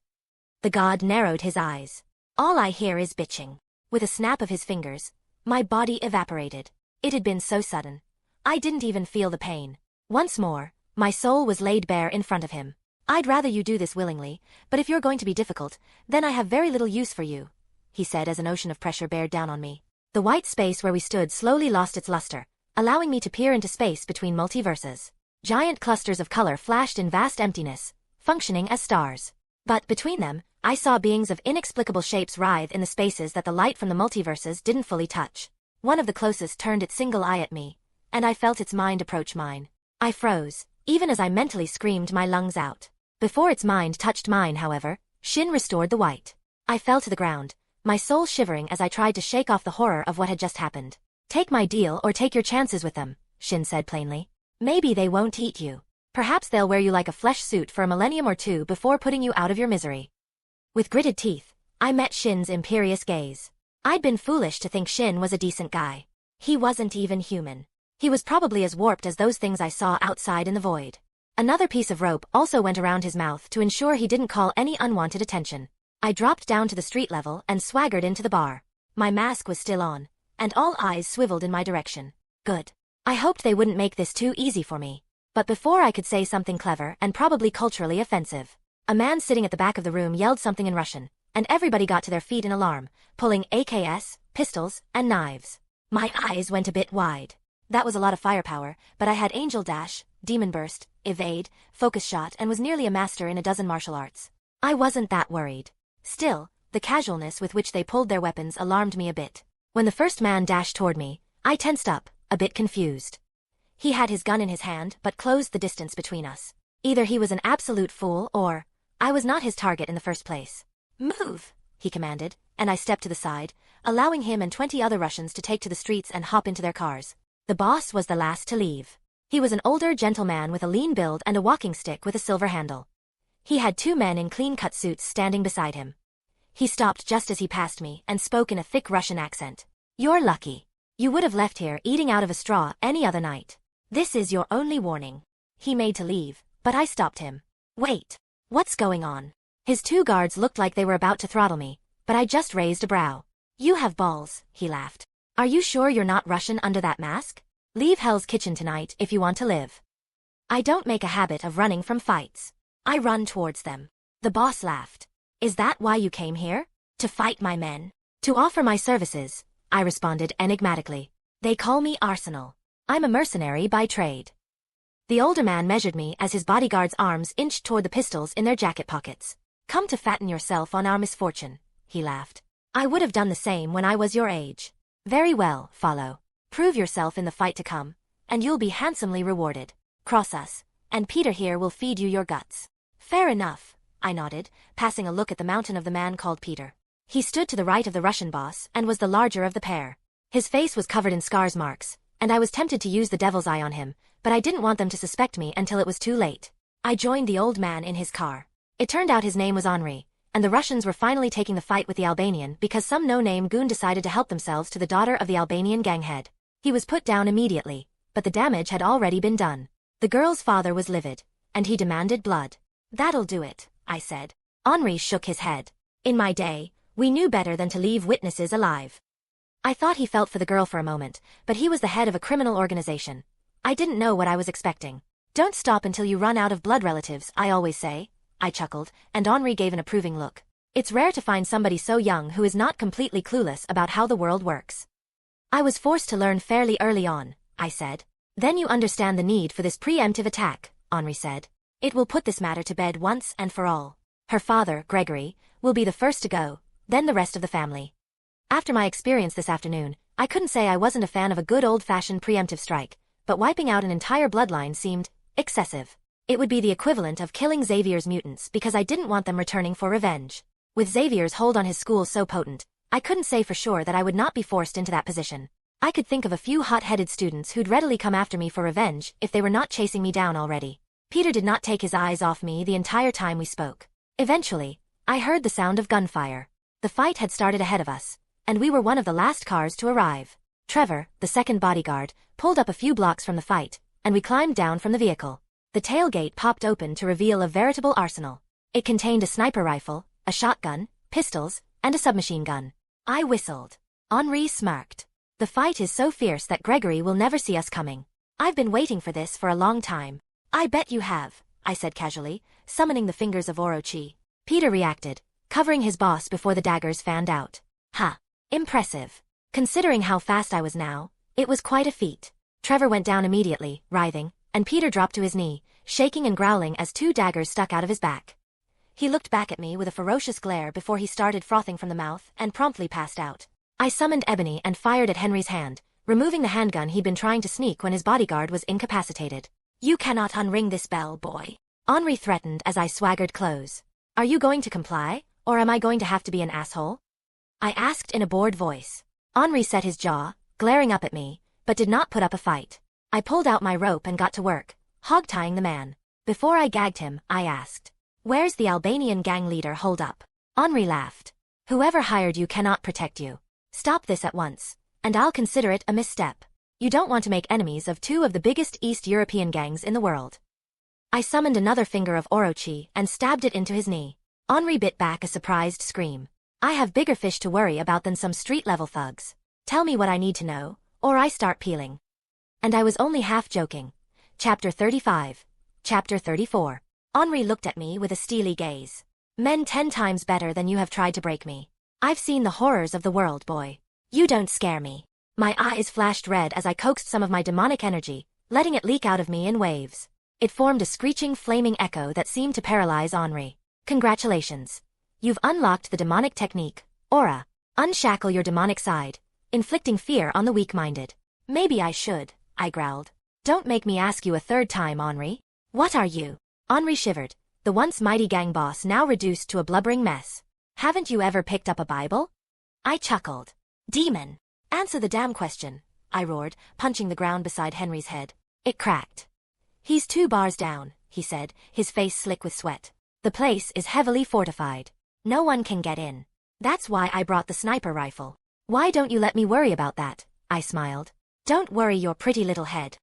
S1: The god narrowed his eyes. All I hear is bitching. With a snap of his fingers, my body evaporated. It had been so sudden. I didn't even feel the pain. Once more, my soul was laid bare in front of him. I'd rather you do this willingly, but if you're going to be difficult, then I have very little use for you, he said as an ocean of pressure bared down on me. The white space where we stood slowly lost its luster, allowing me to peer into space between multiverses. Giant clusters of color flashed in vast emptiness, functioning as stars. But between them, I saw beings of inexplicable shapes writhe in the spaces that the light from the multiverses didn't fully touch. One of the closest turned its single eye at me, and I felt its mind approach mine. I froze, even as I mentally screamed my lungs out. Before its mind touched mine, however, Shin restored the white. I fell to the ground, my soul shivering as I tried to shake off the horror of what had just happened. Take my deal or take your chances with them, Shin said plainly. Maybe they won't eat you. Perhaps they'll wear you like a flesh suit for a millennium or two before putting you out of your misery. With gritted teeth, I met Shin's imperious gaze. I'd been foolish to think Shin was a decent guy. He wasn't even human. He was probably as warped as those things I saw outside in the void. Another piece of rope also went around his mouth to ensure he didn't call any unwanted attention. I dropped down to the street level and swaggered into the bar. My mask was still on, and all eyes swiveled in my direction. Good. I hoped they wouldn't make this too easy for me. But before I could say something clever and probably culturally offensive, a man sitting at the back of the room yelled something in Russian, and everybody got to their feet in alarm, pulling AKs, pistols, and knives. My eyes went a bit wide. That was a lot of firepower, but I had Angel Dash, Demon Burst, Evade, Focus Shot, and was nearly a master in a dozen martial arts. I wasn't that worried. Still, the casualness with which they pulled their weapons alarmed me a bit. When the first man dashed toward me, I tensed up, a bit confused. He had his gun in his hand but closed the distance between us. Either he was an absolute fool or I was not his target in the first place. Move, he commanded, and I stepped to the side, allowing him and 20 other Russians to take to the streets and hop into their cars. The boss was the last to leave. He was an older gentleman with a lean build and a walking stick with a silver handle. He had 2 men in clean-cut suits standing beside him. He stopped just as he passed me and spoke in a thick Russian accent. You're lucky. You would have left here eating out of a straw any other night. This is your only warning. He made to leave, but I stopped him. Wait. What's going on? His 2 guards looked like they were about to throttle me, but I just raised a brow. You have balls, he laughed. Are you sure you're not Russian under that mask? Leave Hell's Kitchen tonight if you want to live. I don't make a habit of running from fights. I run towards them. The boss laughed. Is that why you came here? To fight my men? To offer my services, I responded enigmatically. They call me Arsenal. I'm a mercenary by trade. The older man measured me as his bodyguard's arms inched toward the pistols in their jacket pockets. Come to fatten yourself on our misfortune, he laughed. I would have done the same when I was your age. Very well, follow. Prove yourself in the fight to come, and you'll be handsomely rewarded. Cross us, and Peter here will feed you your guts. Fair enough, I nodded, passing a look at the mountain of the man called Peter. He stood to the right of the Russian boss and was the larger of the pair. His face was covered in scars marks, and I was tempted to use the devil's eye on him, but I didn't want them to suspect me until it was too late. I joined the old man in his car. It turned out his name was Henri, and the Russians were finally taking the fight with the Albanian because some no-name goon decided to help themselves to the daughter of the Albanian ganghead. He was put down immediately, but the damage had already been done. The girl's father was livid, and he demanded blood. That'll do it, I said. Henri shook his head. In my day, we knew better than to leave witnesses alive. I thought he felt for the girl for a moment, but he was the head of a criminal organization. I didn't know what I was expecting. Don't stop until you run out of blood relatives, I always say. I chuckled, and Henri gave an approving look. It's rare to find somebody so young who is not completely clueless about how the world works. I was forced to learn fairly early on, I said. Then you understand the need for this preemptive attack, Henri said. It will put this matter to bed once and for all. Her father, Gregory, will be the first to go, then the rest of the family. After my experience this afternoon, I couldn't say I wasn't a fan of a good old-fashioned preemptive strike, but wiping out an entire bloodline seemed excessive. It would be the equivalent of killing Xavier's mutants because I didn't want them returning for revenge. With Xavier's hold on his school so potent, I couldn't say for sure that I would not be forced into that position. I could think of a few hot-headed students who'd readily come after me for revenge if they were not chasing me down already. Peter did not take his eyes off me the entire time we spoke. Eventually, I heard the sound of gunfire. The fight had started ahead of us, and we were one of the last cars to arrive. Trevor, the second bodyguard, pulled up a few blocks from the fight, and we climbed down from the vehicle. The tailgate popped open to reveal a veritable arsenal. It contained a sniper rifle, a shotgun, pistols, and a submachine gun. I whistled. Henri smirked. The fight is so fierce that Gregory will never see us coming. I've been waiting for this for a long time. I bet you have, I said casually, summoning the fingers of Orochi. Peter reacted, covering his boss before the daggers fanned out. Ha! Impressive. Considering how fast I was now, it was quite a feat. Trevor went down immediately, writhing, and Peter dropped to his knee, shaking and growling as two daggers stuck out of his back. He looked back at me with a ferocious glare before he started frothing from the mouth and promptly passed out. I summoned Ebony and fired at Henry's hand, removing the handgun he'd been trying to sneak when his bodyguard was incapacitated. You cannot unring this bell, boy. Henri threatened as I swaggered close. Are you going to comply, or am I going to have to be an asshole? I asked in a bored voice. Henri set his jaw, glaring up at me, but did not put up a fight. I pulled out my rope and got to work, hog-tying the man. Before I gagged him, I asked, "Where's the Albanian gang leader holed up?" Henri laughed. "Whoever hired you cannot protect you. Stop this at once, and I'll consider it a misstep. You don't want to make enemies of two of the biggest East European gangs in the world." I summoned another finger of Orochi and stabbed it into his knee. Henri bit back a surprised scream. I have bigger fish to worry about than some street-level thugs. Tell me what I need to know, or I start peeling. And I was only half joking. Chapter 35. Chapter 34. Henri looked at me with a steely gaze. Men 10 times better than you have tried to break me. I've seen the horrors of the world, boy. You don't scare me. My eyes flashed red as I coaxed some of my demonic energy, letting it leak out of me in waves. It formed a screeching flaming echo that seemed to paralyze Henri. Congratulations. You've unlocked the demonic technique, Aura. Unshackle your demonic side, inflicting fear on the weak-minded. Maybe I should, I growled. Don't make me ask you a third time, Henri. What are you? Henri shivered, the once mighty gang boss now reduced to a blubbering mess. Haven't you ever picked up a Bible? I chuckled. Demon. Answer the damn question, I roared, punching the ground beside Henry's head. It cracked. He's 2 bars down, he said, his face slick with sweat. The place is heavily fortified. No one can get in. That's why I brought the sniper rifle. Why don't you let me worry about that? I smiled. Don't worry your pretty little head.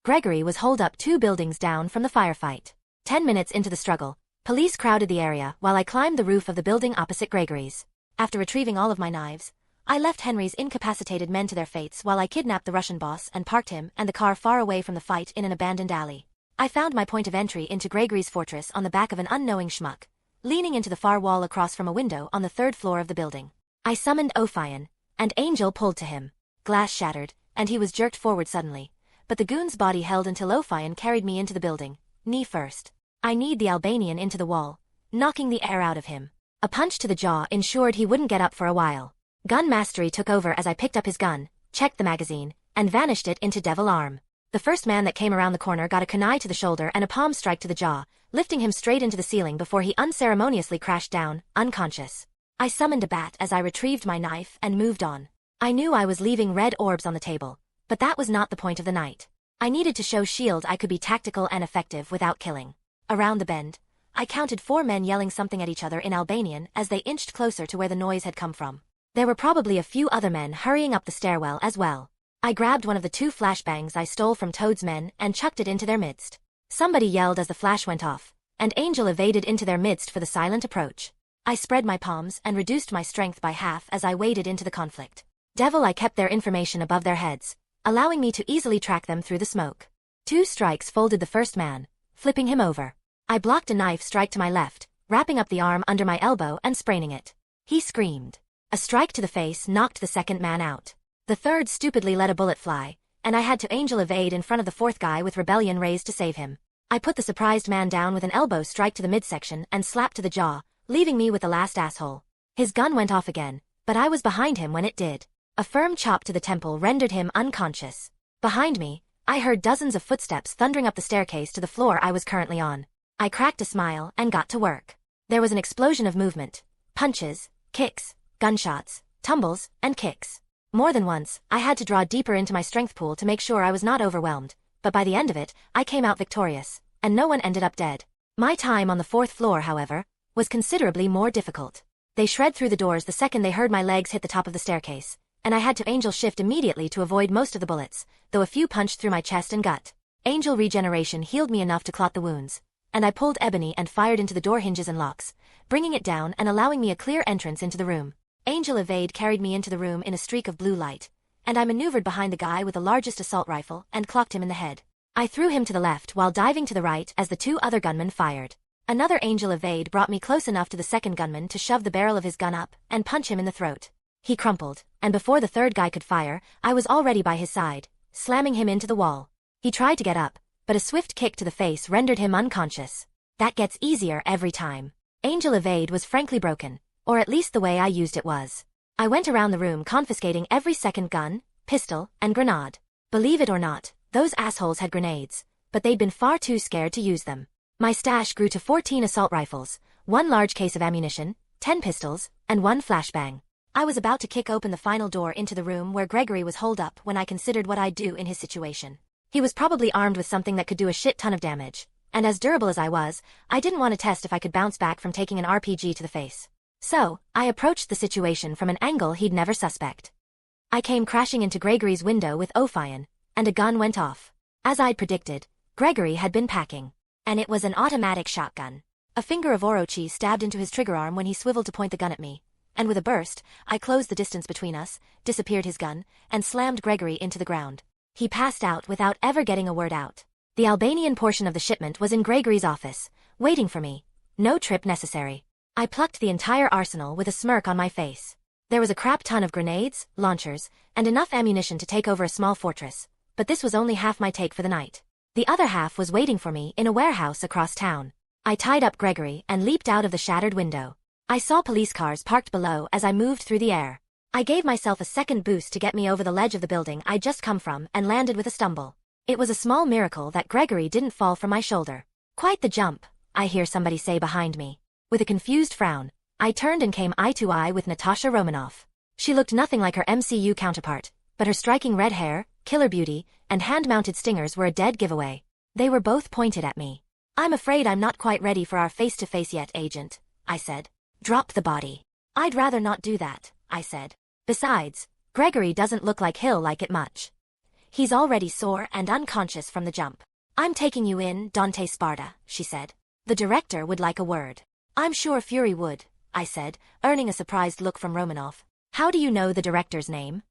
S1: Gregory was holed up 2 buildings down from the firefight. 10 minutes into the struggle, police crowded the area while I climbed the roof of the building opposite Gregory's. After retrieving all of my knives, I left Henry's incapacitated men to their fates while I kidnapped the Russian boss and parked him and the car far away from the fight in an abandoned alley. I found my point of entry into Gregory's fortress on the back of an unknowing schmuck, leaning into the far wall across from a window on the 3rd floor of the building. I summoned Ophion, and Angel pulled to him. Glass shattered, and he was jerked forward suddenly, but the goon's body held until Ophion carried me into the building, knee first. I kneed the Albanian into the wall, knocking the air out of him. A punch to the jaw ensured he wouldn't get up for a while. Gun mastery took over as I picked up his gun, checked the magazine, and vanished it into devil arm. The first man that came around the corner got a kunai to the shoulder and a palm strike to the jaw, lifting him straight into the ceiling before he unceremoniously crashed down, unconscious. I summoned a bat as I retrieved my knife and moved on. I knew I was leaving red orbs on the table, but that was not the point of the night. I needed to show S.H.I.E.L.D. I could be tactical and effective without killing. Around the bend, I counted 4 men yelling something at each other in Albanian as they inched closer to where the noise had come from. There were probably a few other men hurrying up the stairwell as well. I grabbed one of the 2 flashbangs I stole from Toad's men and chucked it into their midst. Somebody yelled as the flash went off, and Angel evaded into their midst for the silent approach. I spread my palms and reduced my strength by half as I waded into the conflict. Devil I kept their information above their heads, allowing me to easily track them through the smoke. 2 strikes folded the first man, flipping him over. I blocked a knife strike to my left, wrapping up the arm under my elbow and spraining it. He screamed. A strike to the face knocked the second man out. The third stupidly let a bullet fly, and I had to Angel evade in front of the fourth guy with rebellion raised to save him. I put the surprised man down with an elbow strike to the midsection and slap to the jaw, leaving me with the last asshole. His gun went off again, but I was behind him when it did. A firm chop to the temple rendered him unconscious. Behind me, I heard dozens of footsteps thundering up the staircase to the floor I was currently on. I cracked a smile and got to work. There was an explosion of movement. Punches, kicks, gunshots, tumbles, and kicks. More than once, I had to draw deeper into my strength pool to make sure I was not overwhelmed, but by the end of it, I came out victorious, and no one ended up dead. My time on the 4th floor, however, was considerably more difficult. They shred through the doors the second they heard my legs hit the top of the staircase, and I had to Angel shift immediately to avoid most of the bullets, though a few punched through my chest and gut. Angel regeneration healed me enough to clot the wounds, and I pulled Ebony and fired into the door hinges and locks, bringing it down and allowing me a clear entrance into the room. Angel evade carried me into the room in a streak of blue light, and I maneuvered behind the guy with the largest assault rifle and clocked him in the head. I threw him to the left while diving to the right as the 2 other gunmen fired. Another Angel evade brought me close enough to the second gunman to shove the barrel of his gun up and punch him in the throat. He crumpled, and before the third guy could fire, I was already by his side, slamming him into the wall. He tried to get up, but a swift kick to the face rendered him unconscious. That gets easier every time. Angel evade was frankly broken, or at least the way I used it was. I went around the room confiscating every second gun, pistol, and grenade. Believe it or not, those assholes had grenades, but they'd been far too scared to use them. My stash grew to 14 assault rifles, 1 large case of ammunition, 10 pistols, and 1 flashbang. I was about to kick open the final door into the room where Gregory was holed up when I considered what I'd do in his situation. He was probably armed with something that could do a shit ton of damage, and as durable as I was, I didn't want to test if I could bounce back from taking an RPG to the face. So, I approached the situation from an angle he'd never suspect. I came crashing into Gregory's window with Ophion, and a gun went off. As I'd predicted, Gregory had been packing. And it was an automatic shotgun. A finger of Orochi stabbed into his trigger arm when he swiveled to point the gun at me, and with a burst, I closed the distance between us, disappeared his gun, and slammed Gregory into the ground. He passed out without ever getting a word out. The Albanian portion of the shipment was in Gregory's office, waiting for me. No trip necessary. I plucked the entire arsenal with a smirk on my face. There was a crap ton of grenades, launchers, and enough ammunition to take over a small fortress, but this was only half my take for the night. The other half was waiting for me in a warehouse across town. I tied up Gregory and leaped out of the shattered window. I saw police cars parked below as I moved through the air. I gave myself a second boost to get me over the ledge of the building I'd just come from and landed with a stumble. It was a small miracle that Gregory didn't fall from my shoulder. Quite the jump, I hear somebody say behind me. With a confused frown, I turned and came eye to eye with Natasha Romanoff. She looked nothing like her MCU counterpart, but her striking red hair, killer beauty, and hand-mounted stingers were a dead giveaway. They were both pointed at me. "I'm afraid I'm not quite ready for our face-to-face yet, Agent," I said. "Drop the body." "I'd rather not do that," I said. "Besides, Gregory doesn't look like he'll like it much. He's already sore and unconscious from the jump." "I'm taking you in, Dante Sparda," she said. "The director would like a word." "I'm sure Fury would," I said, earning a surprised look from Romanoff. "How do you know the director's name?"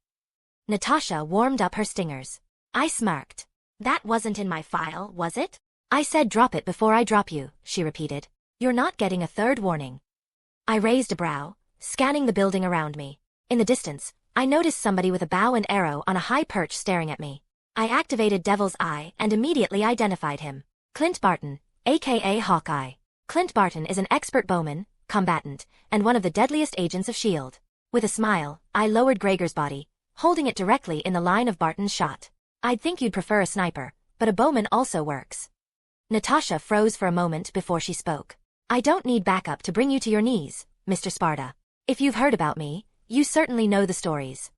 S1: Natasha warmed up her stingers. I smirked. "That wasn't in my file, was it?" "I said drop it before I drop you," she repeated. "You're not getting a third warning." I raised a brow, scanning the building around me. In the distance, I noticed somebody with a bow and arrow on a high perch staring at me. I activated Devil's Eye and immediately identified him. Clint Barton, aka Hawkeye. Clint Barton is an expert bowman, combatant, and one of the deadliest agents of S.H.I.E.L.D. With a smile, I lowered Gregor's body, holding it directly in the line of Barton's shot. I'd think you'd prefer a sniper, but a bowman also works. Natasha froze for a moment before she spoke. I don't need backup to bring you to your knees, Mr. Sparda. If you've heard about me, you certainly know the stories.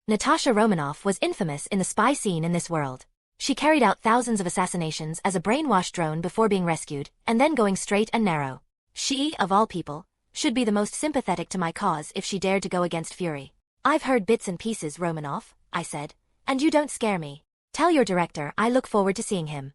S1: Natasha Romanoff was infamous in the spy scene in this world. She carried out thousands of assassinations as a brainwashed drone before being rescued, and then going straight and narrow. She, of all people, should be the most sympathetic to my cause if she dared to go against Fury. I've heard bits and pieces, Romanoff, I said, and you don't scare me. Tell your director I look forward to seeing him.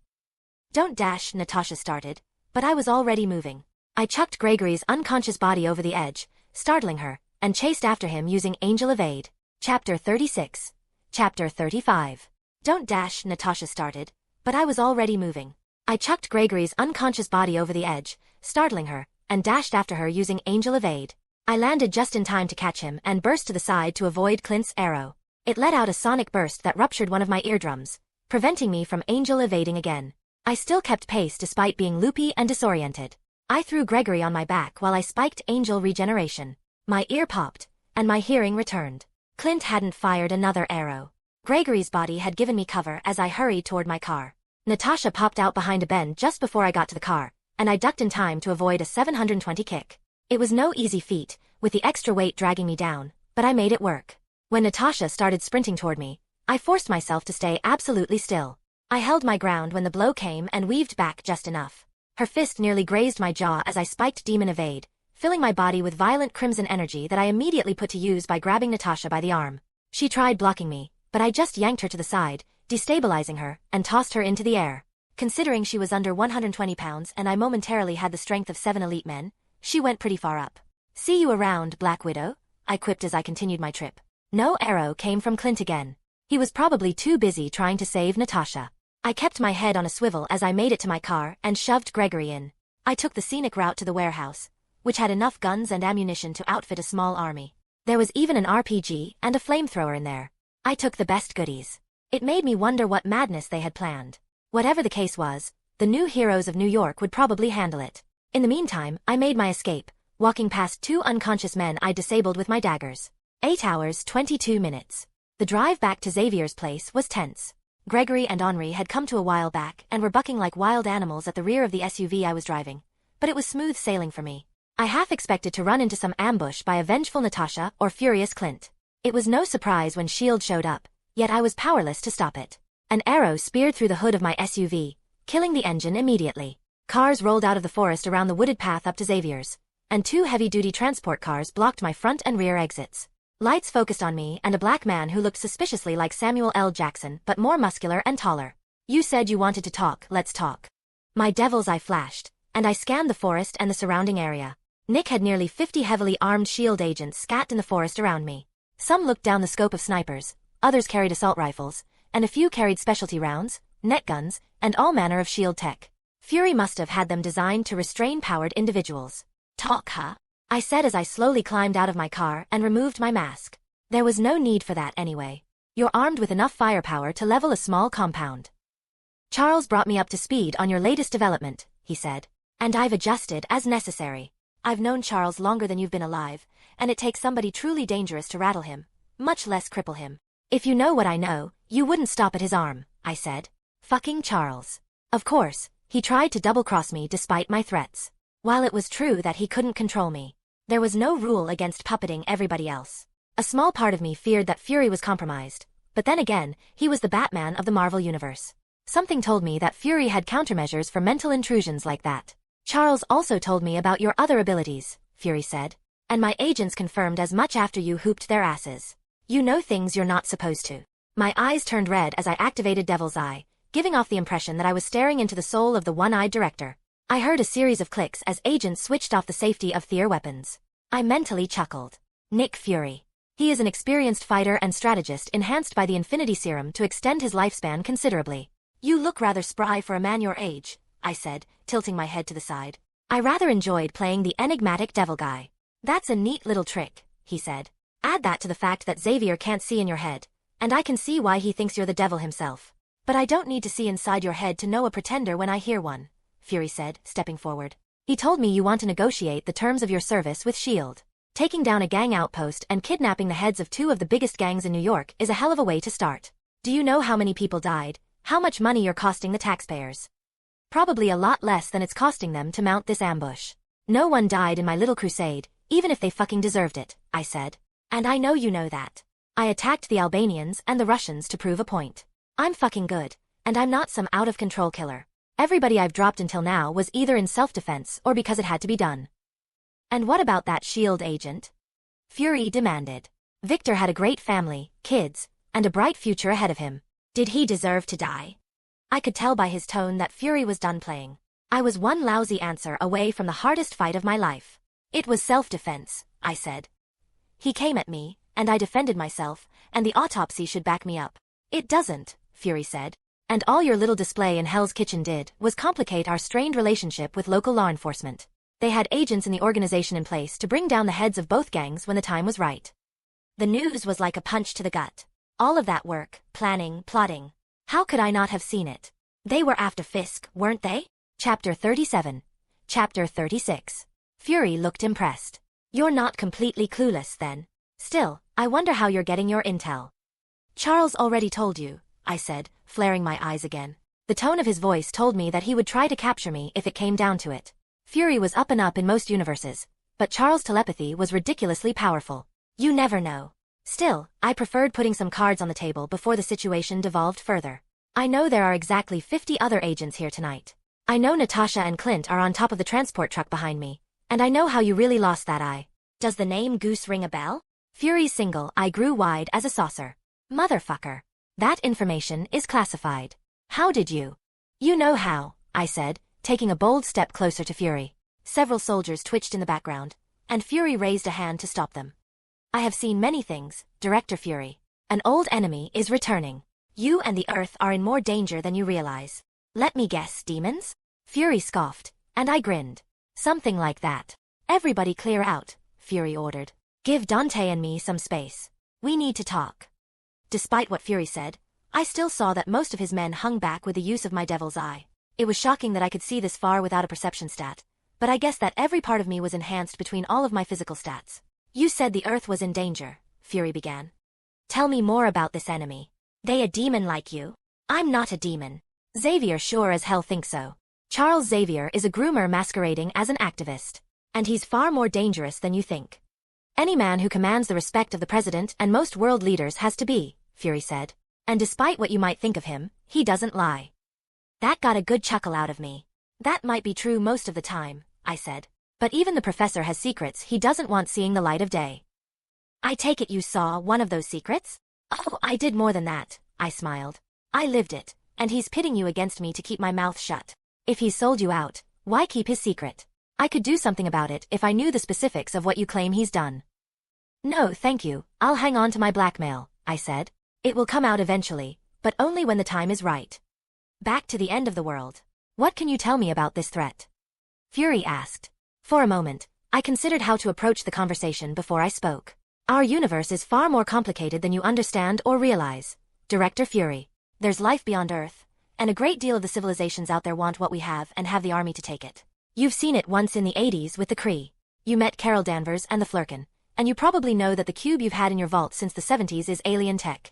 S1: Don't dash, Natasha started, but I was already moving. I chucked Gregory's unconscious body over the edge, startling her, and chased after him using Angel Evade. Chapter 36. Chapter 35. Don't dash, Natasha started, but I was already moving. I chucked Gregory's unconscious body over the edge, startling her, and dashed after her using Angel Evade. I landed just in time to catch him and burst to the side to avoid Clint's arrow. It let out a sonic burst that ruptured one of my eardrums, preventing me from Angel Evading again. I still kept pace despite being loopy and disoriented. I threw Gregory on my back while I spiked Angel Regeneration. My ear popped, and my hearing returned. Clint hadn't fired another arrow. Gregory's body had given me cover as I hurried toward my car. Natasha popped out behind a bend just before I got to the car, and I ducked in time to avoid a 720 kick. It was no easy feat, with the extra weight dragging me down, but I made it work. When Natasha started sprinting toward me, I forced myself to stay absolutely still. I held my ground when the blow came and weaved back just enough. Her fist nearly grazed my jaw as I spiked Demon Evade, filling my body with violent crimson energy that I immediately put to use by grabbing Natasha by the arm. She tried blocking me, but I just yanked her to the side, destabilizing her, and tossed her into the air. Considering she was under 120 pounds and I momentarily had the strength of 7 elite men, she went pretty far up. See you around, Black Widow, I quipped as I continued my trip. No arrow came from Clint again. He was probably too busy trying to save Natasha. I kept my head on a swivel as I made it to my car and shoved Gregory in. I took the scenic route to the warehouse, which had enough guns and ammunition to outfit a small army. There was even an RPG and a flamethrower in there. I took the best goodies. It made me wonder what madness they had planned. Whatever the case was, the new heroes of New York would probably handle it. In the meantime, I made my escape, walking past 2 unconscious men I disabled with my daggers. 8 hours, 22 minutes. The drive back to Xavier's place was tense. Gregory and Henri had come to a while back and were bucking like wild animals at the rear of the SUV I was driving, but it was smooth sailing for me. I half expected to run into some ambush by a vengeful Natasha or furious Clint. It was no surprise when S.H.I.E.L.D. showed up, yet I was powerless to stop it. An arrow speared through the hood of my SUV, killing the engine immediately. Cars rolled out of the forest around the wooded path up to Xavier's, and 2 heavy-duty transport cars blocked my front and rear exits. Lights focused on me and a black man who looked suspiciously like Samuel L. Jackson but more muscular and taller. You said you wanted to talk, let's talk. My devil's eye flashed, and I scanned the forest and the surrounding area. Nick had nearly 50 heavily armed S.H.I.E.L.D. agents scattered in the forest around me. Some looked down the scope of snipers, others carried assault rifles, and a few carried specialty rounds, net guns, and all manner of S.H.I.E.L.D. tech. Fury must have had them designed to restrain powered individuals. Talk, huh? I said as I slowly climbed out of my car and removed my mask. There was no need for that anyway. You're armed with enough firepower to level a small compound. Charles brought me up to speed on your latest development, he said. And I've adjusted as necessary. I've known Charles longer than you've been alive, and it takes somebody truly dangerous to rattle him, much less cripple him. If you know what I know, you wouldn't stop at his arm, I said. Fucking Charles. Of course, he tried to double-cross me despite my threats. While it was true that he couldn't control me, there was no rule against puppeting everybody else. A small part of me feared that Fury was compromised, but then again, he was the Batman of the Marvel Universe. Something told me that Fury had countermeasures for mental intrusions like that. Charles also told me about your other abilities, Fury said. And my agents confirmed as much after you hooped their asses. You know things you're not supposed to. My eyes turned red as I activated Devil's Eye, giving off the impression that I was staring into the soul of the one-eyed director. I heard a series of clicks as agents switched off the safety of their weapons. I mentally chuckled. Nick Fury. He is an experienced fighter and strategist enhanced by the Infinity Serum to extend his lifespan considerably. You look rather spry for a man your age, I said, tilting my head to the side. I rather enjoyed playing the enigmatic devil guy. That's a neat little trick, he said. Add that to the fact that Xavier can't see in your head, and I can see why he thinks you're the devil himself. But I don't need to see inside your head to know a pretender when I hear one, Fury said, stepping forward. He told me you want to negotiate the terms of your service with S.H.I.E.L.D. Taking down a gang outpost and kidnapping the heads of two of the biggest gangs in New York is a hell of a way to start. Do you know how many people died? How much money you're costing the taxpayers? Probably a lot less than it's costing them to mount this ambush. No one died in my little crusade, even if they fucking deserved it, I said. And I know you know that. I attacked the Albanians and the Russians to prove a point. I'm fucking good, and I'm not some out-of-control killer. Everybody I've dropped until now was either in self-defense or because it had to be done. And what about that S.H.I.E.L.D. agent? Fury demanded. Victor had a great family, kids, and a bright future ahead of him. Did he deserve to die? I could tell by his tone that Fury was done playing. I was one lousy answer away from the hardest fight of my life. It was self-defense, I said. He came at me, and I defended myself, and the autopsy should back me up. It doesn't, Fury said. And all your little display in Hell's Kitchen did was complicate our strained relationship with local law enforcement. They had agents in the organization in place to bring down the heads of both gangs when the time was right. The news was like a punch to the gut. All of that work, planning, plotting. How could I not have seen it? They were after Fisk, weren't they? Chapter 37. Chapter 36. Fury looked impressed. You're not completely clueless then. Still, I wonder how you're getting your intel. Charles already told you, I said, flaring my eyes again. The tone of his voice told me that he would try to capture me if it came down to it. Fury was up and up in most universes, but Charles' telepathy was ridiculously powerful. You never know. Still, I preferred putting some cards on the table before the situation devolved further. I know there are exactly 50 other agents here tonight. I know Natasha and Clint are on top of the transport truck behind me, and I know how you really lost that eye. Does the name Goose ring a bell? Fury's single eye grew wide as a saucer. Motherfucker. That information is classified. How did you? You know how, I said, taking a bold step closer to Fury. Several soldiers twitched in the background, and Fury raised a hand to stop them. I have seen many things, Director Fury. An old enemy is returning. You and the Earth are in more danger than you realize. Let me guess, demons? Fury scoffed, and I grinned. Something like that. Everybody clear out, Fury ordered. Give Dante and me some space. We need to talk. Despite what Fury said, I still saw that most of his men hung back with the use of my devil's eye. It was shocking that I could see this far without a perception stat, but I guess that every part of me was enhanced between all of my physical stats. You said the Earth was in danger, Fury began. Tell me more about this enemy. They a demon like you? I'm not a demon. Xavier sure as hell thinks so. Charles Xavier is a groomer masquerading as an activist. And he's far more dangerous than you think. Any man who commands the respect of the president and most world leaders has to be, Fury said. And despite what you might think of him, he doesn't lie. That got a good chuckle out of me. That might be true most of the time, I said. But even the professor has secrets he doesn't want seeing the light of day. I take it you saw one of those secrets? Oh, I did more than that, I smiled. I lived it, and he's pitting you against me to keep my mouth shut. If he's sold you out, why keep his secret? I could do something about it if I knew the specifics of what you claim he's done. No, thank you, I'll hang on to my blackmail, I said. It will come out eventually, but only when the time is right. Back to the end of the world. What can you tell me about this threat? Fury asked. For a moment, I considered how to approach the conversation before I spoke. Our universe is far more complicated than you understand or realize, Director Fury. There's life beyond Earth, and a great deal of the civilizations out there want what we have and have the army to take it. You've seen it once in the 80s with the Kree. You met Carol Danvers and the Flurkin, and you probably know that the cube you've had in your vault since the 70s is alien tech.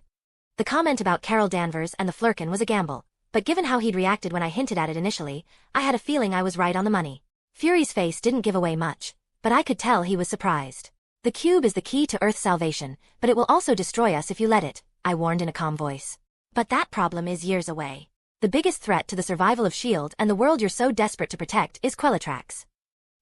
S1: The comment about Carol Danvers and the Flurkin was a gamble, but given how he'd reacted when I hinted at it initially, I had a feeling I was right on the money. Fury's face didn't give away much, but I could tell he was surprised. The cube is the key to Earth's salvation, but it will also destroy us if you let it, I warned in a calm voice. But that problem is years away. The biggest threat to the survival of S.H.I.E.L.D. and the world you're so desperate to protect is Quellatrax.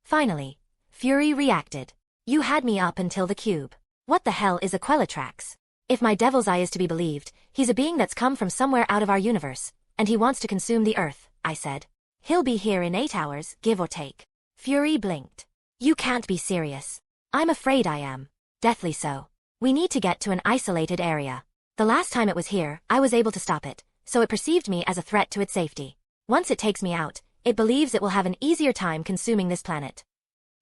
S1: Finally, Fury reacted. You had me up until the cube. What the hell is a Quellatrax? If my devil's eye is to be believed, he's a being that's come from somewhere out of our universe, and he wants to consume the Earth, I said. He'll be here in 8 hours, give or take. Fury blinked. You can't be serious. I'm afraid I am. Deathly so. We need to get to an isolated area. The last time it was here, I was able to stop it, so it perceived me as a threat to its safety. Once it takes me out, it believes it will have an easier time consuming this planet.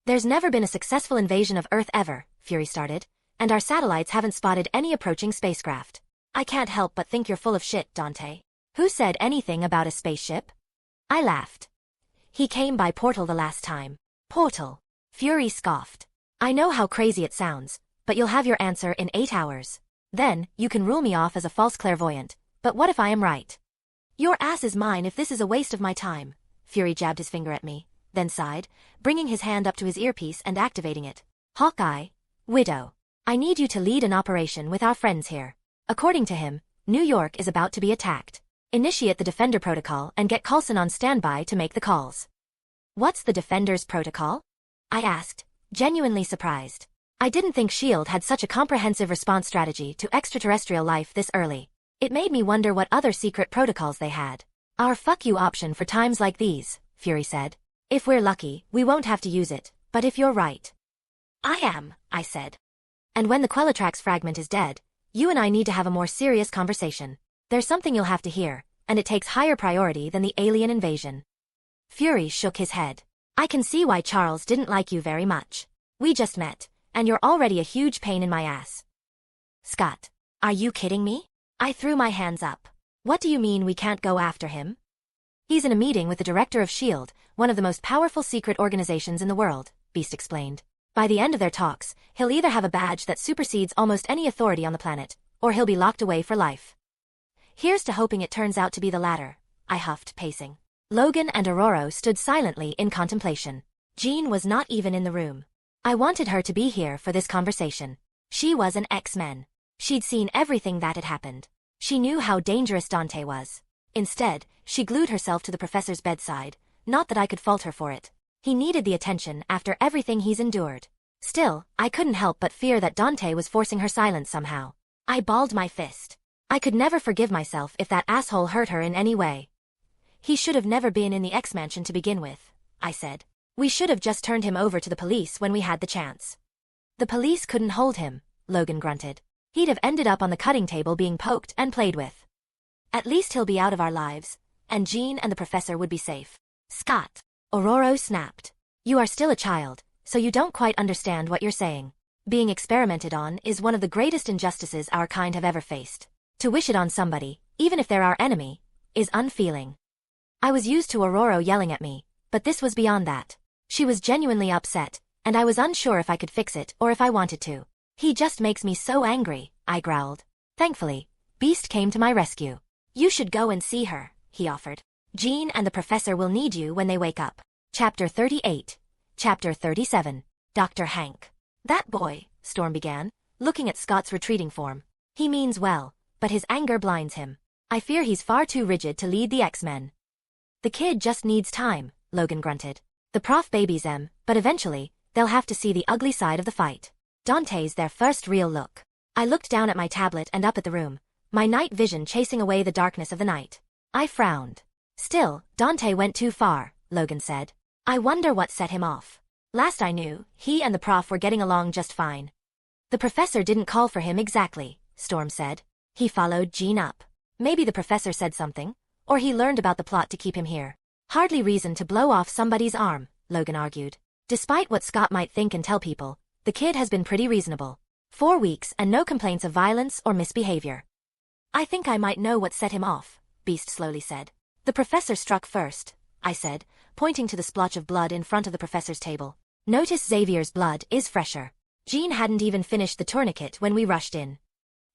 S1: There's never been a successful invasion of Earth ever, Fury started, and our satellites haven't spotted any approaching spacecraft. I can't help but think you're full of shit, Dante. Who said anything about a spaceship? I laughed. He came by portal the last time. Portal. Fury scoffed. I know how crazy it sounds, but you'll have your answer in 8 hours. Then, you can rule me off as a false clairvoyant, but what if I am right? Your ass is mine if this is a waste of my time. Fury jabbed his finger at me, then sighed, bringing his hand up to his earpiece and activating it. Hawkeye. Widow. I need you to lead an operation with our friends here. According to him, New York is about to be attacked. Initiate the Defender Protocol and get Coulson on standby to make the calls. What's the Defender's Protocol? I asked, genuinely surprised. I didn't think S.H.I.E.L.D. had such a comprehensive response strategy to extraterrestrial life this early. It made me wonder what other secret protocols they had. Our fuck you option for times like these, Fury said. If we're lucky, we won't have to use it, but if you're right. I am, I said. And when the Quellatrax fragment is dead, you and I need to have a more serious conversation. There's something you'll have to hear, and it takes higher priority than the alien invasion. Fury shook his head. I can see why Charles didn't like you very much. We just met, and you're already a huge pain in my ass. Scott, are you kidding me? I threw my hands up. What do you mean we can't go after him? He's in a meeting with the director of S.H.I.E.L.D., one of the most powerful secret organizations in the world, Beast explained. By the end of their talks, he'll either have a badge that supersedes almost any authority on the planet, or he'll be locked away for life. Here's to hoping it turns out to be the latter, I huffed, pacing. Logan and Aurora stood silently in contemplation. Jean was not even in the room. I wanted her to be here for this conversation. She was an X-Men. She'd seen everything that had happened. She knew how dangerous Dante was. Instead, she glued herself to the professor's bedside, not that I could fault her for it. He needed the attention after everything he's endured. Still, I couldn't help but fear that Dante was forcing her silence somehow. I balled my fist. I could never forgive myself if that asshole hurt her in any way. He should have never been in the X-Mansion to begin with, I said. We should have just turned him over to the police when we had the chance. The police couldn't hold him, Logan grunted. He'd have ended up on the cutting table being poked and played with. At least he'll be out of our lives, and Jean and the professor would be safe. Scott. Aurora snapped. You are still a child, so you don't quite understand what you're saying. Being experimented on is one of the greatest injustices our kind have ever faced. To wish it on somebody, even if they're our enemy, is unfeeling. I was used to Aurora yelling at me, but this was beyond that. She was genuinely upset, and I was unsure if I could fix it or if I wanted to. He just makes me so angry, I growled. Thankfully, Beast came to my rescue. You should go and see her, he offered. Jean and the professor will need you when they wake up. Chapter 38. Chapter 37. Dr. Hank. That boy, Storm began, looking at Scott's retreating form. He means well, but his anger blinds him. I fear he's far too rigid to lead the X-Men. The kid just needs time, Logan grunted. The prof babies them, but eventually, they'll have to see the ugly side of the fight. Dante's their first real look. I looked down at my tablet and up at the room, my night vision chasing away the darkness of the night. I frowned. Still, Dante went too far, Logan said. I wonder what set him off. Last I knew, he and the prof were getting along just fine. The professor didn't call for him exactly, Storm said. He followed Jean up. Maybe the professor said something, or he learned about the plot to keep him here. Hardly reason to blow off somebody's arm, Logan argued. Despite what Scott might think and tell people, the kid has been pretty reasonable. 4 weeks and no complaints of violence or misbehavior. I think I might know what set him off, Beast slowly said. The professor struck first, I said, pointing to the splotch of blood in front of the professor's table. Notice Xavier's blood is fresher. Jean hadn't even finished the tourniquet when we rushed in.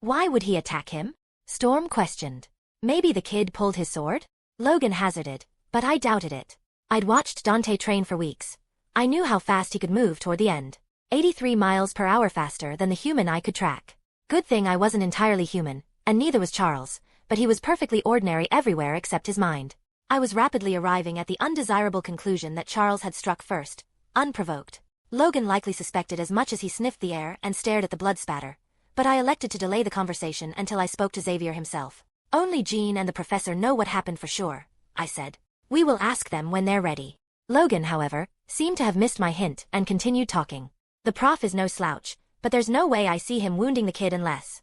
S1: Why would he attack him? Storm questioned. Maybe the kid pulled his sword? Logan hazarded, but I doubted it. I'd watched Dante train for weeks. I knew how fast he could move toward the end. 83 miles per hour faster than the human I could track. Good thing I wasn't entirely human, and neither was Charles, but he was perfectly ordinary everywhere except his mind. I was rapidly arriving at the undesirable conclusion that Charles had struck first, unprovoked. Logan likely suspected as much as he sniffed the air and stared at the blood spatter, but I elected to delay the conversation until I spoke to Xavier himself. Only Jean and the professor know what happened for sure, I said. We will ask them when they're ready. Logan, however, seemed to have missed my hint and continued talking. The prof is no slouch, but there's no way I see him wounding the kid unless.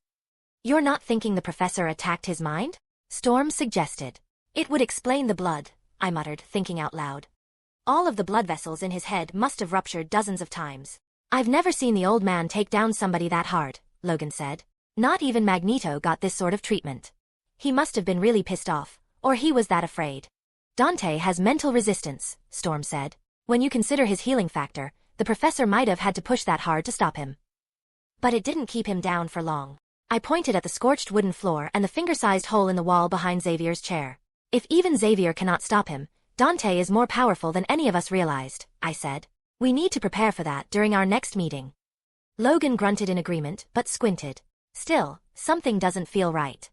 S1: You're not thinking the professor attacked his mind? Storm suggested. It would explain the blood, I muttered, thinking out loud. All of the blood vessels in his head must have ruptured dozens of times. I've never seen the old man take down somebody that hard, Logan said. Not even Magneto got this sort of treatment. He must have been really pissed off, or he was that afraid. Dante has mental resistance, Storm said. When you consider his healing factor, the professor might have had to push that hard to stop him. But it didn't keep him down for long. I pointed at the scorched wooden floor and the finger-sized hole in the wall behind Xavier's chair. If even Xavier cannot stop him, Dante is more powerful than any of us realized, I said. We need to prepare for that during our next meeting. Logan grunted in agreement, but squinted. Still, something doesn't feel right.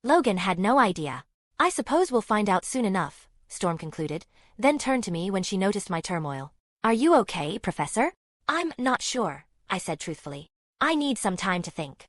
S1: Logan had no idea. I suppose we'll find out soon enough, Storm concluded, then turned to me when she noticed my turmoil. Are you okay, Professor? I'm not sure, I said truthfully. I need some time to think.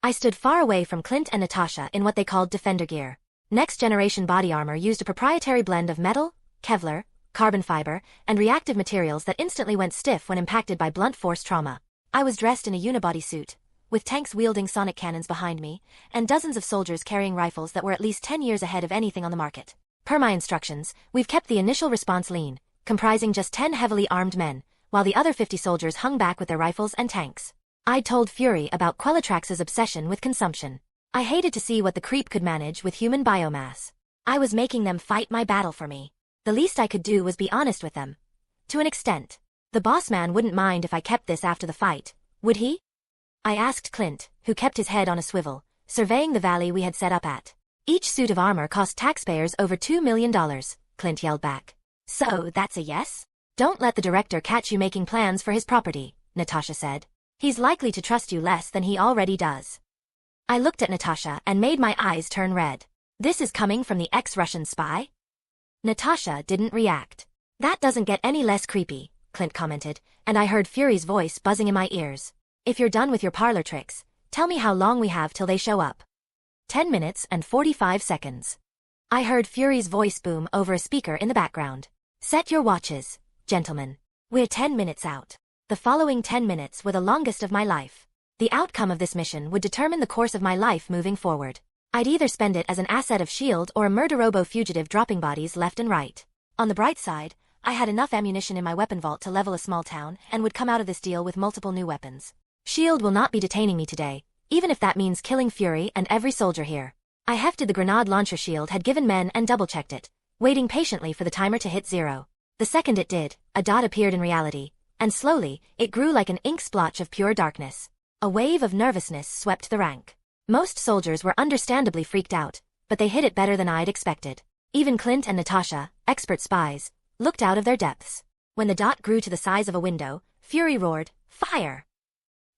S1: I stood far away from Clint and Natasha in what they called Defender gear. Next-generation body armor used a proprietary blend of metal, Kevlar, carbon fiber, and reactive materials that instantly went stiff when impacted by blunt force trauma. I was dressed in a unibody suit, with tanks wielding sonic cannons behind me, and dozens of soldiers carrying rifles that were at least 10 years ahead of anything on the market. Per my instructions, we've kept the initial response lean, comprising just 10 heavily armed men, while the other 50 soldiers hung back with their rifles and tanks. I'd told Fury about Quellatrax's obsession with consumption. I hated to see what the creep could manage with human biomass. I was making them fight my battle for me. The least I could do was be honest with them. To an extent. The boss man wouldn't mind if I kept this after the fight, would he? I asked Clint, who kept his head on a swivel, surveying the valley we had set up at. Each suit of armor cost taxpayers over $2 million, Clint yelled back. So, that's a yes? Don't let the director catch you making plans for his property, Natasha said. He's likely to trust you less than he already does. I looked at Natasha and made my eyes turn red. This is coming from the ex-Russian spy? Natasha didn't react. That doesn't get any less creepy, Clint commented, and I heard Fury's voice buzzing in my ears. If you're done with your parlor tricks, tell me how long we have till they show up. 10 minutes and 45 seconds. I heard Fury's voice boom over a speaker in the background. Set your watches, gentlemen. We're 10 minutes out. The following 10 minutes were the longest of my life. The outcome of this mission would determine the course of my life moving forward. I'd either spend it as an asset of S.H.I.E.L.D. or a murder-robo fugitive dropping bodies left and right. On the bright side, I had enough ammunition in my weapon vault to level a small town and would come out of this deal with multiple new weapons. S.H.I.E.L.D. will not be detaining me today, even if that means killing Fury and every soldier here. I hefted the grenade launcher S.H.I.E.L.D. had given men and double-checked it, waiting patiently for the timer to hit 0. The second it did, a dot appeared in reality, and slowly, it grew like an ink splotch of pure darkness. A wave of nervousness swept the rank. Most soldiers were understandably freaked out, but they hid it better than I'd expected. Even Clint and Natasha, expert spies, looked out of their depths. When the dot grew to the size of a window, Fury roared, "Fire!"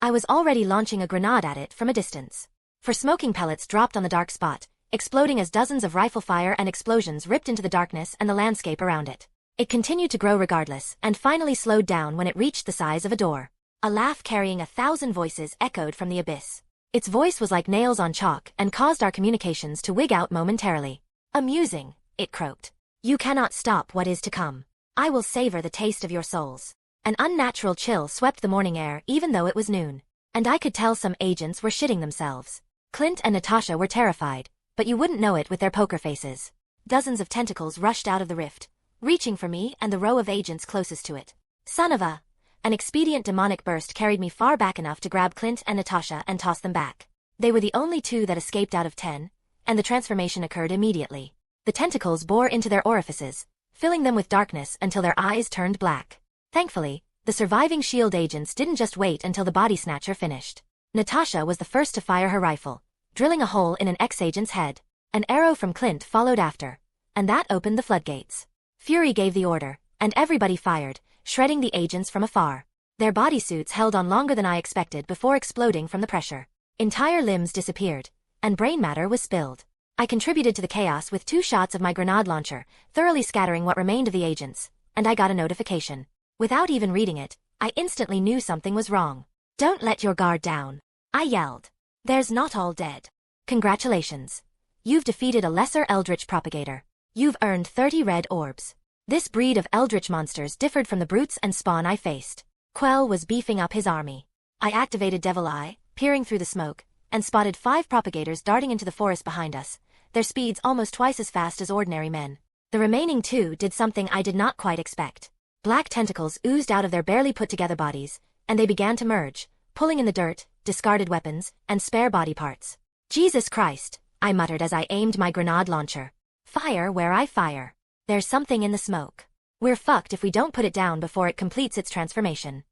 S1: I was already launching a grenade at it from a distance. For smoking pellets dropped on the dark spot, exploding as dozens of rifle fire and explosions ripped into the darkness and the landscape around it. It continued to grow regardless, and finally slowed down when it reached the size of a door. A laugh carrying 1,000 voices echoed from the abyss. Its voice was like nails on chalk and caused our communications to wig out momentarily. Amusing, it croaked. You cannot stop what is to come. I will savor the taste of your souls. An unnatural chill swept the morning air even though it was noon. And I could tell some agents were shitting themselves. Clint and Natasha were terrified, but you wouldn't know it with their poker faces. Dozens of tentacles rushed out of the rift, reaching for me and the row of agents closest to it. Son of a... An expedient demonic burst carried me far back enough to grab Clint and Natasha and toss them back. They were the only two that escaped out of 10, and the transformation occurred immediately. The tentacles bore into their orifices, filling them with darkness until their eyes turned black. Thankfully, the surviving S.H.I.E.L.D. agents didn't just wait until the body snatcher finished. Natasha was the first to fire her rifle, drilling a hole in an ex-agent's head. An arrow from Clint followed after, and that opened the floodgates. Fury gave the order, and everybody fired, shredding the agents from afar. Their bodysuits held on longer than I expected before exploding from the pressure. Entire limbs disappeared, and brain matter was spilled. I contributed to the chaos with 2 shots of my grenade launcher, thoroughly scattering what remained of the agents, and I got a notification. Without even reading it, I instantly knew something was wrong. Don't let your guard down, I yelled. There's not all dead. Congratulations. You've defeated a lesser eldritch propagator. You've earned 30 red orbs. This breed of eldritch monsters differed from the brutes and spawn I faced. Quell was beefing up his army. I activated Devil Eye, peering through the smoke, and spotted 5 propagators darting into the forest behind us, their speeds almost twice as fast as ordinary men. The remaining 2 did something I did not quite expect. Black tentacles oozed out of their barely put-together bodies, and they began to merge, pulling in the dirt, discarded weapons, and spare body parts. Jesus Christ, I muttered as I aimed my grenade launcher. Fire where I fire. There's something in the smoke. We're fucked if we don't put it down before it completes its transformation.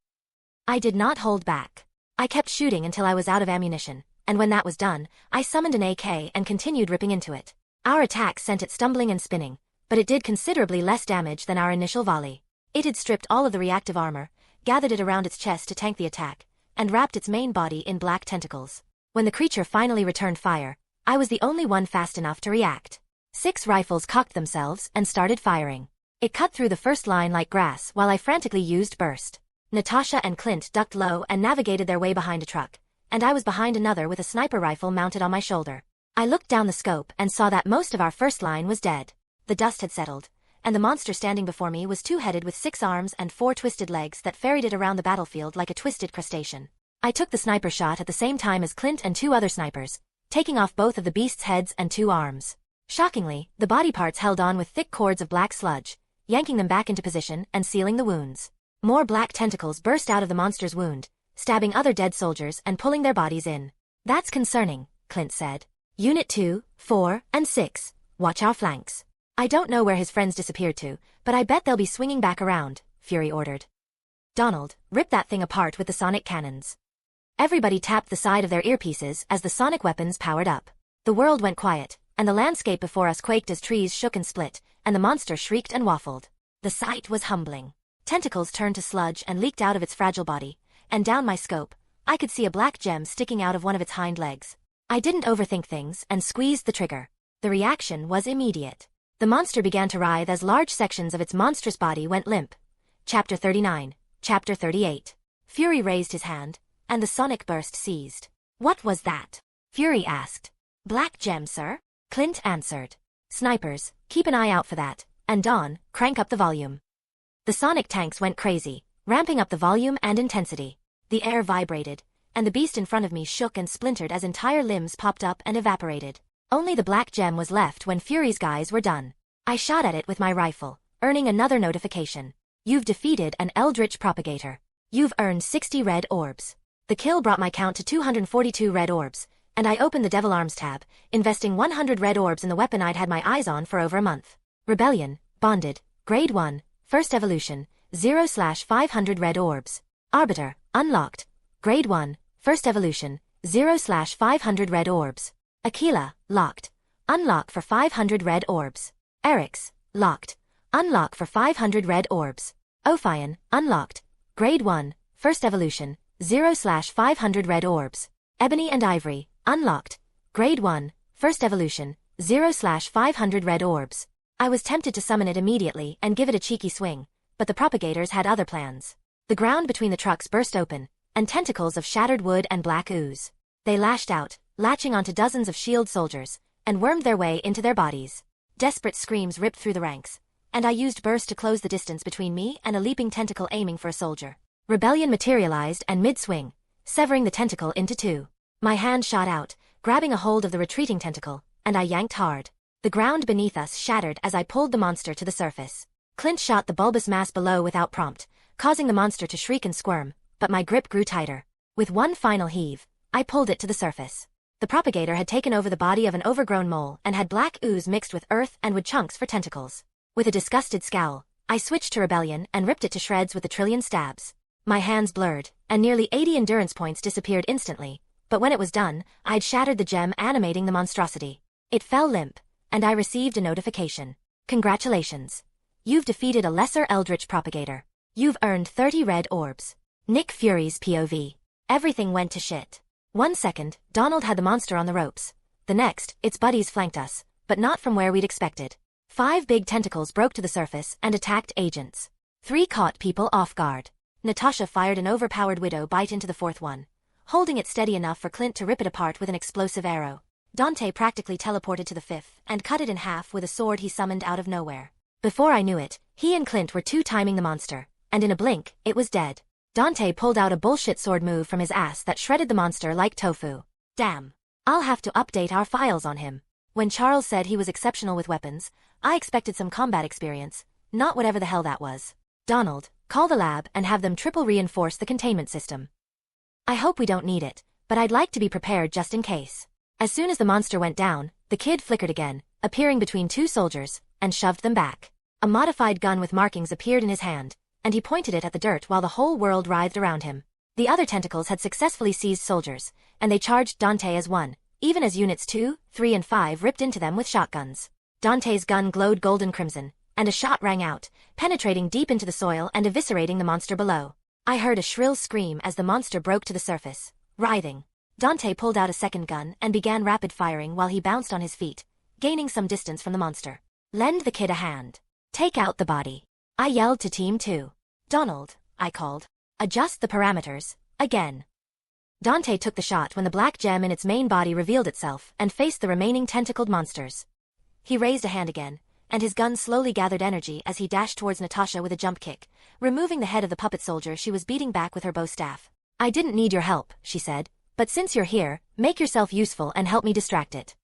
S1: I did not hold back. I kept shooting until I was out of ammunition, and when that was done, I summoned an AK and continued ripping into it. Our attack sent it stumbling and spinning, but it did considerably less damage than our initial volley. It had stripped all of the reactive armor, gathered it around its chest to tank the attack, and wrapped its main body in black tentacles. When the creature finally returned fire, I was the only one fast enough to react. 6 rifles cocked themselves and started firing. It cut through the first line like grass while I frantically used burst. Natasha and Clint ducked low and navigated their way behind a truck, and I was behind another with a sniper rifle mounted on my shoulder. I looked down the scope and saw that most of our first line was dead. The dust had settled, and the monster standing before me was two-headed with 6 arms and 4 twisted legs that ferried it around the battlefield like a twisted crustacean. I took the sniper shot at the same time as Clint and 2 other snipers, taking off both of the beast's heads and 2 arms. Shockingly, the body parts held on with thick cords of black sludge, yanking them back into position and sealing the wounds. More black tentacles burst out of the monster's wound, stabbing other dead soldiers and pulling their bodies in. That's concerning, Clint said. Unit 2, 4, and 6, watch our flanks. I don't know where his friends disappeared to, but I bet they'll be swinging back around, Fury ordered. Donald, rip that thing apart with the sonic cannons. Everybody tapped the side of their earpieces as the sonic weapons powered up. The world went quiet, and the landscape before us quaked as trees shook and split, and the monster shrieked and waffled. The sight was humbling. Tentacles turned to sludge and leaked out of its fragile body, and down my scope, I could see a black gem sticking out of one of its hind legs. I didn't overthink things and squeezed the trigger. The reaction was immediate. The monster began to writhe as large sections of its monstrous body went limp. Chapter 39, Chapter 38. Fury raised his hand, and the sonic burst ceased. What was that? Fury asked. Black gem, sir? Clint answered. Snipers, keep an eye out for that, and Dawn, crank up the volume. The sonic tanks went crazy, ramping up the volume and intensity. The air vibrated, and the beast in front of me shook and splintered as entire limbs popped up and evaporated. Only the black gem was left when Fury's guys were done. I shot at it with my rifle, earning another notification. You've defeated an eldritch propagator. You've earned 60 red orbs. The kill brought my count to 242 red orbs, and I opened the Devil Arms tab, investing 100 red orbs in the weapon I'd had my eyes on for over a month. Rebellion, bonded, grade 1, first evolution, 0/500 red orbs. Arbiter, unlocked, grade 1, first evolution, 0/500 red orbs. Aquila, locked, unlock for 500 red orbs. Eric's, locked, unlock for 500 red orbs. Ophion, unlocked, grade 1, first evolution, 0/500 red orbs. Ebony and Ivory, unlocked, grade 1, first evolution, 0/500 red orbs. I was tempted to summon it immediately and give it a cheeky swing, but the propagators had other plans. The ground between the trucks burst open, and tentacles of shattered wood and black ooze. They lashed out, latching onto dozens of shield soldiers, and wormed their way into their bodies. Desperate screams ripped through the ranks, and I used burst to close the distance between me and a leaping tentacle aiming for a soldier. Rebellion materialized and mid-swing, severing the tentacle into 2. My hand shot out, grabbing a hold of the retreating tentacle, and I yanked hard. The ground beneath us shattered as I pulled the monster to the surface. Clint shot the bulbous mass below without prompt, causing the monster to shriek and squirm, but my grip grew tighter. With one final heave, I pulled it to the surface. The propagator had taken over the body of an overgrown mole and had black ooze mixed with earth and wood chunks for tentacles. With a disgusted scowl, I switched to Rebellion and ripped it to shreds with a trillion stabs. My hands blurred, and nearly 80 endurance points disappeared instantly, but when it was done, I'd shattered the gem animating the monstrosity. It fell limp, and I received a notification. Congratulations. You've defeated a lesser eldritch propagator. You've earned 30 red orbs. Nick Fury's POV. Everything went to shit. 1 second, Donald had the monster on the ropes. The next, its buddies flanked us, but not from where we'd expected. 5 big tentacles broke to the surface and attacked agents. 3 caught people off guard. Natasha fired an overpowered widow bite into the 4th one, holding it steady enough for Clint to rip it apart with an explosive arrow. Dante practically teleported to the 5th and cut it in half with a sword he summoned out of nowhere. Before I knew it, he and Clint were two-timing the monster, and in a blink, it was dead. Dante pulled out a bullshit sword move from his ass that shredded the monster like tofu. Damn. I'll have to update our files on him. When Charles said he was exceptional with weapons, I expected some combat experience, not whatever the hell that was. Donald, call the lab and have them triple reinforce the containment system. I hope we don't need it, but I'd like to be prepared just in case. As soon as the monster went down, the kid flickered again, appearing between 2 soldiers, and shoved them back. A modified gun with markings appeared in his hand, and he pointed it at the dirt while the whole world writhed around him. The other tentacles had successfully seized soldiers, and they charged Dante as one, even as units 2, 3 and 5 ripped into them with shotguns. Dante's gun glowed golden crimson, and a shot rang out, penetrating deep into the soil and eviscerating the monster below. I heard a shrill scream as the monster broke to the surface, writhing. Dante pulled out a second gun and began rapid firing while he bounced on his feet, gaining some distance from the monster. Lend the kid a hand. Take out the body. I yelled to Team 2. Donald, I called. Adjust the parameters, again. Dante took the shot when the black gem in its main body revealed itself and faced the remaining tentacled monsters. He raised a hand again, and his gun slowly gathered energy as he dashed towards Natasha with a jump kick, removing the head of the puppet soldier she was beating back with her bow staff. I didn't need your help, she said, but since you're here, make yourself useful and help me distract it.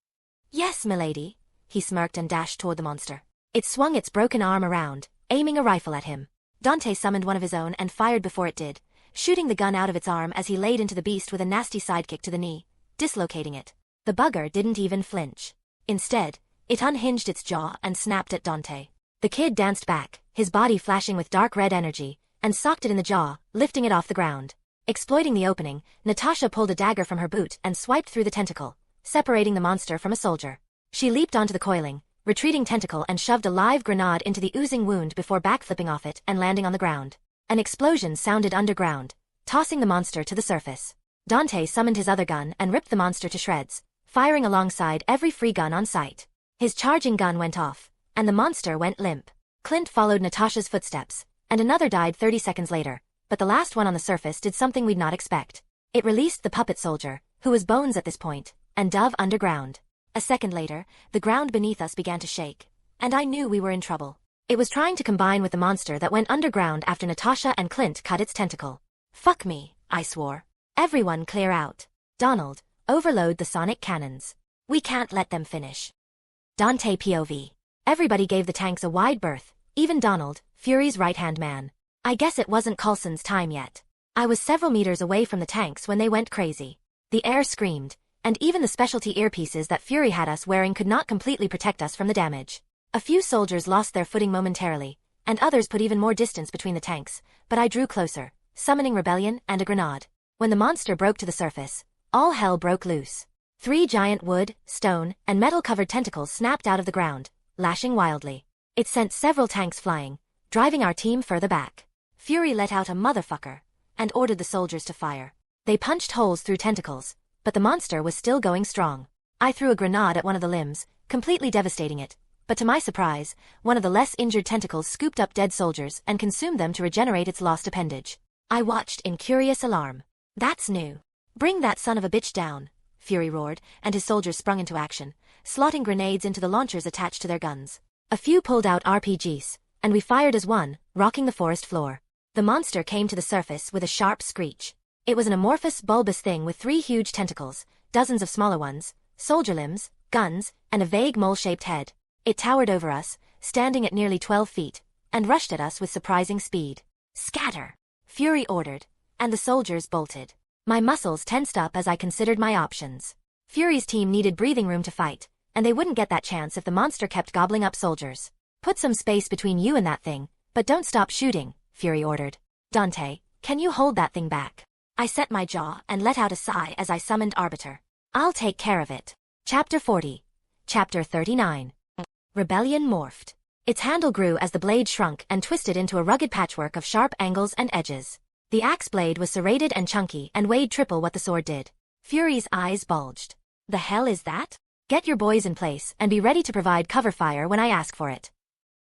S1: Yes, milady. He smirked and dashed toward the monster. It swung its broken arm around, aiming a rifle at him. Dante summoned one of his own and fired before it did, shooting the gun out of its arm as he laid into the beast with a nasty sidekick to the knee, dislocating it. The bugger didn't even flinch. Instead, it unhinged its jaw and snapped at Dante. The kid danced back, his body flashing with dark red energy, and socked it in the jaw, lifting it off the ground. Exploiting the opening, Natasha pulled a dagger from her boot and swiped through the tentacle, separating the monster from a soldier. She leaped onto the coiling, retreating tentacle and shoved a live grenade into the oozing wound before backflipping off it and landing on the ground. An explosion sounded underground, tossing the monster to the surface. Dante summoned his other gun and ripped the monster to shreds, firing alongside every free gun on sight. His charging gun went off, and the monster went limp. Clint followed Natasha's footsteps, and another died 30 seconds later, but the last one on the surface did something we'd not expect. It released the puppet soldier, who was bones at this point, and dove underground. A second later, the ground beneath us began to shake, and I knew we were in trouble. It was trying to combine with the monster that went underground after Natasha and Clint cut its tentacle. Fuck me, I swore. Everyone clear out. Donald, overload the sonic cannons. We can't let them finish. Dante POV. Everybody gave the tanks a wide berth, even Donald, Fury's right-hand man. I guess it wasn't Coulson's time yet. I was several meters away from the tanks when they went crazy. The air screamed, and even the specialty earpieces that Fury had us wearing could not completely protect us from the damage. A few soldiers lost their footing momentarily, and others put even more distance between the tanks, but I drew closer, summoning rebellion and a grenade. When the monster broke to the surface, all hell broke loose. 3 giant wood, stone, and metal-covered tentacles snapped out of the ground, lashing wildly. It sent several tanks flying, driving our team further back. Fury let out a motherfucker, and ordered the soldiers to fire. They punched holes through tentacles, but the monster was still going strong. I threw a grenade at one of the limbs, completely devastating it, but to my surprise, one of the less injured tentacles scooped up dead soldiers and consumed them to regenerate its lost appendage. I watched in curious alarm. That's new. Bring that son of a bitch down, Fury roared, and his soldiers sprung into action, slotting grenades into the launchers attached to their guns. A few pulled out RPGs, and we fired as one, rocking the forest floor. The monster came to the surface with a sharp screech. It was an amorphous, bulbous thing with 3 huge tentacles, dozens of smaller ones, soldier limbs, guns, and a vague mole-shaped head. It towered over us, standing at nearly 12 feet, and rushed at us with surprising speed. Scatter! Fury ordered, and the soldiers bolted. My muscles tensed up as I considered my options. Fury's team needed breathing room to fight, and they wouldn't get that chance if the monster kept gobbling up soldiers. Put some space between you and that thing, but don't stop shooting, Fury ordered. Dante, can you hold that thing back? I set my jaw and let out a sigh as I summoned Arbiter. I'll take care of it. Chapter 40. Chapter 39. Rebellion morphed. Its handle grew as the blade shrunk and twisted into a rugged patchwork of sharp angles and edges. The axe blade was serrated and chunky and weighed triple what the sword did. Fury's eyes bulged. The hell is that? Get your boys in place and be ready to provide cover fire when I ask for it.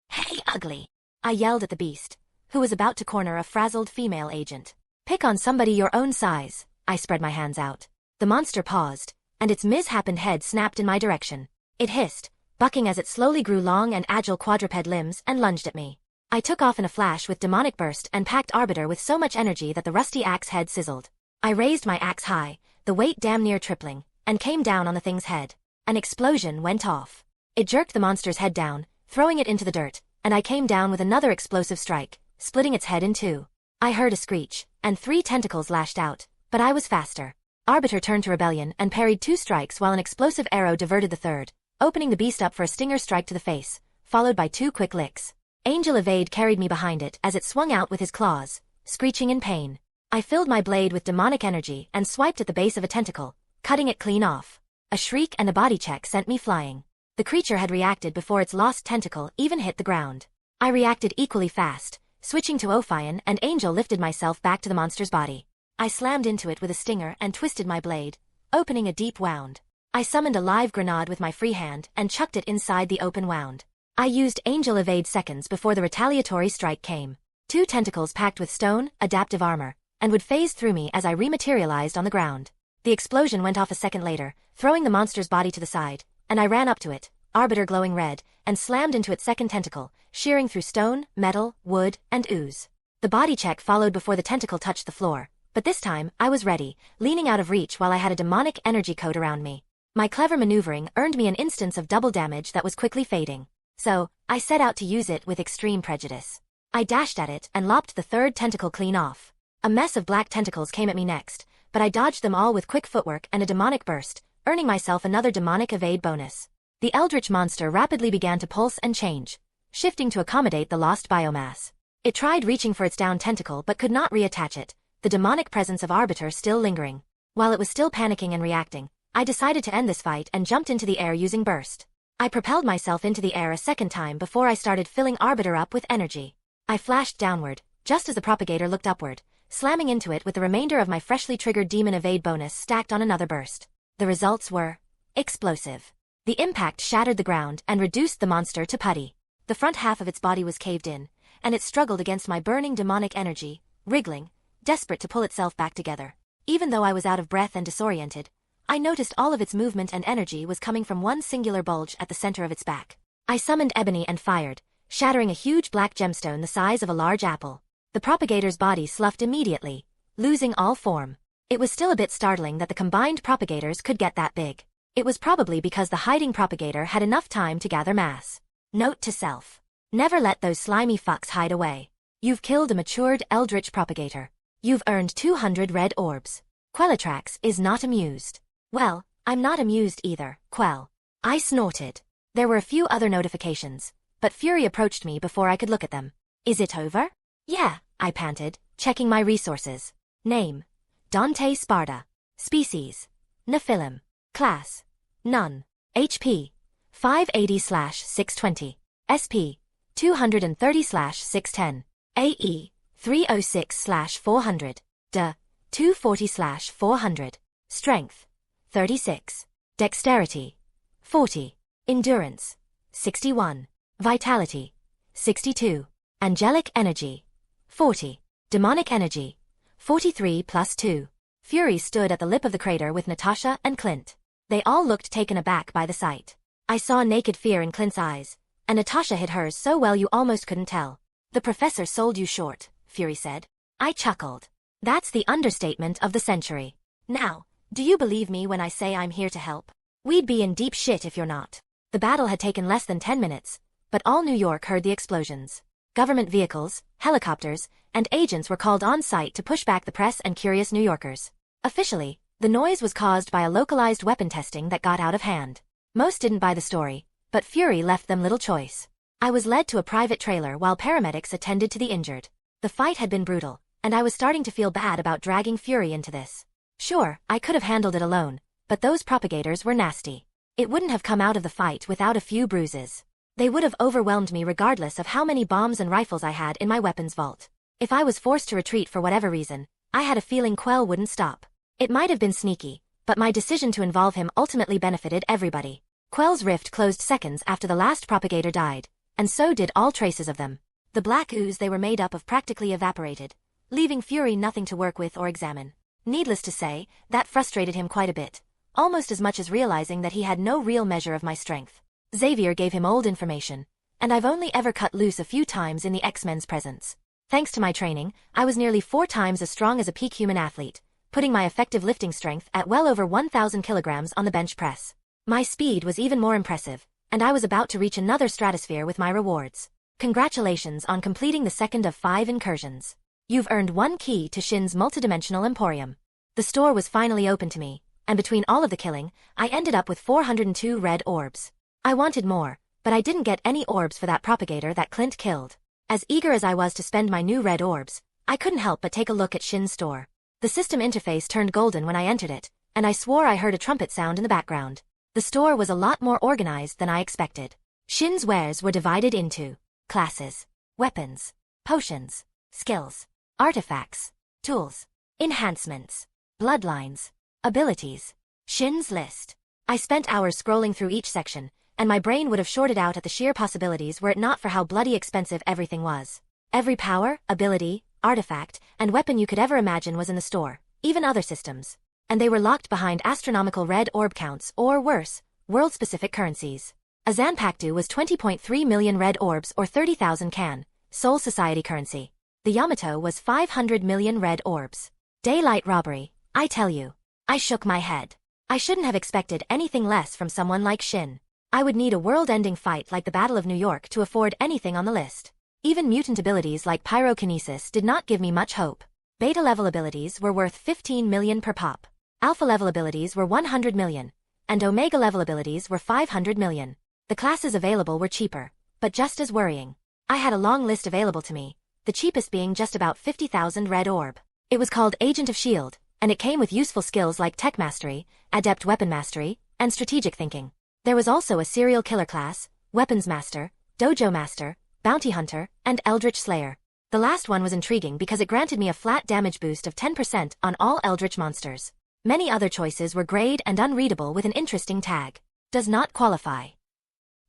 S1: Hey, ugly! I yelled at the beast, who was about to corner a frazzled female agent. Pick on somebody your own size. I spread my hands out. The monster paused, and its mishappened head snapped in my direction. It hissed, bucking as it slowly grew long and agile quadruped limbs and lunged at me. I took off in a flash with demonic burst and packed Arbiter with so much energy that the rusty axe head sizzled. I raised my axe high, the weight damn near tripling, and came down on the thing's head. An explosion went off. It jerked the monster's head down, throwing it into the dirt, and I came down with another explosive strike, splitting its head in 2. I heard a screech, and 3 tentacles lashed out, but I was faster. Arbiter turned to Rebellion and parried 2 strikes while an explosive arrow diverted the 3rd, opening the beast up for a stinger strike to the face, followed by 2 quick licks. Angel Evade carried me behind it as it swung out with his claws, screeching in pain. I filled my blade with demonic energy and swiped at the base of a tentacle, cutting it clean off. A shriek and a body check sent me flying. The creature had reacted before its lost tentacle even hit the ground. I reacted equally fast, switching to Ophion, and Angel lifted myself back to the monster's body. I slammed into it with a stinger and twisted my blade, opening a deep wound. I summoned a live grenade with my free hand and chucked it inside the open wound. I used Angel Evade seconds before the retaliatory strike came. 2 tentacles packed with stone, adaptive armor, and would phase through me as I rematerialized on the ground. The explosion went off a second later, throwing the monster's body to the side, and I ran up to it, arbiter glowing red, and slammed into its second tentacle, shearing through stone, metal, wood, and ooze. The body check followed before the tentacle touched the floor, but this time, I was ready, leaning out of reach while I had a demonic energy coat around me. My clever maneuvering earned me an instance of double damage that was quickly fading. So, I set out to use it with extreme prejudice. I dashed at it and lopped the 3rd tentacle clean off. A mess of black tentacles came at me next, but I dodged them all with quick footwork and a demonic burst, earning myself another demonic evade bonus. The eldritch monster rapidly began to pulse and change, shifting to accommodate the lost biomass. It tried reaching for its down tentacle but could not reattach it, the demonic presence of Arbiter still lingering. While it was still panicking and reacting, I decided to end this fight and jumped into the air using burst. I propelled myself into the air a second time before I started filling Arbiter up with energy. I flashed downward, just as the propagator looked upward, slamming into it with the remainder of my freshly triggered demon evade bonus stacked on another burst. The results were explosive. The impact shattered the ground and reduced the monster to putty. The front half of its body was caved in, and it struggled against my burning demonic energy, wriggling, desperate to pull itself back together. Even though I was out of breath and disoriented, I noticed all of its movement and energy was coming from one singular bulge at the center of its back. I summoned Ebony and fired, shattering a huge black gemstone the size of a large apple. The propagator's body sloughed immediately, losing all form. It was still a bit startling that the combined propagators could get that big. It was probably because the hiding propagator had enough time to gather mass. Note to self. Never let those slimy fucks hide away. You've killed a matured eldritch propagator. You've earned 200 red orbs. Quellatrax is not amused. Well, I'm not amused either, Quell. I snorted. There were a few other notifications, but Fury approached me before I could look at them. Is it over? Yeah, I panted, checking my resources. Name: Dante Sparda. Species: Nephilim. Class: None. HP: 580/620. SP: 230/610. AE: 306/400. DE: 240/400. Strength: 36. Dexterity: 40. Endurance: 61. Vitality: 62. Angelic energy: 40. Demonic energy: 43 + 2. Fury stood at the lip of the crater with Natasha and Clint. They all looked taken aback by the sight. I saw naked fear in Clint's eyes, and Natasha hid hers so well you almost couldn't tell. The professor sold you short, Fury said. I chuckled. That's the understatement of the century. Now, do you believe me when I say I'm here to help? We'd be in deep shit if you're not. The battle had taken less than 10 minutes, but all New York heard the explosions. Government vehicles, helicopters, and agents were called on site to push back the press and curious New Yorkers. Officially, the noise was caused by a localized weapon testing that got out of hand. Most didn't buy the story, but Fury left them little choice. I was led to a private trailer while paramedics attended to the injured. The fight had been brutal, and I was starting to feel bad about dragging Fury into this. Sure, I could have handled it alone, but those propagators were nasty. It wouldn't have come out of the fight without a few bruises. They would have overwhelmed me regardless of how many bombs and rifles I had in my weapons vault. If I was forced to retreat for whatever reason, I had a feeling Quell wouldn't stop. It might have been sneaky, but my decision to involve him ultimately benefited everybody. Quell's rift closed seconds after the last propagator died, and so did all traces of them. The black ooze they were made up of practically evaporated, leaving Fury nothing to work with or examine. Needless to say, that frustrated him quite a bit, almost as much as realizing that he had no real measure of my strength. Xavier gave him old information, and I've only ever cut loose a few times in the X-Men's presence. Thanks to my training, I was nearly 4 times as strong as a peak human athlete, putting my effective lifting strength at well over 1,000 kilograms on the bench press. My speed was even more impressive, and I was about to reach another stratosphere with my rewards. Congratulations on completing the second of 5 incursions. You've earned 1 key to Shin's multidimensional emporium. The store was finally open to me, and between all of the killing, I ended up with 402 red orbs. I wanted more, but I didn't get any orbs for that propagator that Clint killed. As eager as I was to spend my new red orbs, I couldn't help but take a look at Shin's store. The system interface turned golden when I entered it, and I swore I heard a trumpet sound in the background. The store was a lot more organized than I expected. Shin's wares were divided into classes, weapons, potions, skills, artifacts, tools, enhancements, bloodlines, abilities. Shin's list. I spent hours scrolling through each section, and my brain would have shorted out at the sheer possibilities were it not for how bloody expensive everything was. Every power, ability, artifact, and weapon you could ever imagine was in the store, even other systems. And they were locked behind astronomical red orb counts or worse, world-specific currencies. A Zanpakuto was 20.3 million red orbs or 30,000 can, Soul Society currency. The Yamato was 500 million red orbs. Daylight robbery, I tell you. I shook my head. I shouldn't have expected anything less from someone like Shin. I would need a world-ending fight like the Battle of New York to afford anything on the list. Even mutant abilities like pyrokinesis did not give me much hope. Beta-level abilities were worth 15 million per pop. Alpha-level abilities were 100 million, and Omega-level abilities were 500 million. The classes available were cheaper, but just as worrying. I had a long list available to me, the cheapest being just about 50,000 red orb. It was called Agent of S.H.I.E.L.D., and it came with useful skills like Tech Mastery, Adept Weapon Mastery, and Strategic Thinking. There was also a Serial Killer class, Weapons Master, Dojo Master, Bounty Hunter, and Eldritch Slayer. The last one was intriguing because it granted me a flat damage boost of 10% on all Eldritch monsters. Many other choices were grayed and unreadable with an interesting tag. Does not qualify.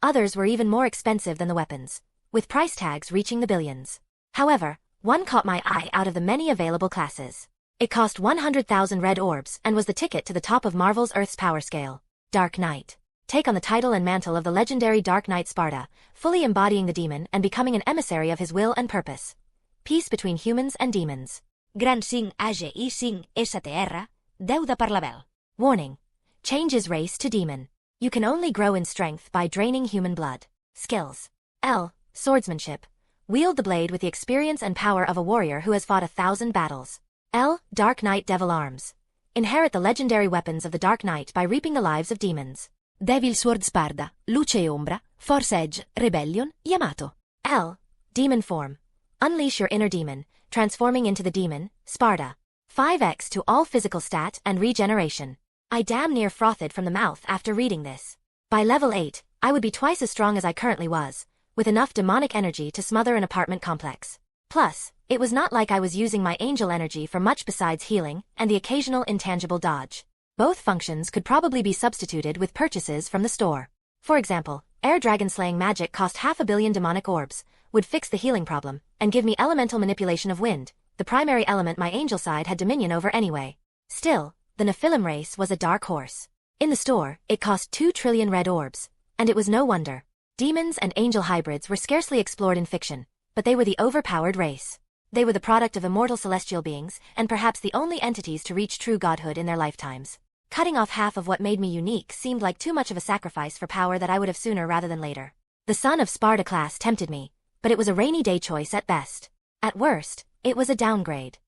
S1: Others were even more expensive than the weapons, with price tags reaching the billions. However, one caught my eye out of the many available classes. It cost 100,000 red orbs and was the ticket to the top of Marvel's Earth's power scale. Dark Knight. Take on the title and mantle of the legendary Dante Sparda, fully embodying the demon and becoming an emissary of his will and purpose. Peace between humans and demons.
S2: Gran Sing Age I Sing STR, Deuda per la Bel.
S1: Warning. Changes race to demon. You can only grow in strength by draining human blood. Skills. L. Swordsmanship. Wield the blade with the experience and power of a warrior who has fought 1,000 battles. L. Dark Knight Devil Arms. Inherit the legendary weapons of the Dark Knight by reaping the lives of demons.
S2: Devil Sword Sparda, Luce e Ombra, Force Edge, Rebellion, Yamato.
S1: L. Demon Form. Unleash your inner demon, transforming into the demon, Sparda. 5x to all physical stat and regeneration. I damn near frothed from the mouth after reading this. By level 8, I would be twice as strong as I currently was, with enough demonic energy to smother an apartment complex. Plus, it was not like I was using my angel energy for much besides healing and the occasional intangible dodge. Both functions could probably be substituted with purchases from the store. For example, air dragon slaying magic cost 500 million demonic orbs, would fix the healing problem, and give me elemental manipulation of wind, the primary element my angel side had dominion over anyway. Still, the Nephilim race was a dark horse. In the store, it cost 2 trillion red orbs, and it was no wonder. Demons and angel hybrids were scarcely explored in fiction, but they were the overpowered race. They were the product of immortal celestial beings, and perhaps the only entities to reach true godhood in their lifetimes. Cutting off half of what made me unique seemed like too much of a sacrifice for power that I would have sooner rather than later. The Son of Sparda class tempted me, but it was a rainy day choice at best. At worst, it was a downgrade.